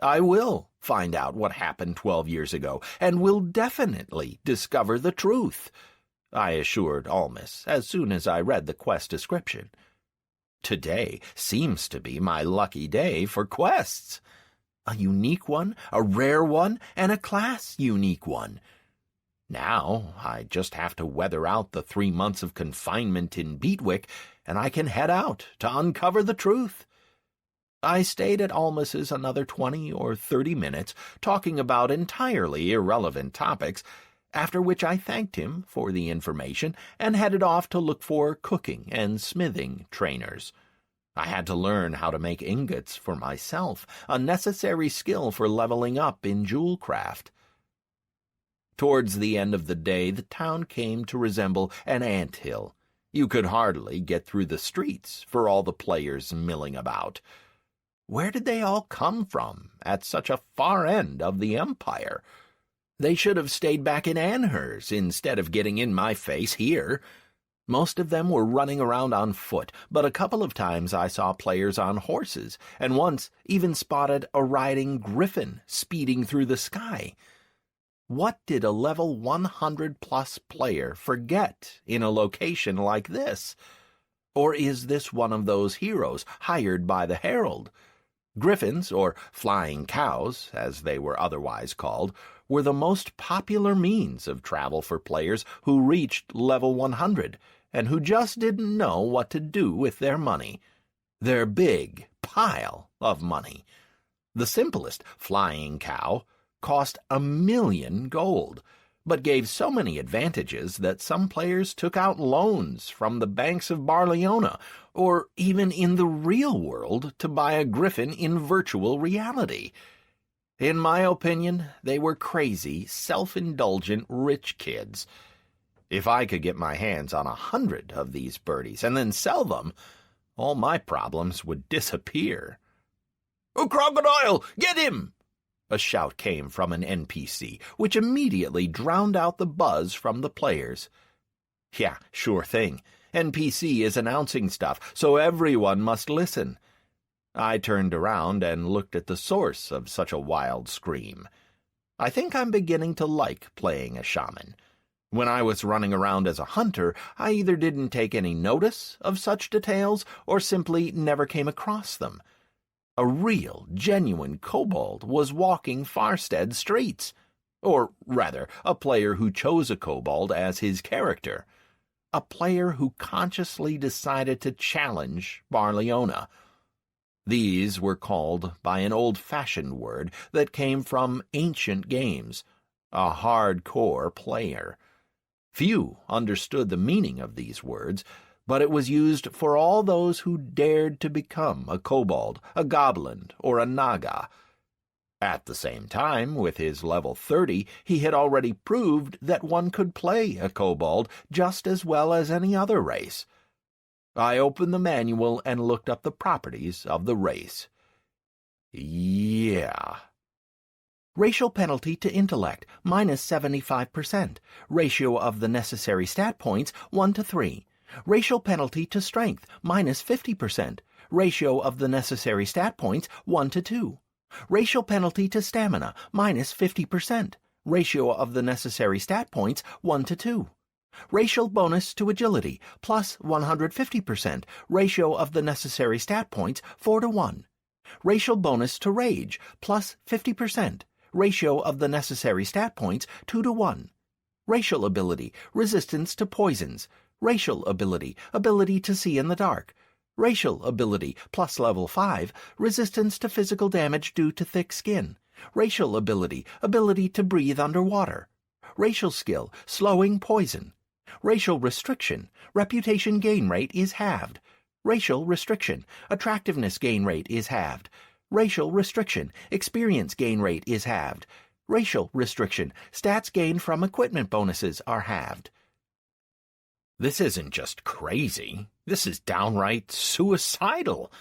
I will find out what happened 12 years ago, and will definitely discover the truth, I assured Almus as soon as I read the quest description. Today seems to be my lucky day for quests. A unique one, a rare one, and a class-unique one. Now I just have to weather out the 3 months of confinement in Beatwick, and I can head out to uncover the truth. I stayed at Almus's another 20 or 30 minutes, talking about entirely irrelevant topics, after which I thanked him for the information and headed off to look for cooking and smithing trainers. I had to learn how to make ingots for myself, a necessary skill for leveling up in jewelcraft. Towards the end of the day, the town came to resemble an anthill. You could hardly get through the streets for all the players milling about. Where did they all come from at such a far end of the empire? They should have stayed back in Anhurst instead of getting in my face here. Most of them were running around on foot, but a couple of times I saw players on horses, and once even spotted a riding griffin speeding through the sky. What did a level 100-plus player forget in a location like this? Or is this one of those heroes hired by the Herald? Griffins, or flying cows, as they were otherwise called, were the most popular means of travel for players who reached level 100 and who just didn't know what to do with their money. Their big pile of money. The simplest flying cow cost 1,000,000 gold, but gave so many advantages that some players took out loans from the banks of Barleona, or even in the real world, to buy a griffin in virtual reality. In my opinion, they were crazy, self-indulgent rich kids. If I could get my hands on 100 of these birdies and then sell them, all my problems would disappear. "A crocodile! Get him!" A shout came from an NPC, which immediately drowned out the buzz from the players. Yeah, sure thing. NPC is announcing stuff, so everyone must listen. I turned around and looked at the source of such a wild scream. I think I'm beginning to like playing a shaman. When I was running around as a hunter, I either didn't take any notice of such details or simply never came across them. A real, genuine kobold was walking Farstead streets. Or, rather, a player who chose a kobold as his character. A player who consciously decided to challenge Barleona. These were called by an old-fashioned word that came from ancient games, a hardcore player. Few understood the meaning of these words, but it was used for all those who dared to become a kobold, a goblin, or a naga. At the same time, with his level 30, he had already proved that one could play a kobold just as well as any other race. I opened the manual and looked up the properties of the race. Yeah. Racial penalty to intellect, minus 75%. Ratio of the necessary stat points, 1:3. Racial penalty to strength, minus 50%. Ratio of the necessary stat points, 1:2. Racial penalty to stamina, minus 50%. Ratio of the necessary stat points, 1:2. Racial bonus to agility, plus 150%. Ratio of the necessary stat points, 4:1. Racial bonus to rage, plus 50%. Ratio of the necessary stat points, 2:1. Racial ability, resistance to poisons. Racial ability, ability to see in the dark. Racial ability, plus level 5, resistance to physical damage due to thick skin. Racial ability, ability to breathe underwater. Racial skill, slowing poison. Racial restriction, reputation gain rate is halved. Racial restriction, attractiveness gain rate is halved. Racial restriction, experience gain rate is halved. Racial restriction, stats gained from equipment bonuses are halved. This isn't just crazy. This is downright suicidal.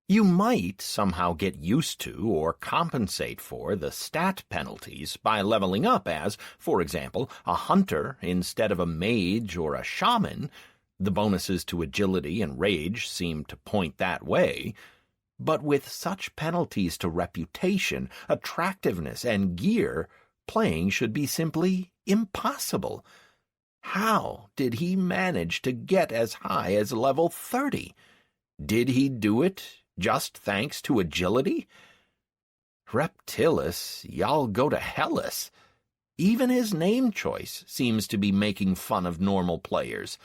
You might somehow get used to or compensate for the stat penalties by leveling up as, for example, a hunter instead of a mage or a shaman. The bonuses to agility and rage seem to point that way. But with such penalties to reputation, attractiveness, and gear, playing should be simply impossible. How did he manage to get as high as level 30? Did he do it just thanks to agility? Reptilis, y'all go to hellas. Even his name choice seems to be making fun of normal players.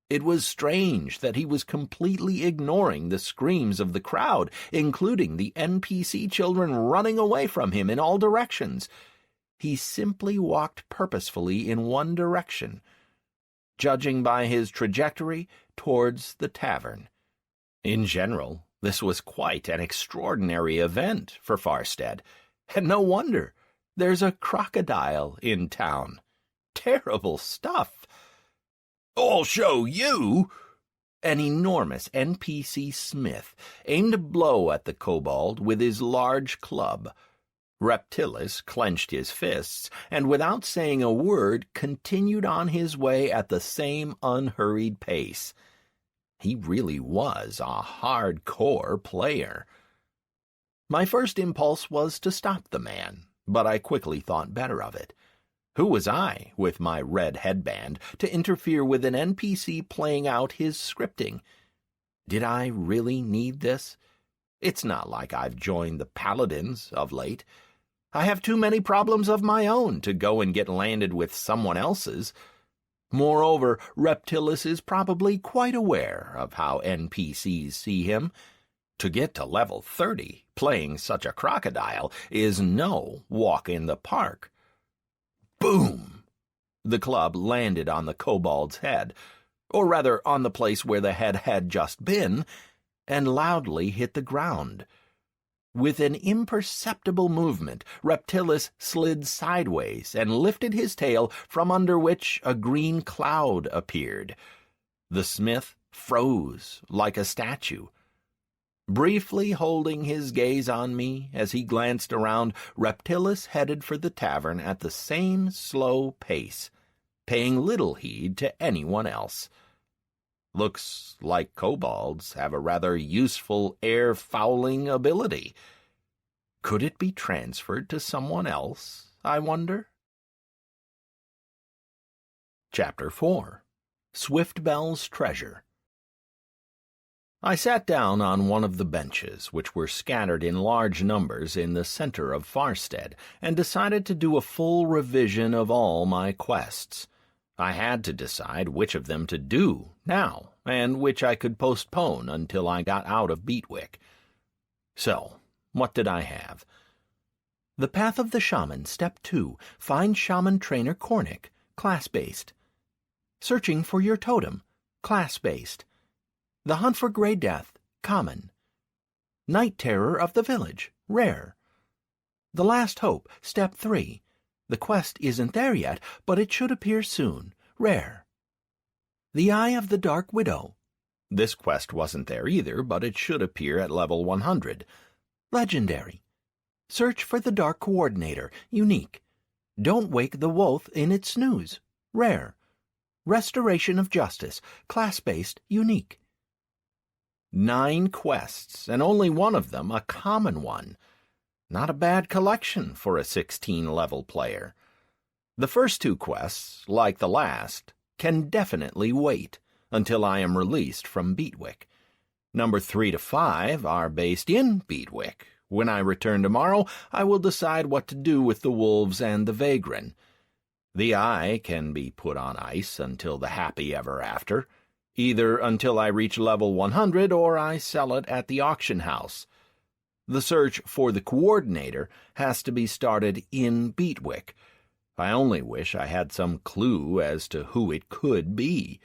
It was strange that he was completely ignoring the screams of the crowd, including the NPC children running away from him in all directions. He simply walked purposefully in one direction, judging by his trajectory towards the tavern. In general, this was quite an extraordinary event for Farstead, and no wonder. There's a crocodile in town. Terrible stuff. I'll show you. An enormous NPC smith aimed a blow at the kobold with his large club. Reptilis clenched his fists, and without saying a word, continued on his way at the same unhurried pace. He really was a hardcore player. My first impulse was to stop the man, but I quickly thought better of it. Who was I, with my red headband, to interfere with an NPC playing out his scripting? Did I really need this? It's not like I've joined the Paladins of late. I have too many problems of my own to go and get landed with someone else's. Moreover, Reptilis is probably quite aware of how NPCs see him. To get to level 30, playing such a crocodile, is no walk in the park. Boom! The club landed on the kobold's head, or rather on the place where the head had just been, and loudly hit the ground. With an imperceptible movement, Reptilis slid sideways and lifted his tail, from under which a green cloud appeared. The smith froze like a statue. Briefly holding his gaze on me as he glanced around, Reptilis headed for the tavern at the same slow pace, paying little heed to anyone else. Looks like kobolds have a rather useful air-fouling ability. Could it be transferred to someone else, I wonder? Chapter 4. Swiftbell's Treasure. I sat down on one of the benches, which were scattered in large numbers in the center of Farstead, and decided to do a full revision of all my quests. I had to decide which of them to do now, and which I could postpone until I got out of Beatwick. So, what did I have? The Path of the Shaman, Step 2. Find Shaman Trainer Cornic, class-based. Searching for your totem, class-based. The Hunt for Grey Death, common. Night Terror of the Village, rare. The Last Hope, Step 3. The quest isn't there yet, but it should appear soon, rare. The Eye of the Dark Widow. This quest wasn't there either, but it should appear at level 100. Legendary. Search for the Dark Coordinator, unique. Don't wake the wolf in its snooze, rare. Restoration of Justice, class-based, unique. 9 quests, and only one of them a common one. Not a bad collection for a 16-level player. The first 2 quests, like the last, can definitely wait until I am released from Beatwick. Number 3 to 5 are based in Beatwick. When I return tomorrow, I will decide what to do with the wolves and the vagrant. The Eye can be put on ice until the happy ever after, either until I reach level 100 or I sell it at the auction house. The search for the Coordinator has to be started in Beatwick. I only wish I had some clue as to who it could be.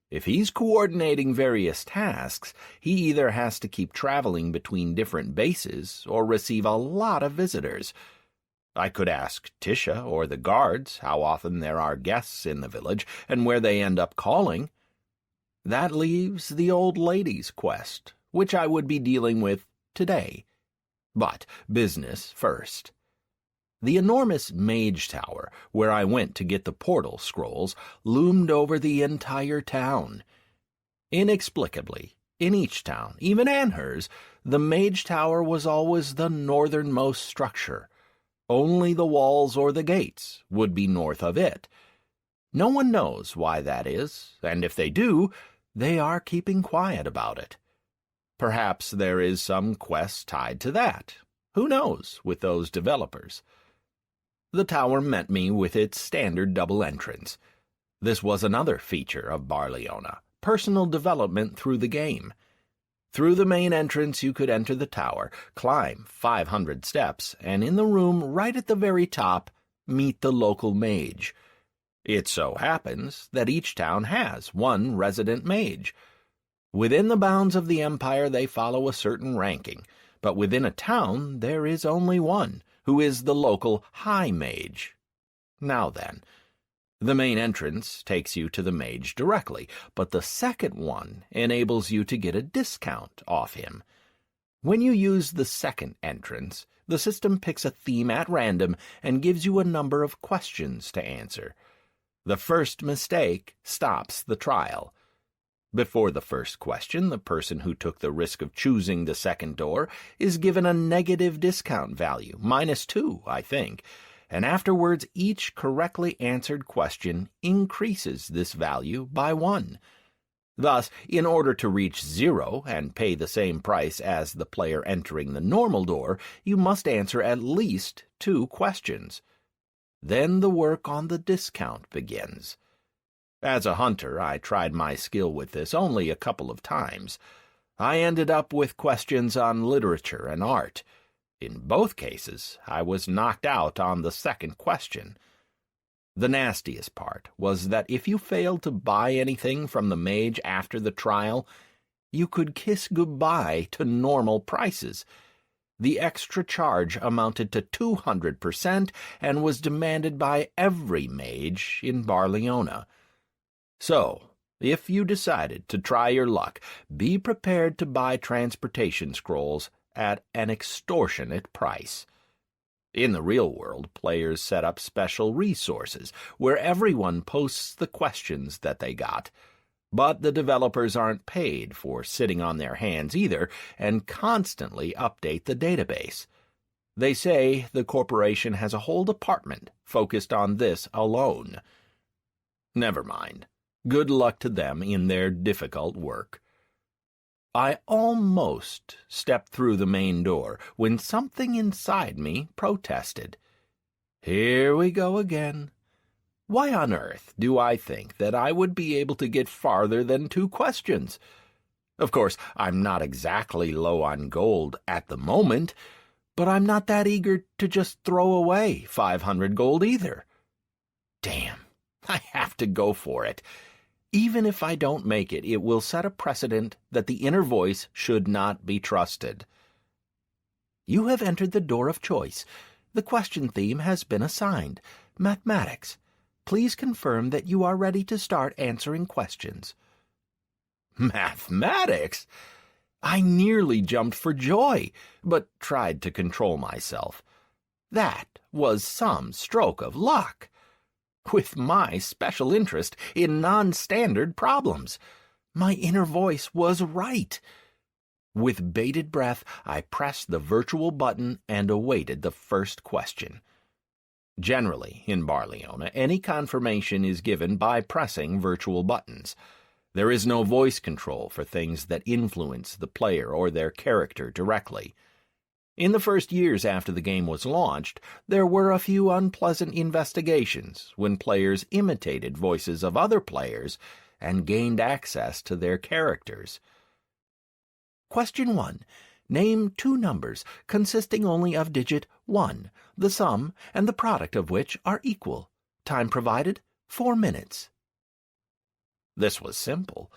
If he's coordinating various tasks, he either has to keep traveling between different bases or receive a lot of visitors. I could ask Tisha or the guards how often there are guests in the village and where they end up calling. That leaves the old lady's quest, which I would be dealing with today. But business first. The enormous mage tower, where I went to get the portal scrolls, loomed over the entire town. Inexplicably, In each town, even Anhur's, the Mage Tower was always the northernmost structure. Only the walls or the gates would be north of it. No one knows why that is, and if they do, they are keeping quiet about it. Perhaps there is some quest tied to that. Who knows with those developers? The tower met me with its standard double entrance. This was another feature of Barleona, personal development through the game. Through the main entrance you could enter the tower, climb 500 steps, and in the room right at the very top, meet the local mage. It so happens that each town has one resident mage. Within the bounds of the Empire they follow a certain ranking, but within a town there is only one, who is the local high mage. Now then, the main entrance takes you to the mage directly, but the second one enables you to get a discount off him. When you use the second entrance, the system picks a theme at random and gives you a number of questions to answer. The first mistake stops the trial. Before the first question, the person who took the risk of choosing the second door is given a negative discount value, -2, I think, and afterwards each correctly answered question increases this value by 1. Thus, in order to reach 0 and pay the same price as the player entering the normal door, you must answer at least 2 questions. Then the work on the discount begins. As a hunter, I tried my skill with this only a couple of times. I ended up with questions on literature and art. In both cases, I was knocked out on the second question. The nastiest part was that if you failed to buy anything from the mage after the trial, you could kiss goodbye to normal prices. The extra charge amounted to 200% and was demanded by every mage in Barleona. So, if you decided to try your luck, be prepared to buy transportation scrolls at an extortionate price. In the real world, players set up special resources where everyone posts the questions that they got. But the developers aren't paid for sitting on their hands either and constantly update the database. They say the corporation has a whole department focused on this alone. Never mind. Good luck to them in their difficult work. I almost stepped through the main door when something inside me protested. Here we go again. Why on earth do I think that I would be able to get farther than 2 questions? Of course, I'm not exactly low on gold at the moment, but I'm not that eager to just throw away 500 gold either. Damn, I have to go for it. Even if I don't make it, it will set a precedent that the inner voice should not be trusted. You have entered the door of choice. The question theme has been assigned. Mathematics. Please confirm that you are ready to start answering questions. Mathematics? I nearly jumped for joy, but tried to control myself. That was some stroke of luck. With my special interest in non-standard problems, my inner voice was right. With bated breath, I pressed the virtual button and awaited the first question. Generally, in Barleona, any confirmation is given by pressing virtual buttons. There is no voice control for things that influence the player or their character directly. In the first years after the game was launched, there were a few unpleasant investigations when players imitated voices of other players and gained access to their characters. Question 1. Name 2 numbers consisting only of digit 1, the sum and the product of which are equal. Time provided, 4 minutes. This was simple.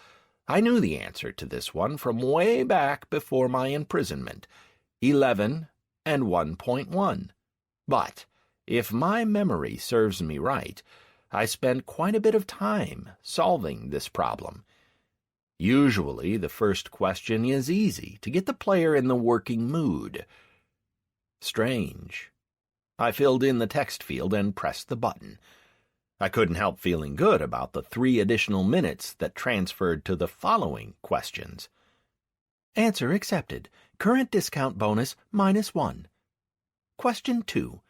I knew the answer to this one from way back before my imprisonment. 11 and 1.1. But, if my memory serves me right, I spent quite a bit of time solving this problem. Usually, the first question is easy to get the player in the working mood. Strange. I filled in the text field and pressed the button. I couldn't help feeling good about the 3 additional minutes that transferred to the following questions. Answer accepted. Current discount bonus -1. Question 2.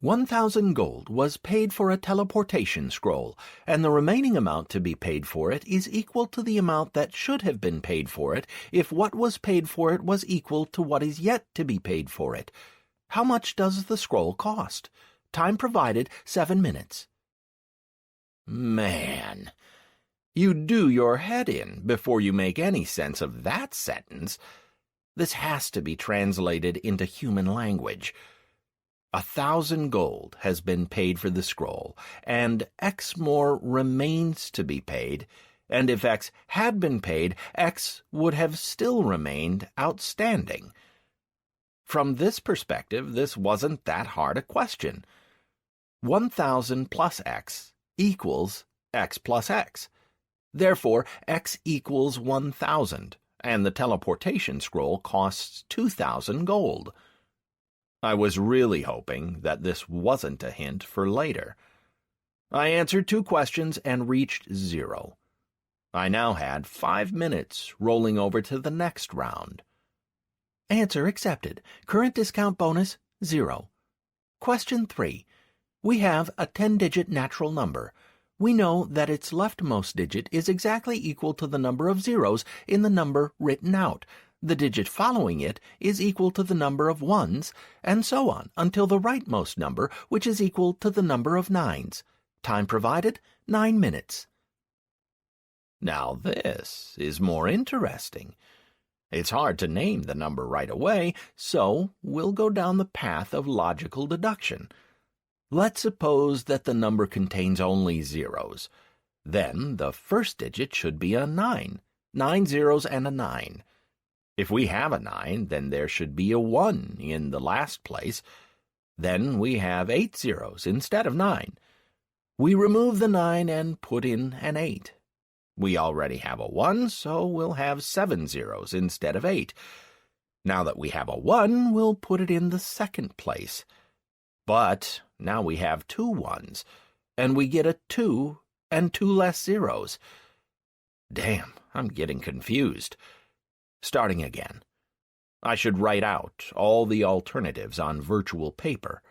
1,000 gold was paid for a teleportation scroll, and the remaining amount to be paid for it is equal to the amount that should have been paid for it if what was paid for it was equal to what is yet to be paid for it. How much does the scroll cost? Time provided, 7 minutes. Man, you do your head in before you make any sense of that sentence. This has to be translated into human language. 1,000 gold has been paid for the scroll, and X more remains to be paid, and if X had been paid, X would have still remained outstanding. From this perspective, this wasn't that hard a question. 1,000 plus X equals X plus X. Therefore, X equals 1,000, and the teleportation scroll costs 2,000 gold. I was really hoping that this wasn't a hint for later. I answered 2 questions and reached 0. I now had 5 minutes rolling over to the next round. Answer accepted. Current discount bonus, 0. Question 3. We have a 10-digit natural number. We know that its leftmost digit is exactly equal to the number of zeros in the number written out. The digit following it is equal to the number of ones, and so on, until the rightmost number, which is equal to the number of nines. Time provided, 9 minutes. Now this is more interesting. It's hard to name the number right away, so we'll go down the path of logical deduction. Let's suppose that the number contains only zeros. Then the first digit should be a 9. 9 zeros and a 9. If we have a 9, then there should be a 1 in the last place. Then we have 8 zeros instead of 9. We remove the 9 and put in an 8. We already have a 1, so we'll have 7 zeros instead of 8. Now that we have a 1, we'll put it in the second place. But now we have 2 ones, and we get a 2 and 2 less zeros. Damn, I'm getting confused. Starting again. I should write out all the alternatives on virtual paper.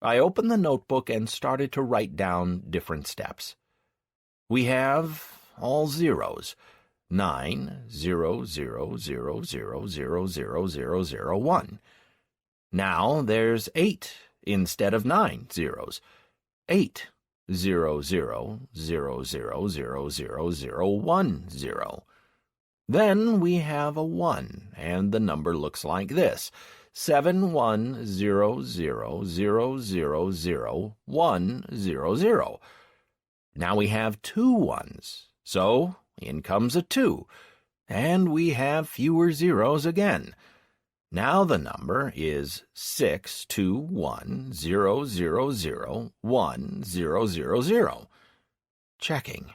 I opened the notebook and started to write down different steps. We have all zeros. 9, 0, 0, 0, 0, 0, 0, 0, 0, 1. Now there's 8 instead of 9 zeros. 8, 0, 0, 0, 0, 0, 0, 0, 1, 0. Then we have a 1, and the number looks like this: 7, 1, 0, 0, 0, 0, 0, 1, 0, 0. Now we have 2 ones, so in comes a 2, and we have fewer zeros again. Now the number is 6, 2, 1, 0, 0, 0, 1, 0, 0, 0. Checking.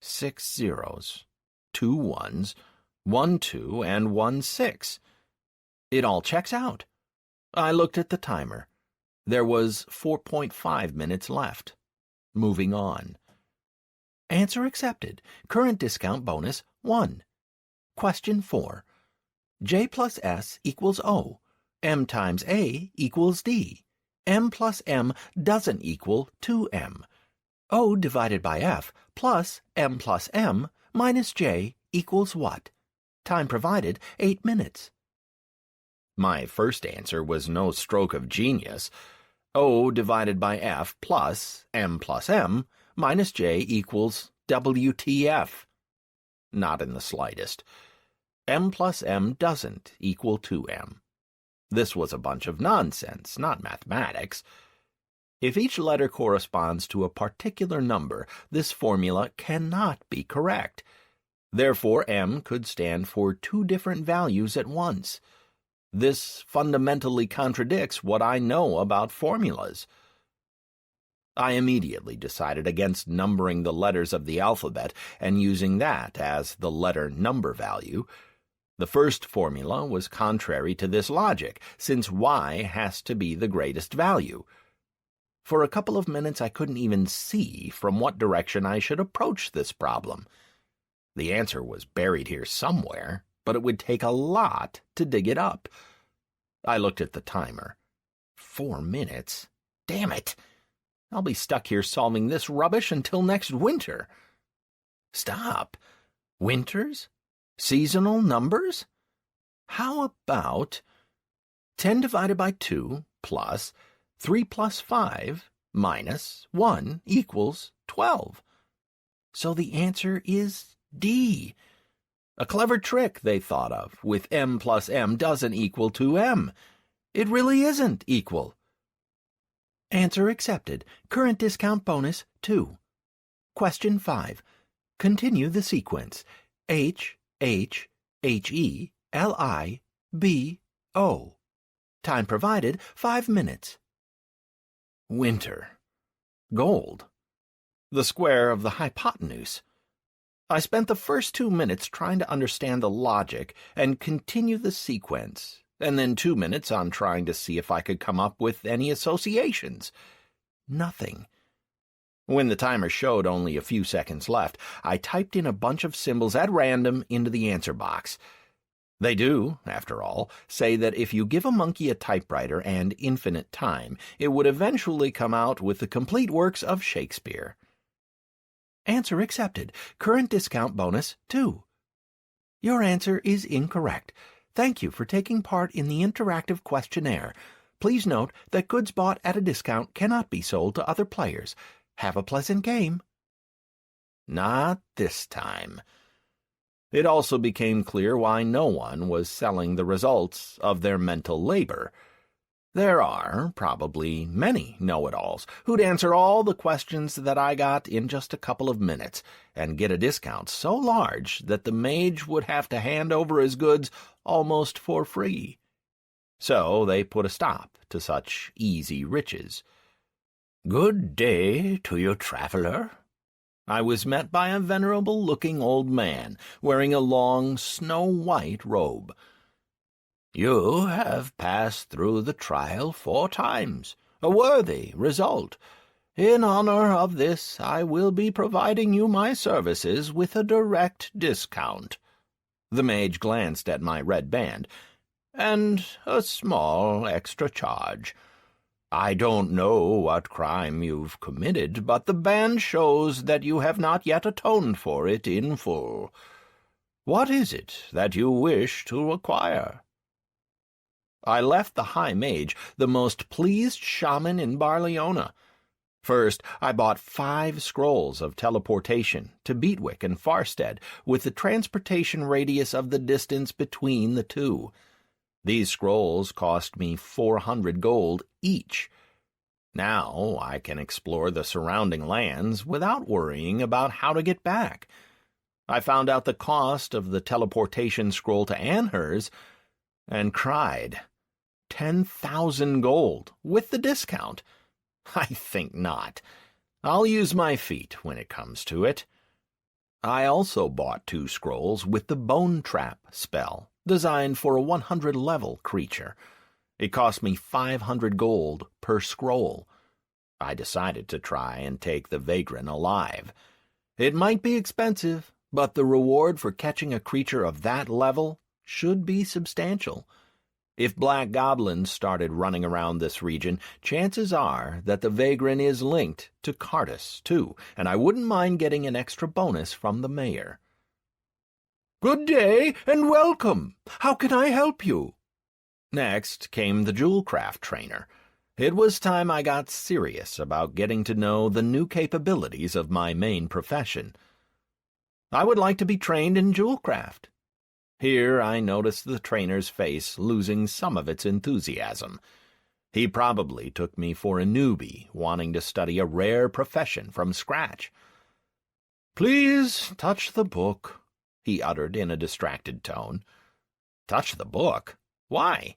6 zeros. 2 ones, 1 2, and 1 6. It all checks out. I looked at the timer. There was 4.5 minutes left. Moving on. Answer accepted. Current discount bonus 1. Question 4. J plus S equals O. M times A equals D. M plus M doesn't equal 2M. O divided by F plus M plus M minus J equals what? Time provided, 8 minutes. My first answer was no stroke of genius. O divided by F plus M minus J equals WTF. Not in the slightest. M plus M doesn't equal 2M. This was a bunch of nonsense, not mathematics. If each letter corresponds to a particular number, this formula cannot be correct. Therefore, M could stand for 2 different values at once. This fundamentally contradicts what I know about formulas. I immediately decided against numbering the letters of the alphabet and using that as the letter number value. The first formula was contrary to this logic, since Y has to be the greatest value. For a couple of minutes I couldn't even see from what direction I should approach this problem. The answer was buried here somewhere, but it would take a lot to dig it up. I looked at the timer. 4 minutes? Damn it! I'll be stuck here solving this rubbish until next winter. Stop. Winters? Seasonal numbers? How about 10 divided by 2 plus 3 plus 5 minus 1 equals 12. So the answer is D. A clever trick they thought of, with m plus m doesn't equal 2m. It really isn't equal. Answer accepted. Current discount bonus 2. Question 5. Continue the sequence. H, H, H-E, L-I, B, O. Time provided, 5 minutes. Winter. Gold. The square of the hypotenuse. I spent the first 2 minutes trying to understand the logic and continue the sequence, and then 2 minutes on trying to see if I could come up with any associations. Nothing. When the timer showed only a few seconds left, I typed in a bunch of symbols at random into the answer box. They do, after all, say that if you give a monkey a typewriter and infinite time, it would eventually come out with the complete works of Shakespeare. Answer accepted. Current discount bonus 2. Your answer is incorrect. Thank you for taking part in the interactive questionnaire. Please note that goods bought at a discount cannot be sold to other players. Have a pleasant game. Not this time. It also became clear why no one was selling the results of their mental labor. There are probably many know-it-alls who'd answer all the questions that I got in just a couple of minutes and get a discount so large that the mage would have to hand over his goods almost for free. So they put a stop to such easy riches. "Good day to you, traveler." I was met by a venerable-looking old man wearing a long, snow-white robe. "You have passed through the trial 4 times, a worthy result. In honor of this, I will be providing you my services with a direct discount." The mage glanced at my red band. "And a small extra charge. I don't know what crime you've committed, but the band shows that you have not yet atoned for it in full. What is it that you wish to acquire?" I left the High Mage the most pleased shaman in Barleona. First, I bought 5 scrolls of teleportation to Beatwick and Farstead, with the transportation radius of the distance between the two. These scrolls cost me 400 gold each. Now I can explore the surrounding lands without worrying about how to get back. I found out the cost of the teleportation scroll to Anhurst and cried. 10,000 gold, with the discount. I think not. I'll use my feet when it comes to it. I also bought 2 scrolls with the Bone Trap spell, designed for a 100-level creature. It cost me 500 gold per scroll. I decided to try and take the vagrant alive. It might be expensive, but the reward for catching a creature of that level should be substantial. If black goblins started running around this region, chances are that the vagrant is linked to Cardus, too, and I wouldn't mind getting an extra bonus from the mayor. "Good day, and welcome. How can I help you?" Next came the jewelcraft trainer. It was time I got serious about getting to know the new capabilities of my main profession. "I would like to be trained in jewelcraft." Here I noticed the trainer's face losing some of its enthusiasm. He probably took me for a newbie wanting to study a rare profession from scratch. "Please touch the book," he uttered in a distracted tone. Touch the book? Why?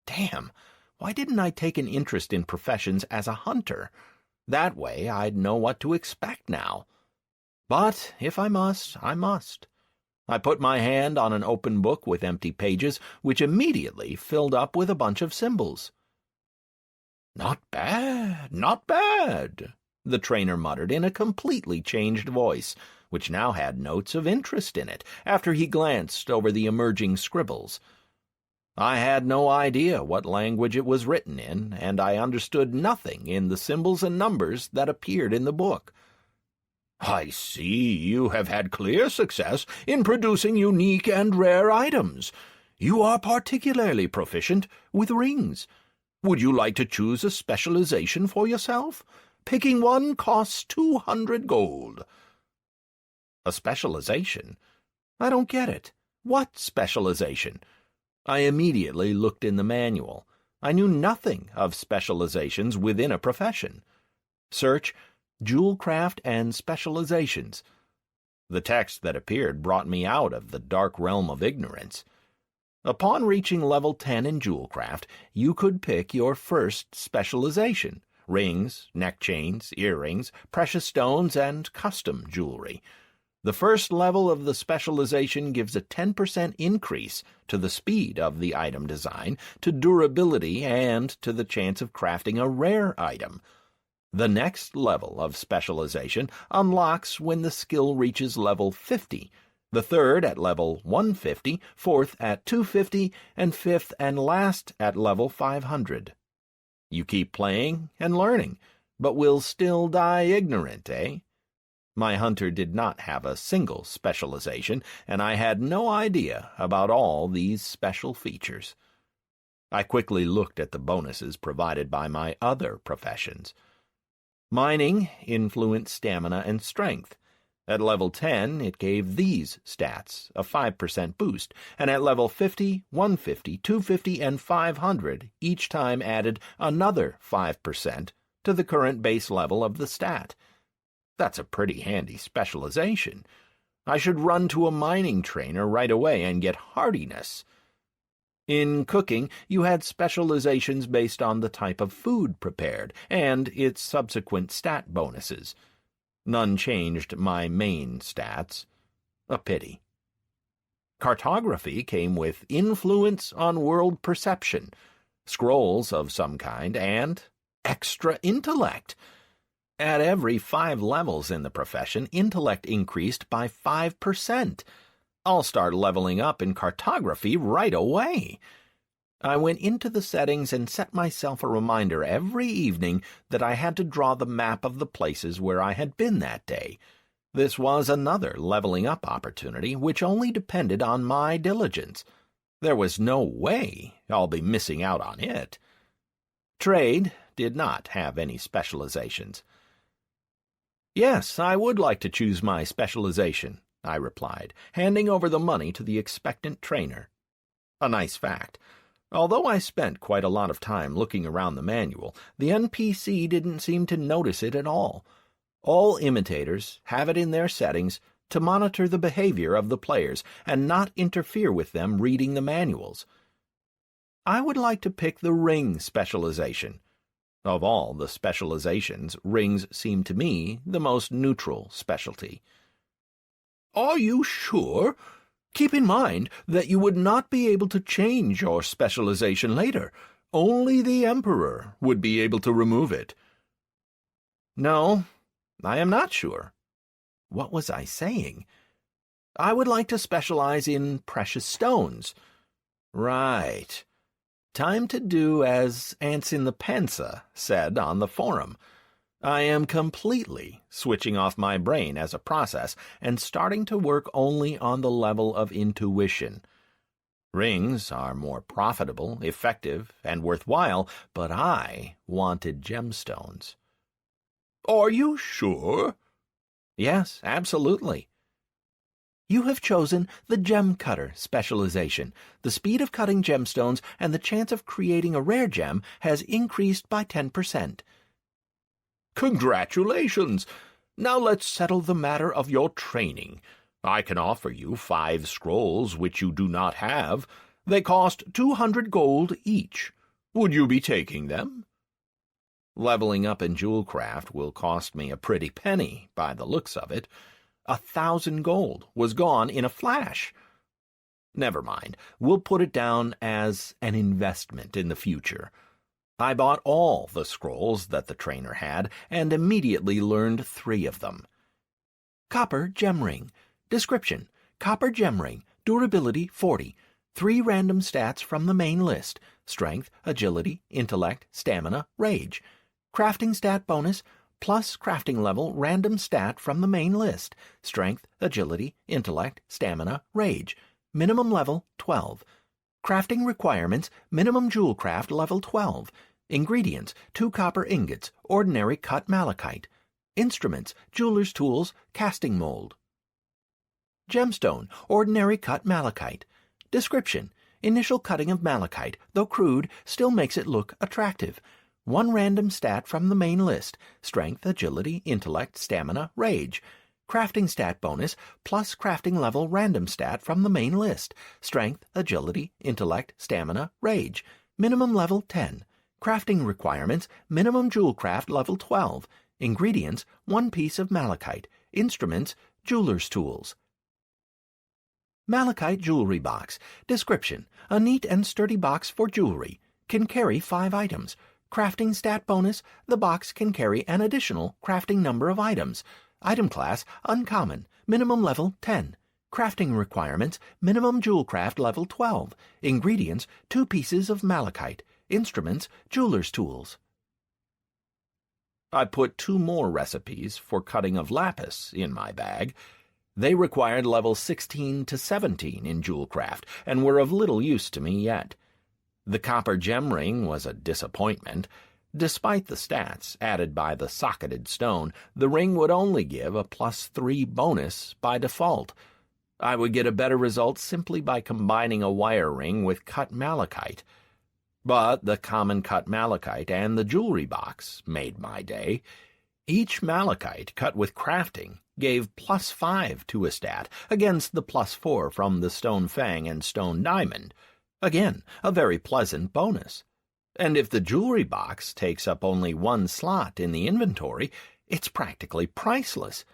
Damn, why didn't I take an interest in professions as a hunter? That way I'd know what to expect now. But if I must, I must. I put my hand on an open book with empty pages, which immediately filled up with a bunch of symbols. "Not bad, not bad," the trainer muttered in a completely changed voice, which now had notes of interest in it after he glanced over the emerging scribbles. I had no idea what language it was written in, and I understood nothing in the symbols and numbers that appeared in the book. "I see you have had clear success in producing unique and rare items. You are particularly proficient with rings. Would you like to choose a specialization for yourself? Picking one costs 200 gold. A specialization? I don't get it. What specialization? I immediately looked in the manual. I knew nothing of specializations within a profession. Search Jewelcraft and Specializations. The text that appeared brought me out of the dark realm of ignorance. Upon reaching level 10 in Jewelcraft, you could pick your first specialization: rings, neck chains, earrings, precious stones, and custom jewelry. The first level of the specialization gives a 10% increase to the speed of the item design, to durability, and to the chance of crafting a rare item. The next level of specialization unlocks when the skill reaches level 50, the third at level 150, fourth at 250, and fifth and last at level 500. You keep playing and learning, but will still die ignorant, eh? My hunter did not have a single specialization, and I had no idea about all these special features. I quickly looked at the bonuses provided by my other professions. Mining influenced stamina and strength. At level 10, it gave these stats, a 5% boost, and at level 50, 150, 250, and 500 each time added another 5% to the current base level of the stat. That's a pretty handy specialization. I should run to a mining trainer right away and get hardiness. In cooking, you had specializations based on the type of food prepared and its subsequent stat bonuses. None changed my main stats. A pity. Cartography came with influence on world perception, scrolls of some kind, and extra intellect. At every 5 levels in the profession, intellect increased by 5%. I'll start leveling up in cartography right away. I went into the settings and set myself a reminder every evening that I had to draw the map of the places where I had been that day. This was another leveling up opportunity which only depended on my diligence. There was no way I'll be missing out on it. Trade did not have any specializations. "Yes, I would like to choose my specialization," I replied, handing over the money to the expectant trainer. A nice fact. Although I spent quite a lot of time looking around the manual, the NPC didn't seem to notice it at all. All imitators have it in their settings to monitor the behavior of the players and not interfere with them reading the manuals. I would like to pick the ring specialization. Of all the specializations, rings seem to me the most neutral specialty. "Are you sure? Keep in mind that you would not be able to change your specialization later. Only the Emperor would be able to remove it." No, I am not sure. What was I saying? I would like to specialize in precious stones. Right. Time to do as Ants in the Pensa said on the forum. I am completely switching off my brain as a process and starting to work only on the level of intuition. Rings are more profitable, effective, and worthwhile, but I wanted gemstones. "Are you sure?" Yes, absolutely. You have chosen the Gem Cutter specialization. The speed of cutting gemstones and the chance of creating a rare gem has increased by 10%. "Congratulations! Now let's settle the matter of your training. I can offer you 5 scrolls which you do not have. They cost 200 gold each. Would you be taking them?" Leveling up in Jewelcraft will cost me a pretty penny, by the looks of it. 1,000 gold was gone in a flash. Never mind, we'll put it down as an investment in the future. I bought all the scrolls that the trainer had and immediately learned 3 of them. Copper gem ring. Description: copper gem ring, durability 40. 3 random stats from the main list: strength, agility, intellect, stamina, rage. Crafting stat bonus, plus crafting level random stat from the main list: strength, agility, intellect, stamina, rage. Minimum level 12. Crafting requirements: minimum jewel craft level 12. Ingredients: 2 copper ingots, ordinary cut malachite. Instruments: jeweler's tools, casting mold. Gemstone, ordinary cut malachite. Description: initial cutting of malachite, though crude, still makes it look attractive. 1 random stat from the main list: strength, agility, intellect, stamina, rage. Crafting stat bonus, plus crafting level random stat from the main list: strength, agility, intellect, stamina, rage. Minimum level 10. Crafting requirements: minimum jewel craft level 12. Ingredients: 1 piece of malachite. Instruments: jeweler's tools. Malachite jewelry box. Description: a neat and sturdy box for jewelry. Can carry 5 items. Crafting stat bonus, the box can carry an additional crafting number of items. Item class: uncommon. Minimum level 10. Crafting requirements: minimum jewel craft level 12. Ingredients: 2 pieces of malachite. Instruments: jeweler's tools. I put 2 more recipes for cutting of lapis in my bag. They required level 16 to 17 in jewelcraft, and were of little use to me yet. The copper gem ring was a disappointment. Despite the stats added by the socketed stone, the ring would only give a +3 bonus by default. I would get a better result simply by combining a wire ring with cut malachite. But the common cut malachite and the jewelry box made my day. Each malachite cut with crafting gave +5 to a stat against the +4 from the stone fang and stone diamond. Again, a very pleasant bonus. And if the jewelry box takes up only 1 slot in the inventory, it's practically priceless.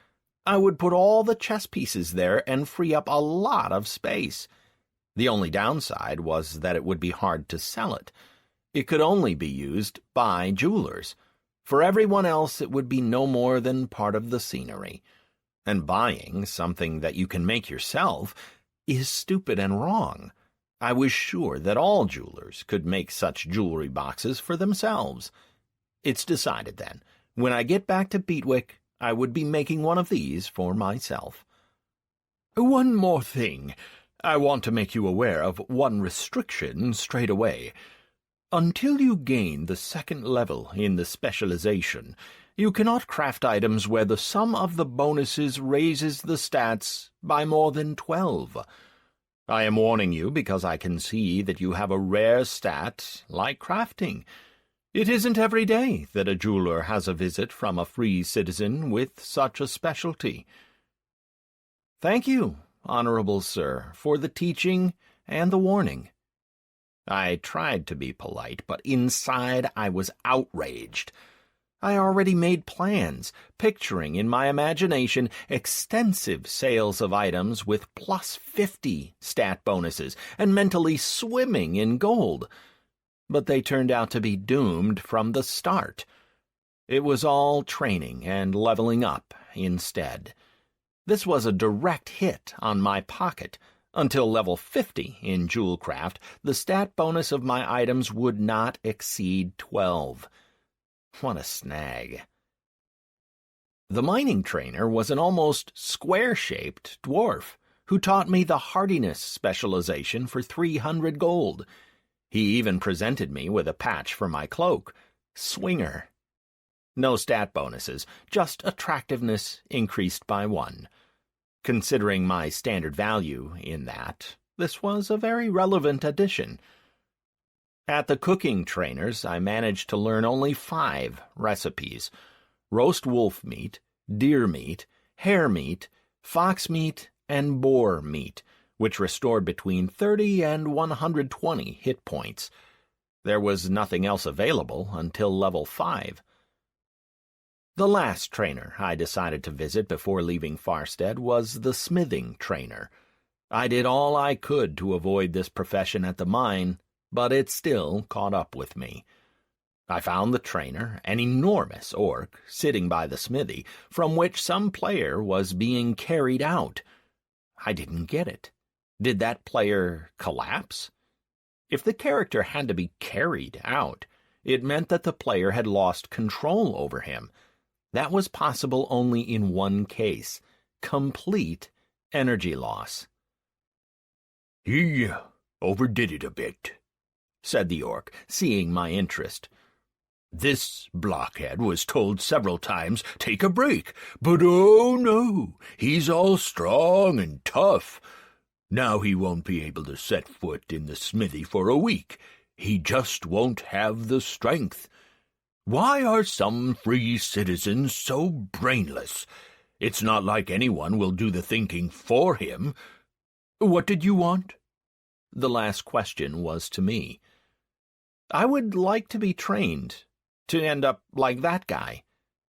I would put all the chess pieces there and free up a lot of space. The only downside was that it would be hard to sell it. It could only be used by jewelers. For everyone else, it would be no more than part of the scenery. And buying something that you can make yourself is stupid and wrong. I was sure that all jewelers could make such jewelry boxes for themselves. It's decided, then. When I get back to Beatwick, I would be making one of these for myself. One more thing. I want to make you aware of one restriction straight away. Until you gain the 2nd level in the specialization, you cannot craft items where the sum of the bonuses raises the stats by more than 12. I am warning you because I can see that you have a rare stat like crafting. It isn't every day that a jeweler has a visit from a free citizen with such a specialty. Thank you, honorable sir, for the teaching and the warning. I tried to be polite, but inside I was outraged. I already made plans, picturing in my imagination extensive sales of items with +50 stat bonuses, and mentally swimming in gold. But they turned out to be doomed from the start. It was all training and leveling up instead. This was a direct hit on my pocket. Until level 50 in Jewelcraft, the stat bonus of my items would not exceed 12. What a snag. The mining trainer was an almost square-shaped dwarf who taught me the hardiness specialization for 300 gold. He even presented me with a patch for my cloak. Swinger. No stat bonuses, just attractiveness increased by 1. Considering my standard value in that, this was a very relevant addition. At the cooking trainers, I managed to learn only 5 recipes: roast wolf meat, deer meat, hare meat, fox meat, and boar meat, which restored between 30 and 120 hit points. There was nothing else available until level 5. The last trainer I decided to visit before leaving Farstead was the smithing trainer. I did all I could to avoid this profession at the mine, but it still caught up with me. I found the trainer, an enormous orc, sitting by the smithy, from which some player was being carried out. I didn't get it. Did that player collapse? If the character had to be carried out, it meant that the player had lost control over him. That was possible only in one case: complete energy loss. "He overdid it a bit," said the orc, seeing my interest. "This blockhead was told several times, take a break, but oh no, he's all strong and tough. Now he won't be able to set foot in the smithy for a week. He just won't have the strength. Why are some free citizens so brainless? It's not like anyone will do the thinking for him. What did you want?" The last question was to me. "I would like to be trained, to end up like that guy."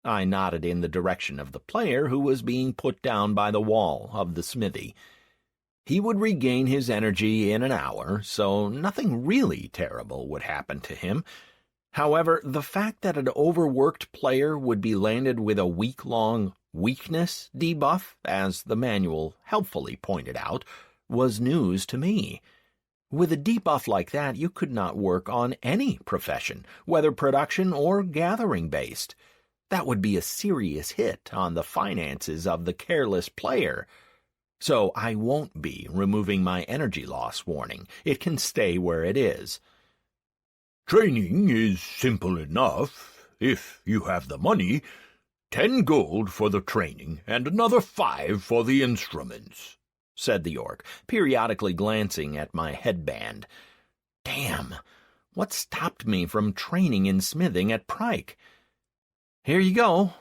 I nodded in the direction of the player who was being put down by the wall of the smithy. He would regain his energy in an hour, so nothing really terrible would happen to him. However, the fact that an overworked player would be landed with a week-long weakness debuff, as the manual helpfully pointed out, was news to me. With a debuff like that, you could not work on any profession, whether production or gathering-based. That would be a serious hit on the finances of the careless player. So I won't be removing my energy loss warning. It can stay where it is. "Training is simple enough, if you have the money. 10 gold for the training, and another 5 for the instruments," said the orc, periodically glancing at my headband. Damn! What stopped me from training in smithing at Prike? "Here you go."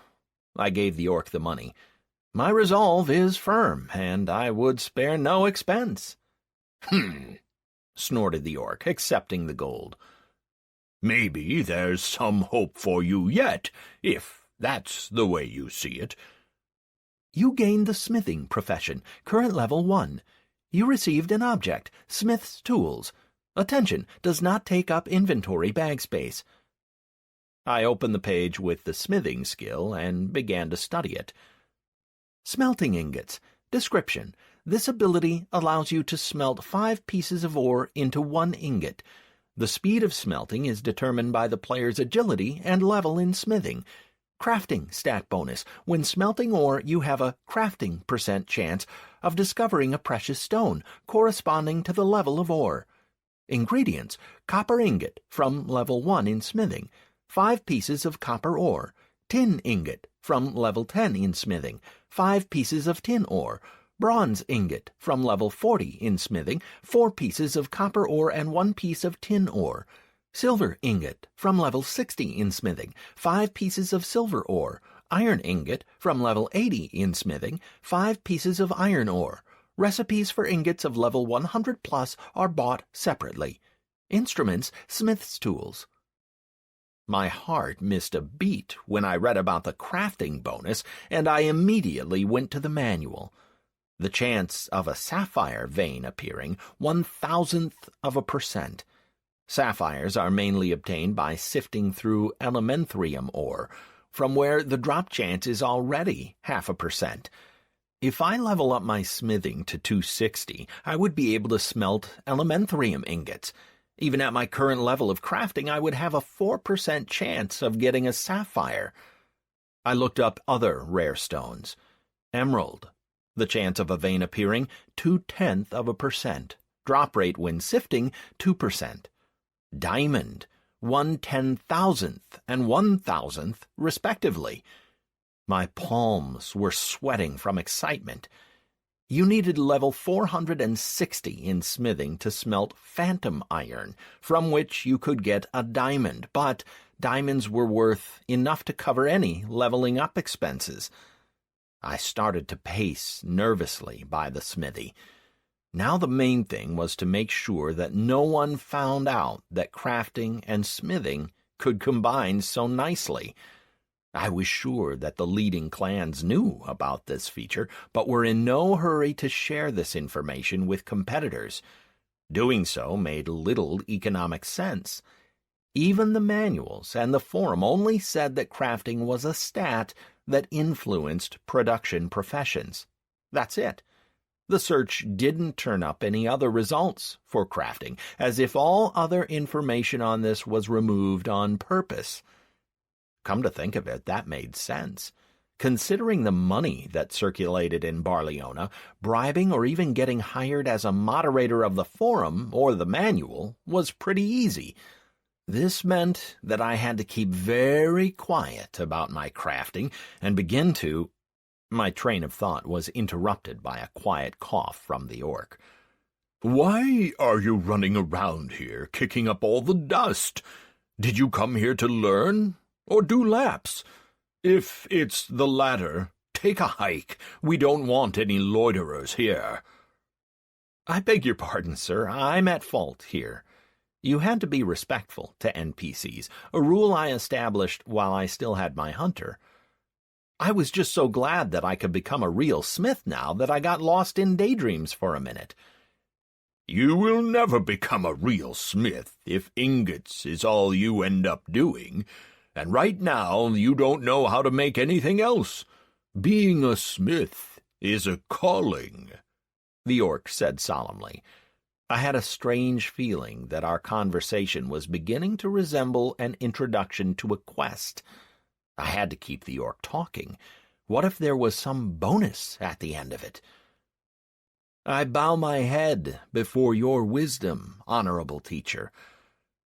I gave the orc the money. "My resolve is firm, and I would spare no expense." Snorted the orc, accepting the gold. "Maybe there's some hope for you yet, if that's the way you see it." You gained the smithing profession, current level 1. You received an object, smith's tools. Attention, does not take up inventory bag space. I opened the page with the smithing skill and began to study it. Smelting ingots. Description. This ability allows you to smelt 5 pieces of ore into 1 ingot. The speed of smelting is determined by the player's agility and level in smithing. Crafting stat bonus. When smelting ore, you have a crafting % chance of discovering a precious stone, corresponding to the level of ore. Ingredients. Copper ingot, from level 1 in smithing. 5 pieces of copper ore. Tin ingot, from level 10 in smithing. 5 pieces of tin ore. Bronze ingot, from level 40 in smithing. 4 pieces of copper ore and 1 piece of tin ore. Silver ingot, from level 60 in smithing. 5 pieces of silver ore. Iron ingot, from level 80 in smithing. 5 pieces of iron ore. Recipes for ingots of level 100 plus are bought separately. Instruments, smith's tools. My heart missed a beat when I read about the crafting bonus, and I immediately went to the manual. The chance of a sapphire vein appearing, 0.001%. Sapphires are mainly obtained by sifting through elementhrium ore, from where the drop chance is already 0.5%. If I level up my smithing to 260, I would be able to smelt elementhrium ingots. Even at my current level of crafting, I would have a 4% chance of getting a sapphire. I looked up other rare stones. Emerald. The chance of a vein appearing, 0.2%. Drop rate when sifting, 2%. Diamond, 1/10,000th and 1,000th, respectively. My palms were sweating from excitement. You needed level 460 in smithing to smelt phantom iron, from which you could get a diamond, but diamonds were worth enough to cover any leveling up expenses. I started to pace nervously by the smithy. Now the main thing was to make sure that no one found out that crafting and smithing could combine so nicely. I was sure that the leading clans knew about this feature, but were in no hurry to share this information with competitors. Doing so made little economic sense. Even the manuals and the forum only said that crafting was a stat that influenced production professions. That's it. The search didn't turn up any other results for crafting, as if all other information on this was removed on purpose. Come to think of it, that made sense. Considering the money that circulated in Barleona, bribing or even getting hired as a moderator of the forum or the manual was pretty easy. This meant that I had to keep very quiet about my crafting and begin to... My train of thought was interrupted by a quiet cough from the orc. "Why are you running around here, kicking up all the dust? Did you come here to learn, or do laps? If it's the latter, take a hike. We don't want any loiterers here." "I beg your pardon, sir. I'm at fault here. You had to be respectful to NPCs, a rule I established while I still had my hunter. I was just so glad that I could become a real smith now that I got lost in daydreams for a minute." "You will never become a real smith if ingots is all you end up doing, and right now you don't know how to make anything else. Being a smith is a calling," the orc said solemnly. I had a strange feeling that our conversation was beginning to resemble an introduction to a quest. I had to keep the orc talking. What if there was some bonus at the end of it? "I bow my head before your wisdom, honorable teacher.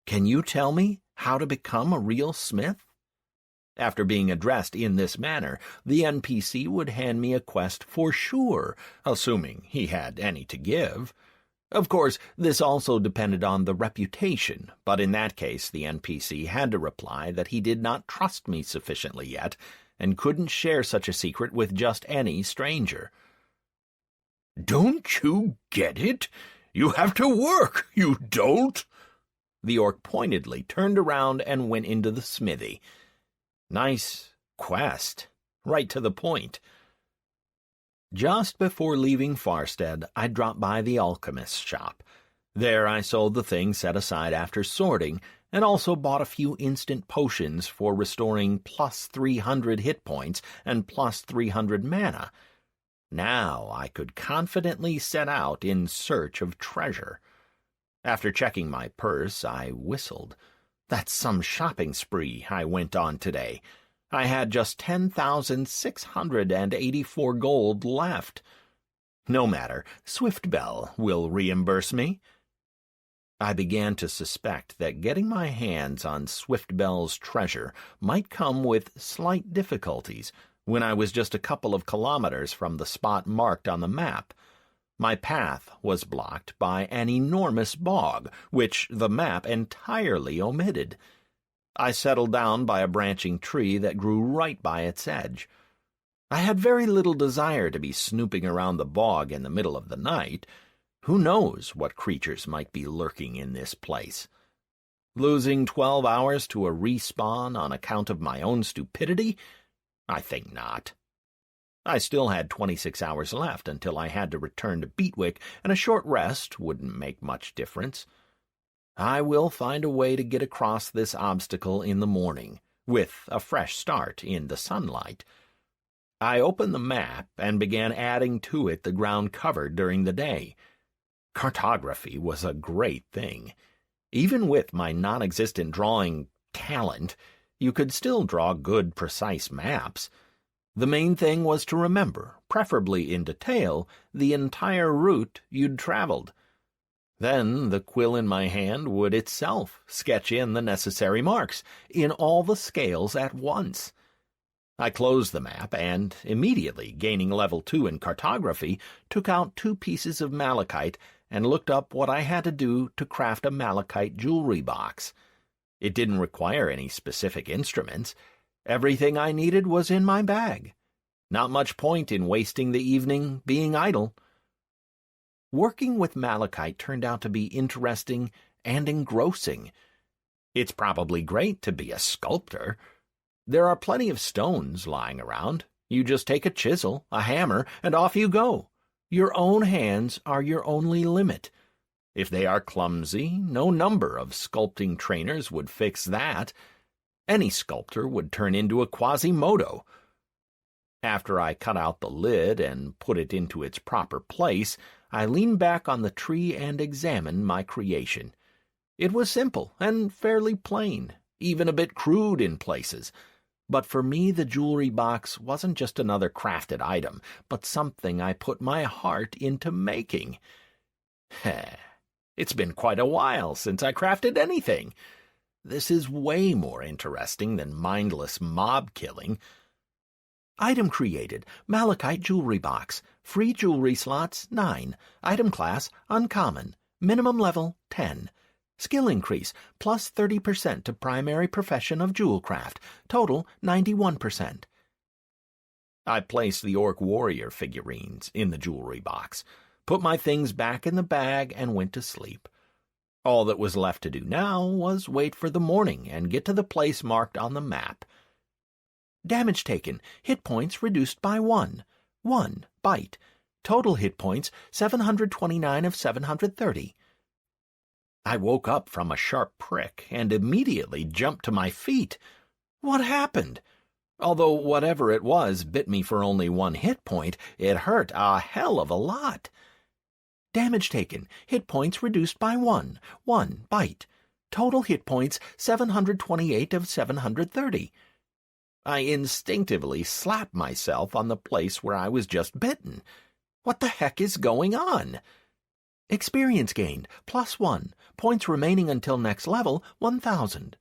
Can you tell me how to become a real smith?" After being addressed in this manner, the NPC would hand me a quest for sure, assuming he had any to give. Of course, this also depended on the reputation, but in that case the NPC had to reply that he did not trust me sufficiently yet, and couldn't share such a secret with just any stranger. "Don't you get it? You have to work, you dolt!" The orc pointedly turned around and went into the smithy. Nice quest. Right to the point. Just before leaving Farstead, I dropped by the alchemist's shop. There I sold the things set aside after sorting, and also bought a few instant potions for restoring plus 300 hit points and plus 300 mana. Now I could confidently set out in search of treasure. After checking my purse, I whistled. That's some shopping spree I went on today. I had just 10,684 gold left. No matter, Swiftbell will reimburse me. I began to suspect that getting my hands on Swiftbell's treasure might come with slight difficulties when I was just a couple of kilometers from the spot marked on the map. My path was blocked by an enormous bog, which the map entirely omitted. I settled down by a branching tree that grew right by its edge. I had very little desire to be snooping around the bog in the middle of the night. Who knows what creatures might be lurking in this place? Losing 12 hours to a respawn on account of my own stupidity? I think not. I still had 26 hours left until I had to return to Beatwick, and a short rest wouldn't make much difference. I will find a way to get across this obstacle in the morning, with a fresh start in the sunlight. I opened the map and began adding to it the ground covered during the day. Cartography was a great thing. Even with my non-existent drawing talent, you could still draw good, precise maps. The main thing was to remember, preferably in detail, the entire route you'd traveled. Then the quill in my hand would itself sketch in the necessary marks, in all the scales at once. I closed the map and, immediately gaining level 2 in cartography, took out 2 pieces of malachite and looked up what I had to do to craft a malachite jewelry box. It didn't require any specific instruments. Everything I needed was in my bag. Not much point in wasting the evening being idle. Working with malachite turned out to be interesting and engrossing. It's probably great to be a sculptor. There are plenty of stones lying around. You just take a chisel, a hammer, and off you go. Your own hands are your only limit. If they are clumsy, no number of sculpting trainers would fix that. Any sculptor would turn into a Quasimodo. After I cut out the lid and put it into its proper place, I leaned back on the tree and examined my creation. It was simple and fairly plain, even a bit crude in places. But for me, the jewelry box wasn't just another crafted item, but something I put my heart into making. It's been quite a while since I crafted anything. This is way more interesting than mindless mob killing. Item created, Malachite jewelry box. Free jewelry slots, 9. Item class, uncommon. Minimum level, 10. Skill increase, plus 30% to primary profession of jewelcraft. Total, 91%. I placed the Orc Warrior figurines in the jewelry box, put my things back in the bag, and went to sleep. All that was left to do now was wait for the morning and get to the place marked on the map. Damage taken, hit points reduced by 1. 1. Bite. Total hit points, 729 of 730. I woke up from a sharp prick and immediately jumped to my feet. What happened? Although whatever it was bit me for only 1 hit point, it hurt a hell of a lot. Damage taken, hit points reduced by 1. 1. Bite. Total hit points, 728 of 730. I instinctively slapped myself on the place where I was just bitten. What the heck is going on? Experience gained, plus 1. Points remaining until next level, 1,000.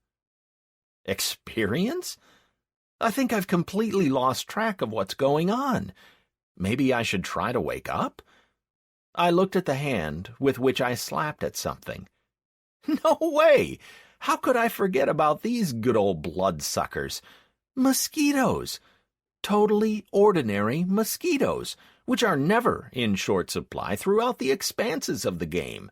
Experience? I think I've completely lost track of what's going on. Maybe I should try to wake up? I looked at the hand with which I slapped at something. No way! How could I forget about these good old bloodsuckers? Mosquitoes! Totally ordinary mosquitoes, which are never in short supply throughout the expanses of the game.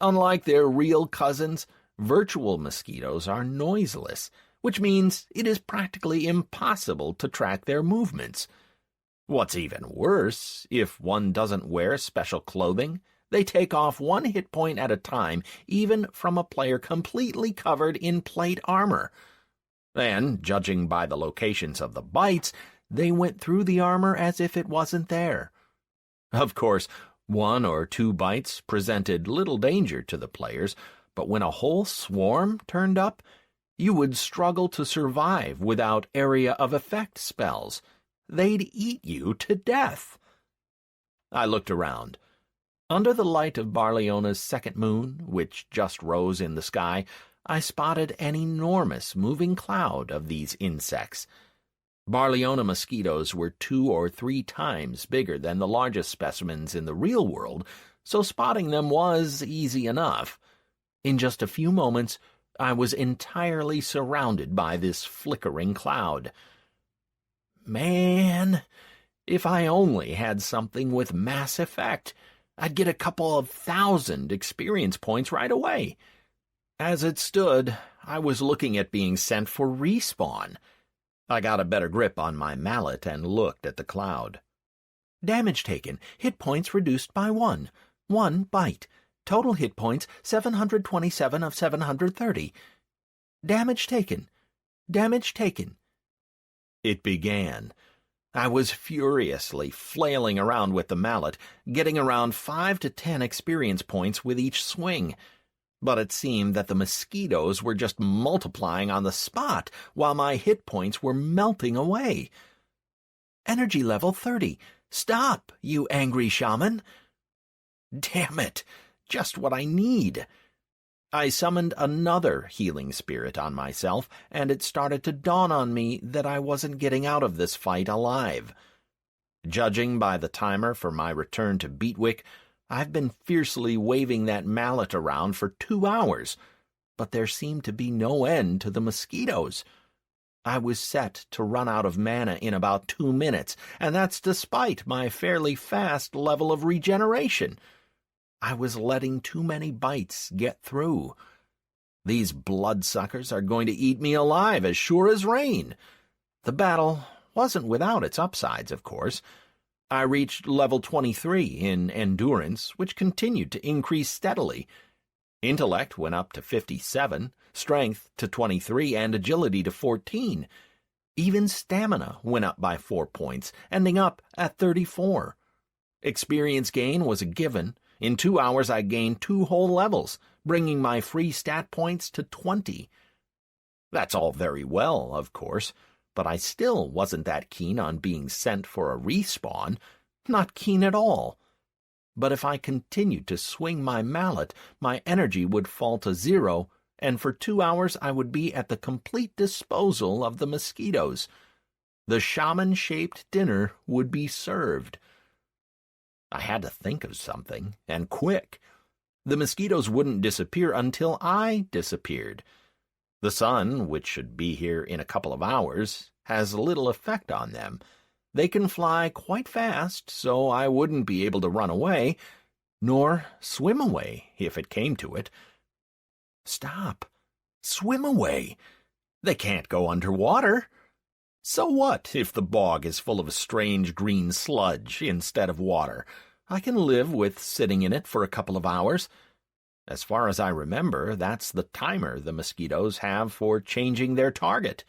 Unlike their real cousins, virtual mosquitoes are noiseless, which means it is practically impossible to track their movements. What's even worse, if one doesn't wear special clothing, they take off 1 hit point at a time, even from a player completely covered in plate armor. And, judging by the locations of the bites, they went through the armor as if it wasn't there. Of course, 1 or 2 bites presented little danger to the players, but when a whole swarm turned up, you would struggle to survive without area of effect spells. They'd eat you to death. I looked around. Under the light of Barleona's second moon, which just rose in the sky, I spotted an enormous moving cloud of these insects. Barleona mosquitoes were 2 or 3 times bigger than the largest specimens in the real world, so spotting them was easy enough. In just a few moments, I was entirely surrounded by this flickering cloud. Man, if I only had something with mass effect, I'd get a couple of 1,000 experience points right away. As it stood, I was looking at being sent for respawn. I got a better grip on my mallet and looked at the cloud. Damage taken, hit points reduced by 1. 1 bite. Total hit points, 727 of 730. Damage taken. Damage taken. It began. I was furiously flailing around with the mallet, getting around 5 to 10 experience points with each swing. But it seemed that the mosquitoes were just multiplying on the spot, while my hit points were melting away. Energy level 30. Stop, you angry shaman! Damn it! Just what I need. I summoned another healing spirit on myself, and it started to dawn on me that I wasn't getting out of this fight alive. Judging by the timer for my return to Beatwick, I've been fiercely waving that mallet around for 2 hours, but there seemed to be no end to the mosquitoes. I was set to run out of mana in about 2 minutes, and that's despite my fairly fast level of regeneration. I was letting too many bites get through. These bloodsuckers are going to eat me alive as sure as rain. The battle wasn't without its upsides, of course. I reached level 23 in endurance, which continued to increase steadily. Intellect went up to 57, strength to 23, and agility to 14. Even stamina went up by 4 points, ending up at 34. Experience gain was a given. In 2 hours I gained 2 whole levels, bringing my free stat points to 20. That's all very well, of course, but I still wasn't that keen on being sent for a respawn. Not keen at all. But if I continued to swing my mallet, my energy would fall to 0, and for 2 hours I would be at the complete disposal of the mosquitoes. The shaman-shaped dinner would be served. I had to think of something, and quick. The mosquitoes wouldn't disappear until I disappeared. The sun, which should be here in a couple of hours, has little effect on them. They can fly quite fast, so I wouldn't be able to run away, nor swim away if it came to it. Stop. Swim away. They can't go underwater. So what if the bog is full of strange green sludge instead of water? I can live with sitting in it for a couple of hours. As far as I remember, that's the timer the mosquitoes have for changing their target.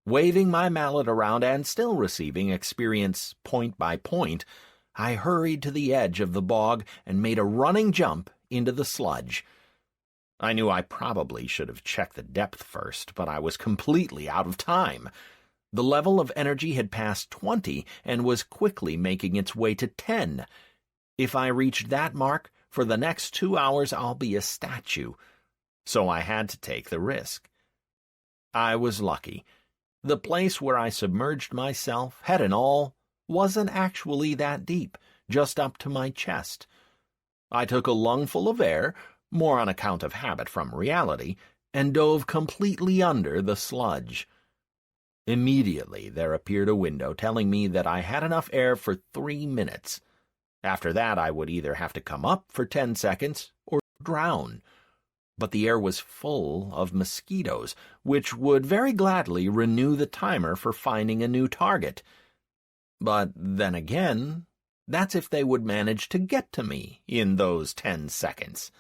Waving my mallet around and still receiving experience point by point, I hurried to the edge of the bog and made a running jump into the sludge. I knew I probably should have checked the depth first, but I was completely out of time. The level of energy had passed 20 and was quickly making its way to 10. If I reached that mark, for the next 2 hours I'll be a statue. So I had to take the risk. I was lucky. The place where I submerged myself, head and all, wasn't actually that deep, just up to my chest. I took a lungful of air, more on account of habit from reality, and dove completely under the sludge. Immediately there appeared a window telling me that I had enough air for 3 minutes. After that I would either have to come up for 10 seconds or drown. But the air was full of mosquitoes, which would very gladly renew the timer for finding a new target. But then again, that's if they would manage to get to me in those 10 seconds.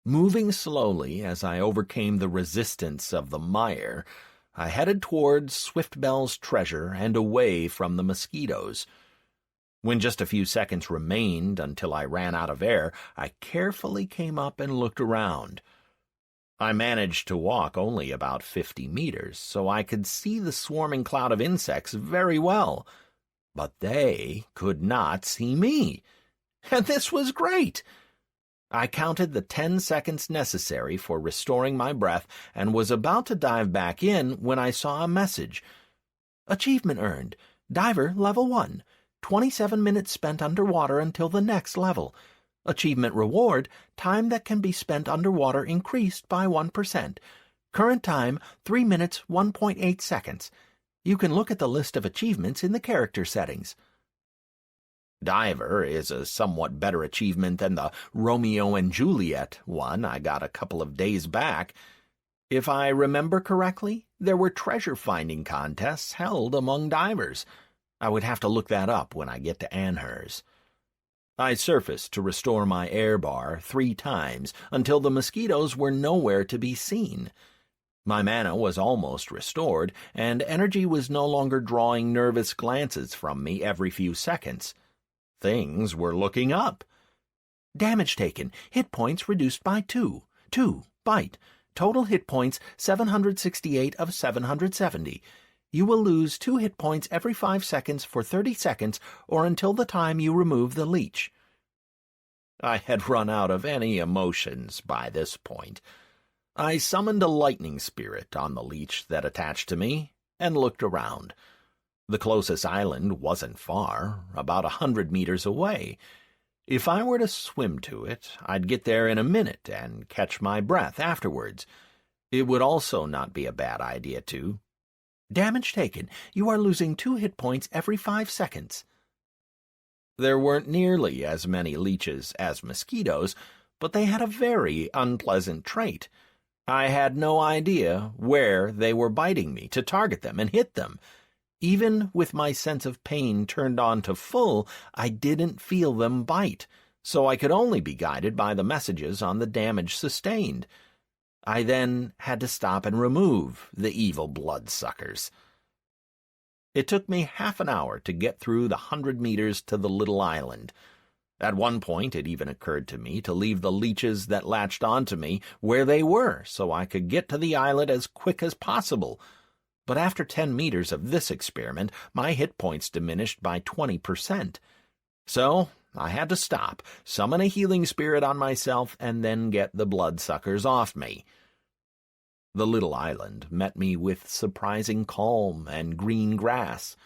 Moving slowly as I overcame the resistance of the mire, I headed towards Swiftbell's treasure and away from the mosquitoes. When just a few seconds remained until I ran out of air, I carefully came up and looked around. I managed to walk only about 50 meters, so I could see the swarming cloud of insects very well. But they could not see me. And this was great. I counted the 10 seconds necessary for restoring my breath and was about to dive back in when I saw a message. Achievement earned. Diver level 1. 27 minutes spent underwater until the next level. Achievement reward, time that can be spent underwater increased by 1%. Current time, 3 minutes, 1.8 seconds. You can look at the list of achievements in the character settings. Diver is a somewhat better achievement than the Romeo and Juliet one I got a couple of days back. If I remember correctly, there were treasure-finding contests held among divers. I would have to look that up when I get to Anhurst. I surfaced to restore my air bar 3 times until the mosquitoes were nowhere to be seen. My mana was almost restored, and energy was no longer drawing nervous glances from me every few seconds. Things were looking up. Damage taken. Hit points reduced by 2. 2. Bite. Total hit points 768 of 770. You will lose 2 hit points every 5 seconds for 30 seconds or until the time you remove the leech. I had run out of any emotions by this point. I summoned a lightning spirit on the leech that attached to me and looked around. The closest island wasn't far, about 100 meters away. If I were to swim to it, I'd get there in a minute and catch my breath afterwards. It would also not be a bad idea to. Damage taken. You are losing 2 hit points every 5 seconds. There weren't nearly as many leeches as mosquitoes, but they had a very unpleasant trait. I had no idea where they were biting me to target them and hit them. Even with my sense of pain turned on to full, I didn't feel them bite, so I could only be guided by the messages on the damage sustained. I then had to stop and remove the evil bloodsuckers. It took me half an hour to get through the 100 meters to the little island. At one point, it even occurred to me to leave the leeches that latched onto me where they were so I could get to the islet as quick as possible. But after 10 meters of this experiment, my hit points diminished by 20%. So I had to stop, summon a healing spirit on myself, and then get the bloodsuckers off me. The little island met me with surprising calm and green grass.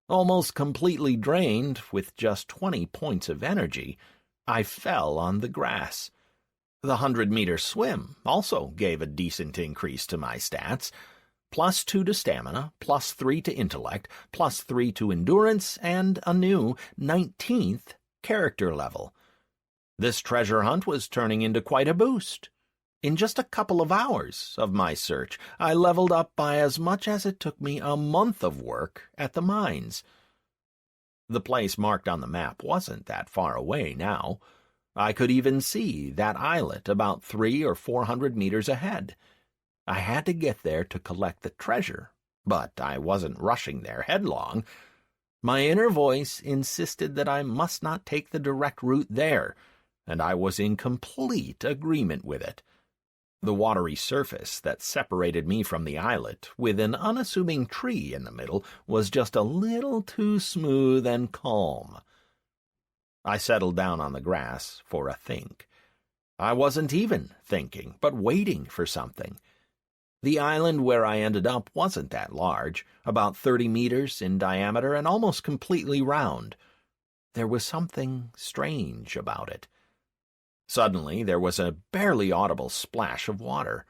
Almost completely drained, with just 20 points of energy, I fell on the grass. The 100-meter swim also gave a decent increase to my stats. +2 to stamina, +3 to intellect, +3 to endurance, and a new 19th character level. This treasure hunt was turning into quite a boost. In just a couple of hours of my search, I leveled up by as much as it took me a month of work at the mines. The place marked on the map wasn't that far away now. I could even see that islet about 300 or 400 meters ahead. I had to get there to collect the treasure, but I wasn't rushing there headlong. My inner voice insisted that I must not take the direct route there, and I was in complete agreement with it. The watery surface that separated me from the islet, with an unassuming tree in the middle, was just a little too smooth and calm. I settled down on the grass for a think. I wasn't even thinking, but waiting for something. The island where I ended up wasn't that large, about 30 meters in diameter and almost completely round. There was something strange about it. Suddenly, there was a barely audible splash of water.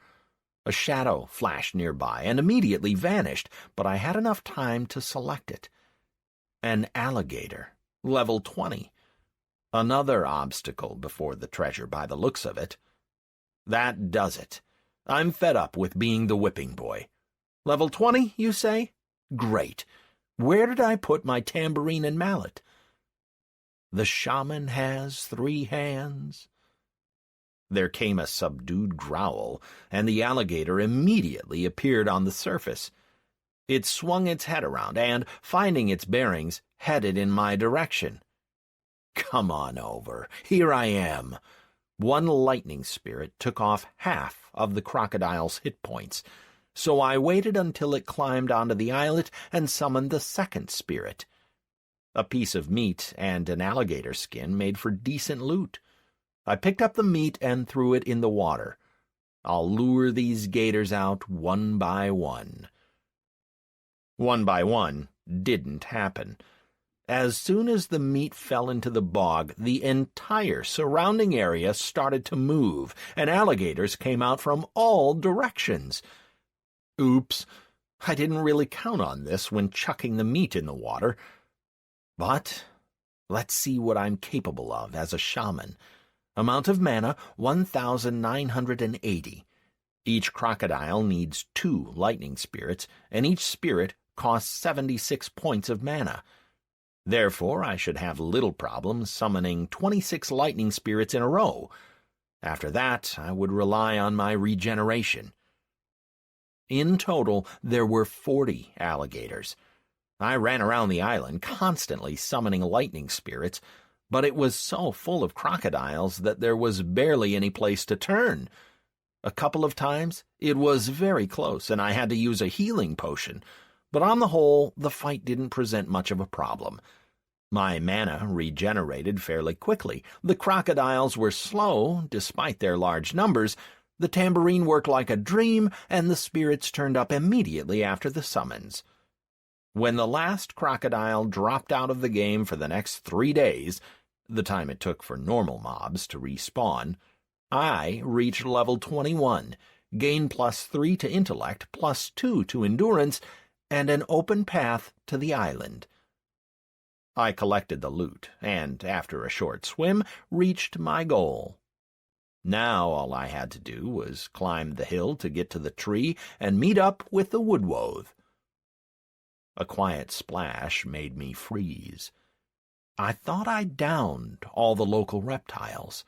A shadow flashed nearby and immediately vanished, but I had enough time to select it. An alligator, level 20. Another obstacle before the treasure by the looks of it. That does it. I'm fed up with being the whipping boy. Level 20, you say? Great. Where did I put my tambourine and mallet? The shaman has 3 hands. There came a subdued growl, and the alligator immediately appeared on the surface. It swung its head around and, finding its bearings, headed in my direction. Come on over. Here I am. One lightning spirit took off half of the crocodile's hit points, so I waited until it climbed onto the islet and summoned the second spirit. A piece of meat and an alligator skin made for decent loot. I picked up the meat and threw it in the water. I'll lure these gators out one by one. One by one didn't happen. As soon as the meat fell into the bog, the entire surrounding area started to move, and alligators came out from all directions. Oops, I didn't really count on this when chucking the meat in the water. But let's see what I'm capable of as a shaman. Amount of mana, 1,980. Each crocodile needs 2 lightning spirits, and each spirit costs 76 points of mana. Therefore, I should have little problem summoning 26 lightning spirits in a row. After that, I would rely on my regeneration. In total, there were 40 alligators. I ran around the island constantly summoning lightning spirits, but it was so full of crocodiles that there was barely any place to turn. A couple of times, it was very close, and I had to use a healing potion, but on the whole, the fight didn't present much of a problem. My mana regenerated fairly quickly. The crocodiles were slow, despite their large numbers. The tambourine worked like a dream, and the spirits turned up immediately after the summons. When the last crocodile dropped out of the game for the next 3 days, the time it took for normal mobs to respawn, I reached level 21, gained +3 to intellect, +2 to endurance, and an open path to the island. I collected the loot, and after a short swim, reached my goal. Now all I had to do was climb the hill to get to the tree and meet up with the woodwothe. A quiet splash made me freeze. I thought I'd downed all the local reptiles.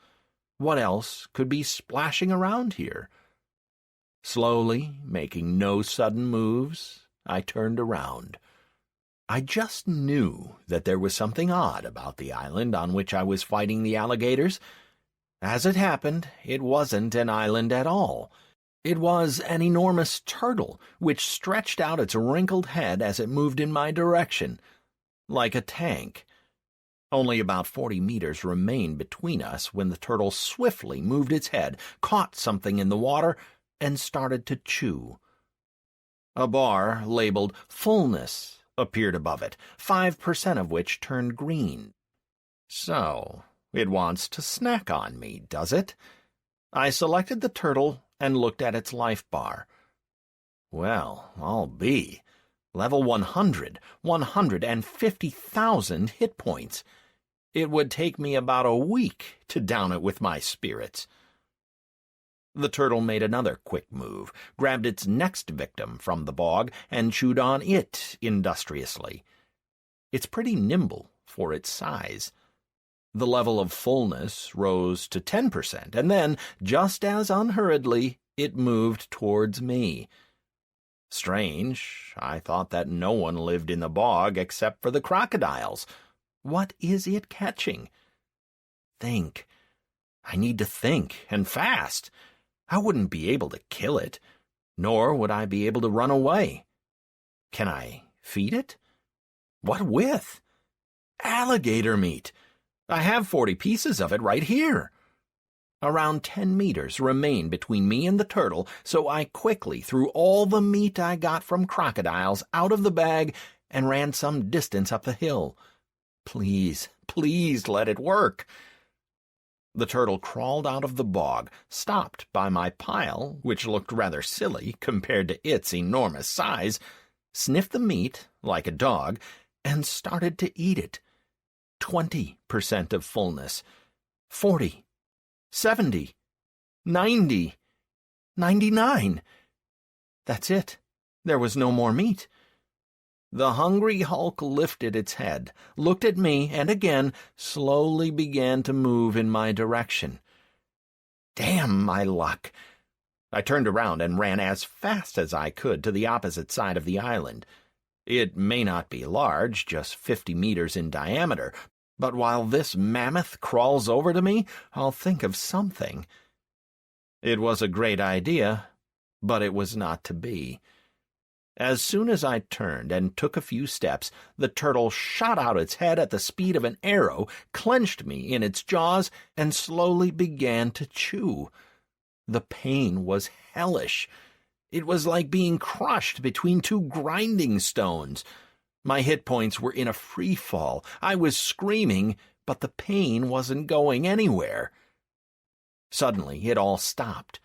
What else could be splashing around here? Slowly, making no sudden moves, I turned around. I just knew that there was something odd about the island on which I was fighting the alligators. As it happened, it wasn't an island at all. It was an enormous turtle, which stretched out its wrinkled head as it moved in my direction, like a tank. Only about 40 meters remained between us when the turtle swiftly moved its head, caught something in the water, and started to chew. A bar labeled Fullness appeared above it, 5% of which turned green. So, it wants to snack on me, does it? I selected the turtle and looked at its life bar. Well, I'll be. Level 100, 150,000 hit points. It would take me about a week to down it with my spirits. The turtle made another quick move, grabbed its next victim from the bog, and chewed on it industriously. It's pretty nimble for its size. The level of fullness rose to 10%, and then, just as unhurriedly, it moved towards me. Strange, I thought that no one lived in the bog except for the crocodiles. What is it catching? Think. I need to think, and fast. I wouldn't be able to kill it, nor would I be able to run away. Can I feed it? What with? Alligator meat. I have 40 pieces of it right here. Around 10 meters remained between me and the turtle, so I quickly threw all the meat I got from crocodiles out of the bag and ran some distance up the hill. Please, please let it work. The turtle crawled out of the bog, stopped by my pile, which looked rather silly compared to its enormous size, sniffed the meat like a dog, and started to eat it. 20% of fullness, 40, 70, 90, 99. That's it. There was no more meat. The hungry hulk lifted its head, looked at me, and again slowly began to move in my direction. Damn my luck! I turned around and ran as fast as I could to the opposite side of the island. It may not be large, just 50 meters in diameter, but while this mammoth crawls over to me, I'll think of something. It was a great idea, but it was not to be. As soon as I turned and took a few steps, the turtle shot out its head at the speed of an arrow, clenched me in its jaws, and slowly began to chew. The pain was hellish. It was like being crushed between two grinding stones. My hit points were in a free fall. I was screaming, but the pain wasn't going anywhere. Suddenly, it all stopped.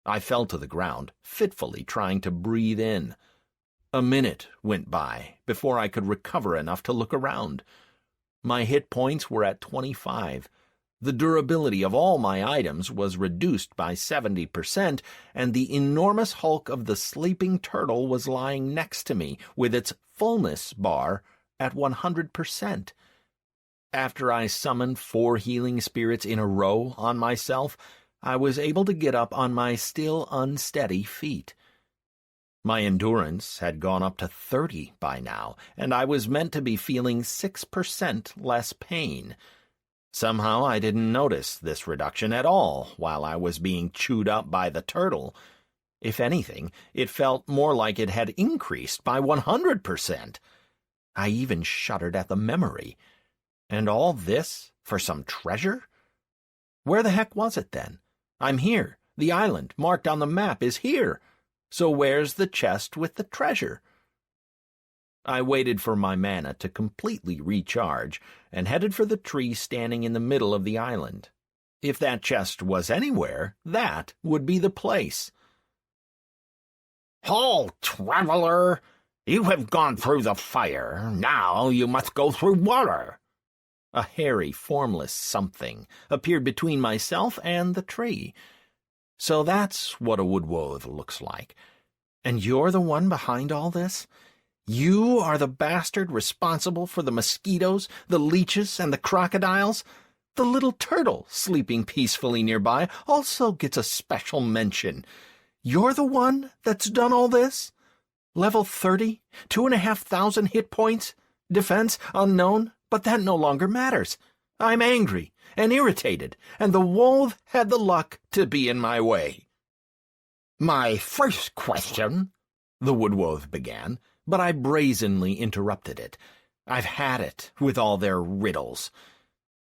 I fell to the ground, fitfully trying to breathe in. A minute went by before I could recover enough to look around. My hit points were at 25. The durability of all my items was reduced by 70%, and the enormous hulk of the sleeping turtle was lying next to me with its fullness bar at 100%. After I summoned 4 healing spirits in a row on myself, I was able to get up on my still unsteady feet. My endurance had gone up to 30 by now, and I was meant to be feeling 6% less pain. Somehow I didn't notice this reduction at all while I was being chewed up by the turtle. If anything, it felt more like it had increased by 100%. I even shuddered at the memory. And all this for some treasure? Where the heck was it then? I'm here. The island marked on the map is here. So where's the chest with the treasure? I waited for my mana to completely recharge and headed for the tree standing in the middle of the island. If that chest was anywhere, that would be the place. Halt, traveler! You have gone through the fire. Now you must go through water. A hairy, formless something appeared between myself and the tree. So that's what a woodwothe looks like. And you're the one behind all this? You are the bastard responsible for the mosquitoes, the leeches, and the crocodiles? The little turtle, sleeping peacefully nearby, also gets a special mention. You're the one that's done all this? Level 30, 2,500 hit points, defense unknown, but that no longer matters. I'm angry and irritated, and the wolf had the luck to be in my way. My first question, the woodwolf began, but I brazenly interrupted it. I've had it with all their riddles.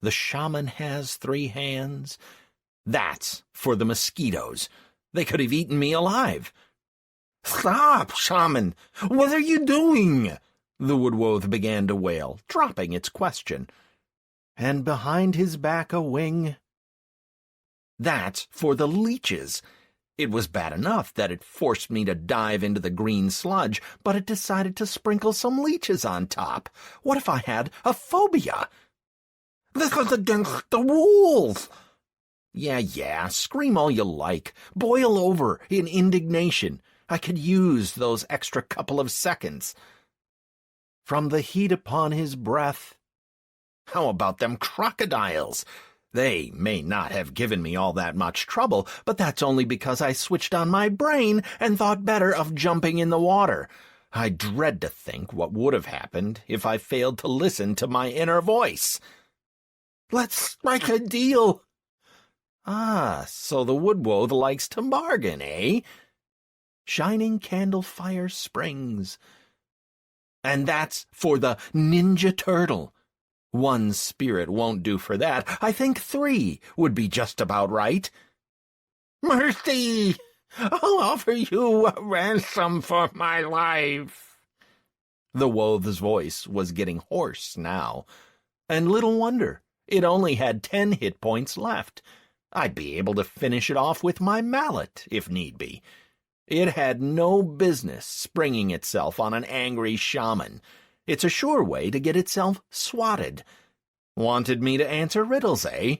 The shaman has 3 hands. That's for the mosquitoes. They could have eaten me alive. Stop, shaman! What are you doing? The woodwolf began to wail, dropping its question. And behind his back a wing. That's for the leeches. It was bad enough that it forced me to dive into the green sludge, but it decided to sprinkle some leeches on top. What if I had a phobia? This is against the rules. Yeah, scream all you like. Boil over in indignation. I could use those extra couple of seconds. From the heat upon his breath. How about them crocodiles? They may not have given me all that much trouble, but that's only because I switched on my brain and thought better of jumping in the water. I dread to think what would have happened if I failed to listen to my inner voice. Let's strike a deal. Ah, so the woodwolf likes to bargain, eh? Shining Candle Fire Springs. And that's for the Ninja Turtle. 1 spirit won't do for that. I think 3 would be just about right. Mercy! I'll offer you a ransom for my life. The wolf's voice was getting hoarse now, and little wonder. It only had 10 hit points left. I'd be able to finish it off with my mallet, if need be. It had no business springing itself on an angry shaman. It's a sure way to get itself swatted. Wanted me to answer riddles, eh?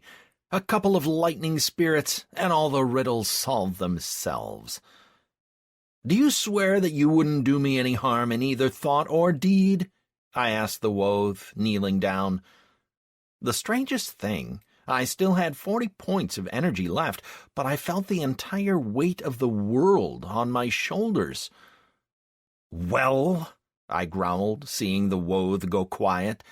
A couple of lightning spirits, and all the riddles solve themselves. Do you swear that you wouldn't do me any harm in either thought or deed? I asked the wolf, kneeling down. The strangest thing, I still had 40 points of energy left, but I felt the entire weight of the world on my shoulders. Well, I growled, seeing the wolf go quiet.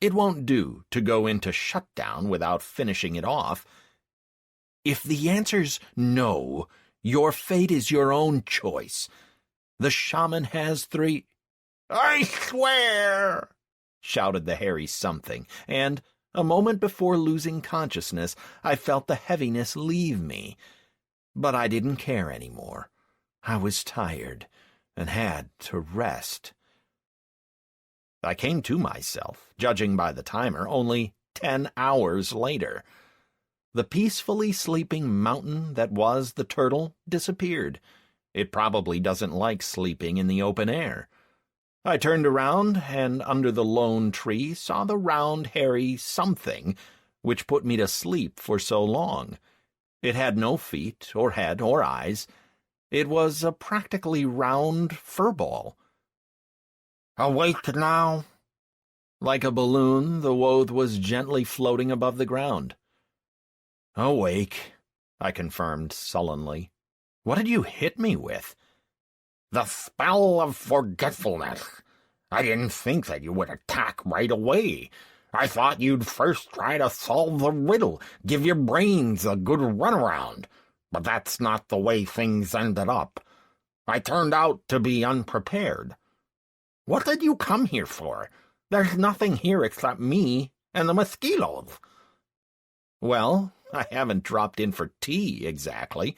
It won't do to go into shutdown without finishing it off. If the answer's no, your fate is your own choice. The shaman has 3... I swear! Shouted the hairy something, and a moment before losing consciousness, I felt the heaviness leave me. But I didn't care anymore. I was tired and had to rest. I came to myself, judging by the timer, only 10 hours later. The peacefully sleeping mountain that was the turtle disappeared. It probably doesn't like sleeping in the open air. I turned around and under the lone tree saw the round, hairy something which put me to sleep for so long. It had no feet or head or eyes. It was a practically round furball. Awake now? Like a balloon, the wolf was gently floating above the ground. Awake, I confirmed sullenly. What did you hit me with? The spell of forgetfulness. I didn't think that you would attack right away. I thought you'd first try to solve the riddle, give your brains a good runaround. But that's not the way things ended up. I turned out to be unprepared. What did you come here for? There's nothing here except me and the mosquitoes. Well, I haven't dropped in for tea, exactly.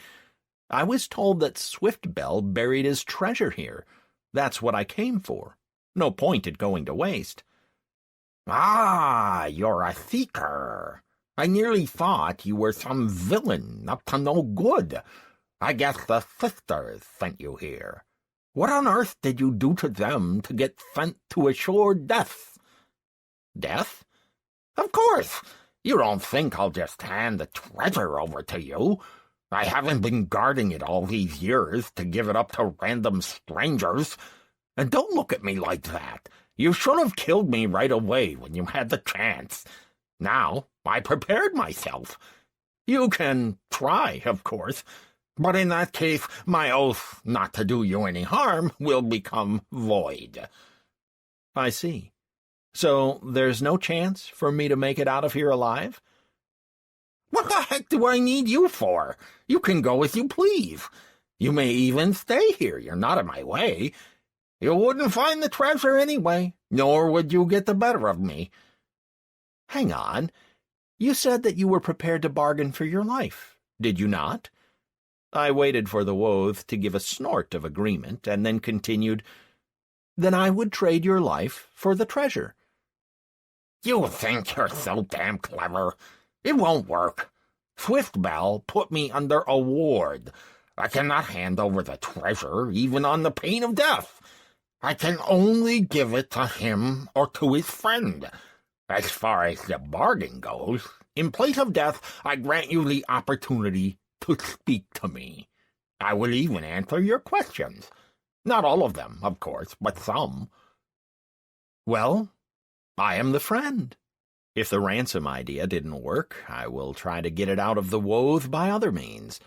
I was told that Swiftbell buried his treasure here. That's what I came for. No point in going to waste. Ah, you're a seeker. I nearly thought you were some villain up to no good. I guess the sisters sent you here. What on earth did you do to them to get sent to a sure death? Death? Of course. You don't think I'll just hand the treasure over to you. I haven't been guarding it all these years to give it up to random strangers. And don't look at me like that. You should have killed me right away when you had the chance. Now, I prepared myself. You can try, of course, but in that case, my oath not to do you any harm will become void. I see. So there's no chance for me to make it out of here alive? What the heck do I need you for? You can go as you please. You may even stay here. You're not in my way. You wouldn't find the treasure anyway, nor would you get the better of me. Hang on. You said that you were prepared to bargain for your life, did you not? I waited for the Woth to give a snort of agreement, and then continued, Then I would trade your life for the treasure. You think you're so damn clever. It won't work. Swiftbell put me under a ward. I cannot hand over the treasure, even on the pain of death. I can only give it to him or to his friend. As far as the bargain goes, in place of death, I grant you the opportunity to speak to me. I will even answer your questions. Not all of them, of course, but some. Well, I am the friend. If the ransom idea didn't work, I will try to get it out of the Woth by other means.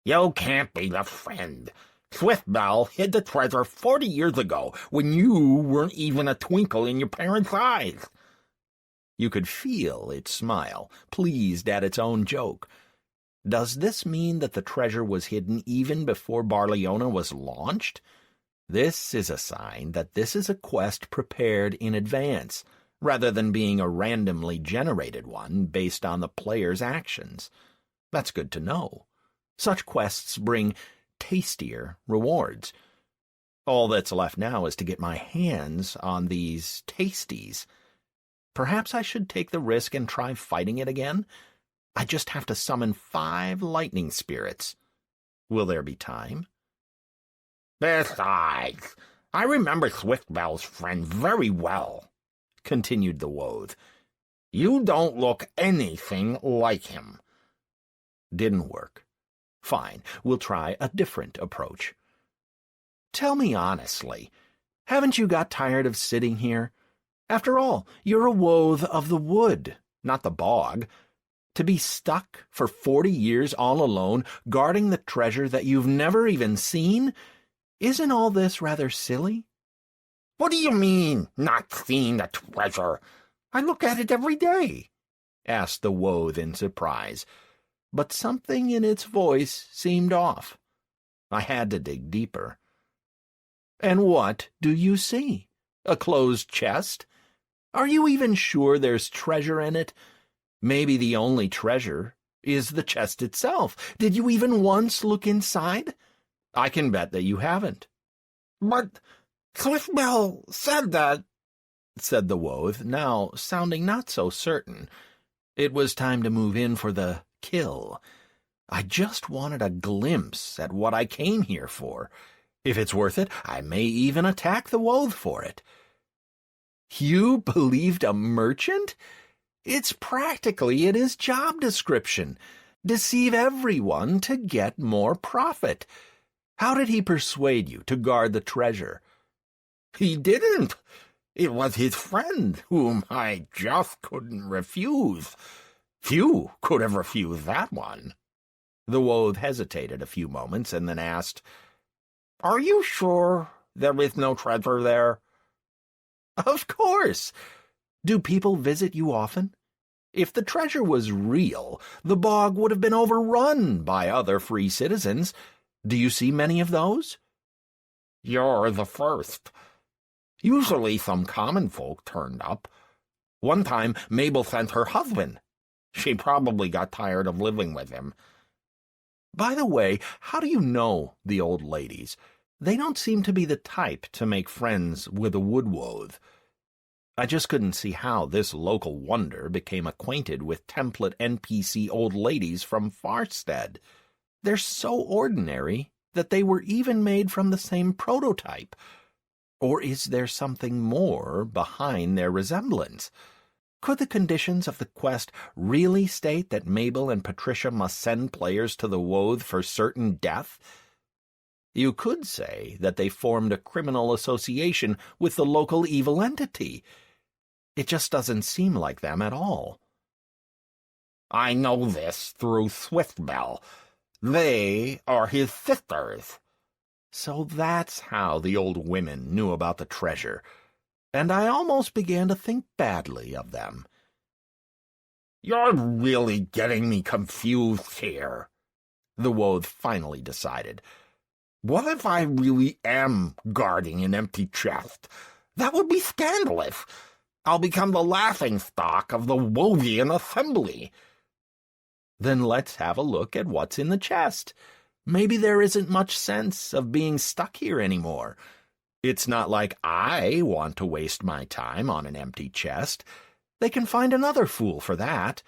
You can't be the friend. Swiftbell hid the treasure 40 years ago, when you weren't even a twinkle in your parents' eyes. You could feel its smile, pleased at its own joke. Does this mean that the treasure was hidden even before Barleona was launched? This is a sign that this is a quest prepared in advance, rather than being a randomly generated one based on the player's actions. That's good to know. Such quests bring tastier rewards. All that's left now is to get my hands on these tasties. Perhaps I should take the risk and try fighting it again? I just have to summon 5 lightning spirits. Will there be time? Besides, I remember Swiftbell's friend very well, continued the Woth. You don't look anything like him. Didn't work. Fine, we'll try a different approach. Tell me honestly, haven't you got tired of sitting here? After all, you're a Woth of the wood, not the bog. To be stuck for 40 years all alone, guarding the treasure that you've never even seen? Isn't all this rather silly? What do you mean, not seeing the treasure? I look at it every day, asked the Woth in surprise. But something in its voice seemed off. I had to dig deeper. And what do you see? A closed chest? Are you even sure there's treasure in it? Maybe the only treasure is the chest itself. Did you even once look inside? I can bet that you haven't. But Swiftbell said that, said the Woth, now sounding not so certain. It was time to move in for the kill. I just wanted a glimpse at what I came here for. If it's worth it, I may even attack the Woth for it. You believed a merchant? It's practically in his job description. Deceive everyone to get more profit. How did he persuade you to guard the treasure? He didn't. It was his friend, whom I just couldn't refuse. Few could have refused that one. The Woth hesitated a few moments and then asked, Are you sure there is no treasure there? Of course. Do people visit you often? If the treasure was real, the bog would have been overrun by other free citizens. Do you see many of those? You're the first. Usually some common folk turned up. One time, Mabel sent her husband. She probably got tired of living with him. By the way, how do you know the old ladies? They don't seem to be the type to make friends with a wood-Woth. I just couldn't see how this local wonder became acquainted with template NPC old ladies from Farstead. They're so ordinary that they were even made from the same prototype. Or is there something more behind their resemblance? Could the conditions of the quest really state that Mabel and Patricia must send players to the Woth for certain death? You could say that they formed a criminal association with the local evil entity. It just doesn't seem like them at all. I know this through Swiftbell. They are his sisters. So that's how the old women knew about the treasure, and I almost began to think badly of them. You're really getting me confused here, the Woth finally decided. What if I really am guarding an empty chest? That would be scandalous. I'll become the laughingstock of the Wothian assembly. Then let's have a look at what's in the chest. Maybe there isn't much sense of being stuck here anymore. It's not like I want to waste my time on an empty chest. They can find another fool for that.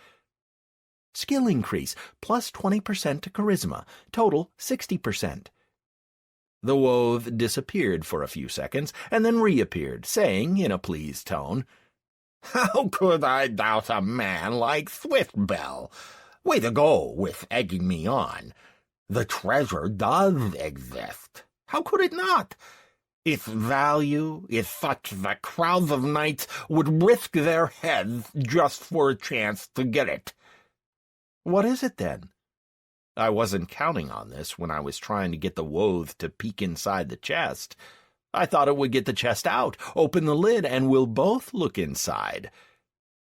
Skill increase, plus 20% to charisma, total 60%. The Woth disappeared for a few seconds, and then reappeared, saying in a pleased tone, How could I doubt a man like Swiftbell? Way to go with egging me on. The treasure does exist. How could it not? Its value is such that crowds of knights would risk their heads just for a chance to get it. What is it, then? I wasn't counting on this when I was trying to get the Woth to peek inside the chest. I thought it would get the chest out, open the lid, and we'll both look inside.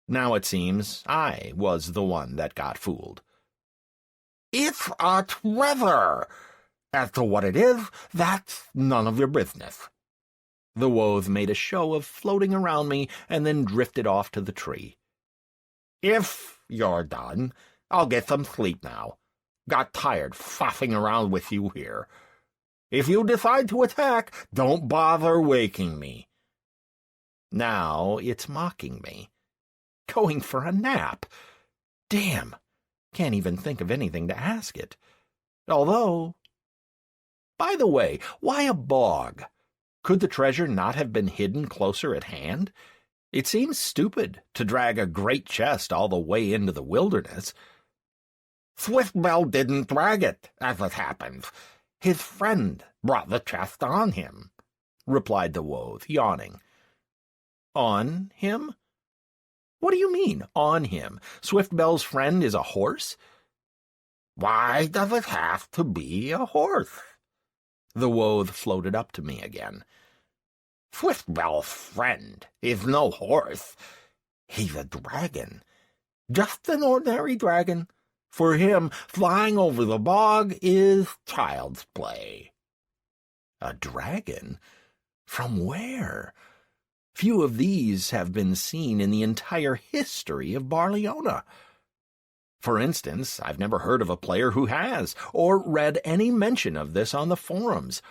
Now it seems I was the one that got fooled. It's a treasure! As to what it is, that's none of your business. The Woth made a show of floating around me and then drifted off to the tree. If you're done, I'll get some sleep now. Got tired faffing around with you here. If you decide to attack, don't bother waking me. Now it's mocking me. Going for a nap. Damn, can't even think of anything to ask it. Although... By the way, why a bog? Could the treasure not have been hidden closer at hand? It seems stupid to drag a great chest all the way into the wilderness. Swiftbell didn't drag it, as it happens. His friend brought the chest on him, replied the Woth, yawning. On him? What do you mean, on him? Swiftbell's friend is a horse? Why does it have to be a horse? The Woth floated up to me again. Swiftbell's friend is no horse. He's a dragon. Just an ordinary dragon. For him, flying over the bog is child's play. A dragon? From where? Few of these have been seen in the entire history of Barleona. For instance, I've never heard of a player who has, or read any mention of this on the forums.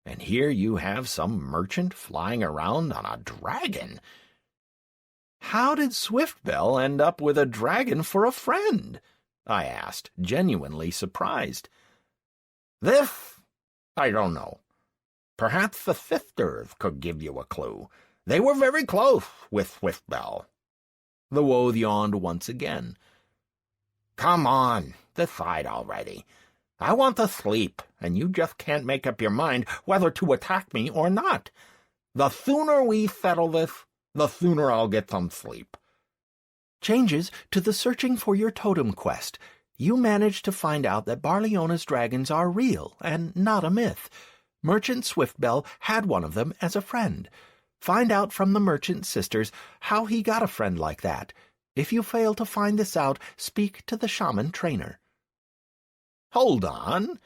And here you have some merchant flying around on a dragon. How did Swiftbell end up with a dragon for a friend? I asked, genuinely surprised. This? I don't know. Perhaps the sisters could give you a clue. They were very close with Swiftbell. The Woth yawned once again. Come on, decide already. I want to sleep, and you just can't make up your mind whether to attack me or not. The sooner we settle this, the sooner I'll get some sleep. Changes to the Searching for Your Totem quest. You managed to find out that Barleona's dragons are real and not a myth. Merchant Swiftbell had one of them as a friend. Find out from the merchant sisters how he got a friend like that. If you fail to find this out, speak to the shaman trainer. Hold on.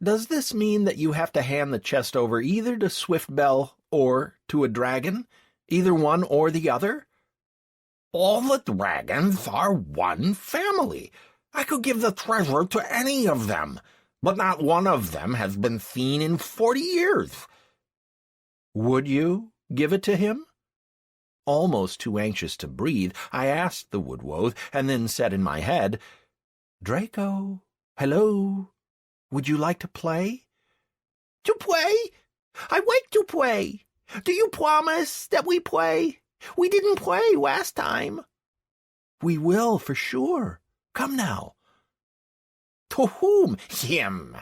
Does this mean that you have to hand the chest over either to Swiftbell or to a dragon? Either one or the other? All the dragons are one family. I could give the treasure to any of them, but not one of them has been seen in 40 years. Would you give it to him? Almost too anxious to breathe, I asked the Woodwoth, and then said in my head, Draco, hello, would you like to play? To play? I wait to play. Do you promise that we play? We didn't play last time. We will, for sure. Come now. To whom? Him,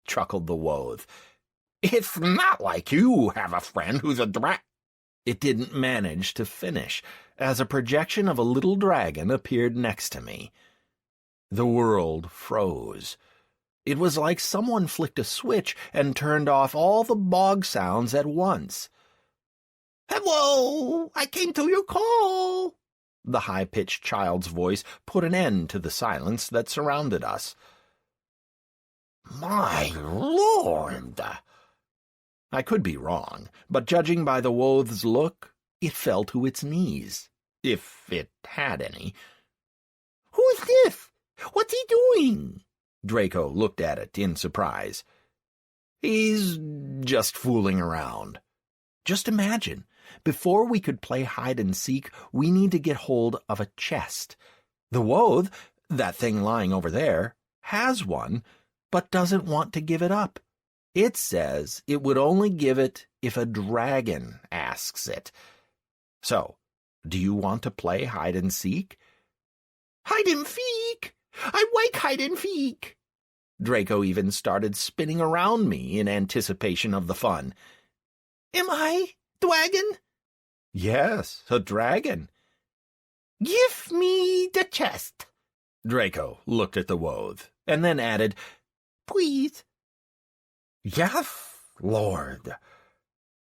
chuckled the Woth. It's not like you have a friend who's a It didn't manage to finish, as a projection of a little dragon appeared next to me. The world froze. It was like someone flicked a switch and turned off all the bog sounds at once. "Hello! I came to your call!" The high-pitched child's voice put an end to the silence that surrounded us. My lord! I could be wrong, but judging by the Woth's look, it fell to its knees, if it had any. "Who's this? What's he doing?" Draco looked at it in surprise. He's just fooling around. Just imagine, before we could play hide-and-seek, we need to get hold of a chest. The Woth, that thing lying over there, has one, but doesn't want to give it up. It says it would only give it if a dragon asks it. So, do you want to play hide-and-seek? "Hide-and-seek! I like hide-and-seek!" Draco even started spinning around me in anticipation of the fun. "Am I dragon?" Yes, a dragon. "Give me the chest." Draco looked at the Woth, and then added, "Please." Yes, lord.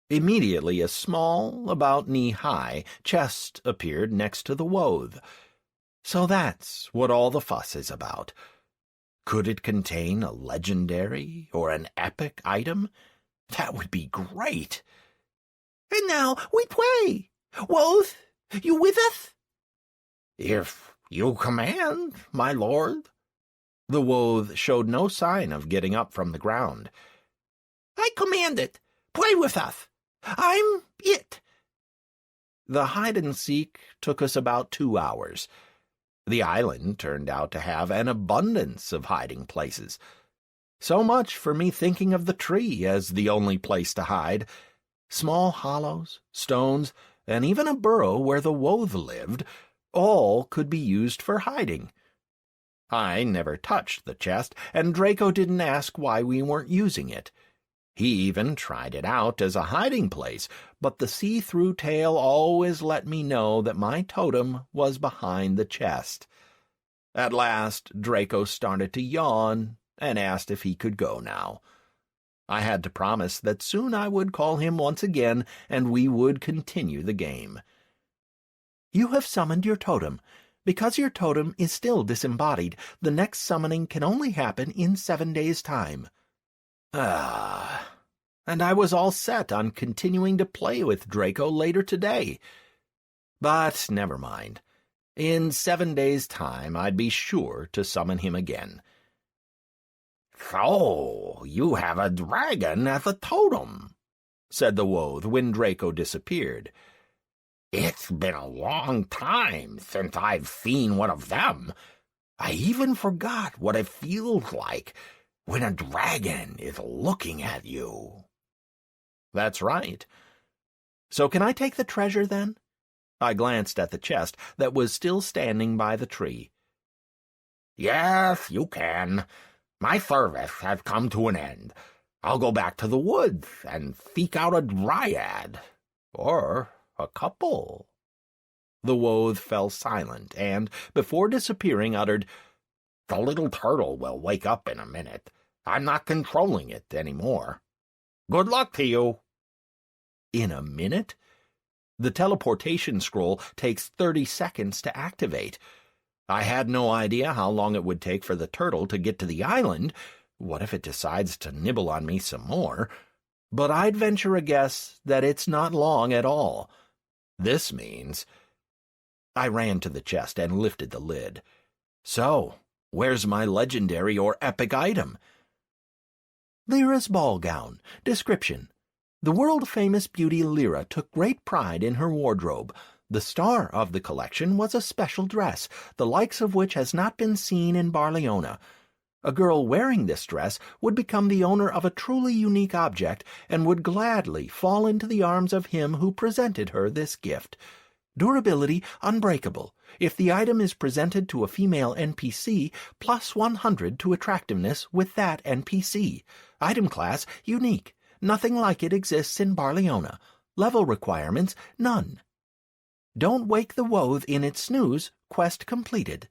Immediately a small, about knee-high, chest appeared next to the Woth. So that's what all the fuss is about. Could it contain a legendary or an epic item? That would be great. "And now we play. Woth, you with us?" If you command, my lord. The Woth showed no sign of getting up from the ground. "I command it. Play with us. I'm it." The hide-and-seek took us about 2 hours. The island turned out to have an abundance of hiding places. So much for me thinking of the tree as the only place to hide. Small hollows, stones, and even a burrow where the Woth lived, all could be used for hiding. I never touched the chest, and Draco didn't ask why we weren't using it. He even tried it out as a hiding place, but the see-through tail always let me know that my totem was behind the chest. At last, Draco started to yawn and asked if he could go now. I had to promise that soon I would call him once again, and we would continue the game. "You have summoned your totem. Because your totem is still disembodied, the next summoning can only happen in 7 days' time." And I was all set on continuing to play with Draco later today. But never mind. In 7 days' time, I'd be sure to summon him again. "So, you have a dragon as a totem," said the Woth when Draco disappeared. "It's been a long time since I've seen one of them. I even forgot what it feels like when a dragon is looking at you." That's right. So can I take the treasure, then? I glanced at the chest that was still standing by the tree. "Yes, you can. My service has come to an end. I'll go back to the woods and seek out a dryad. Or a couple." The Woth fell silent and, before disappearing, uttered, "The little turtle will wake up in a minute. I'm not controlling it any more. Good luck to you." In a minute? The teleportation scroll takes 30 seconds to activate. I had no idea how long it would take for the turtle to get to the island. What if it decides to nibble on me some more? But I'd venture a guess that it's not long at all. This means... I ran to the chest and lifted the lid. So, where's my legendary or epic item? Lyra's ball gown. Description: the world-famous beauty Lyra took great pride in her wardrobe. The star of the collection was a special dress, the likes of which has not been seen in Barleona. A girl wearing this dress would become the owner of a truly unique object and would gladly fall into the arms of him who presented her this gift. Durability unbreakable. If the item is presented to a female NPC, plus 100 to attractiveness with that NPC. Item class unique. Nothing like it exists in Barleona. Level requirements, none. Don't wake the Woth in its snooze, quest completed.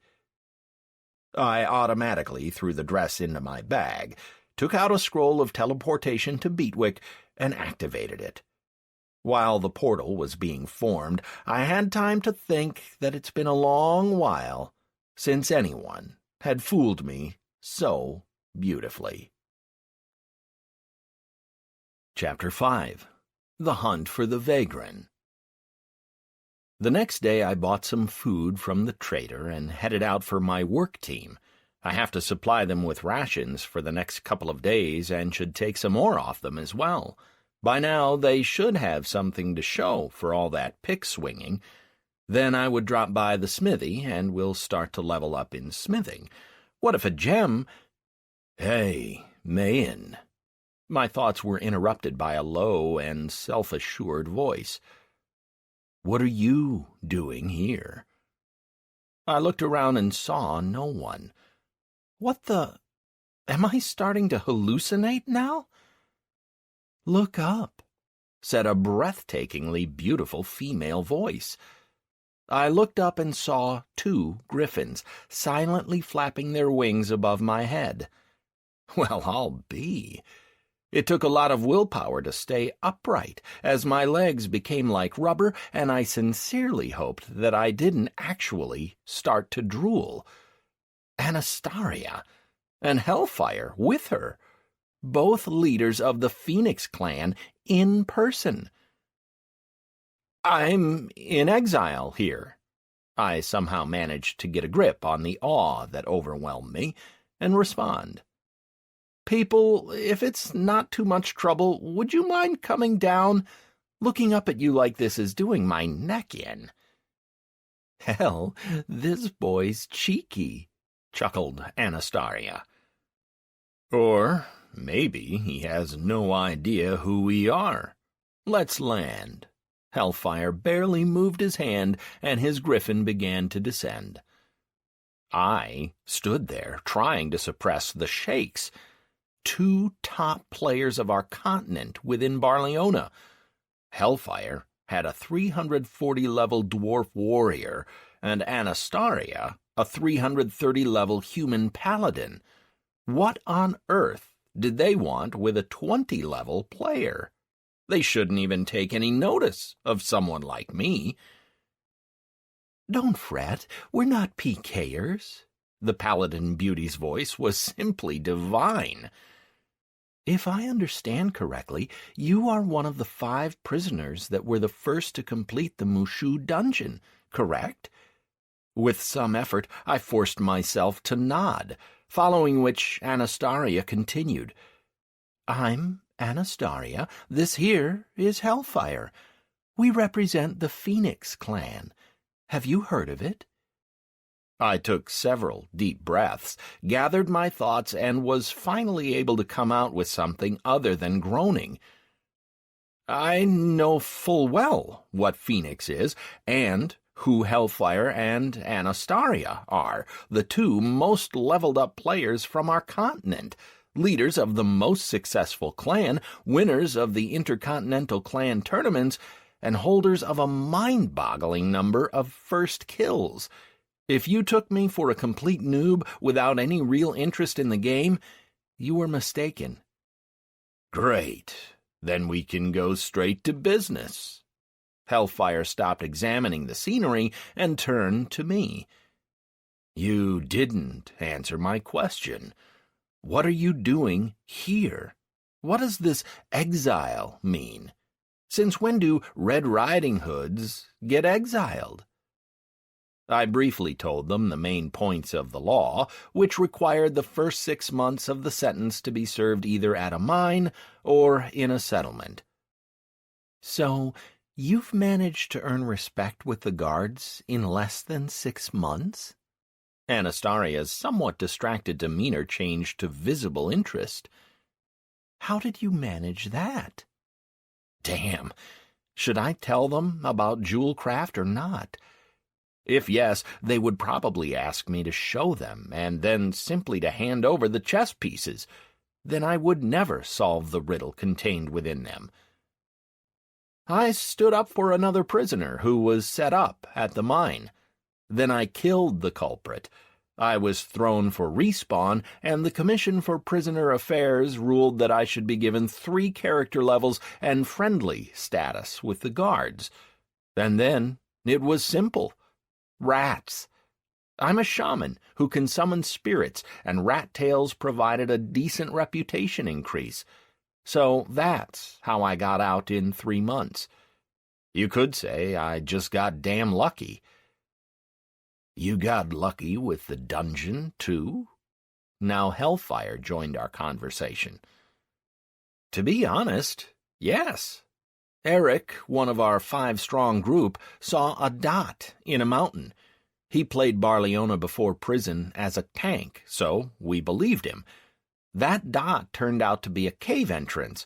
I automatically threw the dress into my bag, took out a scroll of teleportation to Beatwick, and activated it. While the portal was being formed, I had time to think that it's been a long while since anyone had fooled me so beautifully. Chapter 5. The Hunt for the Vagrant. The next day I bought some food from the trader and headed out for my work team. I have to supply them with rations for the next couple of days and should take some more off them as well. By now they should have something to show for all that pick swinging. Then I would drop by the smithy and we'll start to level up in smithing. What if a gem... Hey, Mayan. My thoughts were interrupted by a low and self-assured voice. What are you doing here? I looked around and saw no one. What the... Am I starting to hallucinate now? Look up, said a breathtakingly beautiful female voice. I looked up and saw 2 griffins silently flapping their wings above my head. Well, I'll be. It took a lot of willpower to stay upright, as my legs became like rubber, and I sincerely hoped that I didn't actually start to drool. Anastaria, and Hellfire with her, both leaders of the Phoenix clan in person. I'm in exile here. I somehow managed to get a grip on the awe that overwhelmed me and respond. People, if it's not too much trouble, would you mind coming down? Looking up at you like this is doing my neck in. Hell, this boy's cheeky, chuckled Anastaria. Or maybe he has no idea who we are. Let's land. Hellfire barely moved his hand, and his griffin began to descend. I stood there, trying to suppress the shakes. 2 top players of our continent within Barleona. Hellfire had a 340-level dwarf warrior, and Anastaria a 330-level human paladin. What on earth did they want with a 20-level player? They shouldn't even take any notice of someone like me. Don't fret, we're not PKers. The paladin beauty's voice was simply divine. If I understand correctly, you are one of the 5 prisoners that were the first to complete the Mushu dungeon, correct? With some effort, I forced myself to nod, following which Anastaria continued. I'm Anastaria. This here is Hellfire. We represent the Phoenix clan. Have you heard of it? I took several deep breaths, gathered my thoughts, and was finally able to come out with something other than groaning. I know full well what Phoenix is, and who Hellfire and Anastaria are, the 2 most leveled-up players from our continent, leaders of the most successful clan, winners of the Intercontinental Clan tournaments, and holders of a mind-boggling number of first kills. If you took me for a complete noob without any real interest in the game, you were mistaken. Great. Then we can go straight to business. Hellfire stopped examining the scenery and turned to me. You didn't answer my question. What are you doing here? What does this exile mean? Since when do Red Riding Hoods get exiled? I briefly told them the main points of the law, which required the first 6 months of the sentence to be served either at a mine or in a settlement. So, you've managed to earn respect with the guards in less than 6 months? Anastaria's somewhat distracted demeanor changed to visible interest. How did you manage that? Damn, should I tell them about jewelcraft or not? If yes, they would probably ask me to show them, and then simply to hand over the chess pieces. then I would never solve the riddle contained within them. I stood up for another prisoner who was set up at the mine. Then I killed the culprit. I was thrown for respawn, and the Commission for Prisoner Affairs ruled that I should be given 3 character levels and friendly status with the guards. And then it was simple. Rats. I'm a shaman who can summon spirits, and rat tails provided a decent reputation increase. So that's how I got out in 3 months. You could say I just got damn lucky. You got lucky with the dungeon, too? Now Hellfire joined our conversation. To be honest, yes. Eric, one of our 5-strong group, saw a dot in a mountain. He played Barleona before prison as a tank, so we believed him. That dot turned out to be a cave entrance.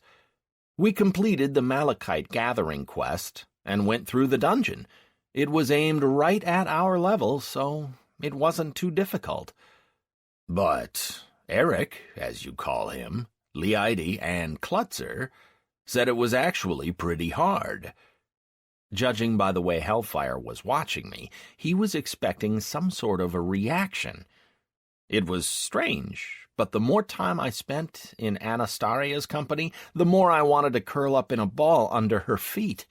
We completed the Malachite gathering quest and went through the dungeon. It was aimed right at our level, so it wasn't too difficult. But Eric, as you call him, Leide, and Klutzer said it was actually pretty hard. Judging by the way Hellfire was watching me, he was expecting some sort of a reaction. It was strange, but the more time I spent in Anastaria's company, the more I wanted to curl up in a ball under her feet.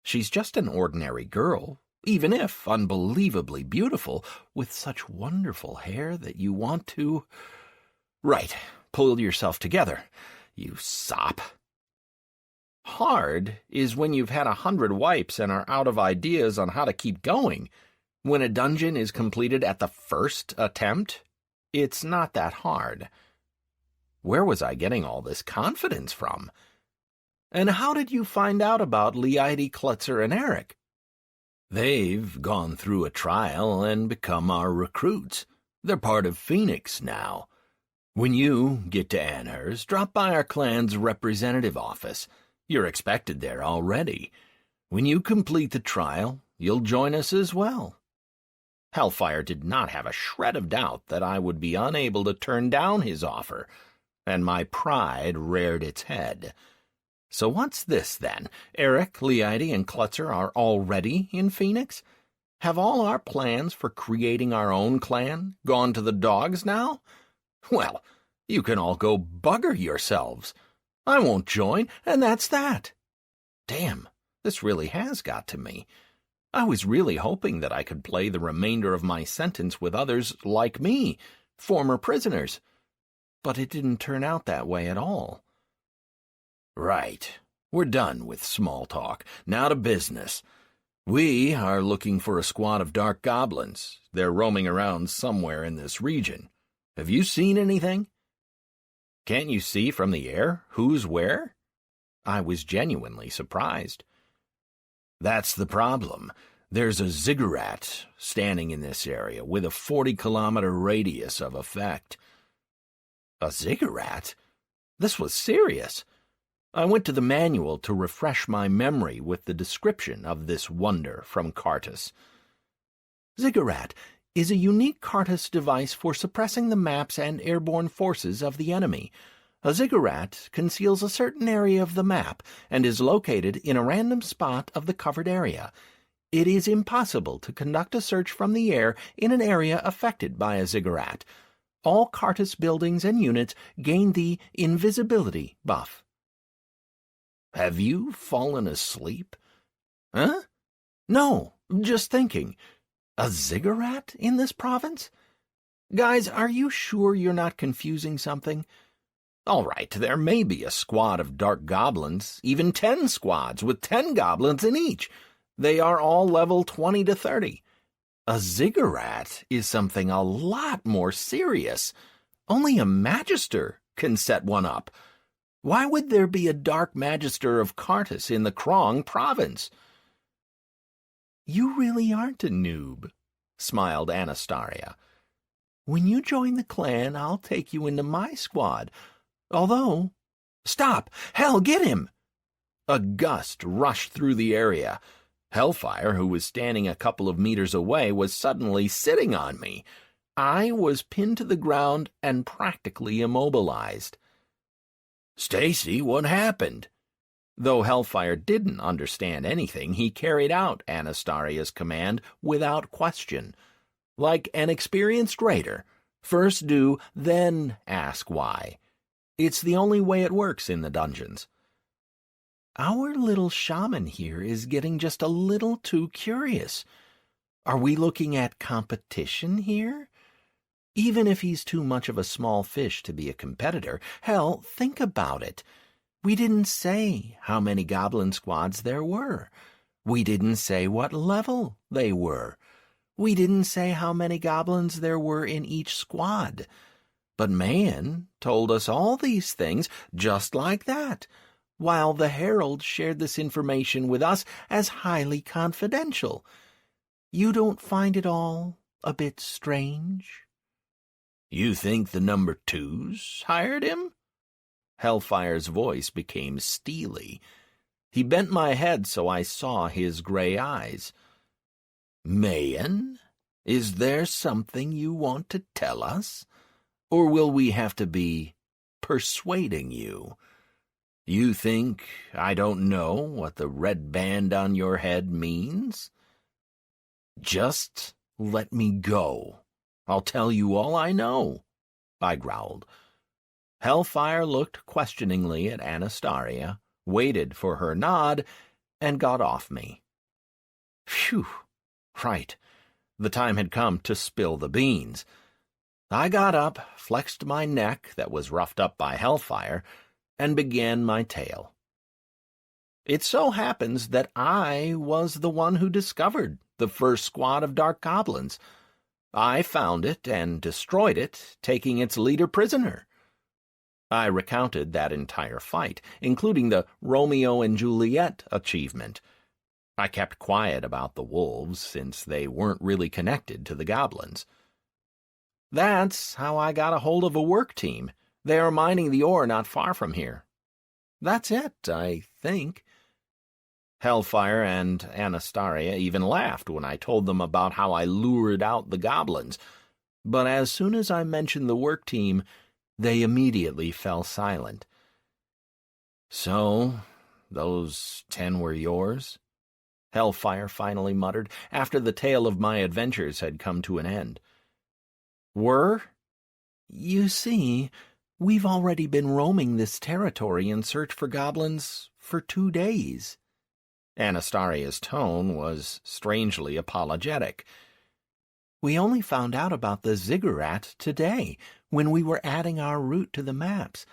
She's just an ordinary girl, even if unbelievably beautiful, with such wonderful hair that you want to... Right, pull yourself together, you sop. Hard is when you've had 100 wipes and are out of ideas on how to keep going. When a dungeon is completed at the first attempt, it's not that hard. Where was I getting all this confidence from? And how did you find out about Leide, Klutzer, and Eric? They've gone through a trial and become our recruits. They're part of Phoenix now. When you get to Anhurst, drop by our clan's representative office. You're expected there already. When you complete the trial, you'll join us as well. Hellfire did not have a shred of doubt that I would be unable to turn down his offer, and my pride reared its head. So what's this, then? Eric, Leide, and Klutzer are already in Phoenix? Have all our plans for creating our own clan gone to the dogs now? Well, you can all go bugger yourselves. I won't join, and that's that. Damn, this really has got to me. I was really hoping that I could play the remainder of my sentence with others like me, former prisoners. But it didn't turn out that way at all. Right. We're done with small talk. Now to business. We are looking for a squad of dark goblins. They're roaming around somewhere in this region. Have you seen anything? Can't you see from the air who's where? I was genuinely surprised. That's the problem. There's a ziggurat standing in this area with a 40-kilometer radius of effect. A ziggurat? This was serious. I went to the manual to refresh my memory with the description of this wonder from Cartus. Ziggurat is a unique Cartus device for suppressing the maps and airborne forces of the enemy. A ziggurat conceals a certain area of the map and is located in a random spot of the covered area. It is impossible to conduct a search from the air in an area affected by a ziggurat. All Cartus buildings and units gain the invisibility buff. Have you fallen asleep? Huh? No, just thinking. A ziggurat in this province? Guys, are you sure you're not confusing something? All right, there may be a squad of dark goblins, even 10 squads with 10 goblins in each. They are all level 20 to 30. A ziggurat is something a lot more serious. Only a magister can set one up. Why would there be a dark magister of Cartus in the Krong province? You really aren't a noob, smiled Anastaria. When you join the clan, I'll take you into my squad. Although... Stop! Hell, get him! A gust rushed through the area. Hellfire, who was standing a couple of meters away, was suddenly sitting on me. I was pinned to the ground and practically immobilized. "Stacy, what happened?" Though Hellfire didn't understand anything, he carried out Anastaria's command without question. Like an experienced raider, first do, then ask why. It's the only way it works in the dungeons. Our little shaman here is getting just a little too curious. Are we looking at competition here? Even if he's too much of a small fish to be a competitor, hell, think about it. We didn't say how many goblin squads there were. We didn't say what level they were. We didn't say how many goblins there were in each squad. But man told us all these things just like that, while the Herald shared this information with us as highly confidential. You don't find it all a bit strange? You think the number 2s hired him? Hellfire's voice became steely. He bent my head so I saw his gray eyes. Mayan, is there something you want to tell us? Or will we have to be persuading you? You think I don't know what the red band on your head means? Just let me go. I'll tell you all I know, I growled. Hellfire looked questioningly at Anastaria, waited for her nod, and got off me. Phew! Right. The time had come to spill the beans. I got up, flexed my neck that was roughed up by Hellfire, and began my tale. It so happens that I was the one who discovered the first squad of dark goblins. I found it and destroyed it, taking its leader prisoner. I recounted that entire fight, including the Romeo and Juliet achievement. I kept quiet about the wolves, since they weren't really connected to the goblins. That's how I got a hold of a work team. They are mining the ore not far from here. That's it, I think. Hellfire and Anastaria even laughed when I told them about how I lured out the goblins, but as soon as I mentioned the work team, they immediately fell silent. So, those 10 were yours? Hellfire finally muttered, after the tale of my adventures had come to an end. Were? You see, we've already been roaming this territory in search for goblins for 2 days. Anastaria's tone was strangely apologetic. We only found out about the ziggurat today, when we were adding our route to the maps.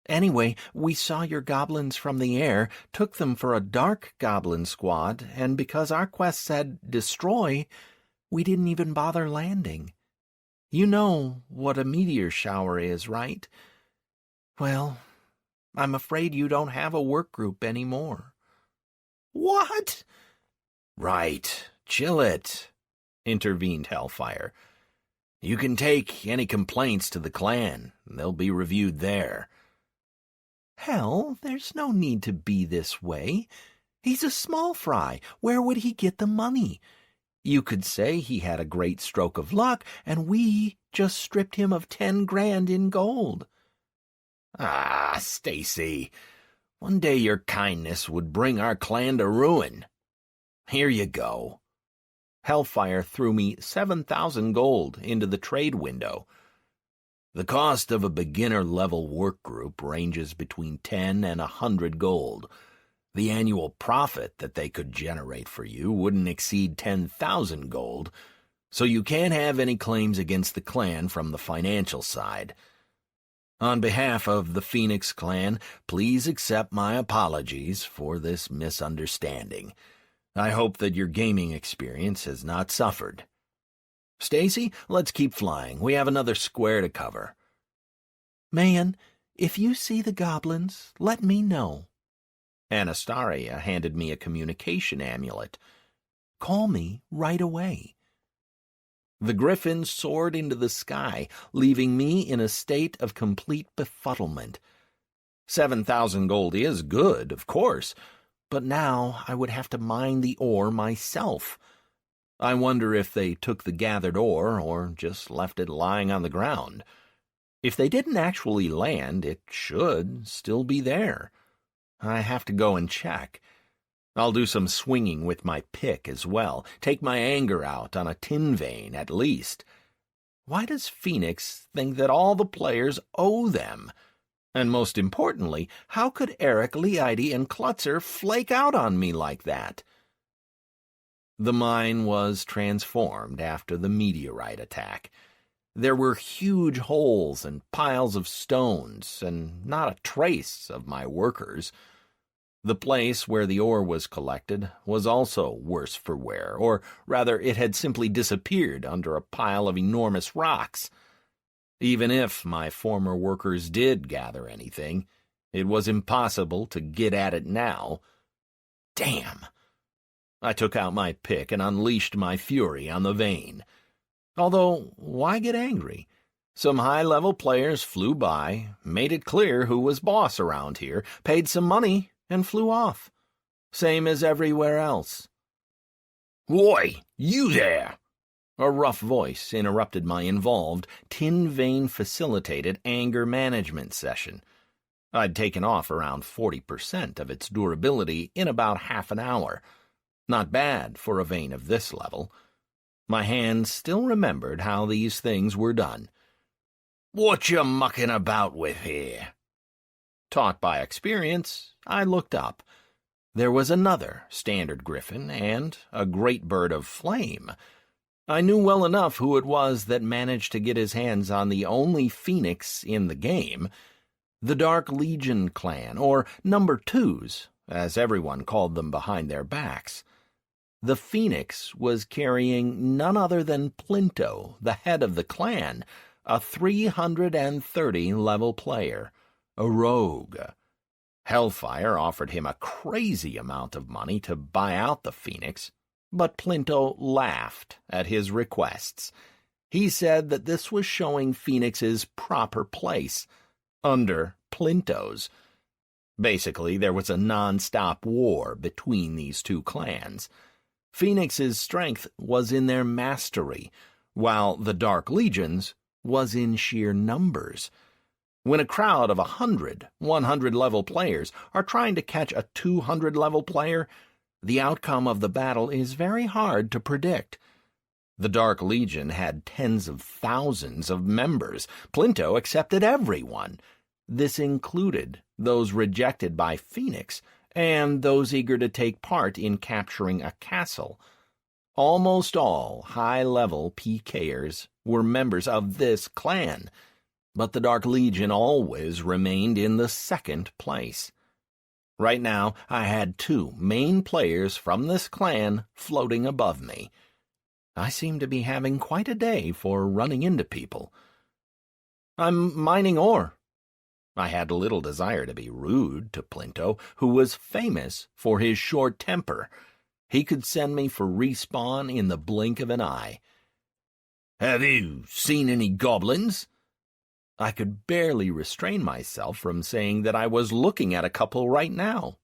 Anyway, we saw your goblins from the air, took them for a dark goblin squad, and because our quest said destroy, we didn't even bother landing. You know what a meteor shower is, right? Well, I'm afraid you don't have a work group anymore. What? Right, chill it, intervened Hellfire. You can take any complaints to the clan. They'll be reviewed there. Hell, there's no need to be this way. He's a small fry. Where would he get the money? You could say he had a great stroke of luck, and we just stripped him of 10 grand in gold. Ah, Stacy, one day your kindness would bring our clan to ruin. Here you go. Hellfire threw me 7,000 gold into the trade window. The cost of a beginner-level work group ranges between 10 and 100 gold. The annual profit that they could generate for you wouldn't exceed 10,000 gold, so you can't have any claims against the clan from the financial side. On behalf of the Phoenix clan, please accept my apologies for this misunderstanding. I hope that your gaming experience has not suffered. Stacy, let's keep flying. We have another square to cover. Man, if you see the goblins, let me know. Anastaria handed me a communication amulet. Call me right away. The griffin soared into the sky, leaving me in a state of complete befuddlement. 7,000 gold is good, of course, but now I would have to mine the ore myself. I wonder if they took the gathered ore or just left it lying on the ground. If they didn't actually land, it should still be there. I have to go and check. I'll do some swinging with my pick as well, take my anger out on a tin vein at least. Why does Phoenix think that all the players owe them? And most importantly, how could Eric, Leide, and Klutzer flake out on me like that? The mine was transformed after the meteorite attack. There were huge holes and piles of stones, and not a trace of my workers. The place where the ore was collected was also worse for wear, or rather it had simply disappeared under a pile of enormous rocks. Even if my former workers did gather anything, it was impossible to get at it now. Damn! I took out my pick and unleashed my fury on the vein. Although, why get angry? Some high-level players flew by, made it clear who was boss around here, paid some money, and flew off. Same as everywhere else. "Oi, you there!" A rough voice interrupted my involved, tin vein-facilitated anger management session. I'd taken off around 40% of its durability in about half an hour. Not bad for a vein of this level. My hands still remembered how these things were done. "What you mucking about with here?" Taught by experience, I looked up. There was another standard griffin and a great bird of flame. I knew well enough who it was that managed to get his hands on the only phoenix in the game. The Dark Legion clan, or number twos, as everyone called them behind their backs. The phoenix was carrying none other than Plinto, the head of the clan, a 330-level player, a rogue. Hellfire offered him a crazy amount of money to buy out the phoenix, but Plinto laughed at his requests. He said that this was showing Phoenix's proper place, under Plinto's. Basically, there was a non-stop war between these two clans. Phoenix's strength was in their mastery, while the Dark Legion's was in sheer numbers. When a crowd of 100-level players are trying to catch a 200-level player, the outcome of the battle is very hard to predict. The Dark Legion had tens of thousands of members. Plinto accepted everyone. This included those rejected by Phoenix and those eager to take part in capturing a castle. Almost all high-level PKers were members of this clan, but the Dark Legion always remained in the second place. Right now, I had two main players from this clan floating above me. I seem to be having quite a day for running into people. "I'm mining ore." I had little desire to be rude to Plinto, who was famous for his short temper. He could send me for respawn in the blink of an eye. "Have you seen any goblins?" I could barely restrain myself from saying that I was looking at a couple right now.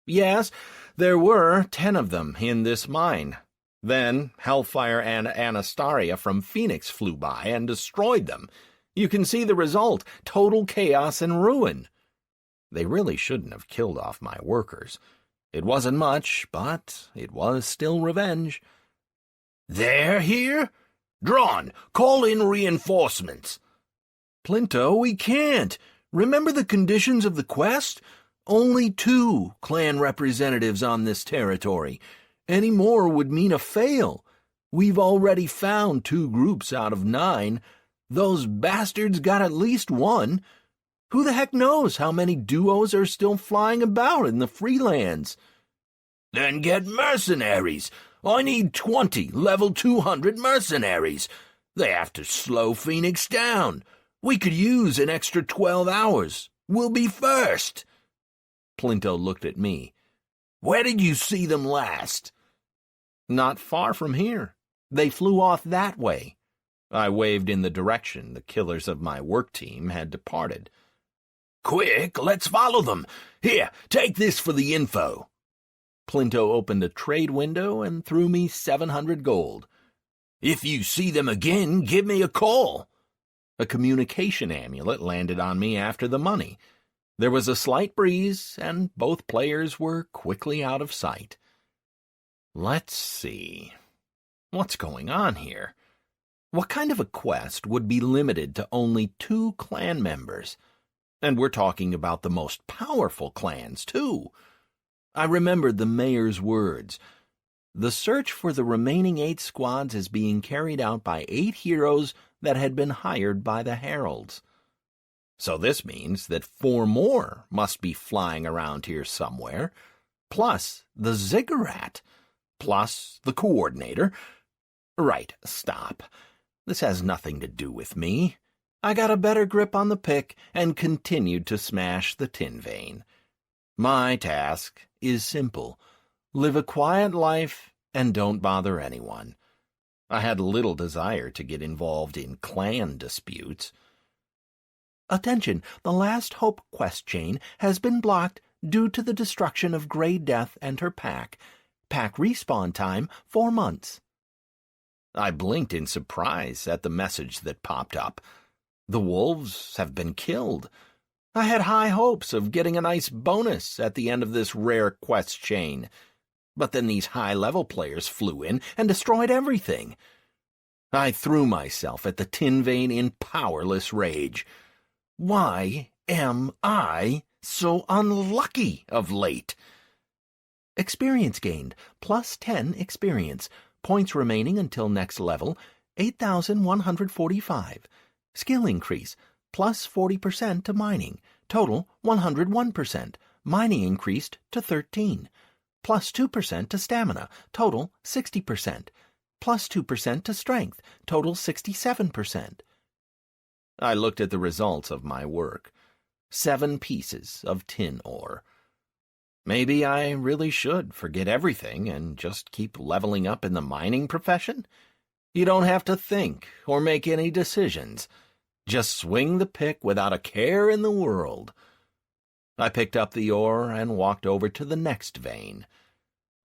Yes, there were 10 of them in this mine. Then Hellfire and Anastaria from Phoenix flew by and destroyed them. You can see the result, total chaos and ruin. They really shouldn't have killed off my workers. It wasn't much, but it was still revenge. "They're here? Drawn, call in reinforcements." "Plinto, we can't. Remember the conditions of the quest? Only 2 clan representatives on this territory. Any more would mean a fail. We've already found 2 groups out of 9. Those bastards got at least 1. Who the heck knows how many duos are still flying about in the Freelands?" "Then get mercenaries. I need 20 level 200 mercenaries. They have to slow Phoenix down. We could use an extra 12 hours. We'll be first." Plinto looked at me. "Where did you see them last?" "Not far from here. They flew off that way." I waved in the direction the killers of my work team had departed. "Quick, let's follow them. Here, take this for the info." Plinto opened a trade window and threw me 700 gold. "If you see them again, give me a call." A communication amulet landed on me after the money. There was a slight breeze, and both players were quickly out of sight. Let's see. What's going on here? What kind of a quest would be limited to only 2 clan members? And we're talking about the most powerful clans, too. I remembered the mayor's words. The search for the remaining 8 squads is being carried out by 8 heroes that had been hired by the heralds. So this means that 4 more must be flying around here somewhere, plus the ziggurat, plus the coordinator. Right, stop. This has nothing to do with me. I got a better grip on the pick and continued to smash the tin vein. My task is simple. Live a quiet life and don't bother anyone. I had little desire to get involved in clan disputes. Attention, the Last Hope quest chain has been blocked due to the destruction of Grey Death and her pack. Pack respawn time 4 months. I blinked in surprise at the message that popped up. The wolves have been killed. I had high hopes of getting a nice bonus at the end of this rare quest chain. But then these high-level players flew in and destroyed everything. I threw myself at the tin vein in powerless rage. Why am I so unlucky of late? Experience gained, plus 10 experience. Points remaining until next level, 8,145. Skill increase, plus 40% to mining. Total, 101%. Mining increased to 13. Plus 2% to stamina. Total, 60%. Plus 2% to strength. Total, 67%. I looked at the results of my work. 7 pieces of tin ore. Maybe I really should forget everything and just keep leveling up in the mining profession? You don't have to think or make any decisions. Just swing the pick without a care in the world. I picked up the ore and walked over to the next vein.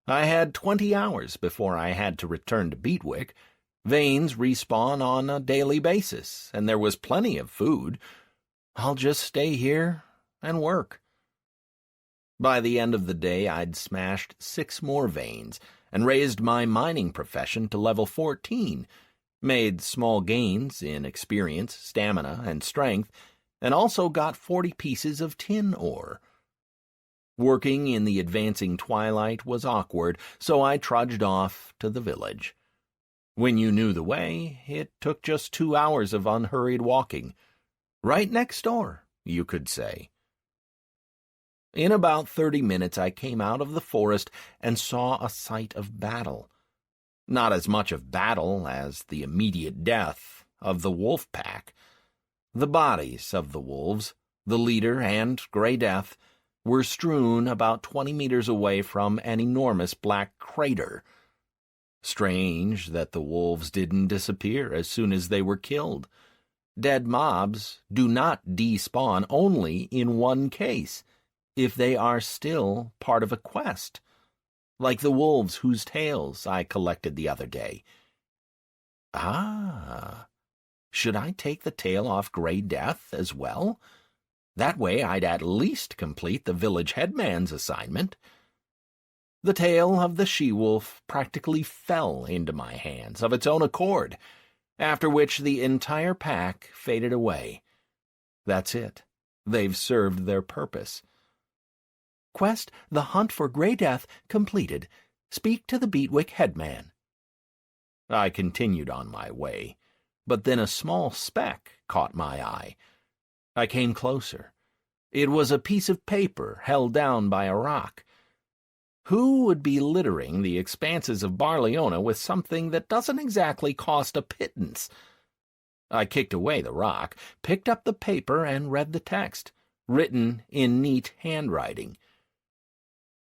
I had 20 hours before I had to return to Beatwick. Veins respawn on a daily basis, and there was plenty of food. I'll just stay here and work. By the end of the day, I'd smashed 6 more veins and raised my mining profession to level 14, made small gains in experience, stamina, and strength, and also got 40 pieces of tin ore. Working in the advancing twilight was awkward, so I trudged off to the village. When you knew the way, it took just 2 hours of unhurried walking. Right next door, you could say. In about 30 minutes I came out of the forest and saw a sight of battle. Not as much of battle as the immediate death of the wolf pack. The bodies of the wolves, the leader and Grey Death, were strewn about 20 meters away from an enormous black crater. Strange that the wolves didn't disappear as soon as they were killed. Dead mobs do not despawn only in one case, if they are still part of a quest, like the wolves whose tails I collected the other day. Ah, should I take the tail off Grey Death as well? That way I'd at least complete the village headman's assignment. The tail of the she-wolf practically fell into my hands of its own accord, after which the entire pack faded away. That's it. They've served their purpose. Quest, The Hunt for Grey Death, completed. Speak to the Beatwick headman. I continued on my way, but then a small speck caught my eye. I came closer. It was a piece of paper held down by a rock. Who would be littering the expanses of Barleona with something that doesn't exactly cost a pittance? I kicked away the rock, picked up the paper, and read the text, written in neat handwriting.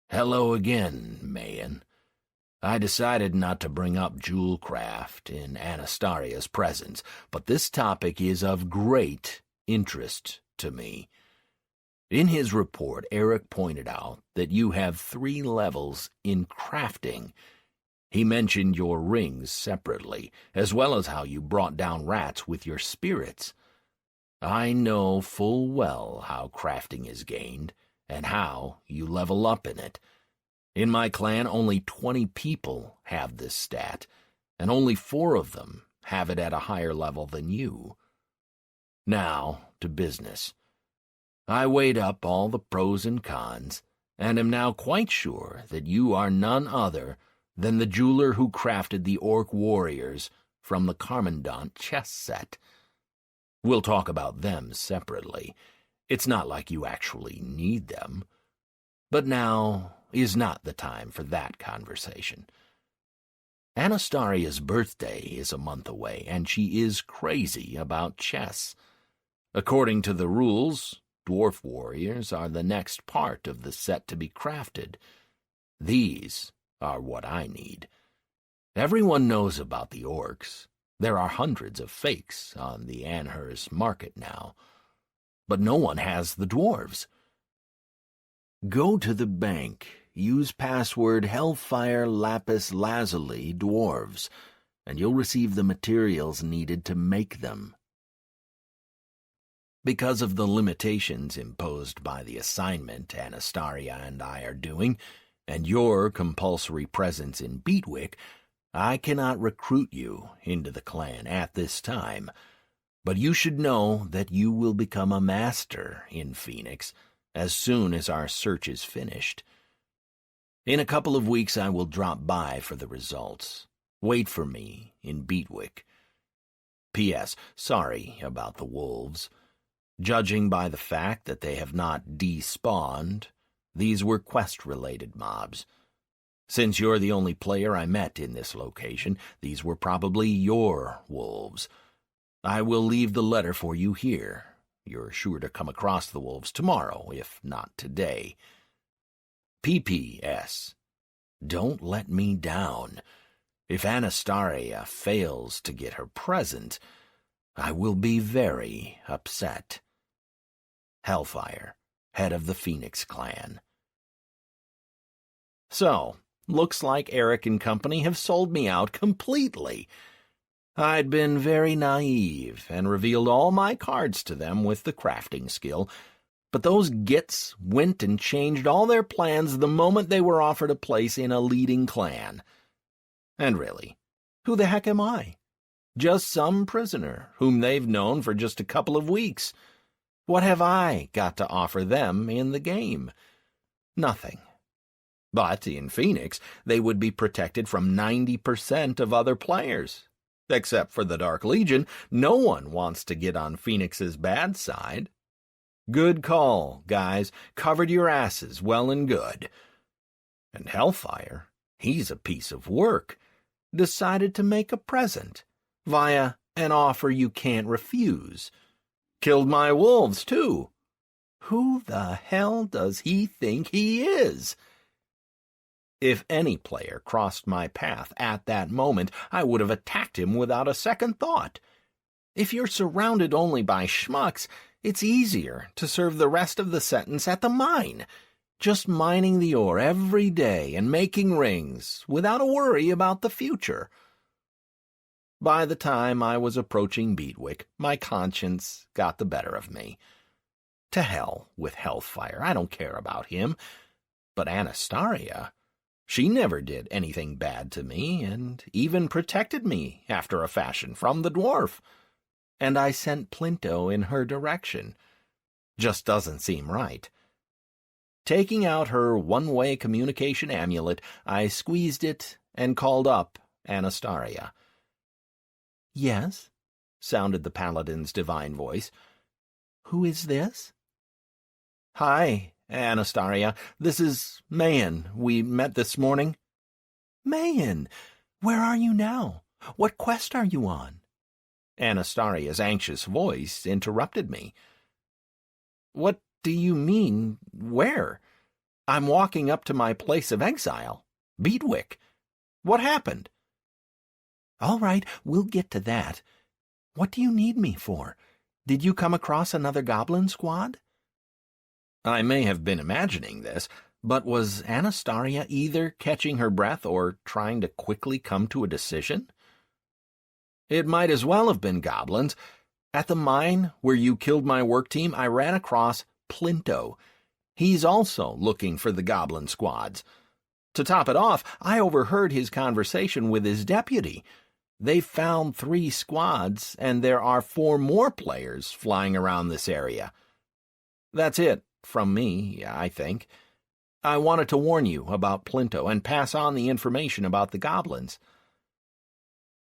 Hello again, Mayan. I decided not to bring up jewelcraft in Anastaria's presence, but this topic is of great interest to me. In his report, Eric pointed out that you have 3 levels in crafting. He mentioned your rings separately, as well as how you brought down rats with your spirits. I know full well how crafting is gained, and how you level up in it. In my clan, only 20 people have this stat, and only 4 of them have it at a higher level than you. Now, to business. I weighed up all the pros and cons, and am now quite sure that you are none other than the jeweler who crafted the orc warriors from the Commandant chess set. We'll talk about them separately. It's not like you actually need them. But now is not the time for that conversation. Anastaria's birthday is a month away, and she is crazy about chess. According to the rules, dwarf warriors are the next part of the set to be crafted. These are what I need. Everyone knows about the orcs. There are hundreds of fakes on the Anhurst market now. But no one has the dwarves. Go to the bank, use password Hellfire Lapis Lazuli Dwarves, and you'll receive the materials needed to make them. Because of the limitations imposed by the assignment Anastaria and I are doing, and your compulsory presence in Beatwick, I cannot recruit you into the clan at this time, but you should know that you will become a master in Phoenix as soon as our search is finished. In a couple of weeks I will drop by for the results. Wait for me in Beatwick. P.S. Sorry about the wolves. Judging by the fact that they have not despawned, these were quest-related mobs. Since you're the only player I met in this location, these were probably your wolves. I will leave the letter for you here. You're sure to come across the wolves tomorrow, if not today. P.P.S. Don't let me down. If Anastaria fails to get her present, I will be very upset. Hellfire, head of the Phoenix clan. So, looks like Eric and company have sold me out completely. I'd been very naive and revealed all my cards to them with the crafting skill, but those gits went and changed all their plans the moment they were offered a place in a leading clan. And really, who the heck am I? Just some prisoner whom they've known for just a couple of weeks. What have I got to offer them in the game? Nothing. But in Phoenix, they would be protected from 90% of other players. Except for the Dark Legion, no one wants to get on Phoenix's bad side. Good call, guys. Covered your asses well and good. And Hellfire, he's a piece of work. Decided to make a present via an offer you can't refuse. Killed my wolves, too. Who the hell does he think he is? If any player crossed my path at that moment, I would have attacked him without a second thought. If you're surrounded only by schmucks, it's easier to serve the rest of the sentence at the mine, just mining the ore every day and making rings without a worry about the future. By the time I was approaching Beatwick, my conscience got the better of me. To hell with Hellfire, I don't care about him. But Anastaria, she never did anything bad to me, and even protected me, after a fashion, from the dwarf. And I sent Plinto in her direction. Just doesn't seem right. Taking out her one-way communication amulet, I squeezed it and called up Anastaria. "Yes," sounded the paladin's divine voice. "Who is this?" "Hi, Anastaria. This is Mayan. We met this morning." "Mayan, where are you now? What quest are you on?" Anastaria's anxious voice interrupted me. "What do you mean, where? I'm walking up to my place of exile, Beatwick. What happened?" "All right, we'll get to that. What do you need me for? Did you come across another goblin squad?" I may have been imagining this, but was Anastaria either catching her breath or trying to quickly come to a decision? It might as well have been goblins. At the mine where you killed my work team, I ran across Plinto. He's also looking for the goblin squads. To top it off, I overheard his conversation with his deputy. They found 3 squads, and there are 4 more players flying around this area. That's it from me, I think. I wanted to warn you about Plinto and pass on the information about the goblins.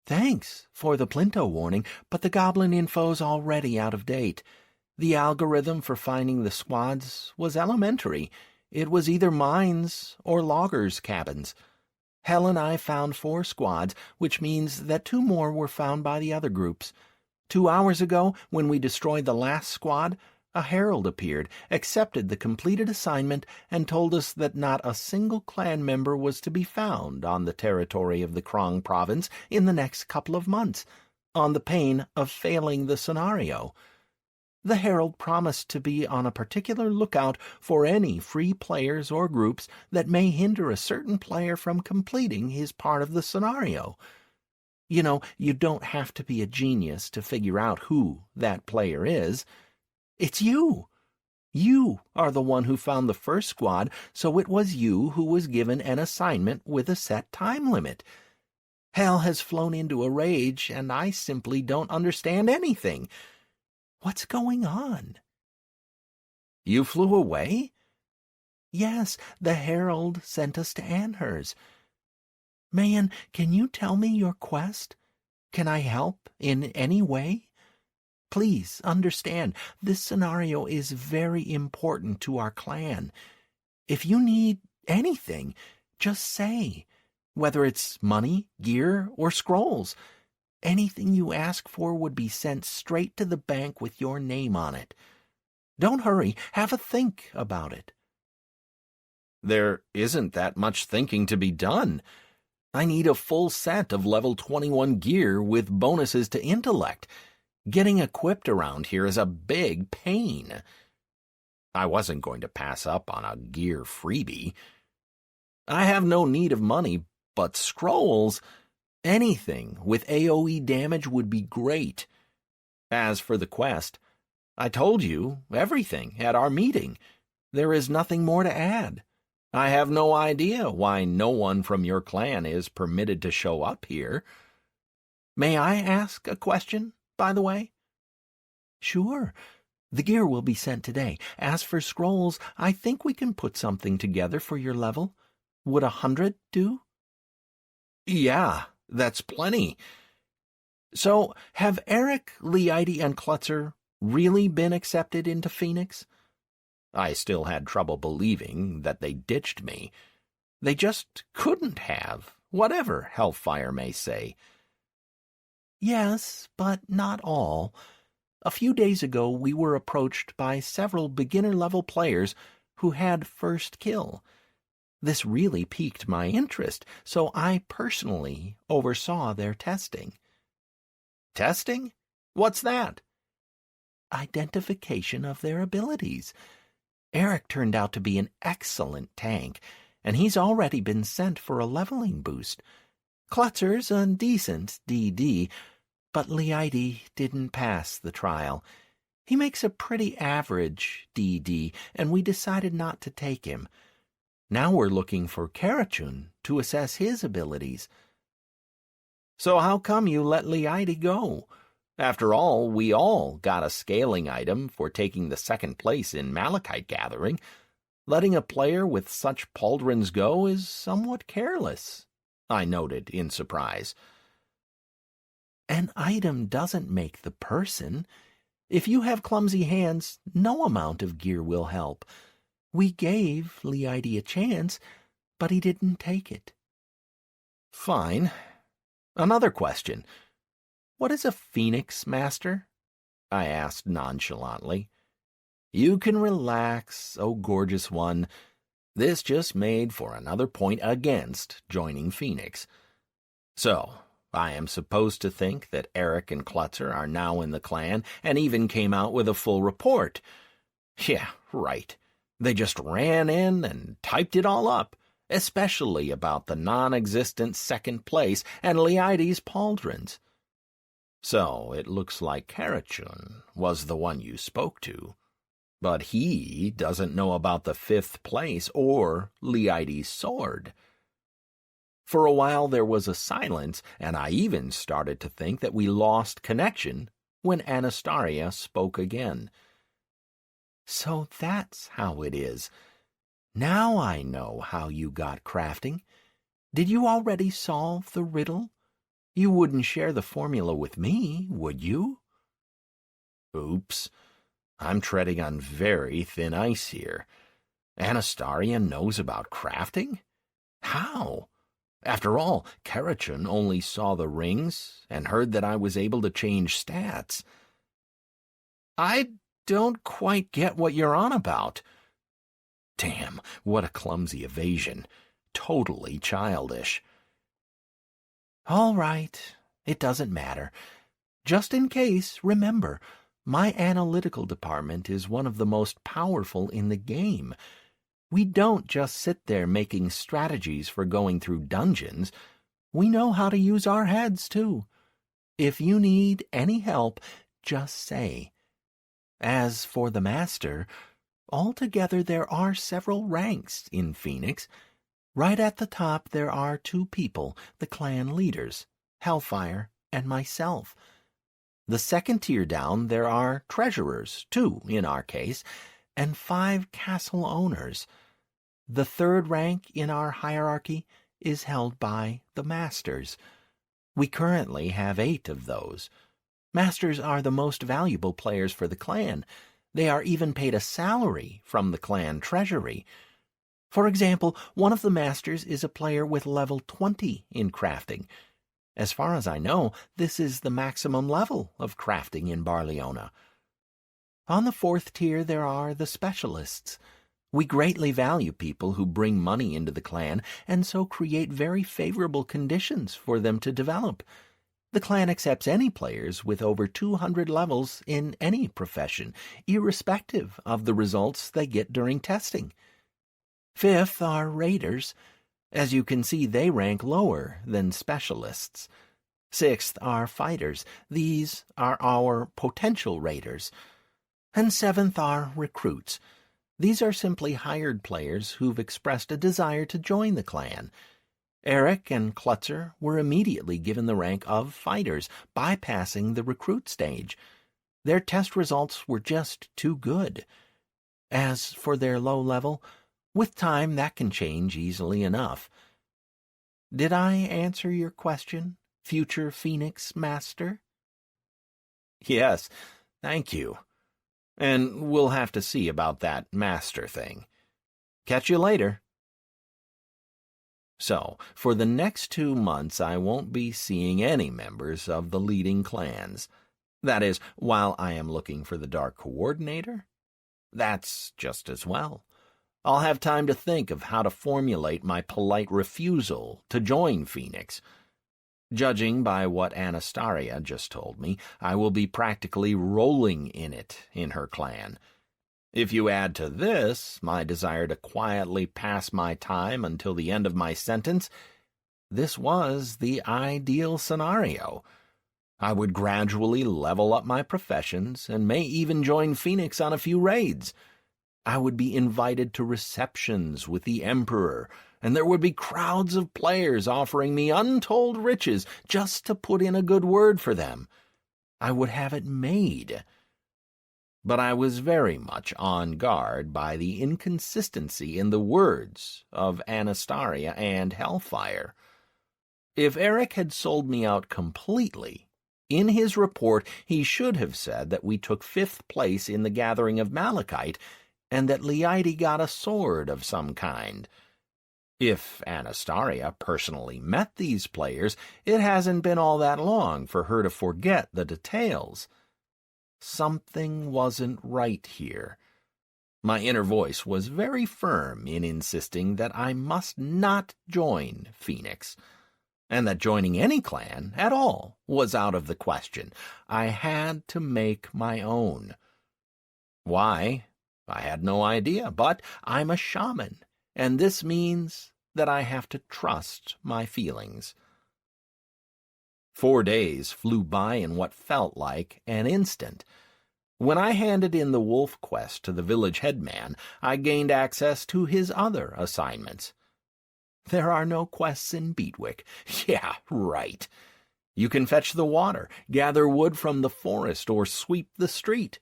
Thanks for the Plinto warning, but the goblin info's already out of date. The algorithm for finding the squads was elementary. It was either mines or loggers' cabins. Hell and I found 4 squads, which means that 2 more were found by the other groups. 2 hours ago, when we destroyed the last squad, a herald appeared, accepted the completed assignment, and told us that not a single clan member was to be found on the territory of the Krong province in the next couple of months, on the pain of failing the scenario. The herald promised to be on a particular lookout for any free players or groups that may hinder a certain player from completing his part of the scenario. You know, you don't have to be a genius to figure out who that player is. It's you. You are the one who found the first squad, so it was you who was given an assignment with a set time limit. Hell has flown into a rage, and I simply don't understand anything. What's going on? You flew away? Yes, the herald sent us to Anhurst. Man, can you tell me your quest? Can I help in any way? Please understand, this scenario is very important to our clan. If you need anything, just say. Whether it's money, gear, or scrolls. Anything you ask for would be sent straight to the bank with your name on it. Don't hurry. Have a think about it. There isn't that much thinking to be done. I need a full set of level 21 gear with bonuses to intellect. Getting equipped around here is a big pain. I wasn't going to pass up on a gear freebie. I have no need of money, but scrolls, anything with AoE damage would be great. As for the quest, I told you everything at our meeting. There is nothing more to add. I have no idea why no one from your clan is permitted to show up here. May I ask a question, by the way? Sure. The gear will be sent today. As for scrolls, I think we can put something together for your level. Would 100 do? Yeah, that's plenty. So, have Eric, Leide, and Klutzer really been accepted into Phoenix? I still had trouble believing that they ditched me. They just couldn't have, whatever Hellfire may say. Yes, but not all. A few days ago we were approached by several beginner-level players who had first kill. This really piqued my interest, so I personally oversaw their testing. Testing? What's that? Identification of their abilities. Eric turned out to be an excellent tank, and he's already been sent for a leveling boost. Klutzer's a decent DD, but Leide didn't pass the trial. He makes a pretty average DD, and we decided not to take him. Now we're looking for Karachun to assess his abilities. So how come you let Leide go? After all, we all got a scaling item for taking the second place in Malachite Gathering. Letting a player with such pauldrons go is somewhat careless, I noted in surprise. An item doesn't make the person. If you have clumsy hands, no amount of gear will help. We gave Leide a chance, but he didn't take it. Fine. Another question. What is a Phoenix Master? I asked nonchalantly. You can relax, oh gorgeous one. This just made for another point against joining Phoenix. So, I am supposed to think that Eric and Klutzer are now in the clan and even came out with a full report. Yeah, right. They just ran in and typed it all up, especially about the non-existent second place and Leide's pauldrons. So it looks like Karachun was the one you spoke to. But he doesn't know about the 5th place or Leidi's sword. For a while there was a silence, and I even started to think that we lost connection when Anastasia spoke again. So that's how it is. Now I know how you got crafting. Did you already solve the riddle? You wouldn't share the formula with me, would you? Oops. I'm treading on very thin ice here. Anastasia knows about crafting? How? After all, Karachun only saw the rings and heard that I was able to change stats. I don't quite get what you're on about. Damn, what a clumsy evasion. Totally childish. All right, it doesn't matter. Just in case, remember, my analytical department is one of the most powerful in the game. We don't just sit there making strategies for going through dungeons. We know how to use our heads, too. If you need any help, just say. As for the Master, altogether there are several ranks in Phoenix. Right at the top there are 2 people, the clan leaders, Hellfire and myself. The 2nd tier down there are treasurers, 2 in our case, and 5 castle owners. The 3rd rank in our hierarchy is held by the Masters. We currently have 8 of those. Masters are the most valuable players for the clan. They are even paid a salary from the clan treasury. For example, one of the Masters is a player with level 20 in crafting. As far as I know, this is the maximum level of crafting in Barleona. On the 4th tier there are the specialists. We greatly value people who bring money into the clan and so create very favorable conditions for them to develop. The clan accepts any players with over 200 levels in any profession, irrespective of the results they get during testing. 5th are raiders. As you can see, they rank lower than specialists. 6th are fighters. These are our potential raiders. And 7th are recruits. These are simply hired players who've expressed a desire to join the clan. Eric and Klutzer were immediately given the rank of fighters, bypassing the recruit stage. Their test results were just too good. As for their low level, with time that can change easily enough. Did I answer your question, future Phoenix Master? Yes, thank you. And we'll have to see about that master thing. Catch you later. So, for the next 2 months I won't be seeing any members of the leading clans. That is, while I am looking for the Dark Coordinator. That's just as well. I'll have time to think of how to formulate my polite refusal to join Phoenix. Judging by what Anastasia just told me, I will be practically rolling in it in her clan. If you add to this my desire to quietly pass my time until the end of my sentence, this was the ideal scenario. I would gradually level up my professions and may even join Phoenix on a few raids. I would be invited to receptions with the Emperor, and there would be crowds of players offering me untold riches just to put in a good word for them. I would have it made. But I was very much on guard by the inconsistency in the words of Anastasia and Hellfire. If Eric had sold me out completely, in his report he should have said that we took 5th place in the Gathering of Malachite, and that Leidi got a sword of some kind. If Anastasia personally met these players, it hasn't been all that long for her to forget the details. Something wasn't right here. My inner voice was very firm in insisting that I must not join Phoenix, and that joining any clan at all was out of the question. I had to make my own. Why? I had no idea, but I'm a shaman, and this means that I have to trust my feelings. 4 days flew by in what felt like an instant. When I handed in the wolf quest to the village headman, I gained access to his other assignments. There are no quests in Beatwick. Yeah, right. You can fetch the water, gather wood from the forest, or sweep the street.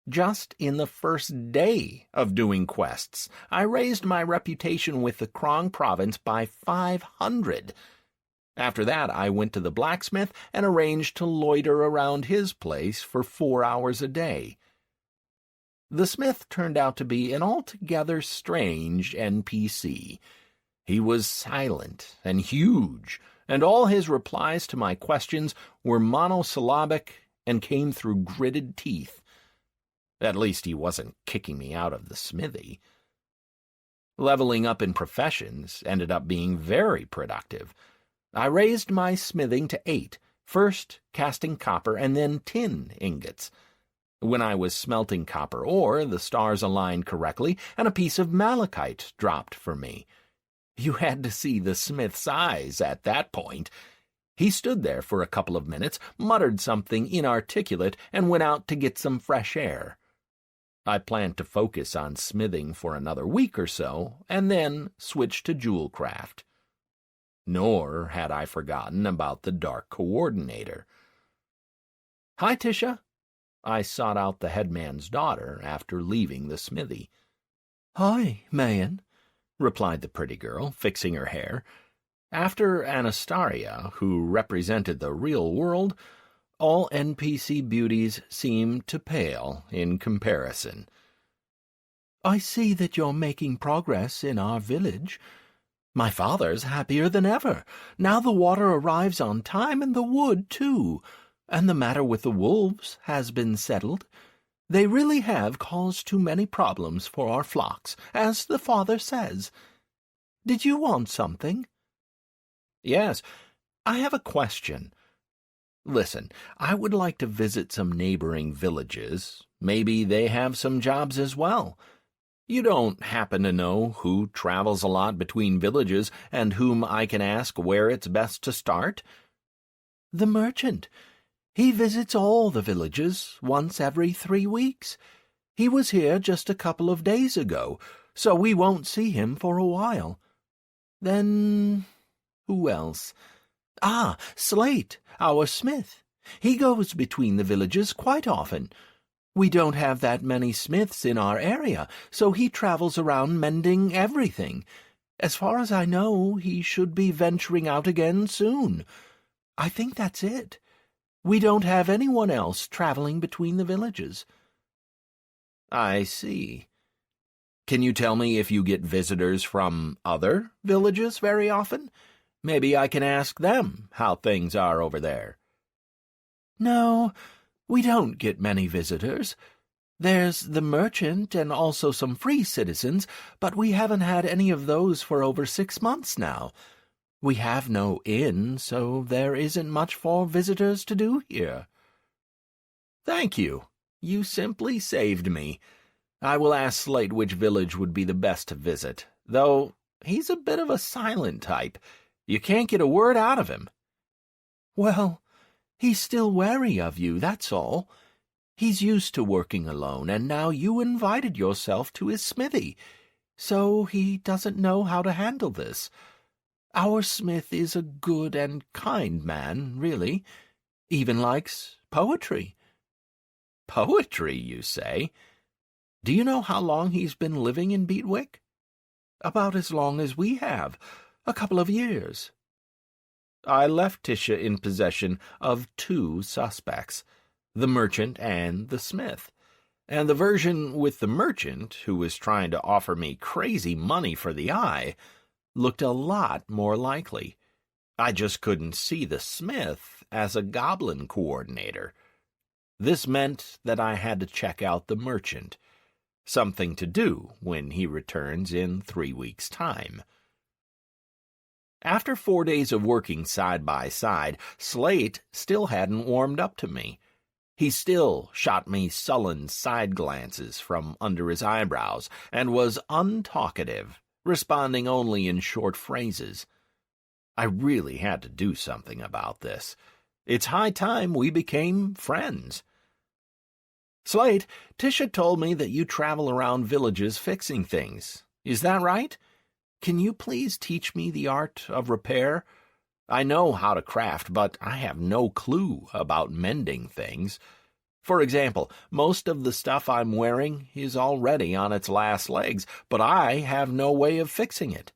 Just in the first day of doing quests, I raised my reputation with the Krong province by 500. After that, I went to the blacksmith and arranged to loiter around his place for 4 hours a day. The smith turned out to be an altogether strange NPC. He was silent and huge, and all his replies to my questions were monosyllabic and came through gritted teeth. At least he wasn't kicking me out of the smithy. Leveling up in professions ended up being very productive. I raised my smithing to 8, first casting copper and then tin ingots. When I was smelting copper ore, the stars aligned correctly, and a piece of malachite dropped for me. You had to see the smith's eyes at that point. He stood there for a couple of minutes, muttered something inarticulate, and went out to get some fresh air. I planned to focus on smithing for another week or so, and then switch to jewel craft. Nor had I forgotten about the Dark Coordinator. "Hi, Tisha." I sought out the headman's daughter after leaving the smithy. "Hi, Mayan," replied the pretty girl, fixing her hair. After Anastasia, who represented the real world, all NPC beauties seemed to pale in comparison. "I see that you're making progress in our village. My father's happier than ever. Now the water arrives on time, and the wood, too. And the matter with the wolves has been settled. They really have caused too many problems for our flocks, as the father says. Did you want something?" "Yes, I have a question. Listen, I would like to visit some neighboring villages. Maybe they have some jobs as well. You don't happen to know who travels a lot between villages and whom I can ask where it's best to start?" "The merchant. He visits all the villages once every 3 weeks. He was here just a couple of days ago, so we won't see him for a while. Then, who else? Slate, our smith. He goes between the villages quite often. We don't have that many smiths in our area, so he travels around mending everything. As far as I know, he should be venturing out again soon. I think that's it. We don't have anyone else traveling between the villages." "I see. Can you tell me if you get visitors from other villages very often? Maybe I can ask them how things are over there." "No, we don't get many visitors. There's the merchant and also some free citizens, but we haven't had any of those for over 6 months now. We have no inn, so there isn't much for visitors to do here." "Thank you. You simply saved me. I will ask Slate which village would be the best to visit, though he's a bit of a silent type. You can't get a word out of him." "Well, he's still wary of you, that's all. He's used to working alone, and now you invited yourself to his smithy, so he doesn't know how to handle this. Our smith is a good and kind man, really. Even likes poetry." "Poetry, you say? Do you know how long he's been living in Beatwick?" "About as long as we have, a couple of years." I left Tisha in possession of 2 suspects, the merchant and the smith. And the version with the merchant, who was trying to offer me crazy money for the eye, looked a lot more likely. I just couldn't see the smith as a goblin coordinator. This meant that I had to check out the merchant, something to do when he returns in 3 weeks' time. After 4 days of working side by side, Slate still hadn't warmed up to me. He still shot me sullen side glances from under his eyebrows and was untalkative, responding only in short phrases. I really had to do something about this. It's high time we became friends. Slate, Tisha told me that you travel around villages fixing things. Is that right? Can you please teach me the art of repair? I know how to craft, but I have no clue about mending things. For example, most of the stuff I'm wearing is already on its last legs, but I have no way of fixing it.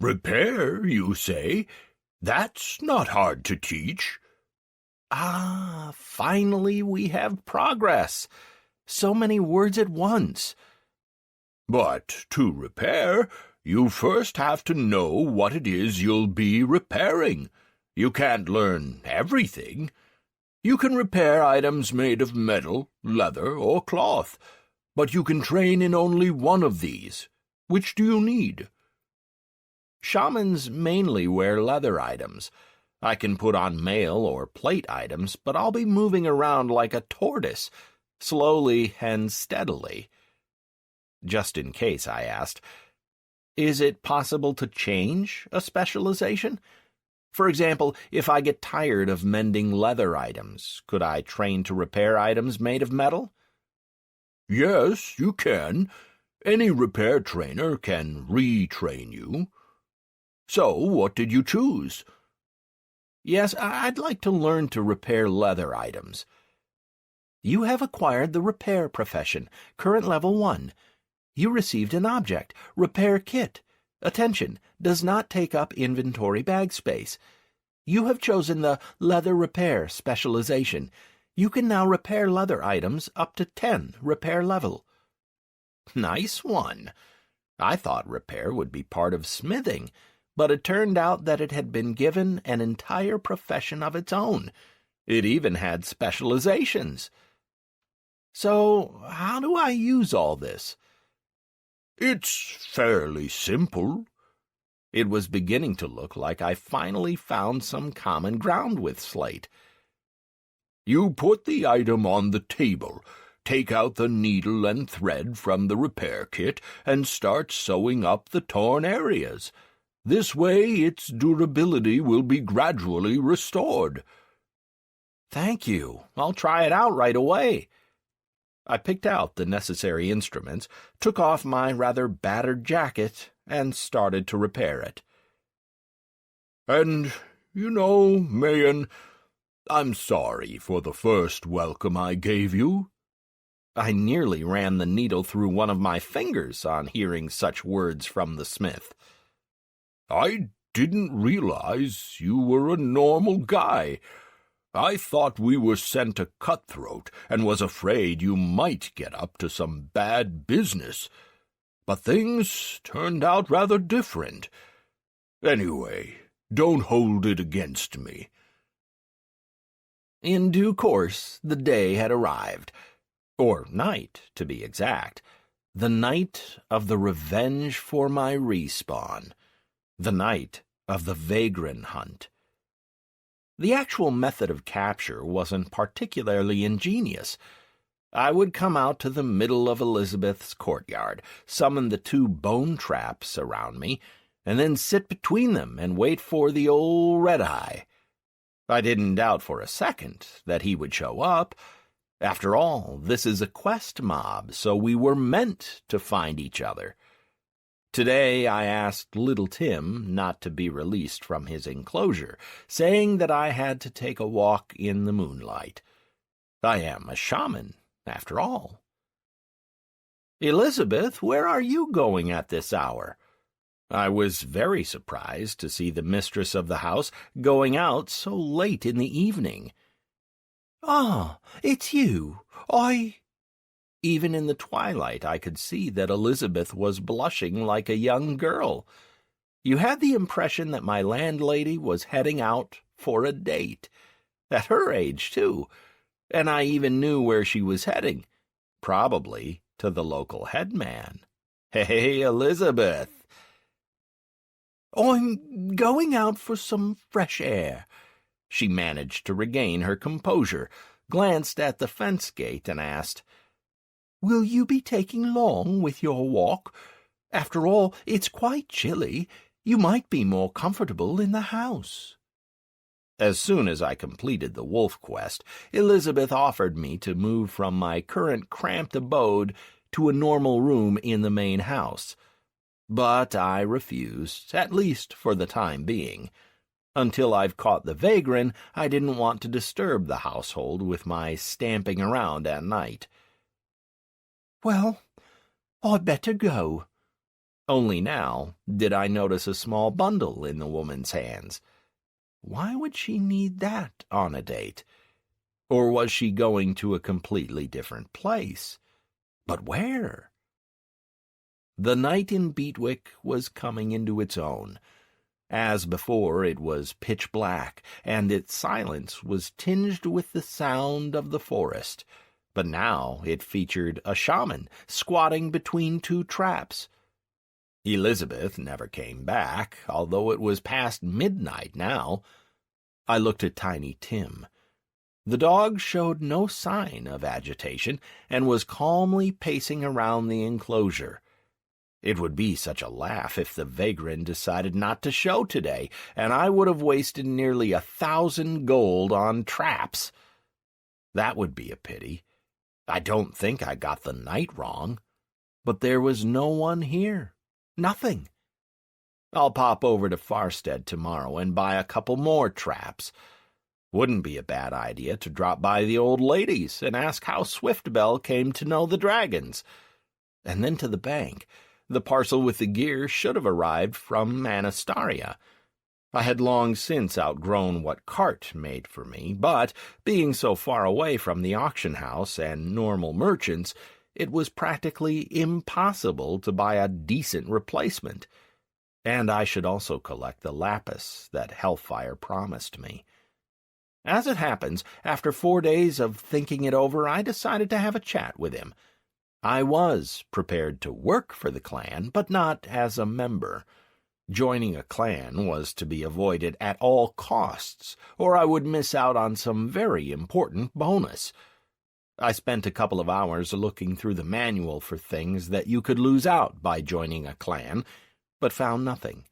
Repair, you say? That's not hard to teach. Ah, finally we have progress. So many words at once. But to repair, you first have to know what it is you'll be repairing. You can't learn everything. You can repair items made of metal, leather, or cloth, but you can train in only one of these. Which do you need? Shamans mainly wear leather items. I can put on mail or plate items, but I'll be moving around like a tortoise, slowly and steadily. Just in case, I asked, is it possible to change a specialization? For example, if I get tired of mending leather items, could I train to repair items made of metal? Yes, you can. Any repair trainer can retrain you. So, what did you choose? Yes, I'd like to learn to repair leather items. You have acquired the repair profession, current level 1. You received an object, repair kit. Attention, does not take up inventory bag space. You have chosen the leather repair specialization. You can now repair leather items up to 10 repair level. Nice one. I thought repair would be part of smithing, but it turned out that it had been given an entire profession of its own. It even had specializations. So, how do I use all this? It's fairly simple. It was beginning to look like I finally found some common ground with Slate. You put the item on the table, take out the needle and thread from the repair kit, and start sewing up the torn areas. This way its durability will be gradually restored. Thank you. I'll try it out right away. I picked out the necessary instruments, took off my rather battered jacket, and started to repair it. And, you know, Mayan, I'm sorry for the first welcome I gave you. I nearly ran the needle through one of my fingers on hearing such words from the smith. I didn't realize you were a normal guy. I thought we were sent to Cutthroat and was afraid you might get up to some bad business. But things turned out rather different. Anyway, don't hold it against me. In due course, the day had arrived. Or night, to be exact. The night of the revenge for my respawn. The night of the vagrant hunt. The actual method of capture wasn't particularly ingenious. I would come out to the middle of Elizabeth's courtyard, summon the 2 bone traps around me, and then sit between them and wait for the old red-eye. I didn't doubt for a second that he would show up. After all, this is a quest mob, so we were meant to find each other. Today I asked little Tim not to be released from his enclosure, saying that I had to take a walk in the moonlight. I am a shaman, after all. Elizabeth, where are you going at this hour? I was very surprised to see the mistress of the house going out so late in the evening. Ah, it's you. Even in the twilight I could see that Elizabeth was blushing like a young girl. You had the impression that my landlady was heading out for a date. At her age, too. And I even knew where she was heading. Probably to the local headman. Hey, Elizabeth. I'm going out for some fresh air. She managed to regain her composure, glanced at the fence gate, and asked, Will you be taking long with your walk? After all, it's quite chilly. You might be more comfortable in the house. As soon as I completed the wolf quest, Elizabeth offered me to move from my current cramped abode to a normal room in the main house. But I refused, at least for the time being. Until I've caught the vagrant, I didn't want to disturb the household with my stamping around at night. "Well, I'd better go." Only now did I notice a small bundle in the woman's hands. Why would she need that on a date? Or was she going to a completely different place? But where? The night in Beatwick was coming into its own. As before, it was pitch black, and its silence was tinged with the sound of the forest. But now it featured a shaman squatting between two traps. Elizabeth never came back, although it was past midnight now. I looked at Tiny Tim. The dog showed no sign of agitation and was calmly pacing around the enclosure. It would be such a laugh if the vagrant decided not to show today, and I would have wasted nearly 1,000 gold on traps. That would be a pity. I don't think I got the night wrong. But there was no one here. Nothing. I'll pop over to Farstead tomorrow and buy a couple more traps. Wouldn't be a bad idea to drop by the old ladies and ask how Swiftbell came to know the dragons. And then to the bank. The parcel with the gear should have arrived from Anastaria. I had long since outgrown what cart made for me, but, being so far away from the auction house and normal merchants, it was practically impossible to buy a decent replacement. And I should also collect the lapis that Hellfire promised me. As it happens, after 4 days of thinking it over, I decided to have a chat with him. I was prepared to work for the clan, but not as a member. Joining a clan was to be avoided at all costs, or I would miss out on some very important bonus. I spent a couple of hours looking through the manual for things that you could lose out by joining a clan, but found nothing.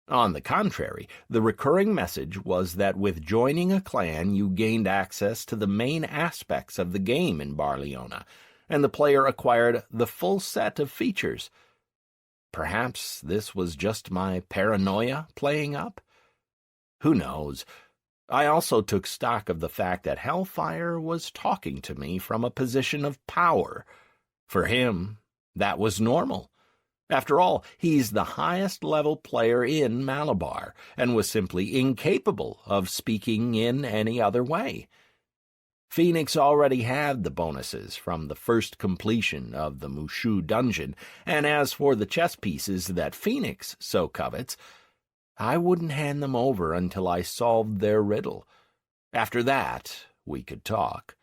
On the contrary, the recurring message was that with joining a clan you gained access to the main aspects of the game in Barleona, and the player acquired the full set of features. Perhaps this was just my paranoia playing up? Who knows? I also took stock of the fact that Hellfire was talking to me from a position of power. For him, that was normal. After all, he's the highest-level player in Malabar, and was simply incapable of speaking in any other way. Phoenix already had the bonuses from the first completion of the Mushu dungeon, and as for the chess pieces that Phoenix so covets, I wouldn't hand them over until I solved their riddle. After that, we could talk.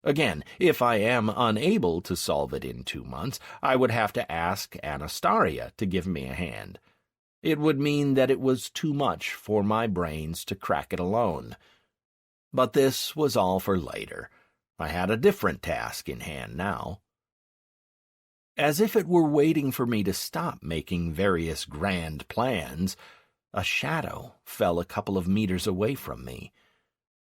Again, if I am unable to solve it in 2 months, I would have to ask Anastaria to give me a hand. It would mean that it was too much for my brains to crack it alone. But this was all for later. I had a different task in hand now. As if it were waiting for me to stop making various grand plans, a shadow fell a couple of meters away from me.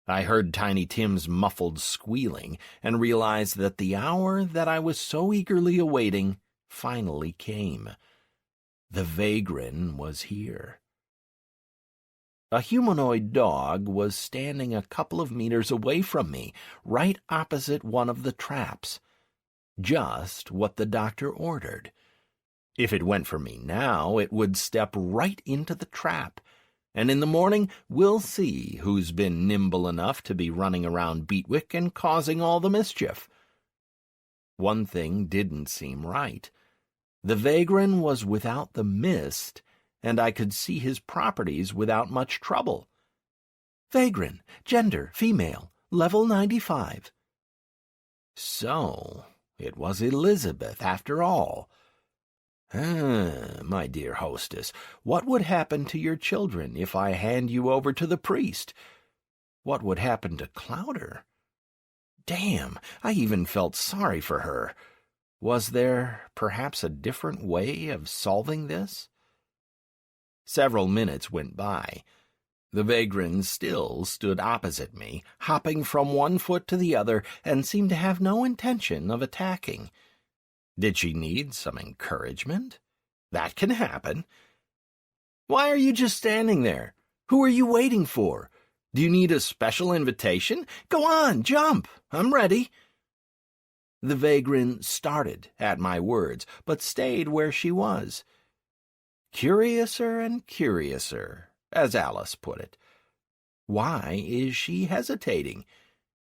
I heard Tiny Tim's muffled squealing and realized that the hour that I was so eagerly awaiting finally came. The vagrant was here. A humanoid dog was standing a couple of meters away from me, right opposite one of the traps. Just what the doctor ordered. If it went for me now, it would step right into the trap, and in the morning we'll see who's been nimble enough to be running around Beatwick and causing all the mischief. One thing didn't seem right. The vagrant was without the mist, and I could see his properties without much trouble. Vagrant, gender, female, level 95. So, it was Elizabeth after all. My dear hostess, what would happen to your children if I hand you over to the priest? What would happen to Clowder? Damn, I even felt sorry for her. Was there perhaps a different way of solving this? Several minutes went by. The vagrant still stood opposite me, hopping from one foot to the other, and seemed to have no intention of attacking. Did she need some encouragement? That can happen. Why are you just standing there? Who are you waiting for? Do you need a special invitation? Go on, jump. I'm ready. The vagrant started at my words, but stayed where she was. Curiouser and curiouser, as Alice put it. Why is she hesitating?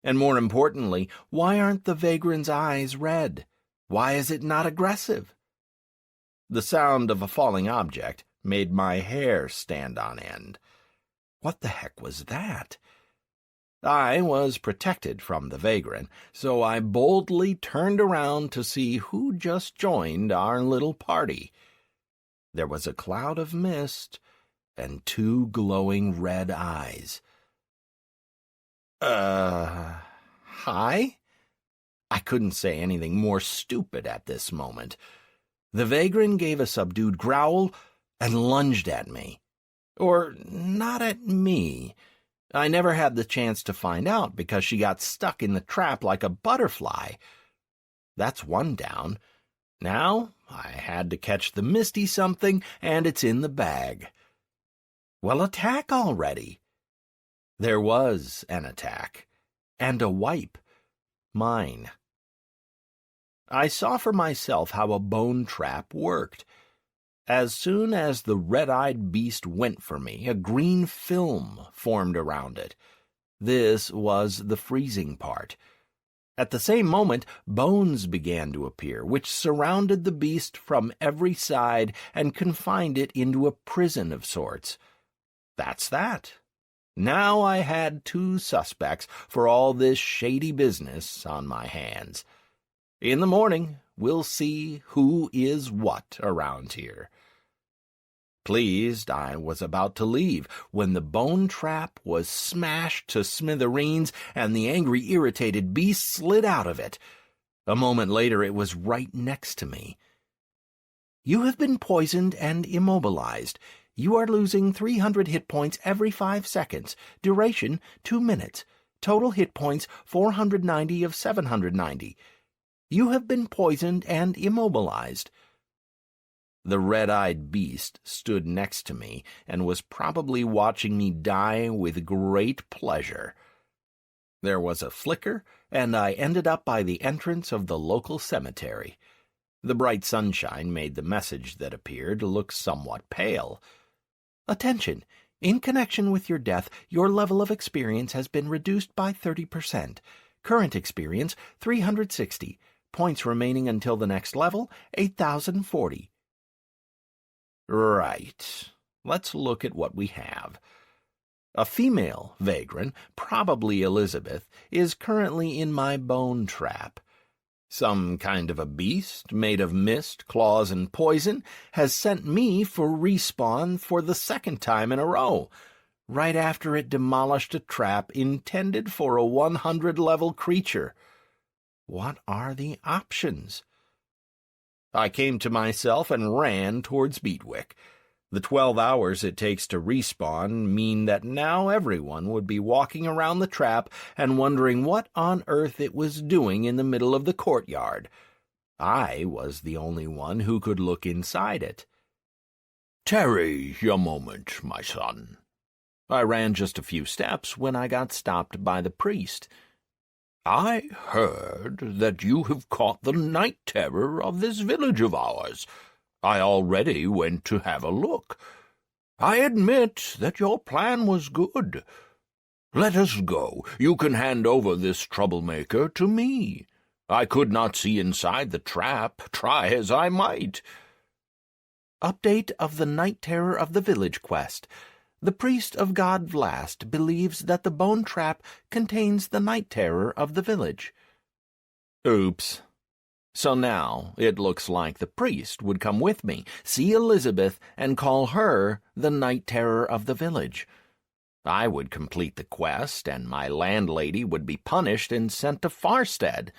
And more importantly, why aren't the vagrant's eyes red? Why is it not aggressive? The sound of a falling object made my hair stand on end. What the heck was that? I was protected from the vagrant, so I boldly turned around to see who just joined our little party. There was a cloud of mist and 2 glowing red eyes. Hi? I couldn't say anything more stupid at this moment. The vagrant gave a subdued growl and lunged at me. Or not at me. I never had the chance to find out because she got stuck in the trap like a butterfly. That's one down. Now I had to catch the misty something, and it's in the bag. Well, attack already. There was an attack, and a wipe. Mine. I saw for myself how a bone trap worked. As soon as the red-eyed beast went for me, a green film formed around it. This was the freezing part. At the same moment, bones began to appear, which surrounded the beast from every side and confined it into a prison of sorts. That's that. Now I had 2 suspects for all this shady business on my hands. In the morning, we'll see who is what around here. Pleased, I was about to leave when the bone trap was smashed to smithereens and the angry, irritated beast slid out of it. A moment later, it was right next to me. You have been poisoned and immobilized. You are losing 300 hit points every 5 seconds. Duration, 2 minutes. Total hit points, 490 of 790. You have been poisoned and immobilized. The red-eyed beast stood next to me and was probably watching me die with great pleasure. There was a flicker, and I ended up by the entrance of the local cemetery. The bright sunshine made the message that appeared look somewhat pale. Attention! In connection with your death, your level of experience has been reduced by 30%. Current experience, 360. Points remaining until the next level, 8,040. Right. Let's look at what we have. A female vagrant, probably Elizabeth, is currently in my bone trap. Some kind of a beast, made of mist, claws, and poison, has sent me for respawn for the 2nd time in a row, right after it demolished a trap intended for a 100-level creature. What are the options? I came to myself and ran towards Beatwick. The 12 hours it takes to respawn mean that now everyone would be walking around the trap and wondering what on earth it was doing in the middle of the courtyard. I was the only one who could look inside it. Tarry a moment, my son. I ran just a few steps when I got stopped by the priest. I heard that you have caught the night terror of this village of ours. I already went to have a look. I admit that your plan was good. Let us go. You can hand over this troublemaker to me. I could not see inside the trap, try as I might. Update of the Night Terror of the Village quest. The priest of God Vlast believes that the bone trap contains the night terror of the village. Oops. So now it looks like the priest would come with me, see Elizabeth, and call her the night terror of the village. I would complete the quest, and my landlady would be punished and sent to Farstead.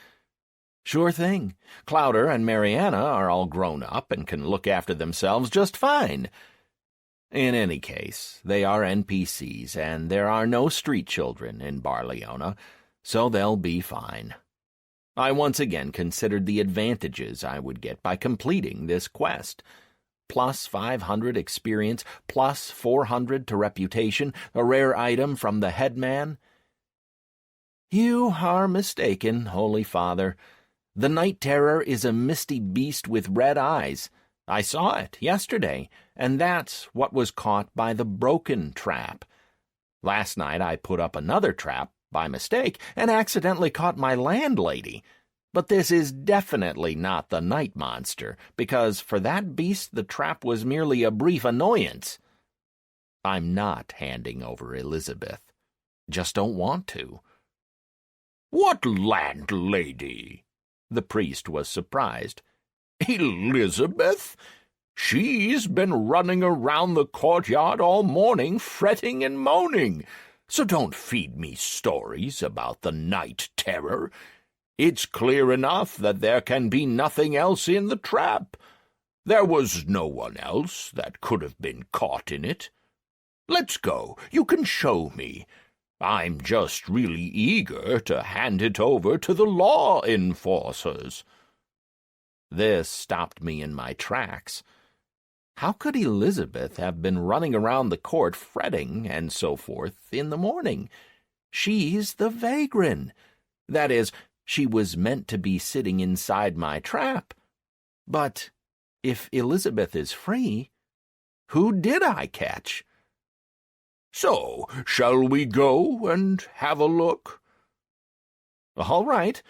Sure thing. Clowder and Mariana are all grown up and can look after themselves just fine. In any case, they are NPCs, and there are no street children in Barleona, so they'll be fine. I once again considered the advantages I would get by completing this quest. Plus 500 experience, plus 400 to reputation, a rare item from the headman. You are mistaken, Holy Father. The Night Terror is a misty beast with red eyes. I saw it yesterday, and that's what was caught by the broken trap. Last night I put up another trap, by mistake, and accidentally caught my landlady. But this is definitely not the night monster, because for that beast the trap was merely a brief annoyance. I'm not handing over Elizabeth. Just don't want to. What landlady? The priest was surprised. Elizabeth? She's been running around the courtyard all morning, fretting and moaning. So don't feed me stories about the Night Terror. It's clear enough that there can be nothing else in the trap. There was no one else that could have been caught in it. Let's go. You can show me. I'm just really eager to hand it over to the law enforcers. This stopped me in my tracks. How could Elizabeth have been running around the court fretting and so forth in the morning? She's the vagrant. That is, she was meant to be sitting inside my trap. But if Elizabeth is free, who did I catch? So, shall we go and have a look? All right.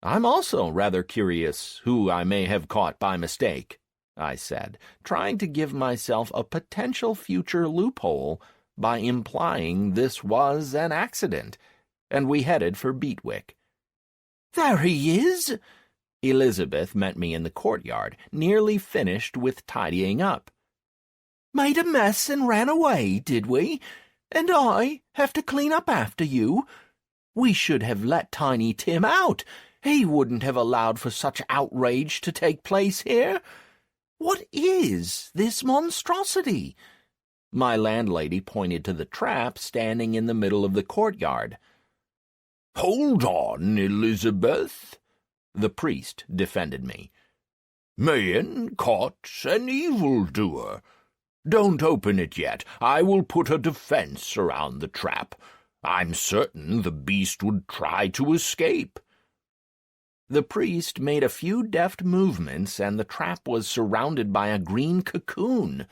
I'm also rather curious who I may have caught by mistake, I said, trying to give myself a potential future loophole by implying this was an accident, and we headed for Beatwick. There he is! Elizabeth met me in the courtyard, nearly finished with tidying up. Made a mess and ran away, did we? And I have to clean up after you? We should have let Tiny Tim out. He wouldn't have allowed for such outrage to take place here. What is this monstrosity? My landlady pointed to the trap standing in the middle of the courtyard. Hold on, Elizabeth, the priest defended me. Mayen caught an evildoer. Don't open it yet. I will put a defense around the trap. I'm certain the beast would try to escape. The priest made a few deft movements, and the trap was surrounded by a green cocoon.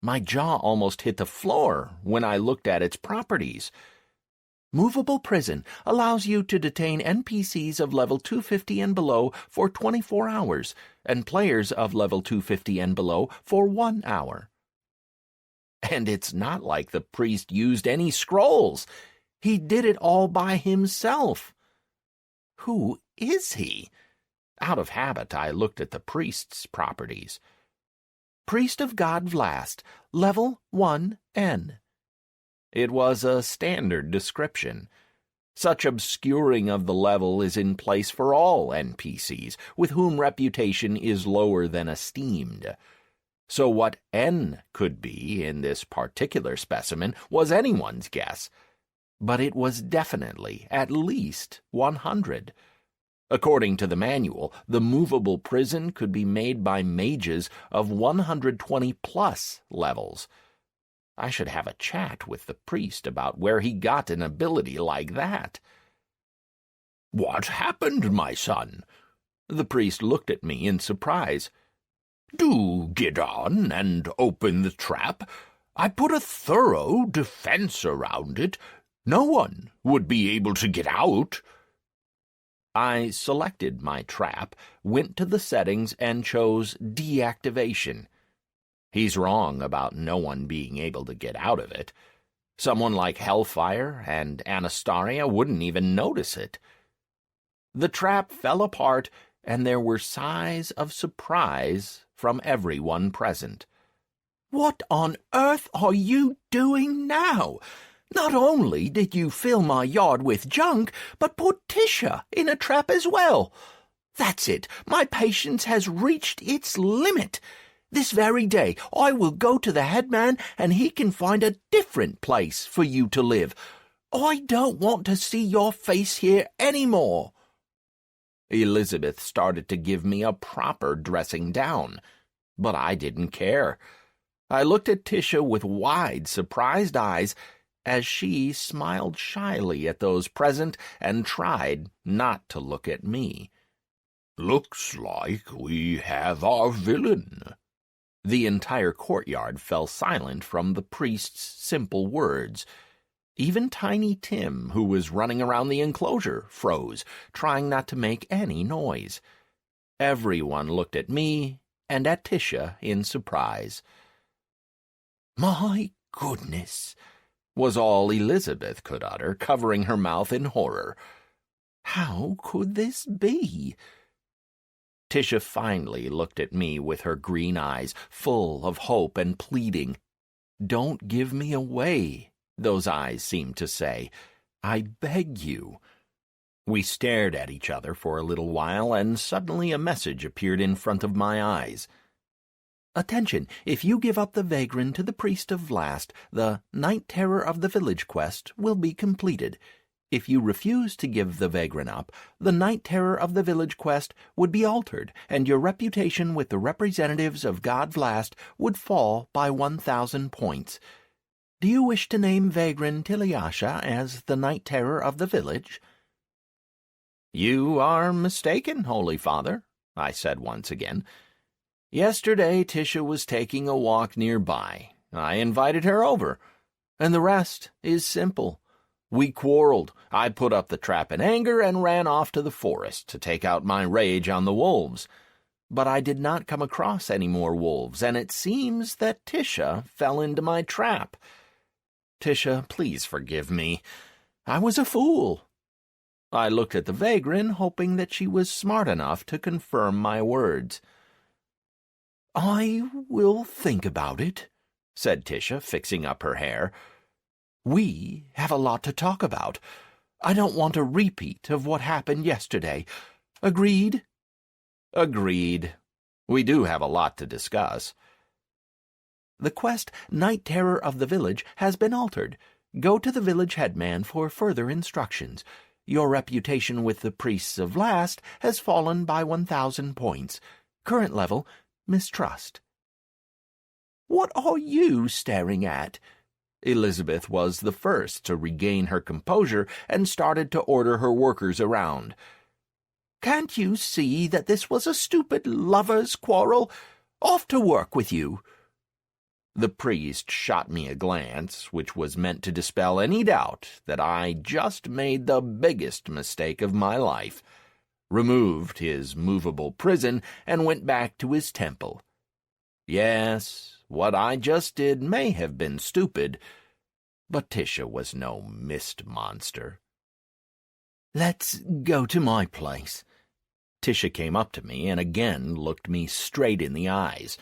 My jaw almost hit the floor when I looked at its properties. Movable prison allows you to detain NPCs of level 250 and below for 24 hours, and players of level 250 and below for 1 hour. And it's not like the priest used any scrolls. He did it all by himself. Who is he? Out of habit, I looked at the priest's properties. Priest of God Vlast, level 1N. It was a standard description. Such obscuring of the level is in place for all NPCs, with whom reputation is lower than esteemed. So what N could be in this particular specimen was anyone's guess, but it was definitely at least 100. According to the manual, the movable prison could be made by mages of 120-plus levels. I should have a chat with the priest about where he got an ability like that. What happened, my son? The priest looked at me in surprise. Do get on and open the trap. I put a thorough defense around it. No one would be able to get out. I selected my trap, went to the settings, and chose deactivation. He's wrong about no one being able to get out of it. Someone like Hellfire and Anastaria wouldn't even notice it. The trap fell apart, and there were sighs of surprise from everyone present. What on earth are you doing now? Not only did you fill my yard with junk, but put Tisha in a trap as well. That's it. My patience has reached its limit. This very day I will go to the headman and he can find a different place for you to live. I don't want to see your face here any more." Elizabeth started to give me a proper dressing down, but I didn't care. I looked at Tisha with wide, surprised eyes as she smiled shyly at those present and tried not to look at me. "Looks like we have our villain." The entire courtyard fell silent from the priest's simple words. Even Tiny Tim, who was running around the enclosure, froze, trying not to make any noise. Everyone looked at me and at Tisha in surprise. "My goodness," was all Elizabeth could utter, covering her mouth in horror. "How could this be?" Tisha finally looked at me with her green eyes, full of hope and pleading. "Don't give me away," those eyes seemed to say. "I beg you." We stared at each other for a little while, and suddenly a message appeared in front of my eyes. "Attention! If you give up the Vagrant to the Priest of Last, the Night Terror of the Village quest will be completed. If you refuse to give the Vagrant up, the Night Terror of the Village quest would be altered, and your reputation with the representatives of God Vlast would fall by 1,000 points. Do you wish to name Vagrant Tiliasha as the Night Terror of the Village?" "You are mistaken, Holy Father," I said once again. "Yesterday Tisha was taking a walk nearby. I invited her over, and the rest is simple. We quarreled. I put up the trap in anger and ran off to the forest to take out my rage on the wolves. But I did not come across any more wolves, and it seems that Tisha fell into my trap. Tisha, please forgive me. I was a fool." I looked at the Vagrant, hoping that she was smart enough to confirm my words. "I will think about it," said Tisha, fixing up her hair. "We have a lot to talk about. I don't want a repeat of what happened yesterday. Agreed?" "Agreed. We do have a lot to discuss." "The quest Night Terror of the Village has been altered. Go to the village headman for further instructions. Your reputation with the priests of Last has fallen by 1,000 points. Current level, mistrust." "What are you staring at?" Elizabeth was the first to regain her composure and started to order her workers around. "Can't you see that this was a stupid lovers' quarrel? Off to work with you." The priest shot me a glance which was meant to dispel any doubt that I just made the biggest mistake of my life, removed his movable prison, and went back to his temple. Yes, what I just did may have been stupid, but Tisha was no mist monster. "Let's go to my place." Tisha came up to me and again looked me straight in the eyes.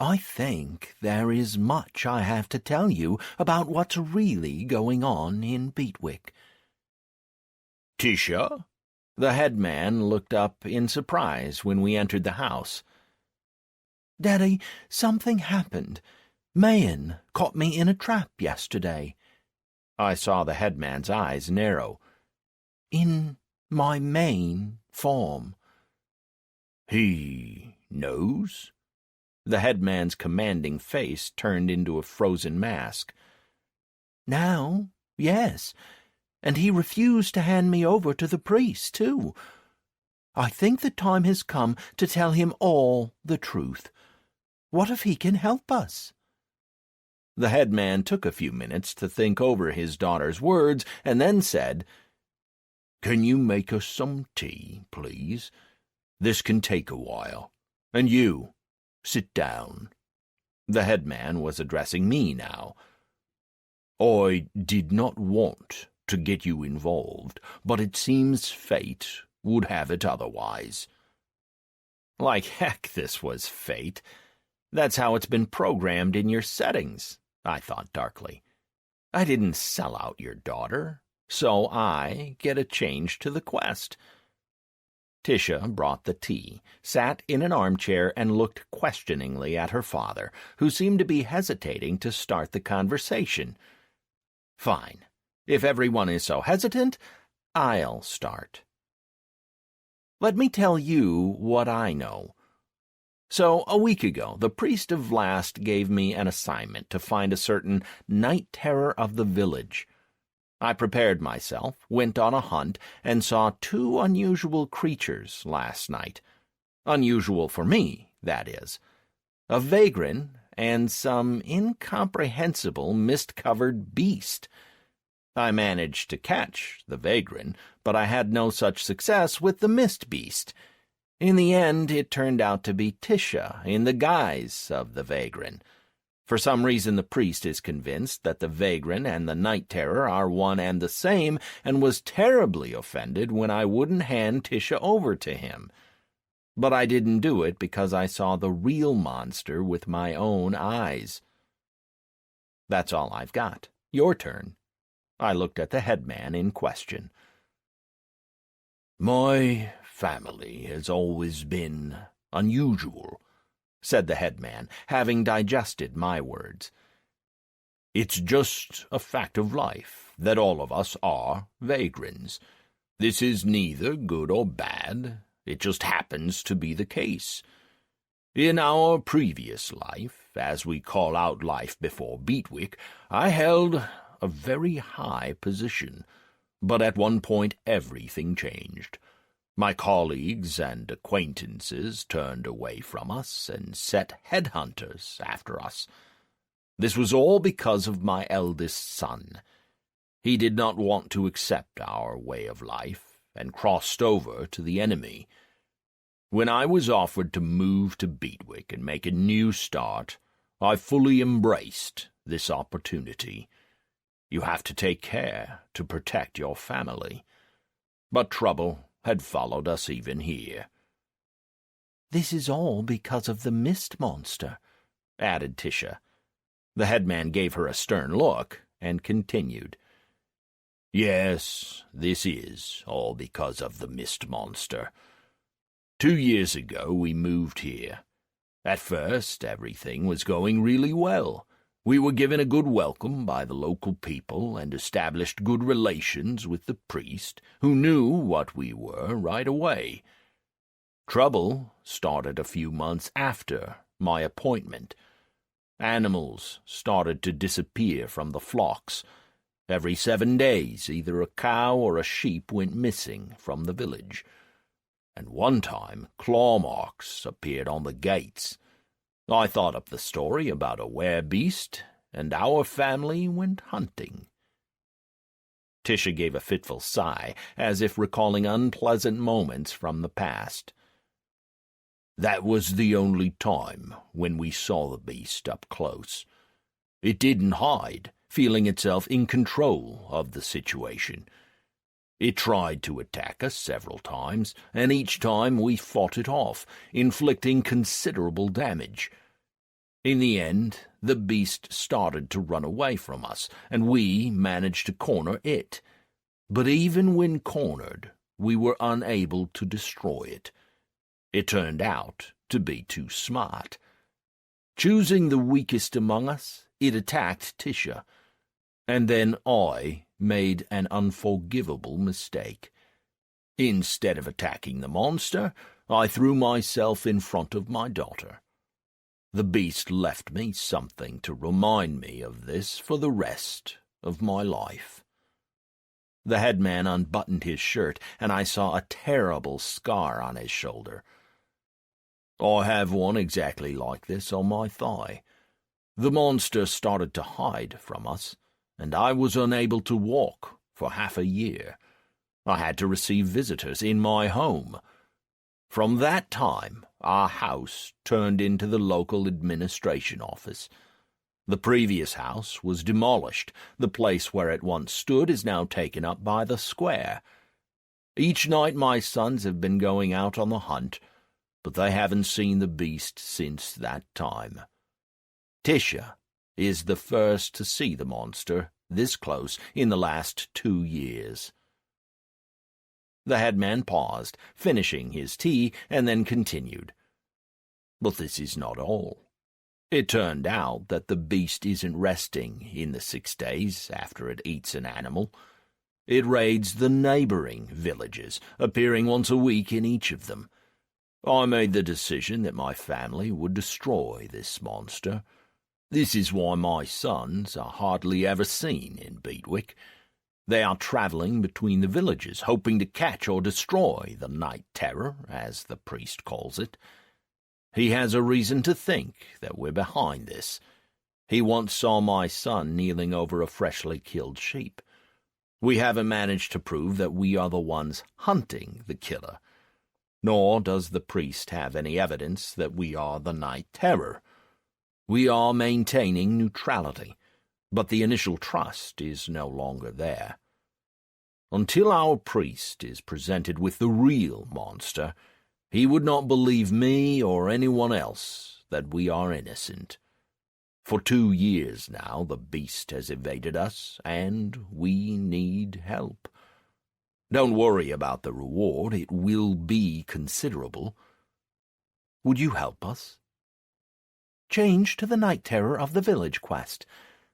"I think there is much I have to tell you about what's really going on in Beatwick." "Tisha?" The headman looked up in surprise when we entered the house. "Daddy, something happened. Mayan caught me in a trap yesterday." I saw the headman's eyes narrow. "In my main form." "He knows?" The headman's commanding face turned into a frozen mask. "Now, yes, and he refused to hand me over to the priest, too. I think the time has come to tell him all the truth. What if he can help us?" The headman took a few minutes to think over his daughter's words and then said, "Can you make us some tea, please? This can take a while. And you, sit down." The headman was addressing me now. "I did not want to get you involved, but it seems fate would have it otherwise." Like heck this was fate. That's how it's been programmed in your settings, I thought darkly. I didn't sell out your daughter, so I get a change to the quest. Tisha brought the tea, sat in an armchair, and looked questioningly at her father, who seemed to be hesitating to start the conversation. Fine. If everyone is so hesitant, I'll start. Let me tell you what I know. So, a week ago, the priest of Vlast gave me an assignment to find a certain night terror of the village. I prepared myself, went on a hunt, and saw 2 unusual creatures last night. Unusual for me, that is. A vagrant and some incomprehensible mist-covered beast. I managed to catch the vagrant, but I had no such success with the mist beast. In the end, it turned out to be Tisha in the guise of the vagrant. For some reason, the priest is convinced that the vagrant and the night terror are one and the same, and was terribly offended when I wouldn't hand Tisha over to him. But I didn't do it because I saw the real monster with my own eyes. That's all I've got. Your turn. I looked at the headman in question. My family has always been unusual, said the headman, having digested my words. It's just a fact of life that all of us are vagrants. This is neither good or bad. It just happens to be the case. In our previous life, as we call out life before Beatwick, I held a very high position, but at one point everything changed. My colleagues and acquaintances turned away from us and set headhunters after us. This was all because of my eldest son. He did not want to accept our way of life and crossed over to the enemy. When I was offered to move to Beatwick and make a new start, I fully embraced this opportunity. You have to take care to protect your family. But trouble had followed us even here. This is all because of the mist monster, added Tisha. The headman gave her a stern look and continued. Yes, this is all because of the mist monster. 2 years ago we moved here. At first everything was going really well. We were given a good welcome by the local people and established good relations with the priest, who knew what we were right away. Trouble started a few months after my appointment. Animals started to disappear from the flocks. Every 7 days, either a cow or a sheep went missing from the village. And one time, claw marks appeared on the gates. I thought up the story about a werebeast, and our family went hunting. Tisha gave a fitful sigh, as if recalling unpleasant moments from the past. That was the only time when we saw the beast up close. It didn't hide, feeling itself in control of the situation. It tried to attack us several times, and each time we fought it off, inflicting considerable damage. In the end, the beast started to run away from us, and we managed to corner it. But even when cornered, we were unable to destroy it. It turned out to be too smart. Choosing the weakest among us, it attacked Tisha. And then I made an unforgivable mistake. Instead of attacking the monster, I threw myself in front of my daughter. The beast left me something to remind me of this for the rest of my life. The headman unbuttoned his shirt, and I saw a terrible scar on his shoulder. I have one exactly like this on my thigh. The monster started to hide from us, and I was unable to walk for half a year. I had to receive visitors in my home. From that time, our house turned into the local administration office. The previous house was demolished. The place where it once stood is now taken up by the square. Each night my sons have been going out on the hunt, but they haven't seen the beast since that time. Tisha is the first to see the monster this close in the last 2 years. The headman paused, finishing his tea, and then continued. But this is not all. It turned out that the beast isn't resting in the 6 days after it eats an animal. It raids the neighboring villages, appearing once a week in each of them. I made the decision that my family would destroy this monster. This is why my sons are hardly ever seen in Beedwick. They are travelling between the villages, hoping to catch or destroy the night terror, as the priest calls it. He has a reason to think that we're behind this. He once saw my son kneeling over a freshly killed sheep. We haven't managed to prove that we are the ones hunting the killer, nor does the priest have any evidence that we are the night terror. We are maintaining neutrality, but the initial trust is no longer there. Until our priest is presented with the real monster, he would not believe me or anyone else that we are innocent. For 2 years now the beast has evaded us, and we need help. Don't worry about the reward, it will be considerable. Would you help us? Change to the night terror of the village quest.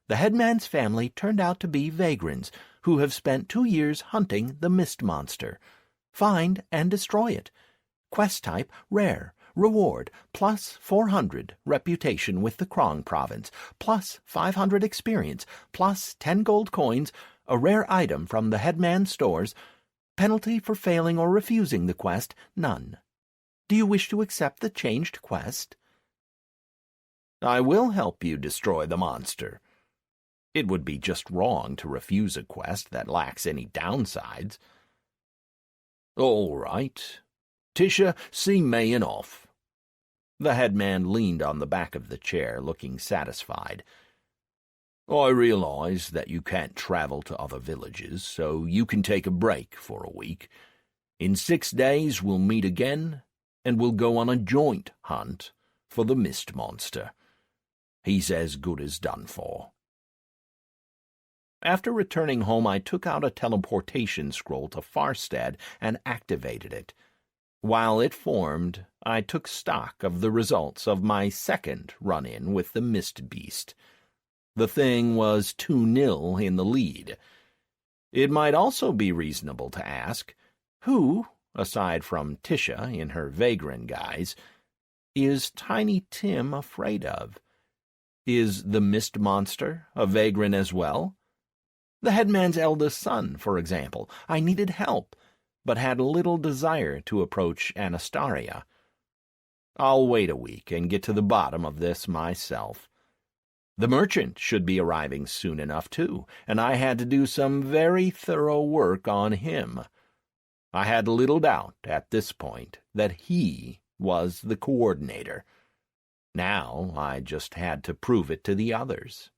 The headman's family turned out to be vagrants who have spent 2 years hunting the mist monster. Find and destroy it. Quest type, rare. Reward, plus 400 reputation with the Krong province, plus 500 experience, plus 10 gold coins, a rare item from the headman's stores. Penalty for failing or refusing the quest, none. Do you wish to accept the changed quest? I will help you destroy the monster. It would be just wrong to refuse a quest that lacks any downsides. All right. Tisha, see Mayan off. The headman leaned on the back of the chair, looking satisfied. I realize that you can't travel to other villages, so you can take a break for a week. In 6 days we'll meet again, and we'll go on a joint hunt for the mist monster. He's as good as done for. After returning home, I took out a teleportation scroll to Farstead and activated it. While it formed, I took stock of the results of my second run-in with the Mist Beast. The thing was 2-0 in the lead. It might also be reasonable to ask, who, aside from Tisha in her vagrant guise, is Tiny Tim afraid of? Is the Mist Monster a vagrant as well? The headman's eldest son, for example. I needed help, but had little desire to approach Anastasia. I'll wait a week and get to the bottom of this myself. The merchant should be arriving soon enough, too, and I had to do some very thorough work on him. I had little doubt, at this point, that he was the coordinator. Now I just had to prove it to the others.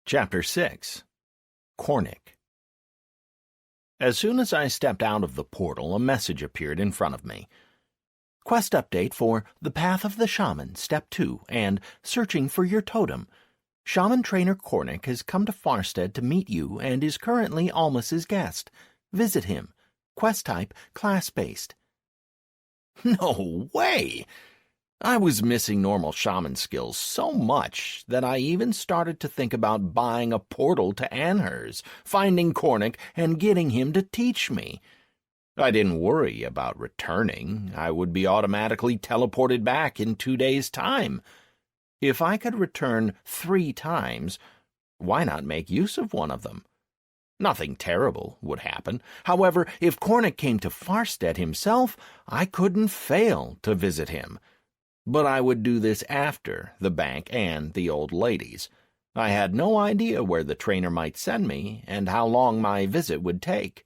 Chapter 6. Cornick. As soon as I stepped out of the portal, a message appeared in front of me. Quest update for The Path of the Shaman, Step 2, and Searching for Your Totem. Shaman Trainer Cornick has come to Farstead to meet you and is currently Almus's guest. Visit him. Quest type, class-based. No way! I was missing normal shaman skills so much that I even started to think about buying a portal to Anhurst, finding Cornick, and getting him to teach me. I didn't worry about returning. I would be automatically teleported back in 2 days' time. If I could return 3 times, why not make use of one of them? Nothing terrible would happen. However, if Cornick came to Farstead himself, I couldn't fail to visit him. But I would do this after the bank and the old ladies. I had no idea where the trainer might send me and how long my visit would take.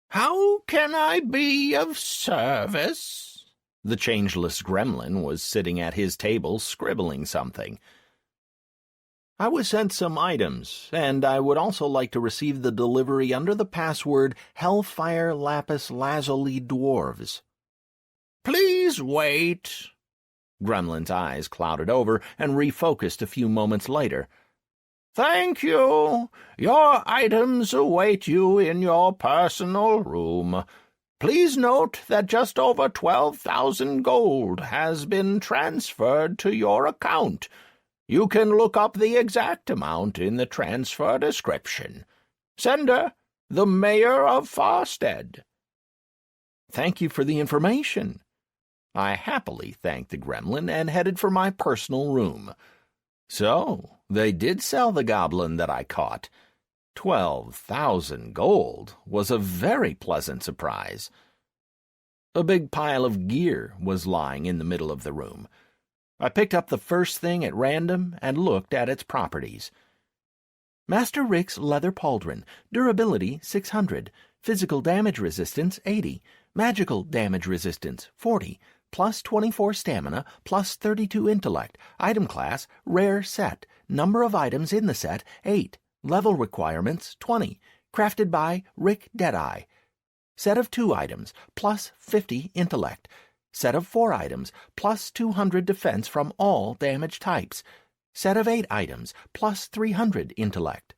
"How can I be of service?" The changeless gremlin was sitting at his table scribbling something. I was sent some items, and I would also like to receive the delivery under the password Hellfire Lapis Lazuli Dwarves. "Please wait." Gremlin's eyes clouded over and refocused a few moments later. "Thank you. Your items await you in your personal room. Please note that just over 12,000 gold has been transferred to your account. You can look up the exact amount in the transfer description. Sender, the Mayor of Farstead." "Thank you for the information." I happily thanked the gremlin and headed for my personal room. So, they did sell the goblin that I caught. 12,000 gold was a very pleasant surprise. A big pile of gear was lying in the middle of the room. I picked up the first thing at random and looked at its properties. Master Rick's leather pauldron, durability 600, physical damage resistance 80, magical damage resistance 40, plus 24 stamina, plus 32 intellect, item class, rare set, number of items in the set 8, level requirements 20, crafted by Rick Deadeye. Set of 2 items, plus 50 intellect. Set of 4 items, plus 200 defense from all damage types. Set of 8 items, plus 300 intellect.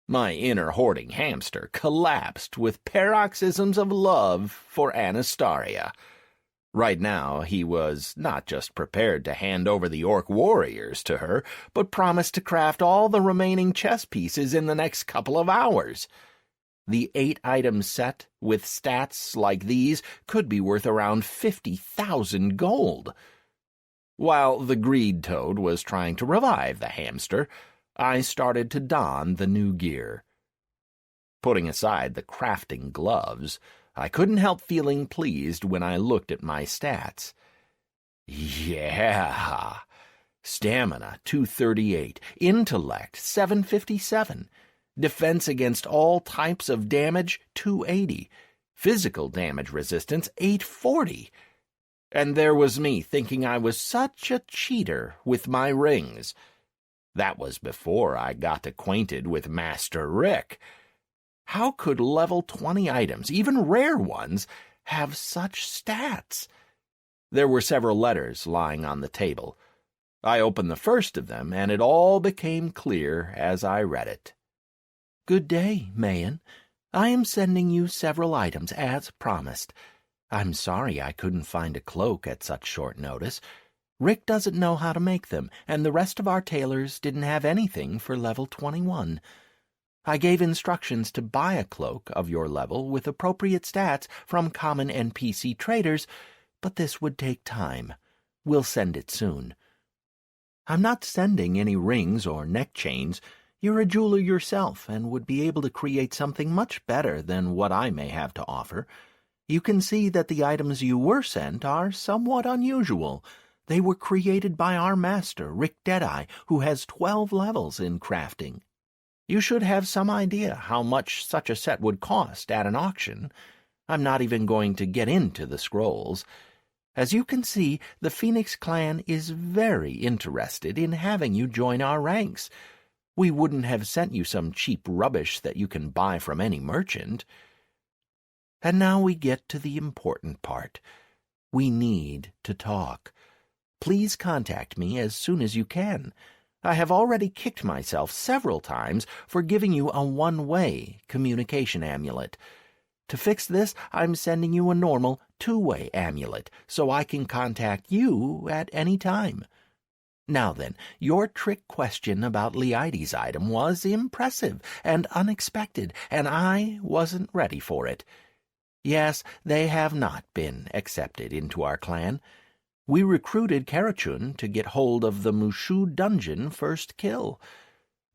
My inner hoarding hamster collapsed with paroxysms of love for Anastasia. Right now, he was not just prepared to hand over the orc warriors to her, but promised to craft all the remaining chess pieces in the next couple of hours. The 8-item set with stats like these could be worth around 50,000 gold. While the greed toad was trying to revive the hamster, I started to don the new gear. Putting aside the crafting gloves, I couldn't help feeling pleased when I looked at my stats. Yeah! Stamina 238, intellect 757, defense against all types of damage 280, physical damage resistance 840. And there was me thinking I was such a cheater with my rings. That was before I got acquainted with Master Rick. How could level 20 items, even rare ones, have such stats? There were several letters lying on the table. I opened the first of them, and it all became clear as I read it. "Good day, Mayan. I am sending you several items, as promised. I'm sorry I couldn't find a cloak at such short notice. Rick doesn't know how to make them, and the rest of our tailors didn't have anything for level 21. I gave instructions to buy a cloak of your level with appropriate stats from common NPC traders, but this would take time. We'll send it soon. I'm not sending any rings or neck chains. You're a jeweler yourself and would be able to create something much better than what I may have to offer. You can see that the items you were sent are somewhat unusual. They were created by our master, Rick Deadeye, who has 12 levels in crafting. You should have some idea how much such a set would cost at an auction. I'm not even going to get into the scrolls. As you can see, the Phoenix clan is very interested in having you join our ranks. We wouldn't have sent you some cheap rubbish that you can buy from any merchant. And now we get to the important part. We need to talk. Please contact me as soon as you can. I have already kicked myself several times for giving you a one-way communication amulet. To fix this, I'm sending you a normal two-way amulet so I can contact you at any time. Now then, your trick question about Leides' item was impressive and unexpected, and I wasn't ready for it. Yes, they have not been accepted into our clan. We recruited Karachun to get hold of the Mushu dungeon first kill.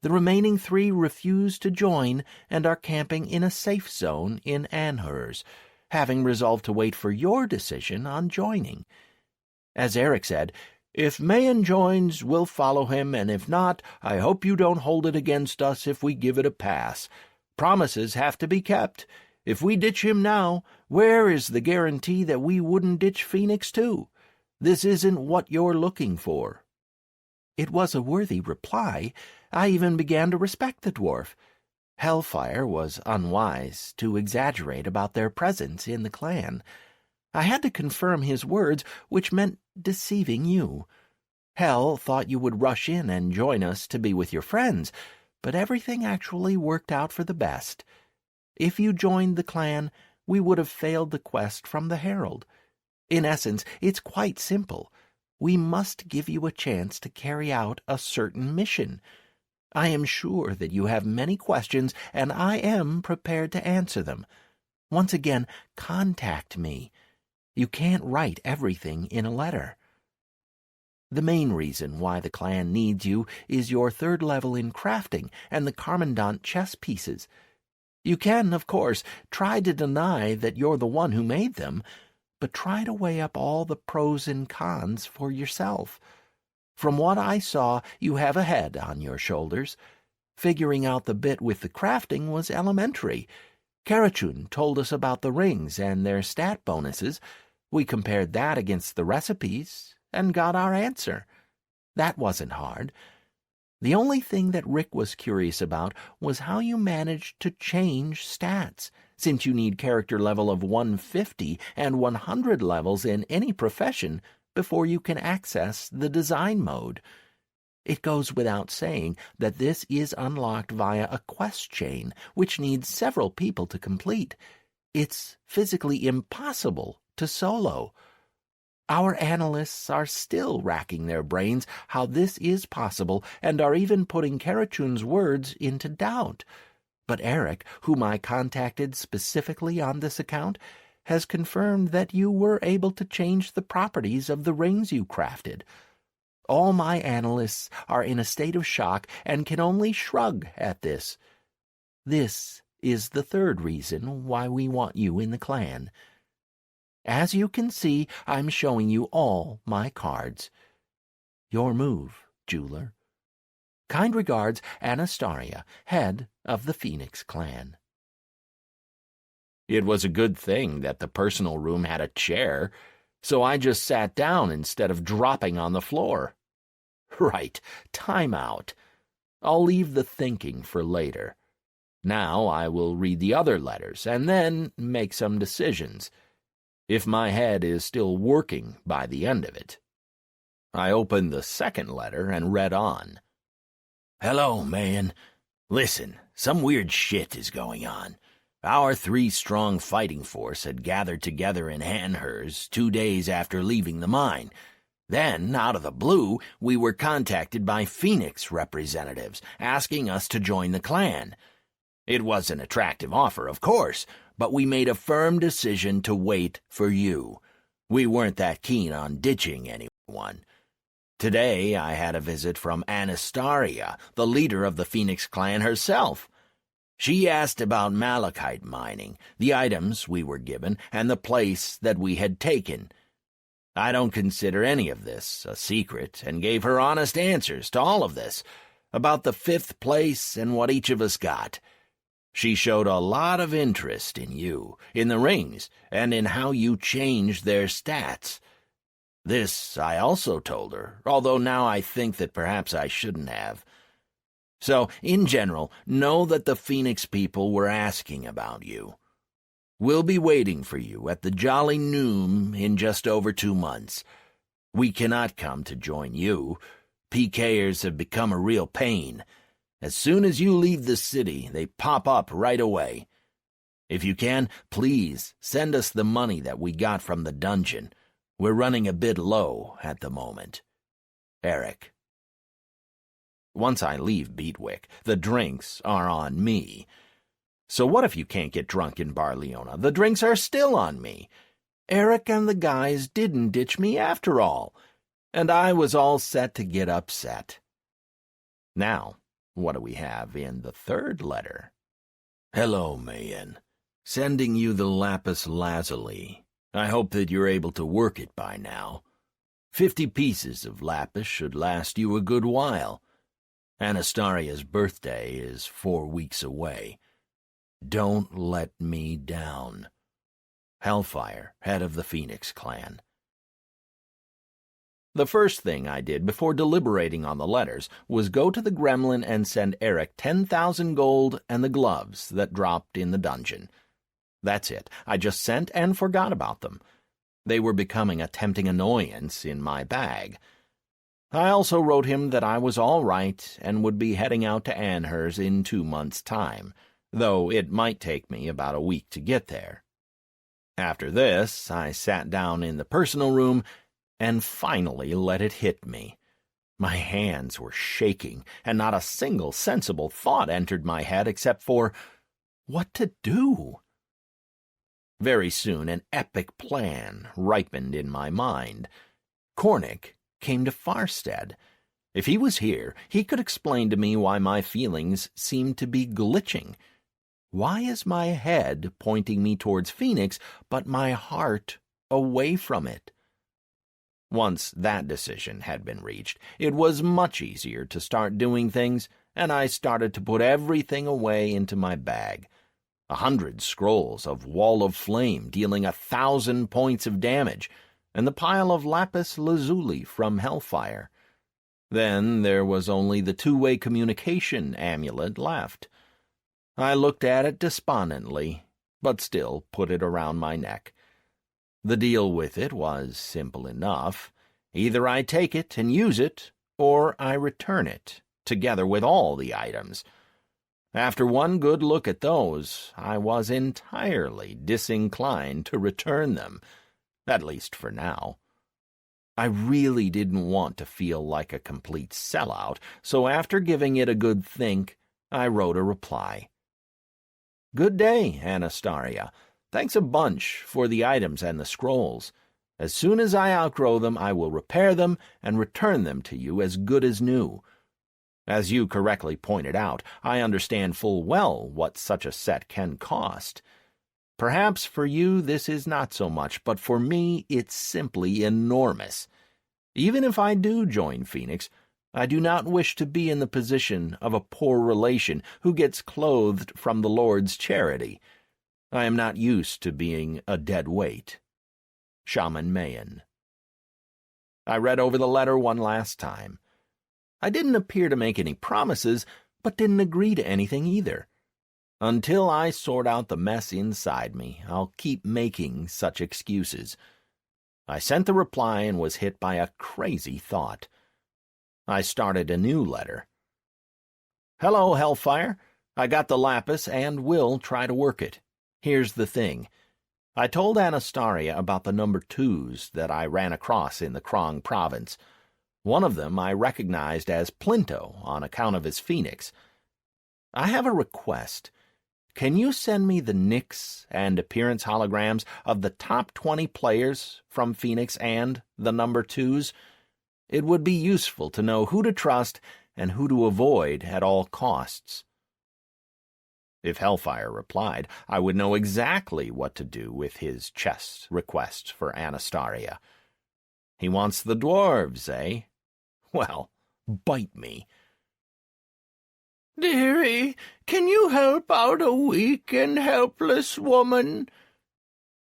The remaining 3 refused to join and are camping in a safe zone in Anhurs, having resolved to wait for your decision on joining. As Eric said, if Mayan joins, we'll follow him, and if not, I hope you don't hold it against us if we give it a pass. Promises have to be kept. If we ditch him now, where is the guarantee that we wouldn't ditch Phoenix too? This isn't what you're looking for." It was a worthy reply. I even began to respect the dwarf. Hellfire was unwise to exaggerate about their presence in the clan. I had to confirm his words, which meant deceiving you. Hell thought you would rush in and join us to be with your friends, but everything actually worked out for the best. If you joined the clan, we would have failed the quest from the Herald. In essence, it's quite simple. We must give you a chance to carry out a certain mission. I am sure that you have many questions, and I am prepared to answer them. Once again, contact me. You can't write everything in a letter. The main reason why the clan needs you is your 3rd level in crafting and the Commandant chess pieces. You can, of course, try to deny that you're the one who made them, but try to weigh up all the pros and cons for yourself. From what I saw, you have a head on your shoulders. Figuring out the bit with the crafting was elementary. Karachun told us about the rings and their stat bonuses. We compared that against the recipes and got our answer. That wasn't hard. The only thing that Rick was curious about was how you managed to change stats, since you need character level of 150 and 100 levels in any profession before you can access the design mode. It goes without saying that this is unlocked via a quest chain, which needs several people to complete. It's physically impossible to solo. Our analysts are still racking their brains how this is possible and are even putting Karachun's words into doubt. But Eric, whom I contacted specifically on this account, has confirmed that you were able to change the properties of the rings you crafted. All my analysts are in a state of shock and can only shrug at this. This is the 3rd reason why we want you in the clan. As you can see, I'm showing you all my cards. Your move, jeweler. Kind regards, Anastasia, head of the Phoenix clan. It was a good thing that the personal room had a chair, so I just sat down instead of dropping on the floor. Right, time out. I'll leave the thinking for later. Now I will read the other letters and then make some decisions, if my head is still working by the end of it. I opened the 2nd letter and read on. Hello, man. Listen, some weird shit is going on. Our 3-strong fighting force had gathered together in Hanhurst 2 days after leaving the mine. Then, out of the blue, we were contacted by Phoenix representatives asking us to join the clan. It was an attractive offer, of course, but we made a firm decision to wait for you. We weren't that keen on ditching anyone. Today I had a visit from Anastasia, the leader of the Phoenix clan herself. She asked about malachite mining, the items we were given, and the place that we had taken. I don't consider any of this a secret, and gave her honest answers to all of this, about the 5th place and what each of us got. She showed a lot of interest in you, in the rings, and in how you changed their stats. This I also told her, although now I think that perhaps I shouldn't have. So, in general, know that the Phoenix people were asking about you. We'll be waiting for you at the Jolly Noom in just over 2 months. We cannot come to join you. PKers have become a real pain. As soon as you leave the city, they pop up right away. If you can, please send us the money that we got from the dungeon. We're running a bit low at the moment. Eric. Once I leave Beatwick, the drinks are on me. So what if you can't get drunk in Barleona? The drinks are still on me. Eric and the guys didn't ditch me after all, and I was all set to get upset. Now, what do we have in the 3rd letter? Hello, man. Sending you the lapis lazuli. I hope that you're able to work it by now. 50 pieces of lapis should last you a good while. Anastasia's birthday is 4 weeks away. Don't let me down. Hellfire, head of the Phoenix clan. The first thing I did before deliberating on the letters was go to the gremlin and send Eric 10,000 gold and the gloves that dropped in the dungeon. That's it. I just sent and forgot about them. They were becoming a tempting annoyance in my bag. I also wrote him that I was all right and would be heading out to Anhers in 2 months' time, though it might take me about a week to get there. After this, I sat down in the personal room and finally let it hit me. My hands were shaking, and not a single sensible thought entered my head except for what to do. Very soon an epic plan ripened in my mind. Cornick came to Farstead. If he was here, he could explain to me why my feelings seemed to be glitching. Why is my head pointing me towards Phoenix, but my heart away from it? Once that decision had been reached, it was much easier to start doing things, and I started to put everything away into my bag. 100 scrolls of Wall of Flame dealing 1,000 points of damage, and the pile of lapis lazuli from Hellfire. Then there was only the two-way communication amulet left. I looked at it despondently, but still put it around my neck. The deal with it was simple enough. Either I take it and use it, or I return it, together with all the items. After one good look at those, I was entirely disinclined to return them, at least for now. I really didn't want to feel like a complete sellout, so after giving it a good think, I wrote a reply. "Good day, Anastasia. Thanks a bunch for the items and the scrolls. As soon as I outgrow them, I will repair them and return them to you as good as new. As you correctly pointed out, I understand full well what such a set can cost. Perhaps for you this is not so much, but for me it's simply enormous. Even if I do join Phoenix, I do not wish to be in the position of a poor relation who gets clothed from the Lord's charity. I am not used to being a dead weight. Shaman Mayan." I read over the letter one last time. I didn't appear to make any promises, but didn't agree to anything either. Until I sort out the mess inside me, I'll keep making such excuses. I sent the reply and was hit by a crazy thought. I started a new letter. "Hello, Hellfire. I got the lapis and will try to work it. Here's the thing. I told Anastasia about the number 2s that I ran across in the Krong province. One of them I recognized as Plinto on account of his phoenix. I have a request. Can you send me the nicks and appearance holograms of the top 20 players from Phoenix and the number 2s? It would be useful to know who to trust and who to avoid at all costs." If Hellfire replied, I would know exactly what to do with his chess request for Anastasia. He wants the dwarves, eh? Well, bite me. "Dearie, can you help out a weak and helpless woman?"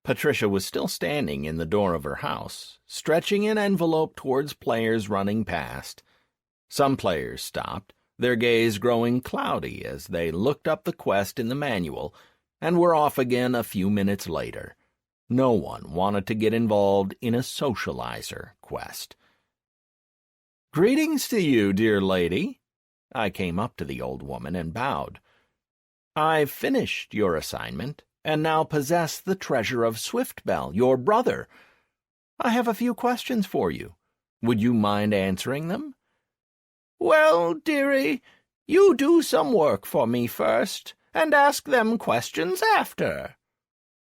Patricia was still standing in the door of her house, stretching an envelope towards players running past. Some players stopped, their gaze growing cloudy as they looked up the quest in the manual, and were off again a few minutes later. No one wanted to get involved in a socializer quest. "Greetings to you, dear lady." I came up to the old woman and bowed. "I've finished your assignment, and now possess the treasure of Swiftbell, your brother. I have a few questions for you. Would you mind answering them?" "Well, dearie, you do some work for me first, and ask them questions after."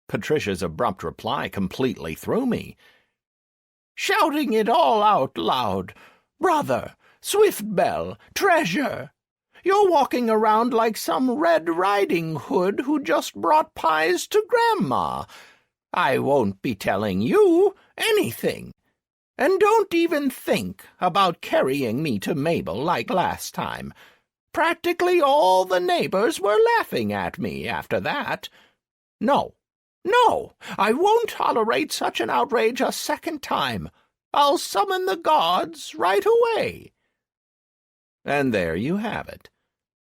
Patricia's abrupt reply completely threw me. "Shouting it all out loud. Brother, Swiftbell, treasure. You're walking around like some Red Riding Hood who just brought pies to Grandma. I won't be telling you anything. And don't even think about carrying me to Mabel like last time. Practically all the neighbors were laughing at me after that. No, I won't tolerate such an outrage a second time. I'll summon the gods right away." And there you have it.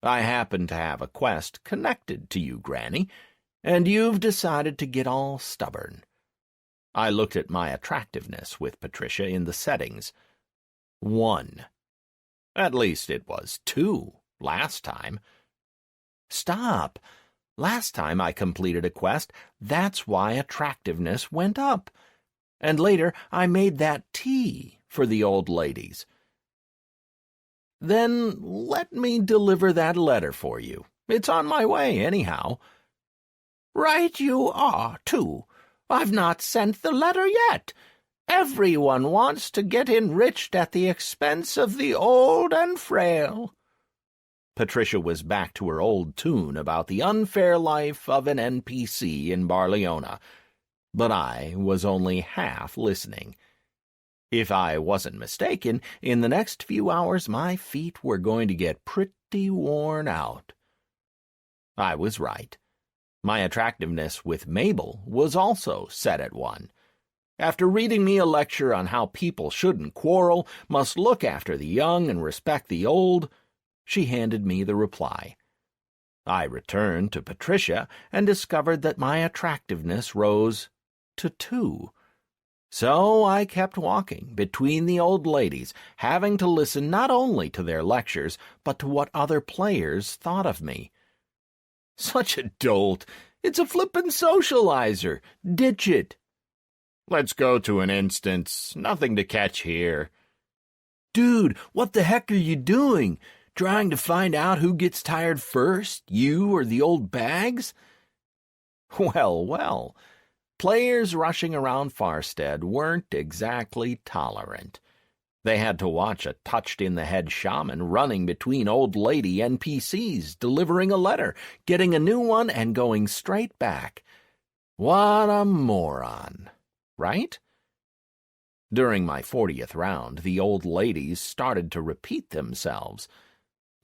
I happen to have a quest connected to you, Granny, and you've decided to get all stubborn. I looked at my attractiveness with Patricia in the settings. 1. At least it was 2 last time. Stop. Last time I completed a quest, that's why attractiveness went up. And later I made that tea for the old ladies. Then let me deliver that letter for you. It's on my way, anyhow. Right you are, too. I've not sent the letter yet. Everyone wants to get enriched at the expense of the old and frail. Patricia was back to her old tune about the unfair life of an NPC in Barleona, but I was only half listening. If I wasn't mistaken, in the next few hours my feet were going to get pretty worn out. I was right. My attractiveness with Mabel was also set at 1. After reading me a lecture on how people shouldn't quarrel, must look after the young and respect the old, she handed me the reply. I returned to Patricia and discovered that my attractiveness rose to 2. So I kept walking between the old ladies, having to listen not only to their lectures, but to what other players thought of me. Such a dolt! It's a flippin' socializer! Ditch it! Let's go to an instance. Nothing to catch here. Dude, what the heck are you doing? Trying to find out who gets tired first, you or the old bags? Well, well. Players rushing around Farstead weren't exactly tolerant. They had to watch a touched-in-the-head shaman running between old lady NPCs, delivering a letter, getting a new one, and going straight back. What a moron, right? During my 40th round, the old ladies started to repeat themselves.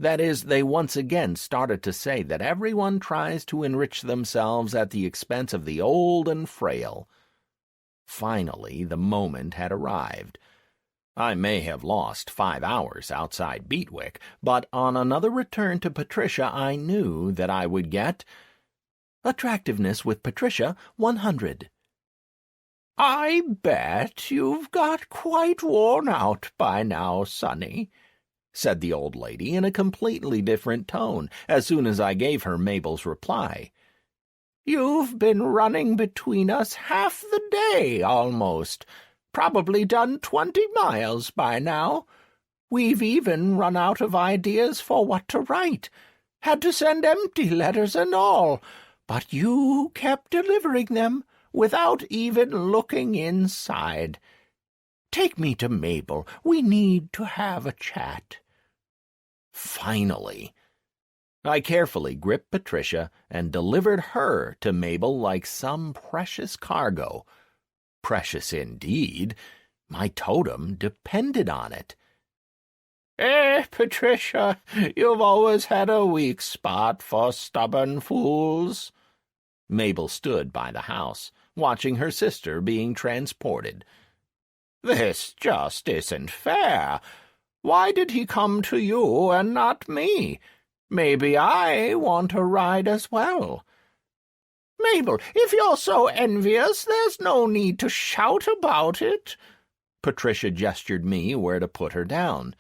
That is, they once again started to say that everyone tries to enrich themselves at the expense of the old and frail. Finally, the moment had arrived. I may have lost 5 hours outside Beatwick, but on another return to Patricia I knew that I would get attractiveness with Patricia 100. I bet you've got quite worn out by now, Sonny, said the old lady in a completely different tone as soon as I gave her Mabel's reply. You've been running between us half the day, almost. Probably done 20 miles by now. We've even run out of ideas for what to write. Had to send empty letters and all, but you kept delivering them without even looking inside. Take me to Mabel. We need to have a chat. Finally. I carefully gripped Patricia and delivered her to Mabel like some precious cargo. Precious indeed. My totem depended on it. Patricia, you've always had a weak spot for stubborn fools. Mabel stood by the house, watching her sister being transported. This just isn't fair. Why did he come to you and not me? Maybe I want a ride as well. Mabel, if you're so envious, there's no need to shout about it. Patricia gestured me where to put her down.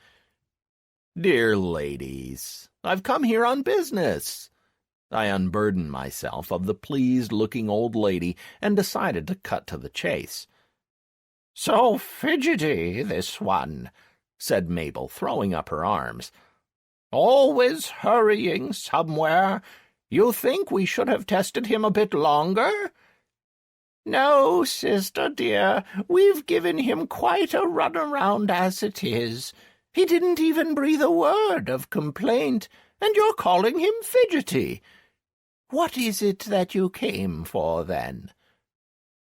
Dear ladies, I've come here on business. I unburdened myself of the pleased-looking old lady and decided to cut to the chase. So fidgety, this one, said Mabel, throwing up her arms. Always hurrying somewhere. You think we should have tested him a bit longer? No, sister dear, we've given him quite a runaround as it is. He didn't even breathe a word of complaint, and you're calling him fidgety. What is it that you came for, then?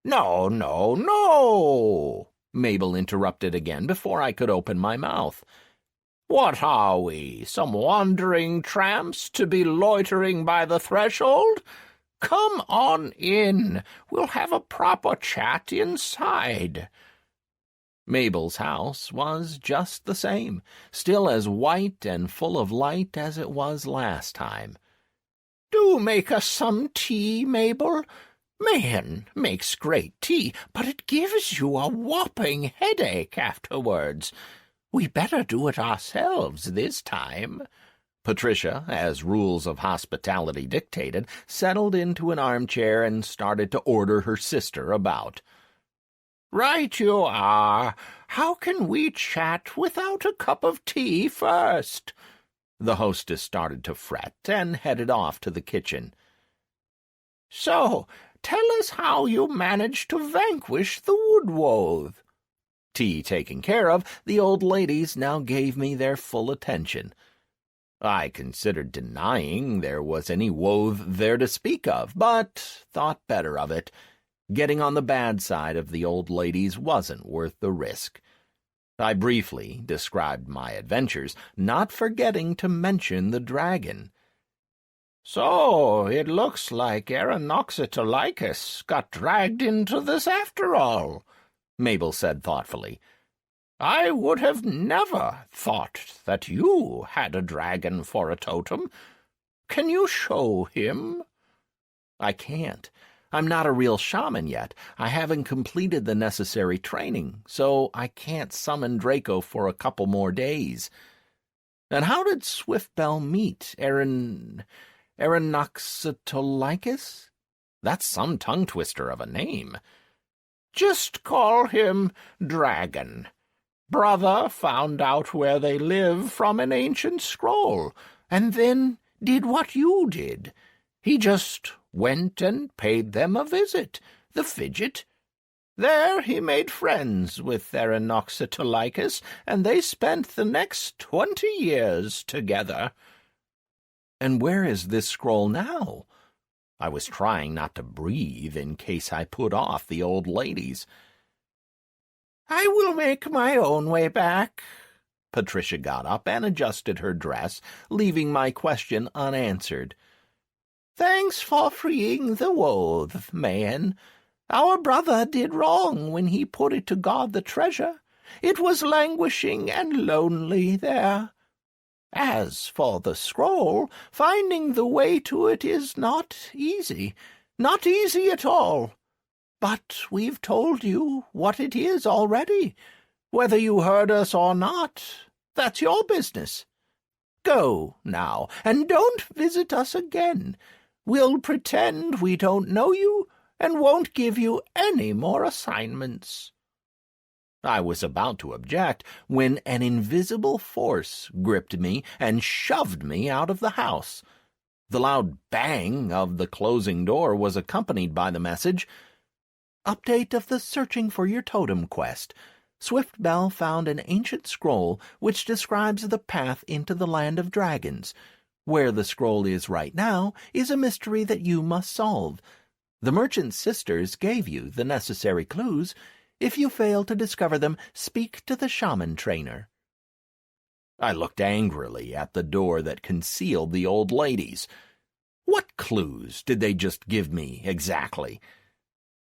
No, no, no, Mabel interrupted again before I could open my mouth. What are we, some wandering tramps to be loitering by the threshold? Come on in. We'll have a proper chat inside. Mabel's house was just the same, still as white and full of light as it was last time. Do make us some tea, Mabel. Man makes great tea, but it gives you a whopping headache afterwards. We better do it ourselves this time." Patricia, as rules of hospitality dictated, settled into an armchair and started to order her sister about. "Right you are. How can we chat without a cup of tea first?" The hostess started to fret and headed off to the kitchen. "So, tell us how you managed to vanquish the woodwolf." Tea taken care of, the old ladies now gave me their full attention. I considered denying there was any woe there to speak of, but thought better of it. Getting on the bad side of the old ladies wasn't worth the risk. I briefly described my adventures, not forgetting to mention the dragon. "So, it looks like Aeronoxytolicus got dragged into this after all," Mabel said thoughtfully. "I would have never thought that you had a dragon for a totem. Can you show him?" "I can't. I'm not a real shaman yet. I haven't completed the necessary training, so I can't summon Draco for a couple more days." "And how did Swiftbell meet Aeronoxytolicus? That's some tongue-twister of a name." "Just call him Dragon. Brother found out where they live from an ancient scroll, and then did what you did. He just went and paid them a visit, the fidget. There he made friends with Aeronoxytolicus, and they spent the next 20 years together." "And where is this scroll now?" I was trying not to breathe in case I put off the old ladies. "I will make my own way back." Patricia got up and adjusted her dress, leaving my question unanswered. "Thanks for freeing the wolf, man. Our brother did wrong when he put it to guard the treasure. It was languishing and lonely there. As for the scroll, finding the way to it is not easy at all. But we've told you what it is already. Whether you heard us or not, that's your business. Go now, and don't visit us again. We'll pretend we don't know you and won't give you any more assignments." I was about to object when an invisible force gripped me and shoved me out of the house. The loud bang of the closing door was accompanied by the message, "Update of the Searching for Your Totem quest. Swiftbell found an ancient scroll which describes the path into the land of dragons. Where the scroll is right now is a mystery that you must solve. The merchant sisters gave you the necessary clues. If you fail to discover them, speak to the shaman trainer." I looked angrily at the door that concealed the old ladies. What clues did they just give me exactly?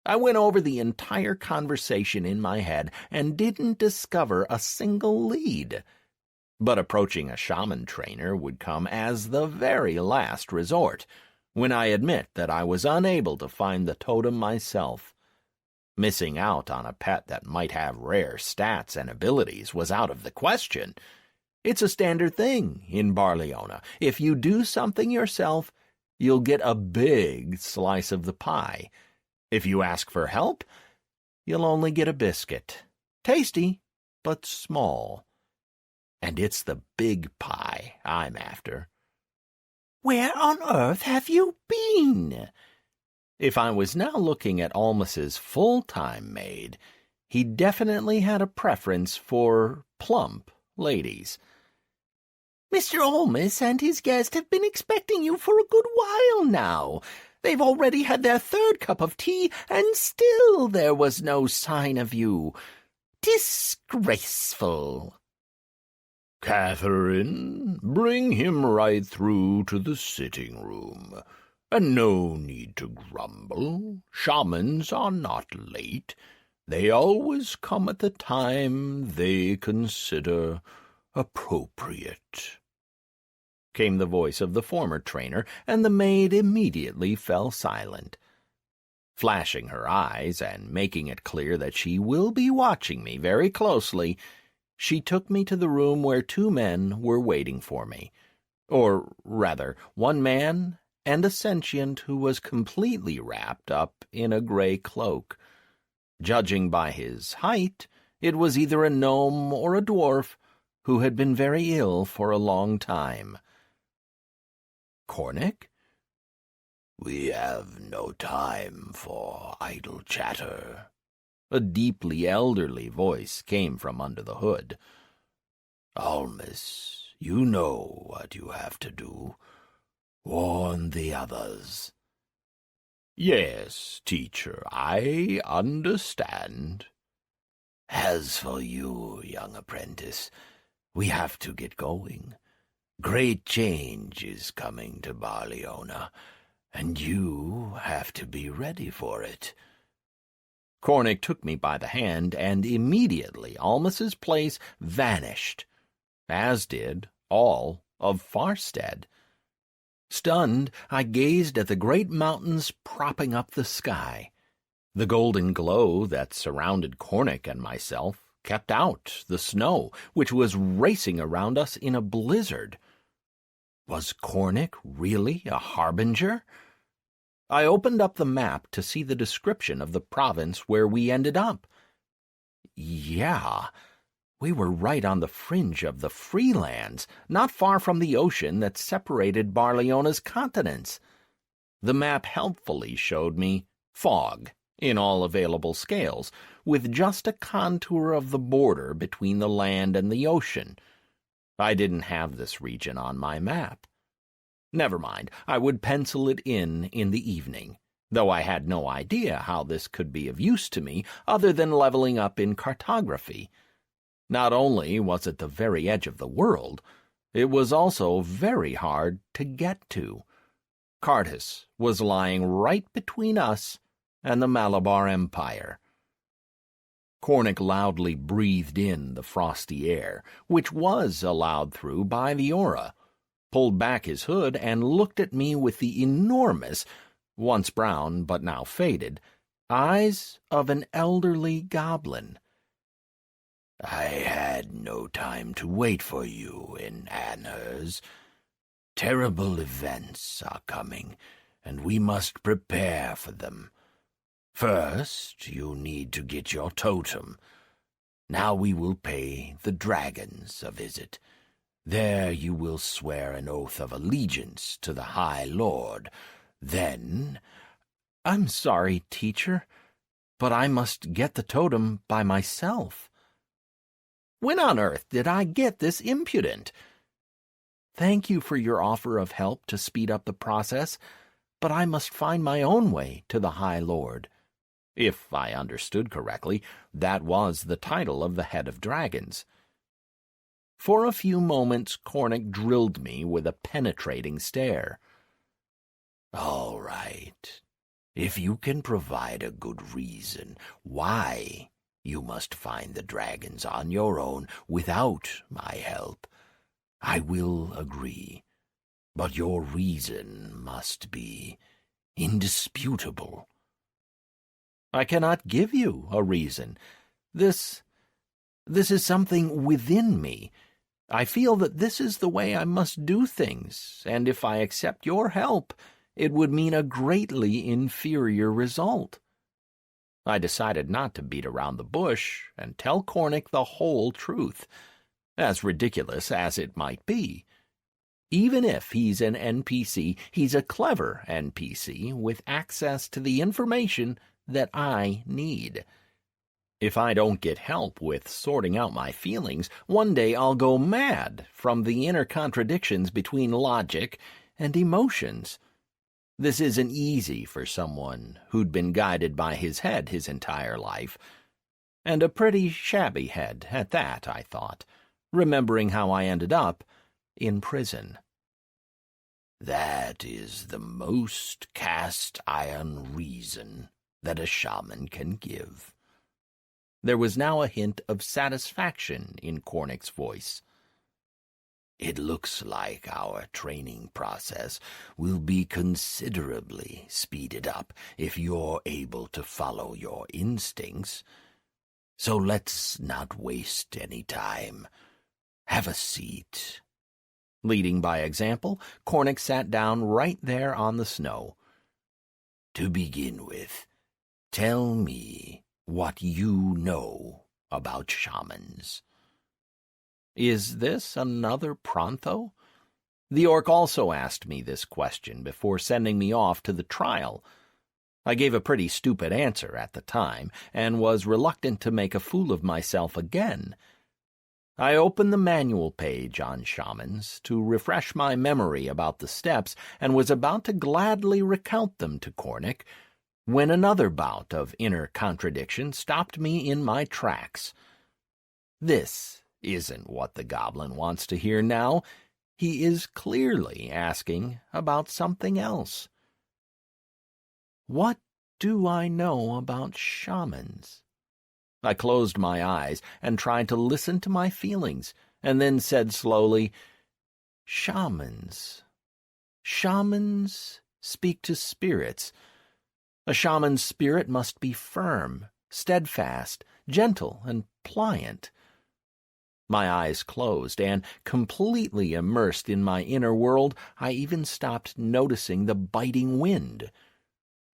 I went over the entire conversation in my head and didn't discover a single lead. But approaching a shaman trainer would come as the very last resort, when I admit that I was unable to find the totem myself. Missing out on a pet that might have rare stats and abilities was out of the question. It's a standard thing in Barleona. If you do something yourself, you'll get a big slice of the pie. If you ask for help, you'll only get a biscuit. Tasty, but small. And it's the big pie I'm after. "Where on earth have you been?" If I was now looking at Almus's full-time maid, he definitely had a preference for plump ladies. "Mr. Almus and his guest have been expecting you for a good while now. They've already had their third cup of tea, and still there was no sign of you. Disgraceful." "Catherine, bring him right through to the sitting-room. And no need to grumble. Shamans are not late. They always come at the time they consider appropriate," came the voice of the former trainer, and the maid immediately fell silent. Flashing her eyes and making it clear that she will be watching me very closely, She took me to the room where two men were waiting for me. Or, rather, one man and a sentient who was completely wrapped up in a gray cloak. Judging by his height, it was either a gnome or a dwarf who had been very ill for a long time. Cornic? We have no time for idle chatter. A deeply elderly voice came from under the hood. Almus, you know what you have to do. Warn the others. Yes, teacher, I understand. As for you, young apprentice, we have to get going. Great change is coming to Barleona, and you have to be ready for it. Cornic took me by the hand, and immediately Almus's place vanished, as did all of Farstead. Stunned, I gazed at the great mountains propping up the sky. The golden glow that surrounded Cornic and myself kept out the snow, which was racing around us in a blizzard. Was Cornic really a harbinger? I opened up the map to see the description of the province where we ended up. Yeah, we were right on the fringe of the Freelands, not far from the ocean that separated Barleona's continents. The map helpfully showed me fog in all available scales, with just a contour of the border between the land and the ocean. I didn't have this region on my map. Never mind, I would pencil it in the evening, though I had no idea how this could be of use to me other than leveling up in cartography. Not only was it the very edge of the world, it was also very hard to get to. Cartus was lying right between us and the Malabar Empire. Cornic loudly breathed in the frosty air, which was allowed through by the aura, pulled back his hood, and looked at me with the enormous, once brown but now faded, eyes of an elderly goblin. I had no time to wait for you in Anhers. Terrible events are coming, and we must prepare for them. First, you need to get your totem. Now we will pay the dragons a visit. There you will swear an oath of allegiance to the High Lord. Then— I'm sorry, teacher, but I must get the totem by myself. When on earth did I get this impudent? Thank you for your offer of help to speed up the process, but I must find my own way to the High Lord. If I understood correctly, that was the title of the head of dragons. For a few moments Cornic drilled me with a penetrating stare. All right. If you can provide a good reason why you must find the dragons on your own without my help, I will agree. But your reason must be indisputable. I cannot give you a reason. This is something within me. I feel that this is the way I must do things, and if I accept your help, it would mean a greatly inferior result. I decided not to beat around the bush and tell Cornic the whole truth, as ridiculous as it might be. Even if he's an NPC, he's a clever NPC with access to the information that I need. If I don't get help with sorting out my feelings, one day I'll go mad from the inner contradictions between logic and emotions. This isn't easy for someone who'd been guided by his head his entire life. And a pretty shabby head at that, I thought, remembering how I ended up in prison. That is the most cast-iron reason that a shaman can give. There was now a hint of satisfaction in Cornic's voice. It looks like our training process will be considerably speeded up if you're able to follow your instincts. So let's not waste any time. Have a seat." Leading by example, Cornick sat down right there on the snow. "To begin with, tell me what you know about shamans." Is this another Pronto? The orc also asked me this question before sending me off to the trial. I gave a pretty stupid answer at the time, and was reluctant to make a fool of myself again. I opened the manual page on shamans to refresh my memory about the steps, and was about to gladly recount them to Cornick, when another bout of inner contradiction stopped me in my tracks. This isn't what the goblin wants to hear now. He is clearly asking about something else. What do I know about shamans? I closed my eyes and tried to listen to my feelings, and then said slowly, "Shamans. Shamans speak to spirits. A shaman's spirit must be firm, steadfast, gentle, and pliant." My eyes closed, and, completely immersed in my inner world, I even stopped noticing the biting wind.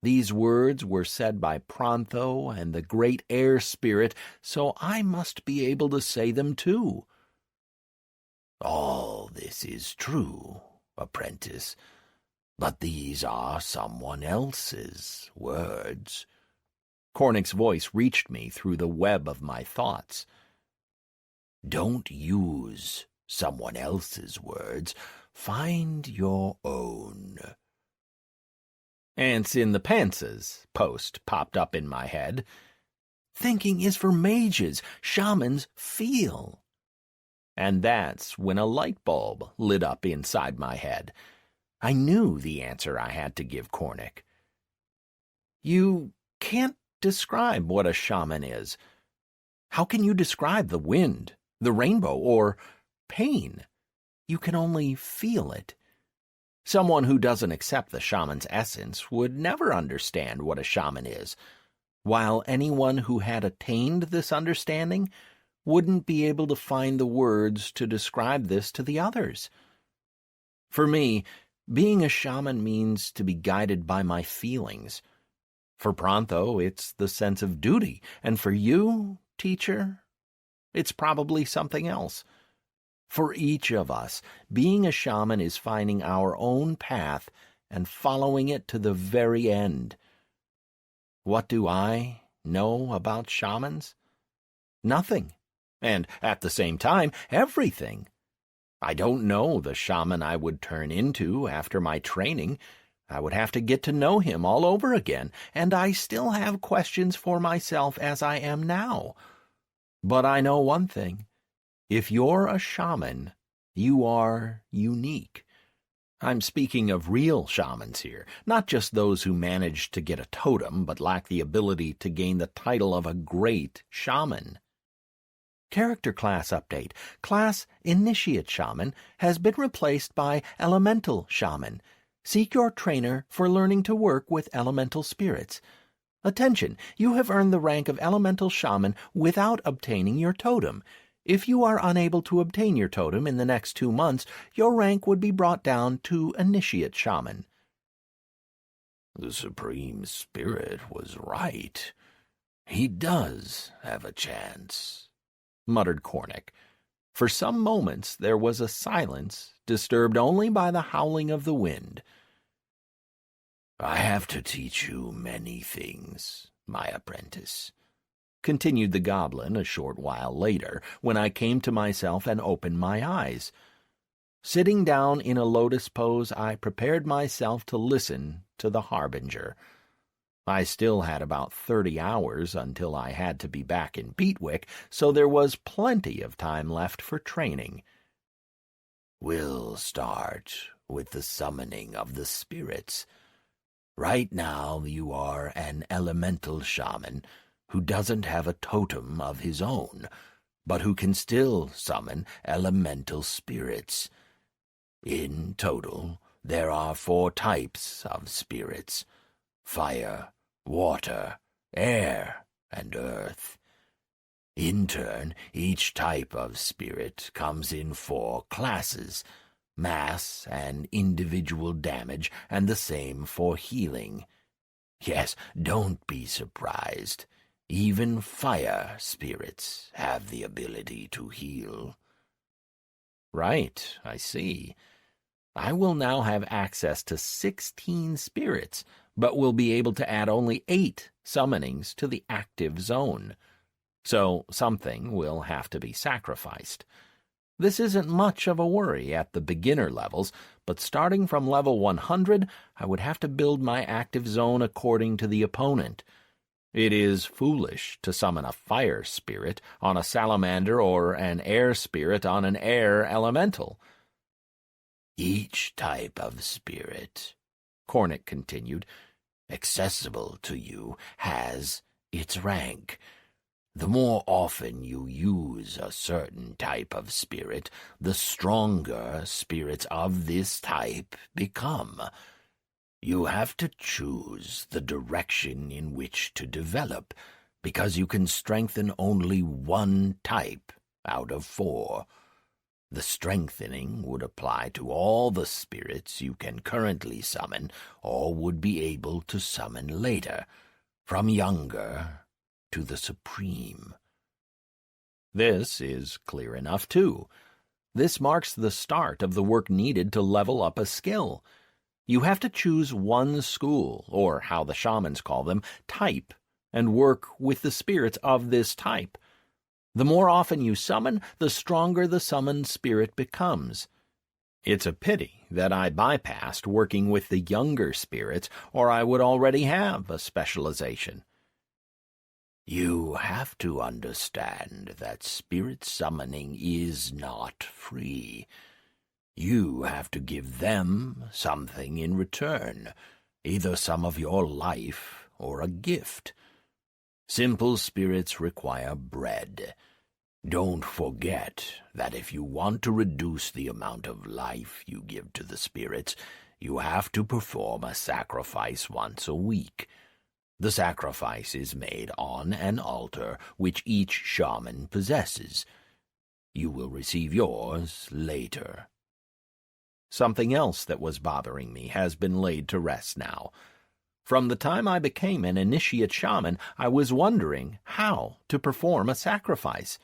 These words were said by Pronto and the great air spirit, so I must be able to say them too. "All this is true, apprentice, but these are someone else's words." Cornick's voice reached me through the web of my thoughts. "Don't use someone else's words. Find your own." "Ants in the pantses" post popped up in my head. Thinking is for mages. Shamans feel. And that's when a light bulb lit up inside my head. I knew the answer I had to give Cornick. You can't describe what a shaman is. How can you describe the wind, the rainbow, or pain? You can only feel it. Someone who doesn't accept the shaman's essence would never understand what a shaman is, while anyone who had attained this understanding wouldn't be able to find the words to describe this to the others. For me, being a shaman means to be guided by my feelings. For Pronto, it's the sense of duty, and for you, teacher, it's probably something else. For each of us, being a shaman is finding our own path and following it to the very end. What do I know about shamans? Nothing, and at the same time, everything. I don't know the shaman I would turn into after my training. I would have to get to know him all over again, and I still have questions for myself as I am now. But I know one thing. If you're a shaman, you are unique. I'm speaking of real shamans here, not just those who managed to get a totem but lack the ability to gain the title of a great shaman. Character class update. Class Initiate Shaman has been replaced by Elemental Shaman. Seek your trainer for learning to work with elemental spirits. Attention! You have earned the rank of Elemental Shaman without obtaining your totem. If you are unable to obtain your totem in the next 2 months, your rank would be brought down to Initiate Shaman. The Supreme Spirit was right. He does have a chance, muttered Cornick. For some moments there was a silence, disturbed only by the howling of the wind. "I have to teach you many things, my apprentice," continued the goblin a short while later, when I came to myself and opened my eyes. Sitting down in a lotus pose, I prepared myself to listen to the harbinger. I still had about 30 hours until I had to be back in Beatwick, so there was plenty of time left for training. "We'll start with the summoning of the spirits. Right now you are an elemental shaman who doesn't have a totem of his own, but who can still summon elemental spirits. In total, there are 4 types of spirits: fire, water, air, and earth. In turn, each type of spirit comes in 4 classes: mass and individual damage, and the same for healing. Yes, don't be surprised. Even fire spirits have the ability to heal. Right, I see. I will now have access to 16 spirits, but will be able to add only 8 summonings to the active zone. So something will have to be sacrificed. This isn't much of a worry at the beginner levels, but starting from level 100, I would have to build my active zone according to the opponent. It is foolish to summon a fire spirit on a salamander or an air spirit on an air elemental. Each type of spirit, Cornic continued, accessible to you, has its rank. The more often you use a certain type of spirit, the stronger spirits of this type become. You have to choose the direction in which to develop, because you can strengthen only one type out of 4. The strengthening would apply to all the spirits you can currently summon or would be able to summon later, from younger to the supreme. This is clear enough, too. This marks the start of the work needed to level up a skill. You have to choose one school, or how the shamans call them, type, and work with the spirits of this type. The more often you summon, the stronger the summoned spirit becomes. It's a pity that I bypassed working with the younger spirits, or I would already have a specialization. You have to understand that spirit summoning is not free. You have to give them something in return, either some of your life or a gift. Simple spirits require bread. Don't forget that if you want to reduce the amount of life you give to the spirits, you have to perform a sacrifice once a week. The sacrifice is made on an altar which each shaman possesses. You will receive yours later. Something else that was bothering me has been laid to rest now. From the time I became an initiate shaman, I was wondering how to perform a sacrifice.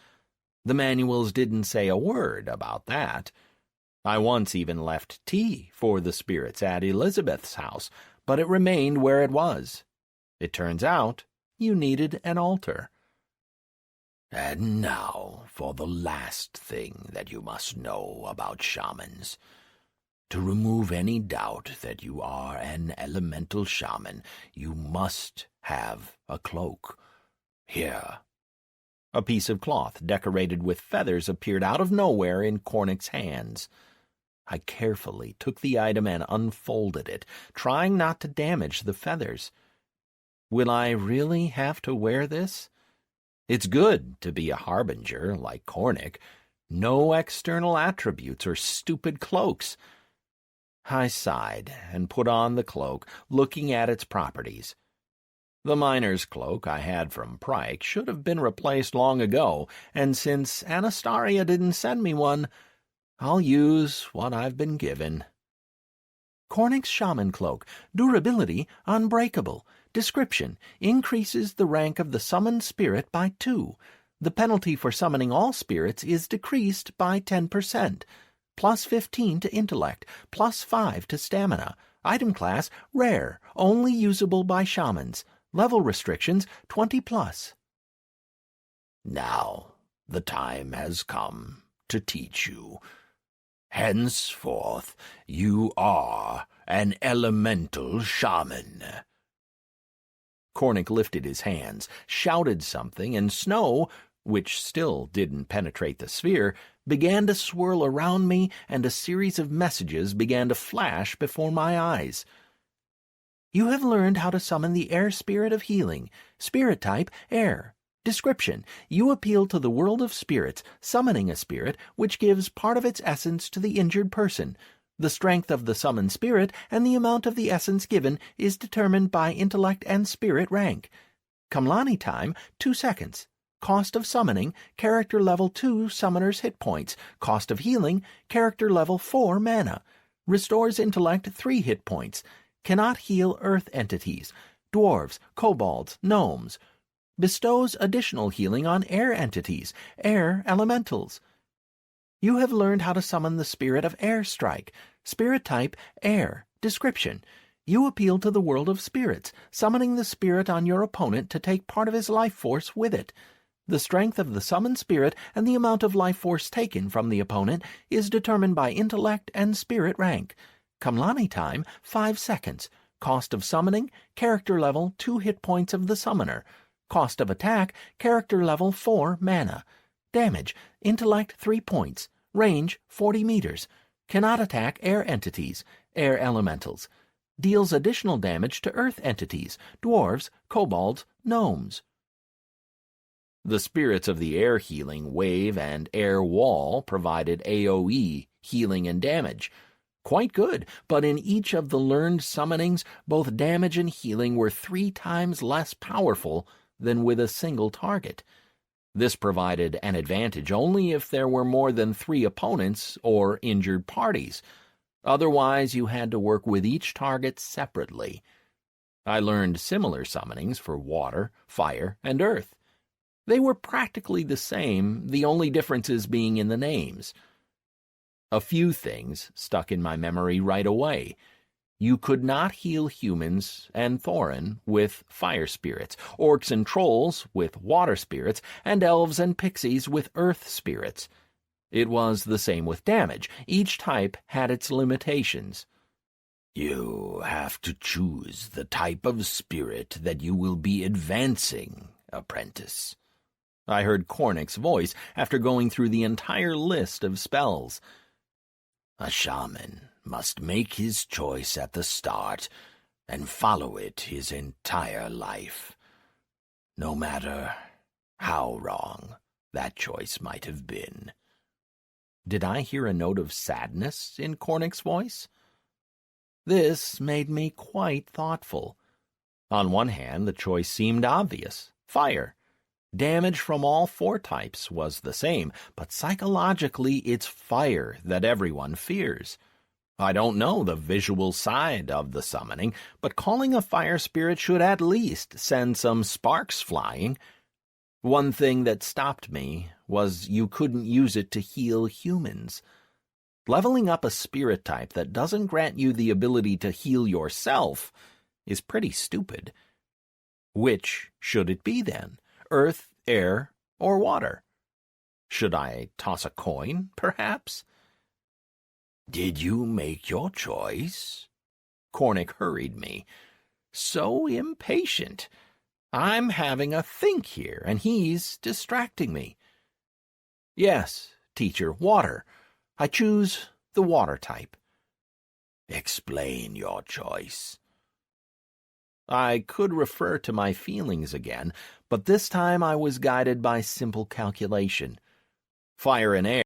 The manuals didn't say a word about that. I once even left tea for the spirits at Elizabeth's house, but it remained where it was. It turns out you needed an altar. And now for the last thing that you must know about shamans. To remove any doubt that you are an elemental shaman, you must have a cloak. Here. A piece of cloth decorated with feathers appeared out of nowhere in Cornic's hands. I carefully took the item and unfolded it, trying not to damage the feathers. Will I really have to wear this? It's good to be a harbinger like Cornic. No external attributes or stupid cloaks. I sighed and put on the cloak, looking at its properties. The miner's cloak I had from Pryke should have been replaced long ago, and since Anastasia didn't send me one, I'll use what I've been given. Cornic's Shaman Cloak. Durability unbreakable. Description: increases the rank of the summoned spirit by 2. The penalty for summoning all spirits is decreased by 10%. Plus 15 to intellect, plus 5 to stamina. Item class, rare, only usable by shamans. Level restrictions, 20+. Now the time has come to teach you. Henceforth you are an elemental shaman. Cornic lifted his hands, shouted something, and snow, which still didn't penetrate the sphere, began to swirl around me, and a series of messages began to flash before my eyes. You have learned how to summon the air spirit of healing. Spirit type, air. Description: you appeal to the world of spirits, summoning a spirit which gives part of its essence to the injured person. The strength of the summoned spirit and the amount of the essence given is determined by intellect and spirit rank. Kamlani time, 2 seconds. Cost of summoning, character level 2 summoner's hit points. Cost of healing, character level 4 mana. Restores intellect 3 hit points. Cannot heal earth entities, dwarves, kobolds, gnomes. Bestows additional healing on air entities, air elementals. You have learned how to summon the spirit of Air Strike. Spirit type, air. Description. You appeal to the world of spirits, summoning the spirit on your opponent to take part of his life force with it. The strength of the summoned spirit and the amount of life force taken from the opponent is determined by intellect and spirit rank. Kamlani time, 5 seconds. Cost of summoning, character level 2 hit points of the summoner. Cost of attack, character level 4 mana. Damage, intellect 3 points. Range, 40 meters. Cannot attack air entities, air elementals. Deals additional damage to earth entities, dwarves, kobolds, gnomes. The spirits of the air healing wave and air wall provided AoE, healing and damage. Quite good, but in each of the learned summonings, both damage and healing were 3 times less powerful than with a single target. This provided an advantage only if there were more than 3 opponents or injured parties. Otherwise, you had to work with each target separately. I learned similar summonings for water, fire, and earth. They were practically the same, the only differences being in the names. A few things stuck in my memory right away. You could not heal humans and Thorin with fire spirits, orcs and trolls with water spirits, and elves and pixies with earth spirits. It was the same with damage. Each type had its limitations. You have to choose the type of spirit that you will be advancing, apprentice. I heard Cornic's voice after going through the entire list of spells. A shaman must make his choice at the start and follow it his entire life, no matter how wrong that choice might have been. Did I hear a note of sadness in Cornic's voice? This made me quite thoughtful. On one hand, the choice seemed obvious. Fire. Damage from all 4 types was the same, but psychologically it's fire that everyone fears. I don't know the visual side of the summoning, but calling a fire spirit should at least send some sparks flying. One thing that stopped me was you couldn't use it to heal humans. Leveling up a spirit type that doesn't grant you the ability to heal yourself is pretty stupid. Which should it be then? Earth, air, or water? Should I toss a coin, perhaps? Did you make your choice? Cornic hurried me. So impatient. I'm having a think here, and he's distracting me. Yes, teacher, water. I choose the water type. Explain your choice. I could refer to my feelings again, but this time I was guided by simple calculation. Fire and air